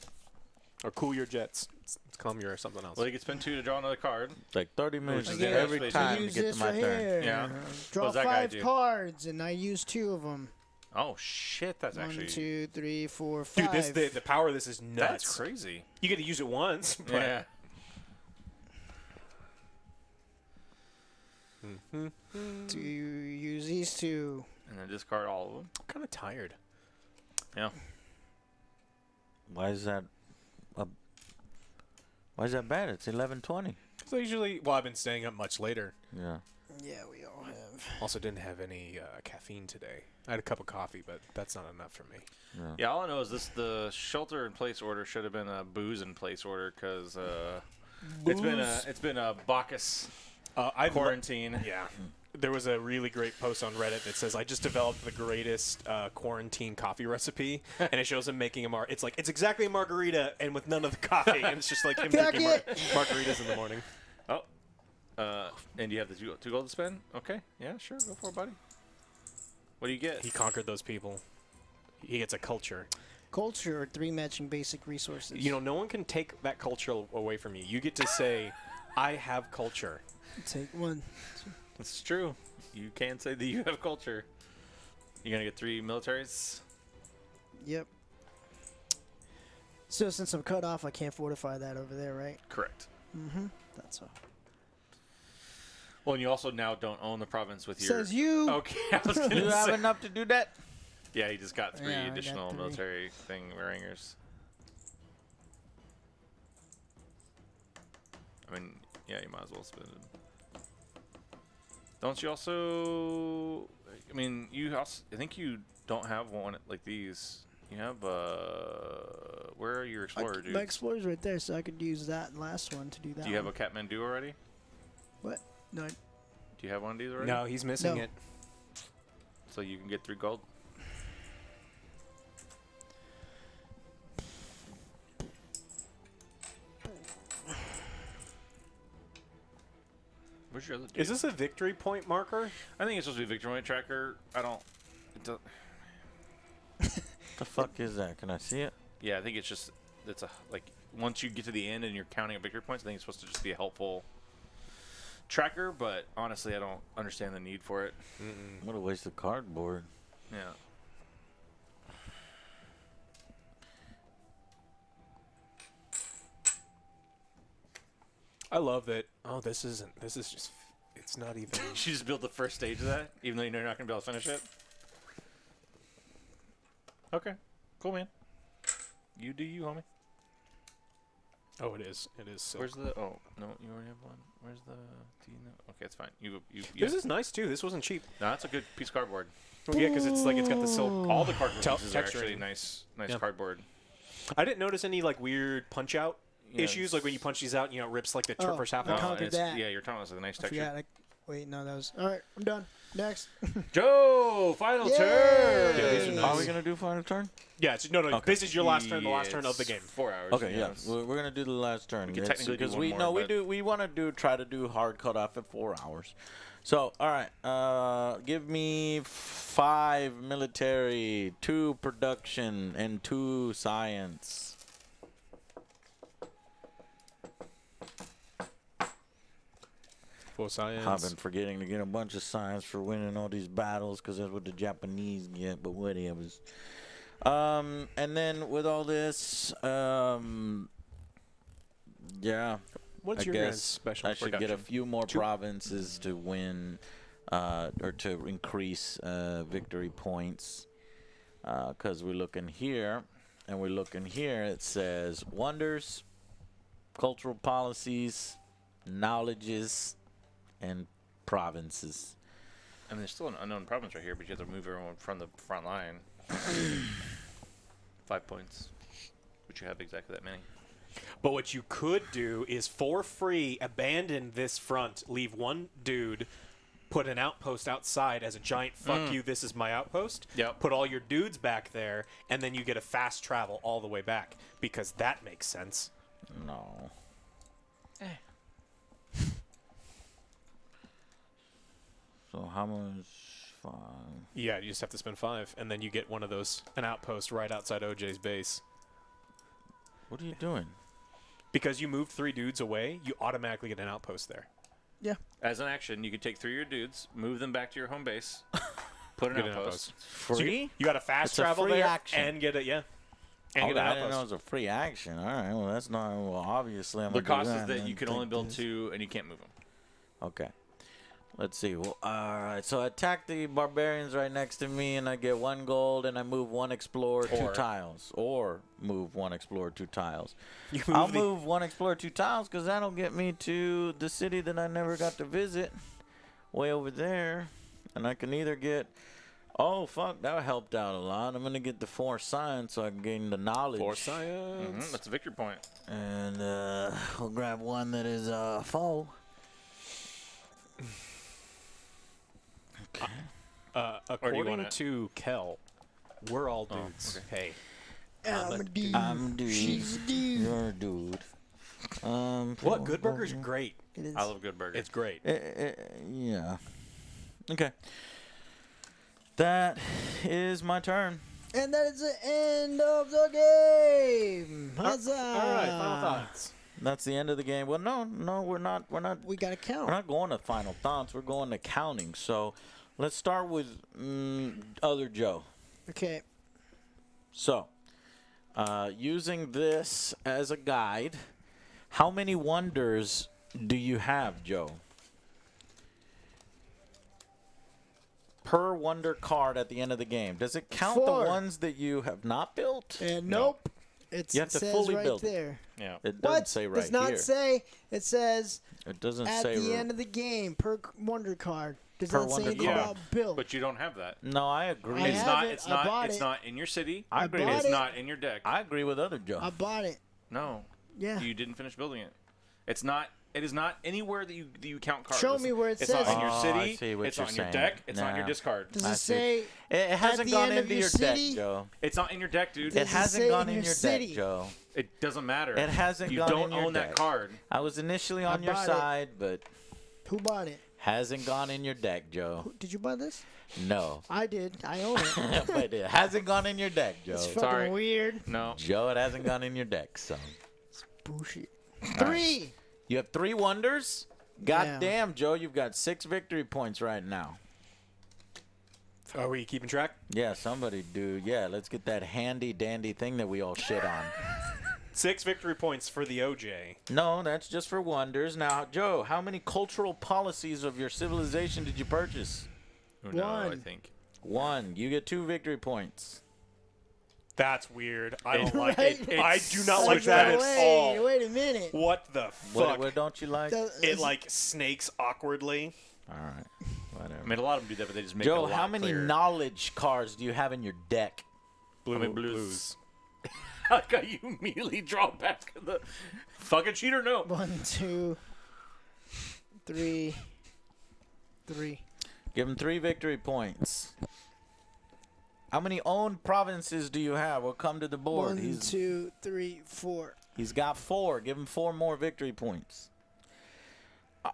Or cool your jets. It's calm your something else. Well, he can spend 2 to draw another card. It's like 30 minutes is is the every Space time Station. to use get to this my right turn. here. Yeah. Draw does that guy 5 do? cards, and I use 2 of them. Oh shit, that's 1, actually 2, 3, 4, 5. Dude, the power of this is nuts. that's crazy. You get to use it once, but Yeah. Do you use these 2? And then discard all of them. I'm kind of tired. Yeah. Why is that? Why is that bad? It's 11:20. So usually, I've been staying up much later. Yeah. Yeah, we all have. Also, didn't have any caffeine today. I had a cup of coffee, but that's not enough for me. Yeah, all I know is the shelter in place order should have been a booze in place order because it's been a Bacchus I've quarantine. Yeah. There was a really great post on Reddit that says, I just developed the greatest quarantine coffee recipe. And it shows him making it's exactly a margarita and with none of the coffee. And it's just like him drinking margaritas in the morning. Oh. And you have the 2 gold to spend? Okay. Yeah, sure. Go for it, buddy. What do you get? He conquered those people. He gets a culture. Culture or 3 matching basic resources. You know, no one can take that culture away from you. You get to say, I have culture. Take 1. It's true. You can say that you have culture. You're going to get 3 militaries? Yep. So since I'm cut off, I can't fortify that over there, right? Correct. Mm-hmm. That's all. Well, and you also now don't own the province with your... Says you. Okay, I was going You to have say. enough to do that? Yeah, he just got 3 Yeah, I got additional 3. military ringers. I mean, yeah, you might as well spend it. Don't you also... I mean, I think you don't have one like these. You have, where are your explorer dudes? My explorer's right there, so I could use that last one to do that. Do you have a one. Kathmandu already? What? No. Do you have one of these already? No, he's missing No. it. So you can get 3 gold? Where's your other dude? Is this a victory point marker? I think it's supposed to be a victory point tracker. I don't... The fuck is that? Can I see it? Yeah, I think it's like once you get to the end and you're counting up victory points, I think it's supposed to just be a helpful tracker. But honestly, I don't understand the need for it. What a waste of cardboard. Yeah. I love that. Oh, this is just. It's not even. She just built the first stage of that, even though you know you're not gonna be able to finish it. Okay, cool, man. You do you, homie. Oh, it is. It is. Silk. Where's the? Oh no, you already have one. Where's the? Do you know? Okay, it's fine. You. This is nice too. This wasn't cheap. No, that's a good piece of cardboard. Well, yeah, because it's got the silk. All the cardboard Tel- pieces are texture actually in. nice Yeah. cardboard. I didn't notice any like weird punch out Yeah, issues, like when you punch these out, it rips like the Oh, first half I off. conquered that. Yeah, you're telling us like a nice I texture. forgot. Wait, no, that was. All right, I'm done. Next. Joe, final Yay! turn. Yeah, these are nice. Are we gonna do final turn? Yeah, no. Okay. This is your last turn, the last turn of the It's game. 4 hours. Okay, yeah, yes. we're gonna do the last turn. We could technically do because one we more, no, we but- do. We want to try to do hard cutoff at 4 hours. So, all right, give me 5 military, 2 production, and 2 science. Full science. I've been forgetting to get a bunch of science for winning all these battles because that's what the Japanese get, but whatever. And then with all this, yeah, What's I your guess special I should get a production? few more provinces to win, or to increase victory points. Because we're looking here, and we're looking here, it says wonders, cultural policies, knowledges, and provinces. I mean, there's still an unknown province right here, but you have to move everyone from the front line. 5 points, which you have exactly that many. But what you could do is, for free, abandon this front, leave one dude, put an outpost outside as a giant fuck you, this is my outpost. Yep. Put all your dudes back there, and then you get a fast travel all the way back, because that makes sense. No. So how much? 5. Yeah, you just have to spend 5, and then you get one of those, an outpost right outside OJ's base. What are you doing? Because you moved 3 dudes away, you automatically get an outpost there. Yeah. As an action, you can take 3 of your dudes, move them back to your home base, put an Get an outpost. outpost. So Free? you got a fast It's a travel free there, action. and get it, yeah. And Okay, get an I didn't know it outpost. was a free action. All right, well that's not. Well, obviously I'm The gonna cost do is that you can and only take build this. 2, and you can't move them. Okay. Let's see. Well, all right. So I attack the barbarians right next to me, and I get 1 gold, and I move 1 explorer 2 Or- tiles, or move 1 explorer 2 tiles. You I'll the- move 1 explorer 2 tiles because that'll get me to the city that I never got to visit, way over there, and I can either get. Oh fuck, that helped out a lot. I'm gonna get the 4 science so I can gain the knowledge. 4 science. That's a victory point. And we'll grab 1 that is foe. Okay. According want to Kel, we're all dudes. Hey. I'm a dude. I'm a dude. She's a dude. You're a dude. What? Good Burger's great. It is. I love a good burger. It's great. Yeah. Okay. That is my turn. And that is the end of the game. Huzzah! All right, final thoughts. That's the end of the game. Well, no, we're not. We gotta count. We're not going to final thoughts. We're going to counting. So, let's start with other Joe. Okay. So, using this as a guide, how many wonders do you have, Joe? Per wonder card at the end of the game. Does it count 4. the ones that you have not built? And nope. It's, You have it to says fully right build it. there. Yeah. It doesn't What? say right Does not here. say. It says It doesn't at say. the end of the game per wonder card. Does Per not say wonder anything card. about build. But you don't have that. No, I agree. I It's have not. it. It's I not. bought It's it. not in your city. I agree. bought It's it. not in your deck. I agree with other Joe. I bought it. No. Yeah. You didn't finish building it. It's not. It is not anywhere that you count cards. Show me where it it's says not in it. your Oh, city. I see what it's you're not in your saying. deck. It's not in your Nah. discard. Does I it see. say It hasn't the gone end of into your your city? deck, Joe. It's not in your deck, dude. It Does it hasn't say gone in in your your city? deck, Joe. It doesn't matter. It hasn't You gone don't in your own deck. that card. I was initially on your bought it. side, but who bought it? Hasn't gone in your deck, Joe. Did you buy this? No. I did. I own it. But it hasn't gone in your deck, Joe. It's fucking Sorry. weird. No. Joe, it hasn't gone in your deck, so. Bullshit. 3. You have 3 wonders? God Yeah. damn, Joe, you've got 6 victory points right now. Are we keeping track? Yeah, somebody do. Yeah, let's get that handy dandy thing that we all shit on. 6 victory points for the OJ. No, that's just for wonders. Now, Joe, how many cultural policies of your civilization did you purchase? No, I 1. think. 1. You get 2 victory points. That's weird. I don't like Right? it. I do not Like, like that at all. Wait a minute. What the fuck? What don't you like? It like snakes awkwardly. All right, whatever. I mean, a lot of them do that, but they just make it Joe, a lot how many clearer. knowledge cards do you have in your deck? Blue, I mean, blues. How come you immediately draw back the fucking cheater? No. 1, 2, 3. Give him 3 victory points. How many owned provinces do you have? We'll come to the board. 1, 2, 3, 4. He's got 4. Give him 4 more victory points.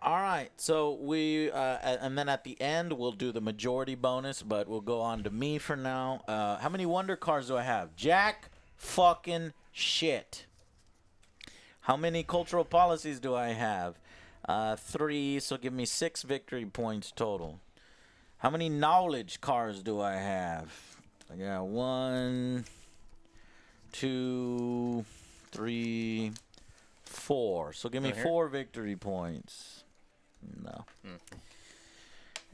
All right. So we and then at the end we'll do the majority bonus, but we'll go on to me for now. How many wonder cards do I have? Jack fucking shit. How many cultural policies do I have? 3. So give me 6 victory points total. How many knowledge cards do I have? I got 1, 2, 3, 4. So give me Right here? 4 victory points. No.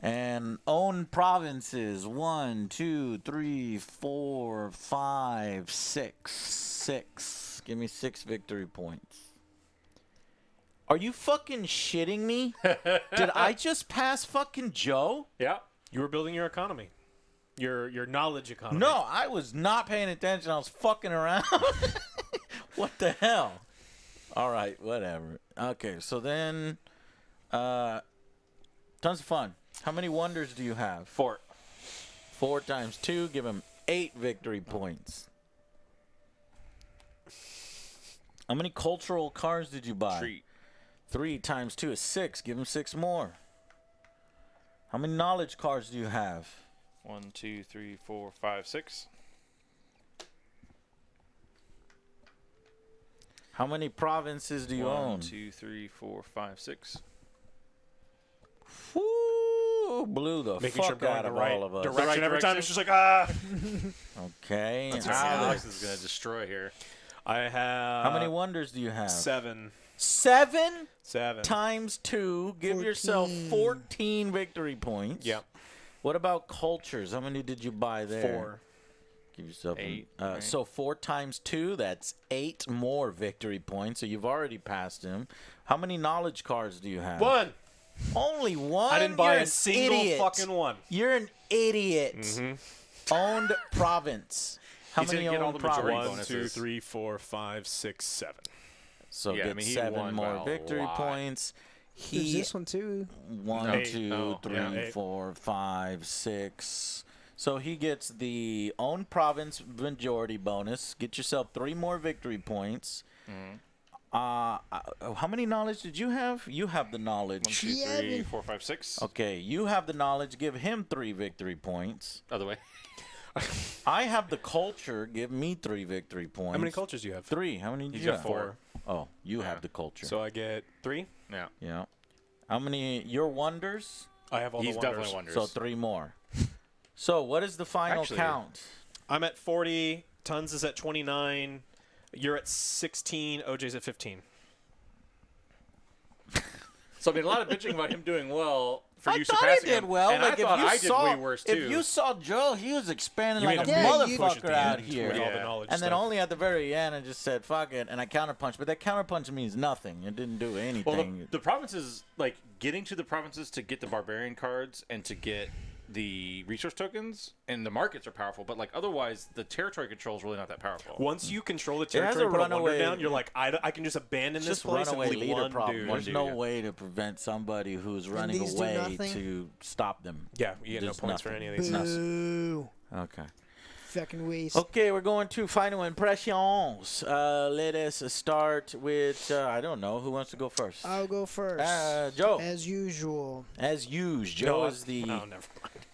And own provinces. 1, 2, 3, 4, 5, 6. 6. Give me 6 victory points. Are you fucking shitting me? Did I just pass fucking Joe? Yeah. You were building your economy. Your knowledge economy. No, I was not paying attention. I was fucking around. What the hell? All right, whatever. Okay, so then, tons of fun. How many wonders do you have? 4. 4 times 2, give him 8 victory points. How many cultural cards did you buy? 3. 3 times 2 is 6. Give him 6 more. How many knowledge cards do you have? 1, 2, 3, 4, 5, 6. How many provinces do you 1, own? 2, 3, 4, 5, 6. Woo, blew the Making sure fuck I'm going out the of right all of us. direction right every time. direction? It's just like, ah. Okay. Alex Alex. is gonna destroy here. I have. How many wonders do you have? 7. 7 7. times 2. Give yourself 14. 14 victory points. Yep. What about cultures? How many did you buy there? 4. Give yourself 8, right? So 4 times 2, that's 8 more victory points. So you've already passed him. How many knowledge cards do you have? 1. Only 1? I didn't buy You're a an single idiot. fucking one. You're an idiot. Mm-hmm. Owned province. How He's many gonna get all owned the majority provinces? 1, 2, bonuses. 3, 4, 5, 6, 7. So Yeah, I get mean, he 7 won more by a victory lot. points. There's He this one too. 1, No. 2, Oh, 3, yeah, 8. 4, 5, 6. So he gets the own province majority bonus. Get yourself 3 more victory points. How many knowledge did you have? You have the 1, knowledge. 2, Yeah, 3, but- 4, 5, 6. Okay, you have the knowledge. Give him 3 victory points. Other way. I have the culture. Give me 3 victory points. How many cultures do you have? 3. How many did He's you got have? 4. Oh, you Yeah. have the culture. So I get 3. Yeah. yeah. How many? Your wonders? I have all He's the wonders. definitely wonders. So 3 more. So what is the final Actually- count? I'm at 40. Tons is at 29. You're at 16. OJ's at 15. So I mean, a lot of bitching about him doing well for I you thought he surpassing did him. well. And Like I thought if you I saw, did way worse too. if you saw Joe, he was expanding You like a made a Yeah, big you- push at motherfucker the out end here. with all the Yeah. knowledge And then stuff. only at the very end, I just said fuck it, and I counterpunched. But that counterpunch means nothing. It didn't do well, anything. the provinces, like getting to the provinces to get the barbarian cards and to get the resource tokens, and the markets are powerful. But like otherwise, the territory control is really not that powerful. Once you control the has territory, a put a wonder runaway- down, you're like, I can just abandon It's this just place and runaway leave leader one problem. dude. There's dude, no yeah. way to prevent somebody who's running these do away nothing? to stop them. Yeah, you get no There's points for nothing. any of these. Nothing. Boo. Okay. fucking waste. Okay, we're going to final impressions. Let us start with, I don't know, who wants to go first? I'll go first. Joe. As usual. As usual. Joe is the Oh, never mind.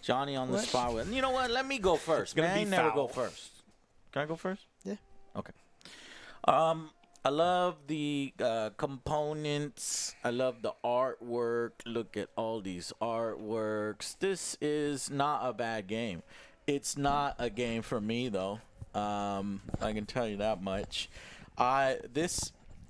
Johnny on the What? spot. With, you know what? Let me go first. gonna Man, be I never foul. go first. Can I go first? Yeah. Okay. I love the components. I love the artwork. Look at all these artworks. This is not a bad game. It's not a game for me though. I can tell you that much.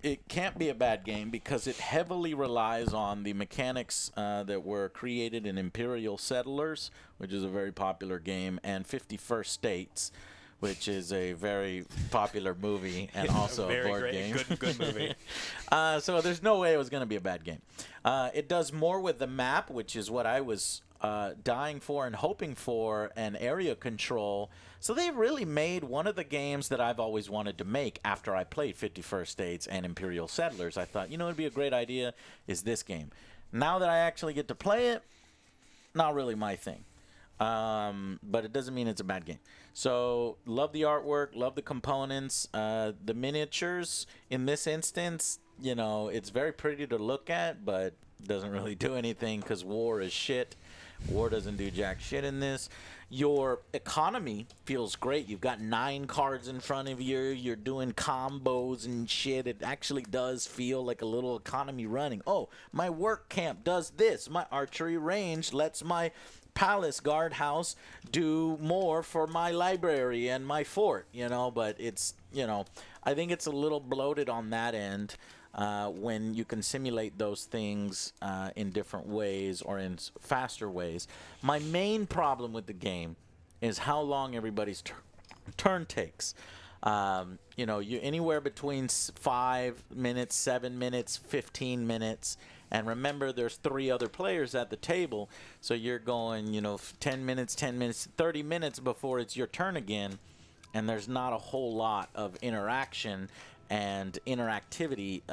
It can't be a bad game because it heavily relies on the mechanics that were created in Imperial Settlers, which is a very popular game, and 51st States, which is a very popular movie and also a Very board great. game. Good movie. So there's no way it was going to be a bad game. It does more with the map, which is what I was dying for and hoping for, and area control. So they really made one of the games that I've always wanted to make after I played 51st States and Imperial Settlers. I thought, it'd be a great idea is this game. Now that I actually get to play it, not really my thing. But it doesn't mean it's a bad game. So love the artwork, love the components, the miniatures. In this instance, it's very pretty to look at, but doesn't really do anything because war is shit. War doesn't do jack shit in this. Your economy feels great. You've got 9 cards in front of you. You're doing combos and shit. It actually does feel like a little economy running. Oh, my work camp does this. My archery range lets my palace guardhouse do more for my library and my fort, but it's, I think it's a little bloated on that end when you can simulate those things in different ways or in faster ways. My main problem with the game is how long everybody's turn takes. You anywhere between 5 minutes, 7 minutes, 15 minutes. And remember, there's 3 other players at the table, so you're going, 10 minutes, 30 minutes before it's your turn again, and there's not a whole lot of interaction and interactivity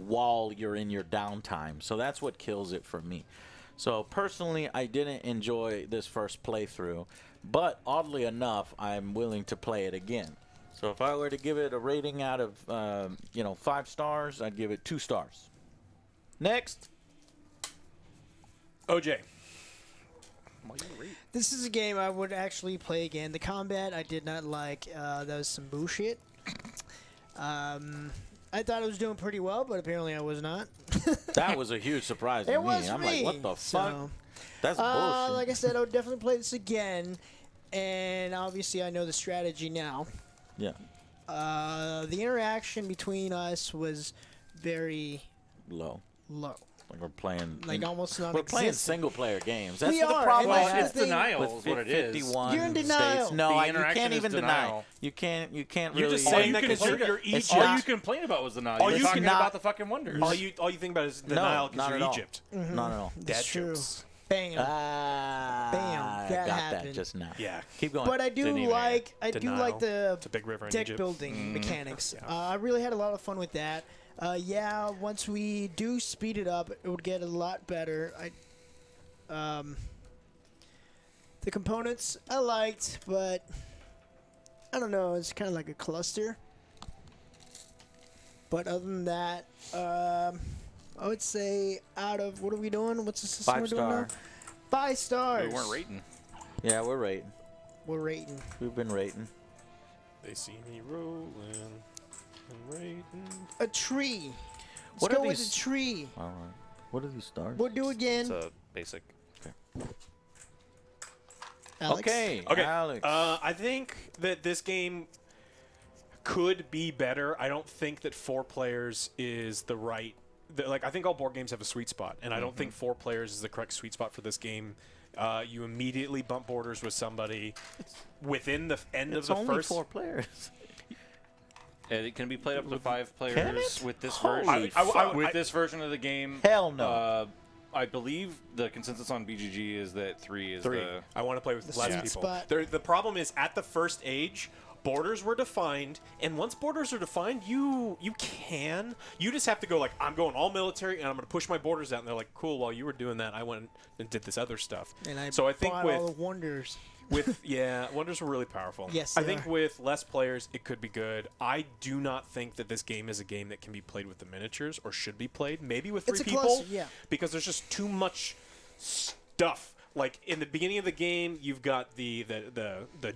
while you're in your downtime. So that's what kills it for me. So personally, I didn't enjoy this first playthrough, but oddly enough, I'm willing to play it again. So if I were to give it a rating out of 5 stars, I'd give it 2 stars. Next. OJ. This is a game I would actually play again. The combat I did not like. That was some bullshit. I thought I was doing pretty well, but apparently I was not. That was a huge surprise to It me. was I'm me. like, what the fuck? So, That's bullshit. like I said, I would definitely play this again. And obviously I know the strategy now. Yeah. The interaction between us was very Low. low. Like we're playing. Like almost we're non-existent. playing single player games. That's We the are, problem. and I that's have it's the thing. denial with is what it is. 51 You're in states. denial. No, The you interaction can't is even deny. denial. You can't You're really. just All saying you that can because play you're it's Egypt. All not- you complain about was denial. All You're you talking can- about the fucking wonders. All you think about is denial because not you're at all. Egypt. Not at all. Dad That's true. jokes. Bam. Bam. that got happened. that just now. Yeah. Keep going. But I do Didn't even like Denial. the It's a big river in deck Egypt. building mechanics. Yeah. I really had a lot of fun with that. Once we do speed it up, it would get a lot better. The components I liked, but I don't know. It's kind of like a cluster. But other than that, I would say out of what are we doing? What's the system 5 we're doing now? star. 5 stars. We weren't rating. Yeah, we're rating. We're rating. We've been rating. They see me rolling and rating. A tree. Let's What are go with these- a tree. All right. What are these stars? We'll do again. It's a basic. Alex? Okay. Okay. Alex. I think that this game could be better. I don't think that 4 players is the right. I think all board games have a sweet spot, and I don't think 4 players is the correct sweet spot for this game. You immediately bump borders with somebody within the end of it's the only first. 4 players. It can be played up to 5 Can players it? with this Holy version. fuck. With this version of the game. Hell no. I believe the consensus on BGG is that 3 is 3. the. I want to play with The less sweet people. spot. The problem is at the first age, borders were defined, and once borders are defined, you just have to go like, I'm going all military, and I'm going to push my borders out. And they're like, cool. While you were doing that, I went and did this other stuff. And I so I think bought with all the wonders. Wonders are really powerful. Yes, I they think are. with less players, it could be good. I do not think that this game is a game that can be played with the miniatures or should be played. Maybe with 3 It's a people, cluster, yeah. because there's just too much stuff. Like in the beginning of the game, you've got the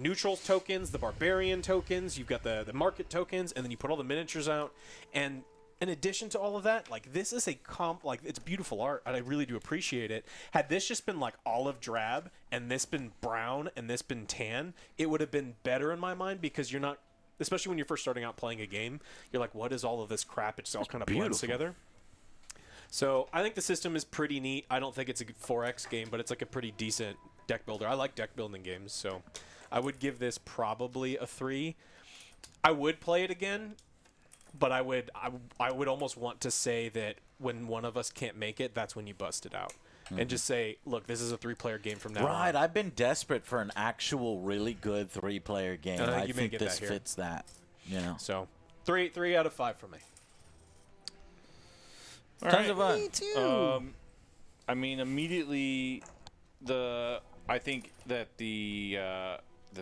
neutrals tokens, the barbarian tokens, you've got the market tokens, and then you put all the miniatures out. And in addition to all of that, like this is it's beautiful art, and I really do appreciate it. Had this just been like olive drab, and this been brown, and this been tan, it would have been better in my mind, because you're not, especially when you're first starting out playing a game, you're like, what is all of this crap? It just all kind of blends together. So I think the system is pretty neat. I don't think it's a good 4X game, but it's like a pretty decent deck builder. I like deck building games, so I would give this probably a 3. I would play it again, but I would almost want to say that when one of us can't make it, that's when you bust it out. And just say, look, this is a 3-player game from now on. Right, I've been desperate for an actual really good 3-player game. And I think I you may think get this that here. fits that. You know, So 3 out of 5 for me. tons of fun. Me too. I mean, immediately, I think that the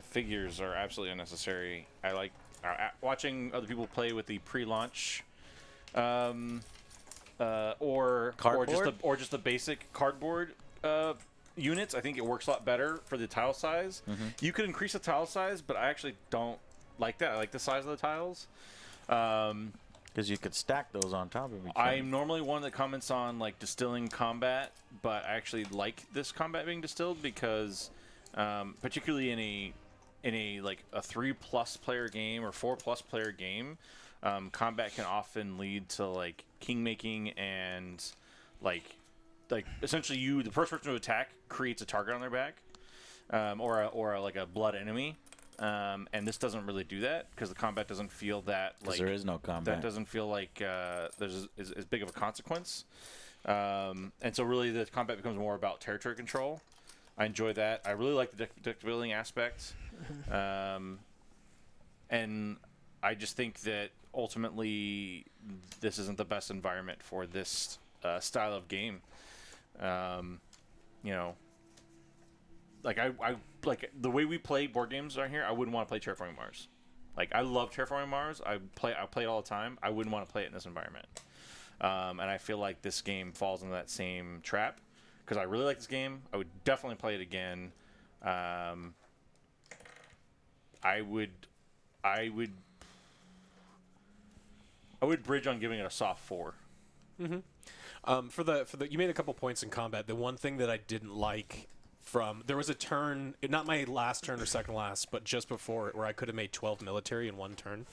figures are absolutely unnecessary. I like watching other people play with the pre-launch, or just the basic cardboard units. I think it works a lot better for the tile size. You could increase the tile size, but I actually don't like that. I like the size of the tiles. Because you could stack those on top of each other. I'm normally one that comments on like distilling combat, but I actually like this combat being distilled because, particularly in a like a 3+ player game or 4+ player game, combat can often lead to like king making and like essentially the first person to attack creates a target on their back, or like a blood enemy. And this doesn't really do that because the combat doesn't feel that like there is no combat. That doesn't feel like there's as big of a consequence, and so really the combat becomes more about territory control. I enjoy that. I really like the deck building aspect, and I just think that ultimately this isn't the best environment for this style of game. You know. Like I like the way we play board games right here. I wouldn't want to play Terraforming Mars. Like I love Terraforming Mars. I play it all the time. I wouldn't want to play it in this environment. And I feel like this game falls into that same trap because I really like this game. I would definitely play it again. I would bridge on giving it a soft 4. For the you made a couple points in combat. The one thing that I didn't like there was a turn, not my last turn or second last, but just before it, where I could have made 12 military in one turn.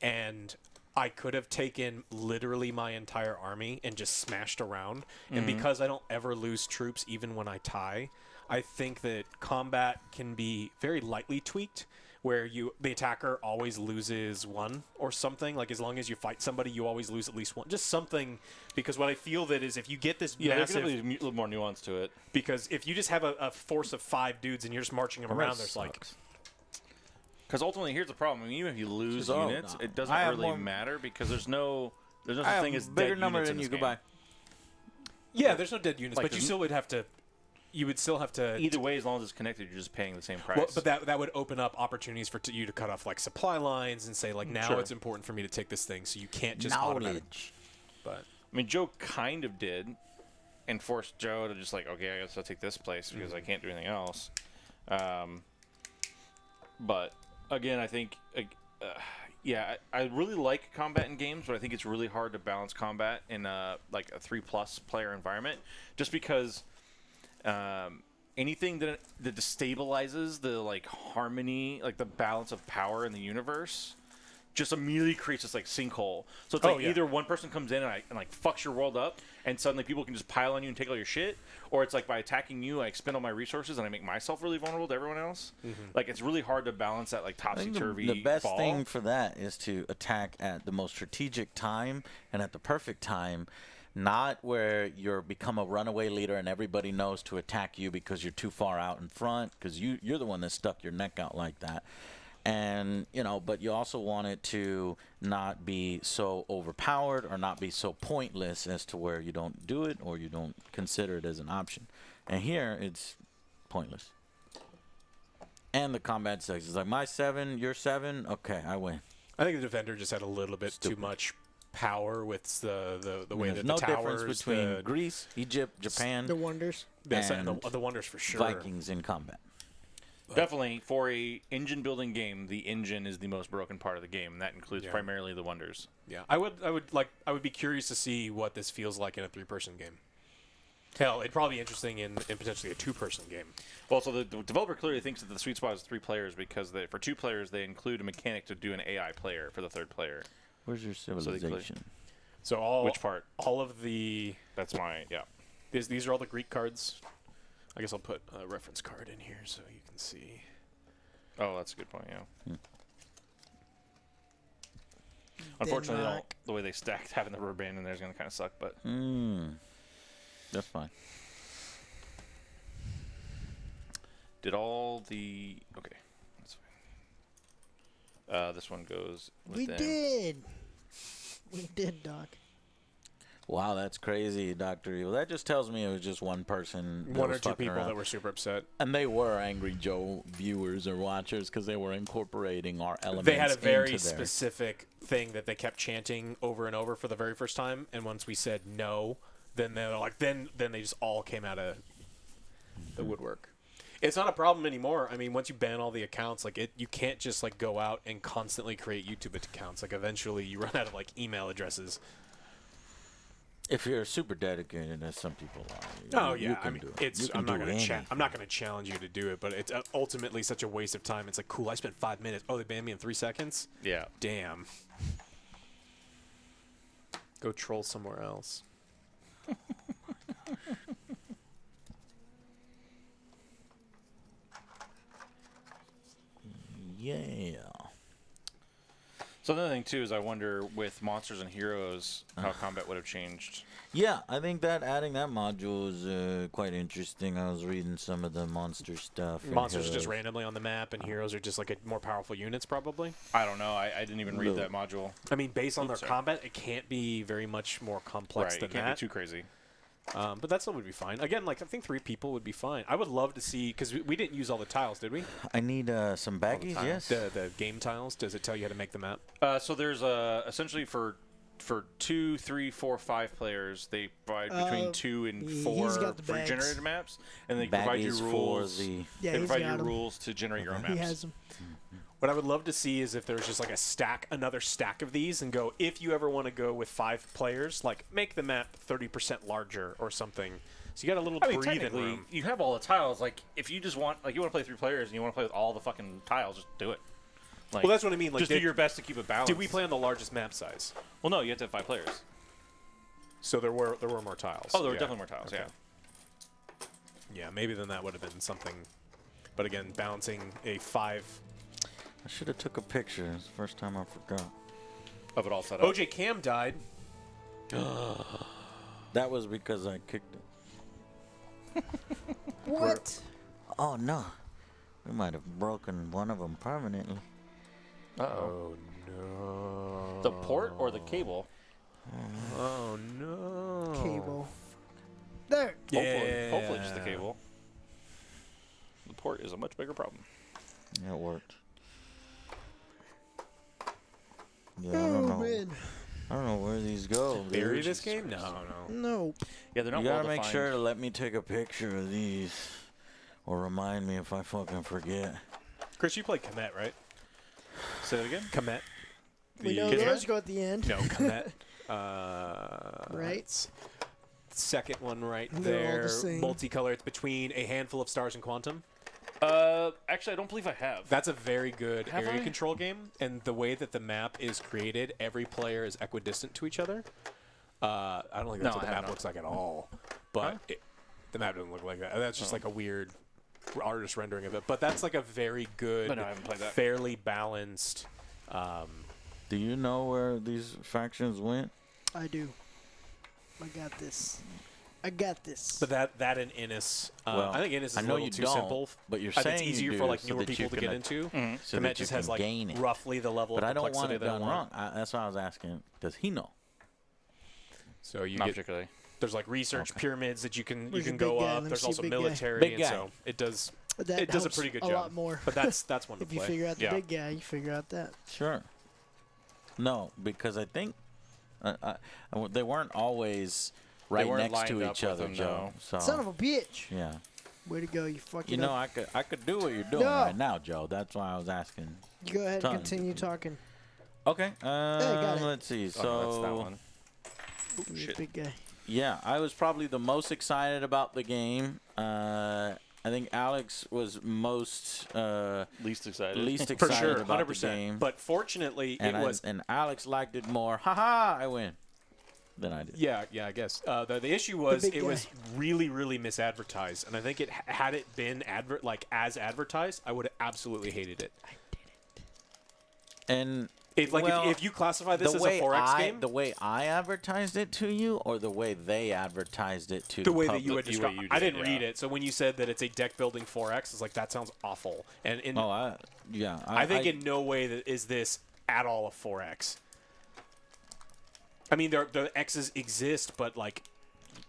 And I could have taken literally my entire army and just smashed around. And because I don't ever lose troops, even when I tie, I think that combat can be very lightly tweaked, where the attacker always loses 1 or something. Like as long as you fight somebody, you always lose at least 1. Just something, because what I feel that is if you get this There's massive, definitely a little more nuance to it. because if you just have a force of 5 dudes and you're just marching them around, there's like. Because ultimately, here's the problem. I mean, even if you lose Oh, units, no. it doesn't I have really more- matter because there's no such I have thing a as bigger dead number units than in you this could game. buy. Yeah, there's no dead units, Like but you the- still would have to. You would still have to. Either way, as long as it's connected, you're just paying the same price. Well, but that would open up opportunities for you to cut off like supply lines and say like now Sure. it's important for me to take this thing, so you can't just automatic. Knowledge. But I mean, Joe kind of did, and forced Joe to just like, okay, I guess I'll take this place because I can't do anything else. But again, I think, I really like combat in games, but I think it's really hard to balance combat in like a 3+ player environment, just because anything that destabilizes the like harmony, like the balance of power in the universe, just immediately creates this like sinkhole. So it's like either one person comes in and like fucks your world up, and suddenly people can just pile on you and take all your shit, or it's like by attacking you, I expend all my resources and I make myself really vulnerable to everyone else. Like it's really hard to balance that like I think topsy-turvy the best fall. thing for that is to attack at the most strategic time and at the perfect time, not where you're become a runaway leader and everybody knows to attack you because you're too far out in front, because you're the one that stuck your neck out like that. And, but you also want it to not be so overpowered or not be so pointless as to where you don't do it or you don't consider it as an option. And here, it's pointless. And the combat sucks. It's like my 7, your 7. Okay, I win. I think the defender just had a little bit too much power with the way There's that no the towers, difference between the, Greece, Egypt, Japan, The Wonders. and the wonders for sure. Vikings in combat. Definitely, for a engine building game, the engine is the most broken part of the game, and that includes primarily the wonders. Yeah, I would be curious to see what this feels like in a 3-person game. Hell, it'd probably be interesting in potentially a 2-person game. Well, so the developer clearly thinks that the sweet spot is 3 players because for 2 players they include a mechanic to do an AI player for the 3rd player. Where's your civilization? So Which part? All of the That's my these are all the Greek cards. I guess I'll put a reference card in here so you can see. Oh, that's a good point. Yeah. Unfortunately, the way they stacked having the rubber band in there is going to kind of suck, but That's fine. did all the That's fine. This one goes. With We them. did. We did, Doc. Wow, that's crazy, Dr. Evil. That just tells me it was just one person. that One was or two fucking people around. that were super upset. And they were Angry Joe viewers or watchers because they were incorporating our elements. They had a very into their- specific thing that they kept chanting over and over for the very first time, and once we said no, then they were like, then they just all came out of the woodwork. It's not a problem anymore. I mean, once you ban all the accounts, you can't just go out and constantly create YouTube accounts. Eventually, you run out of email addresses. If you're super dedicated, as some people are. Oh you yeah, can I mean, do it. You can I'm not do gonna anything. I'm not gonna challenge you to do it, but it's ultimately such a waste of time. It's cool. I spent 5 minutes. Oh, they banned me in 3 seconds. Yeah. Damn. Go troll somewhere else. Yeah. So another thing too is I wonder with monsters and heroes how combat would have changed. Yeah, I think that adding that module is quite interesting. I was reading some of the monster stuff. and Monsters are just heroes. randomly on the map, and heroes are just more powerful units, probably. I don't know. I didn't even read No. that module. I mean, based on their sorry. combat, it can't be very much more complex Right. than It can't that. be too crazy. But that still would be fine. Again, I think 3 people would be fine. I would love to see, because we didn't use all the tiles, did we? I need some baggies, yes. The game tiles. Does it tell you how to make the map? So there's essentially for 2, 3, 4, 5 players, they provide between 2 and he's 4 got the for bags. generated maps, and they provide you Baggies rules. for the. Yeah, They he's provide got you 'em. rules to generate your own He maps. has them. What I would love to see is if there's just another stack of these, and go, if you ever want to go with 5 players, make the map 30% larger or something. So you got a little I mean, breathing technically, room. you have all the tiles. If you just want, you want to play 3 players and you want to play with all the fucking tiles, just do it. Well, that's what I mean. Just do your best to keep it balanced. Did we play on the largest map size? Well, no, you have to have 5 players. So there were more tiles. Oh, there were Yeah. definitely more tiles. Okay. Yeah, maybe then that would have been something. But again, balancing a 5. I should have took a picture. It's the first time I forgot. Yeah, of it all set up. OJ Cam died. That was because I kicked it. What? Oh, no. We might have broken one of them permanently. Uh-oh. No. The port or the cable? Oh no. Cable. There. Hopefully just the cable. The port is a much bigger problem. Yeah, it worked. Yeah, I Oh, don't know. man. I don't know where these go. Bury dude. this game? No. No. Yeah, they're not You well gotta make defined. sure to let me take a picture of these, or remind me if I fucking forget. Chris, you played Komet, right? Say that again? Komet. We know Kismet? those go at the end. No, Komet. Right? Second one right They're all the there. same. Multicolor. It's between A Handful of Stars and Quantum. Actually, I don't believe I have. That's a very good Have area I? control game, and the way that the map is created, every player is equidistant to each other. I don't think that's No, what I the have map not. looks like at all. But Huh? the map doesn't look like that. That's just a weird artist rendering of it. But that's a very good, But no, I haven't played that. fairly balanced. Do you know where these factions went? I do. I got this. I got this. But that and Innis, Well, I think Innis is I a know little you too don't, simple. but you're I think saying it's you easier do for so newer that you people to get can, into. so Komet that you just has can gain it. roughly the level But of I don't want complexity it that I done want. wrong. That's why I was asking. Does he know? So you Not get particularly. There's like research pyramids that you can Where's the go big guy? up. Let me There's see also big guy. military, Big and guy. so it does That it does a helps pretty good a job. lot more. But that's one to If you play. figure out the Yeah. big guy, you figure out that. Sure. No, because I think they weren't always right weren't next to lined up each with other, them, Joe. no. So Son of a bitch. yeah. Way to go, you fucking You know, up. I could do what you're doing No. right now, Joe. That's why I was asking. You go ahead and Tons. continue talking. Okay. got it. Let's see. So Oh, that's that one. Give me the shit. big guy. yeah, I was probably the most excited about the game. I think Alex was most Least excited. least For excited sure, about 100%. the game. But fortunately, and it was. and Alex liked it more. Haha! I win. Than I did. Yeah, I guess. The issue was big it guy. was really, really misadvertised, and I think had it been as advertised, I would have absolutely hated it. And If well, if you classify this the as way a 4X game, the way I advertised it to you, or the way they advertised it to the way that you public? had the way described, you I did, didn't yeah. read it. So when you said that it's a deck building 4X, it's like that sounds awful. And in, Oh, I think in no way that is this at all a 4X. I mean, the X's exist, but like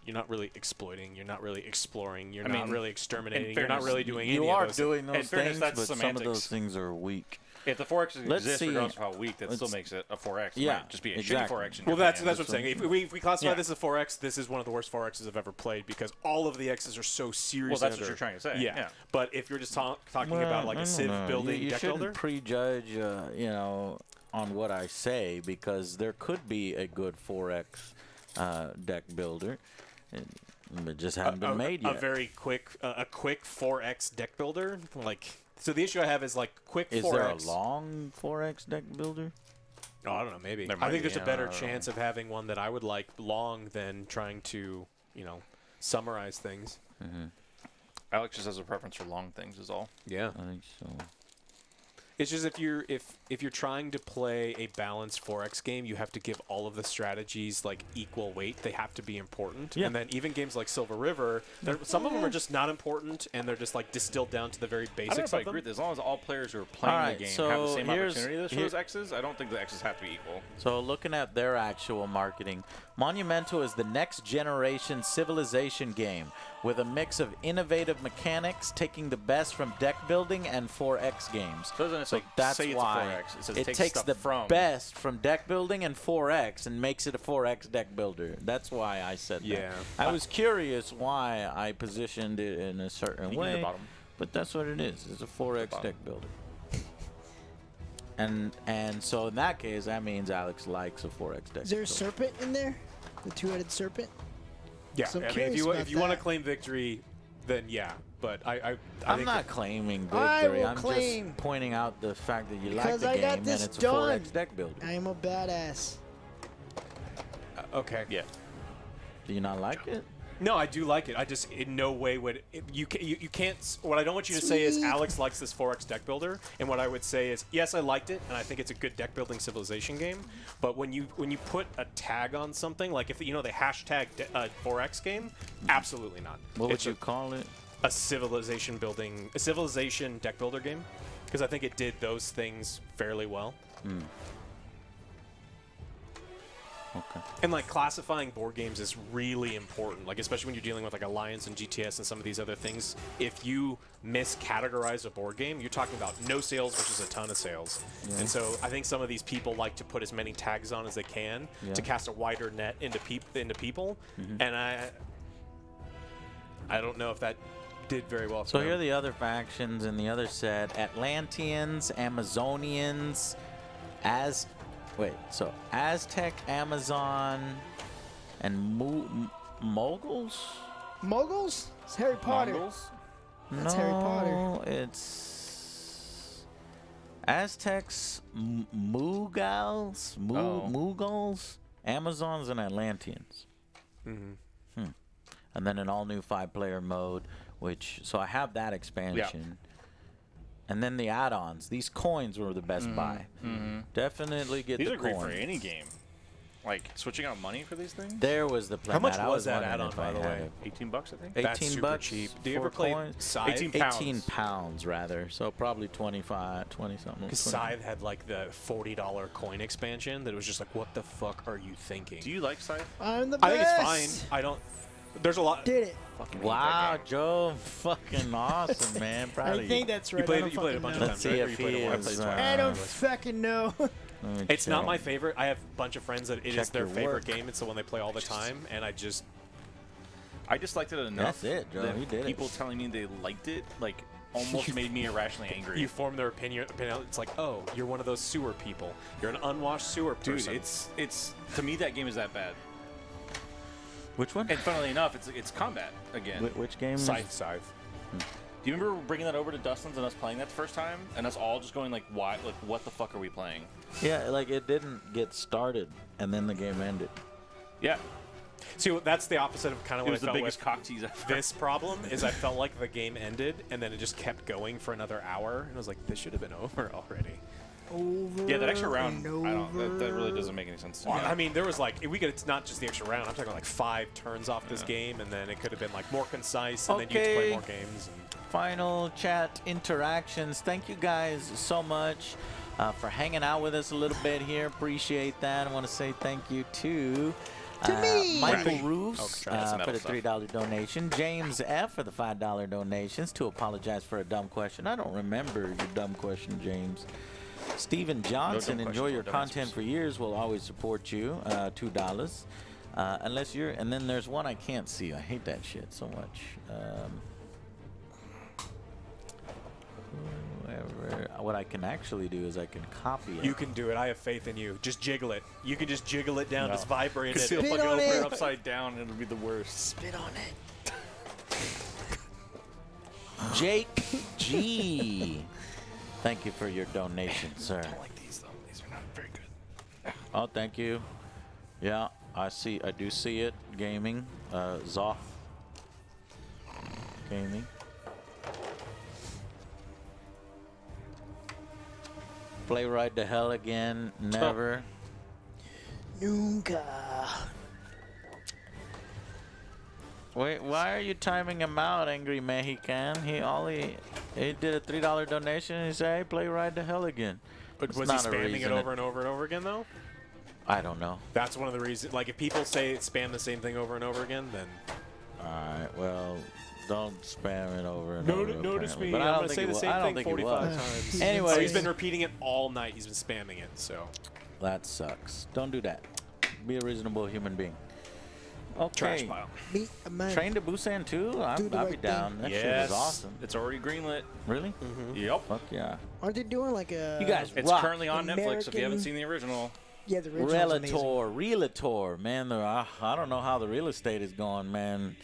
you're not really exploiting, you're not really exploring, you're not really exterminating, you're not fairness, really doing you any are of those doing In those fairness, things, that's but some of semantics. those things are weak. If the 4X Let's exists, see. regardless of how weak, that still Let's- makes it a 4X. It Yeah, might just be a exactly. shitty 4X. In Well, your that's opinion. what I'm saying. If we classify Yeah. this as a 4X, this is one of the worst 4Xs I've ever played because all of the X's are so serious. Well, that's what you're trying to say. Yeah. Yeah. But if you're just talking Well, about like I a don't Civ know. building you deck shouldn't builder, prejudge, on what I say, because there could be a good 4X deck builder. It just hasn't been made a yet. very quick, a quick 4X deck builder. Like, so the issue I have is like quick Is 4X. there a long 4X deck builder? Oh, I don't know. Maybe There I might think be, there's a yeah, better I don't know. chance of having one that I would like long than trying to, summarize things. Alex just has a preference for long things, is all. Yeah. I think so. It's just if you're trying to play a balanced 4X game, you have to give all of the strategies like equal weight. They have to be important. Yeah. And then even games like Silver River, some of them are just not important, and they're just like distilled down to the very I don't know basics if I of agree them. with this. As long as all players who are playing All right, the game so have the same here's- opportunity for here- those X's, I don't think the X's have to be equal. So looking at their actual marketing, Monumental is the next generation civilization game with a mix of innovative mechanics, taking the best from deck building and 4X games. Doesn't it So say that's it's a why 4X? It says it takes takes stuff the from. best from deck building and 4X and makes it a 4X deck builder. That's why I said Yeah. that. I was curious why I positioned it in a certain You can do way, the bottom. but that's what it is. It's a 4X bottom. deck builder. And so in that case, that means Alex likes a 4X deck Is there a builder. serpent in there? The two-headed serpent? Yeah. So I'm I mean, curious about if you want to that. claim victory, then yeah. But I I'm think not claiming I victory. will I'm claim- just pointing out the fact that you like Because the I game got and this it's a done. 4X deck builder. I am a badass. okay. Yeah. Do you not like it? No, I do like it. I just in no way would you can't. What I don't want you to say is Sweet. Alex likes this 4X deck builder, and what I would say is yes, I liked it, and I think it's a good deck building civilization game. But when you put a tag on something, like if the hashtag 4X game, absolutely not. What would It's you call it? a civilization deck builder game, because I think it did those things fairly well. Okay. And like classifying board games is really important, like especially when you're dealing with like Alliance and GTS and some of these other things. If you miscategorize a board game, you're talking about no sales versus a ton of sales. And so I think some of these people like to put as many tags on as they can to cast a wider net into people. And I don't know if that did very well. For So them. here are the other factions in the other set: Atlanteans, Amazonians, Aztec, Amazon, and Moguls. Moguls? It's Harry Potter. Mongols? That's Harry Potter. No, it's Aztecs, Mughals, Mughals, Amazons, and Atlanteans. And then an all-new 5-player mode, so I have that expansion. And then the add-ons. These coins were the best buy. Definitely get These the are great coins. for any game. Like switching out money for these things. There was the plan. How much I was that wondering add-on, if by I the had way? it. $18, I think. That's 18 super bucks cheap. Do you for ever play coins? Scythe? 18 pounds. 18 pounds rather, so probably 20 something. Because Scythe had like the $40 coin expansion that was just like, what the fuck are you thinking? Do you like Scythe? I'm the I think best. it's fine. I don't. There's a lot. Did it? Fucking hate Wow, that game. Joe, fucking awesome, man. Proud of I you. think that's right. You played I it. don't You played it a fucking bunch know. of Let's times. see right? Or if you played he it once? is. I don't fucking know. Let me It's not check. my favorite. I have a bunch of friends that it Check is their your favorite work. game. It's the one they play all the time, and I just I just liked it enough. That's it, Joe. that He did it. people telling me they liked it, like, almost made me irrationally angry. you form their opinion. It's like, oh, you're one of those sewer people. You're an unwashed sewer Dude, person. it's to me that game is that bad. Which one? And funnily enough, it's combat again. Which game? is- Scythe. Do you remember bringing that over to Dustin's and us playing that the first time, and us all just going like, "Why? Like, what the fuck are we playing?" Yeah, like it didn't get started, and then the game ended. Yeah, See, that's the opposite of kind of it what was I the felt biggest with cock tease ever. this problem. Is I felt like the game ended, and then it just kept going for another hour, and I was like, this should have been over already. Over. Yeah, that extra round, and I don't. That really over. doesn't make any sense to me. I mean, there was like it's not just the extra round. I'm talking like 5 turns off this game, and then it could have been like more concise, and then you could play Okay. more games. And Final chat interactions. Thank you guys so much for hanging out with us a little bit here. Appreciate that. I want to say thank you to me. Michael Right. Roos Oh, that's for metal the stuff. $3 donation. James F for the $5 donations. To apologize for a dumb question. I don't remember your dumb question, James. Stephen Johnson, dumb enjoy questions, your no dumb content answers. for years. Will always support you. $2. Unless you're, and then there's one I can't see. I hate that shit so much. Whoever, what I can actually do is I can copy it. you can do it. I have faith in you. Just jiggle it. You can just jiggle it down, No. just vibrate Because it. he'll Spit fucking on open it. it upside down, and it'll be the worst. Spit on it. Jake G. Thank you for your donation, sir. I like these though. These are not very good. Oh, thank you. Yeah, I do see it. Gaming. Zoff. Gaming. Play Ride to Hell again. Never. Nunca. Wait, why are you timing him out, Angry Mexican? He did a $3 donation and he said, "Hey, play Ride to Hell again." But It's was he not a spamming it reason over and over and over again, though? I don't know. That's one of the reasons. Like, if people say spam the same thing over and over again, then All right, well, don't spam it over and notice over. notice apparently. me. But I I'm don't gonna think say it the wa- same I don't thing think it 45 was. times. Anyways. Oh, he's been repeating it all night. He's been spamming it. So That sucks. Don't do that. Be a reasonable human being. Trash Okay. pile. Meet a man. Train to Busan 2? Do the I'd be right down. thing. That shit was awesome. It's already greenlit. Really? Yep. Fuck yeah. Aren't they doing like a? You guys It's rock. currently on Netflix. If you American- haven't seen the original, Yeah, the original's amazing. Realtor, man. I don't know how the real estate is going, man.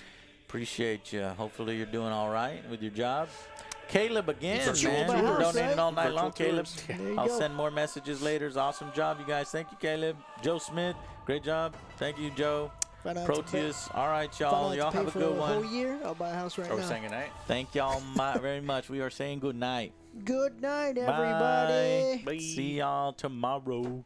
Appreciate you. Hopefully you're doing all right with your job. Caleb again, Virtual man. tours, You've been donating right? all night long, Virtual Caleb. tours. There you I'll go. send more messages later. It's awesome job, you guys. Thank you, Caleb. Joe Smith, great job. Thank you, Joe. Find out to pay- Proteus. All right, find out y'all. to Y'all pay have a for good a whole one. year. I'll buy a house right are we now. saying goodnight? Thank y'all very much. We are saying good night. Good night, Bye. everybody. Bye. See y'all tomorrow.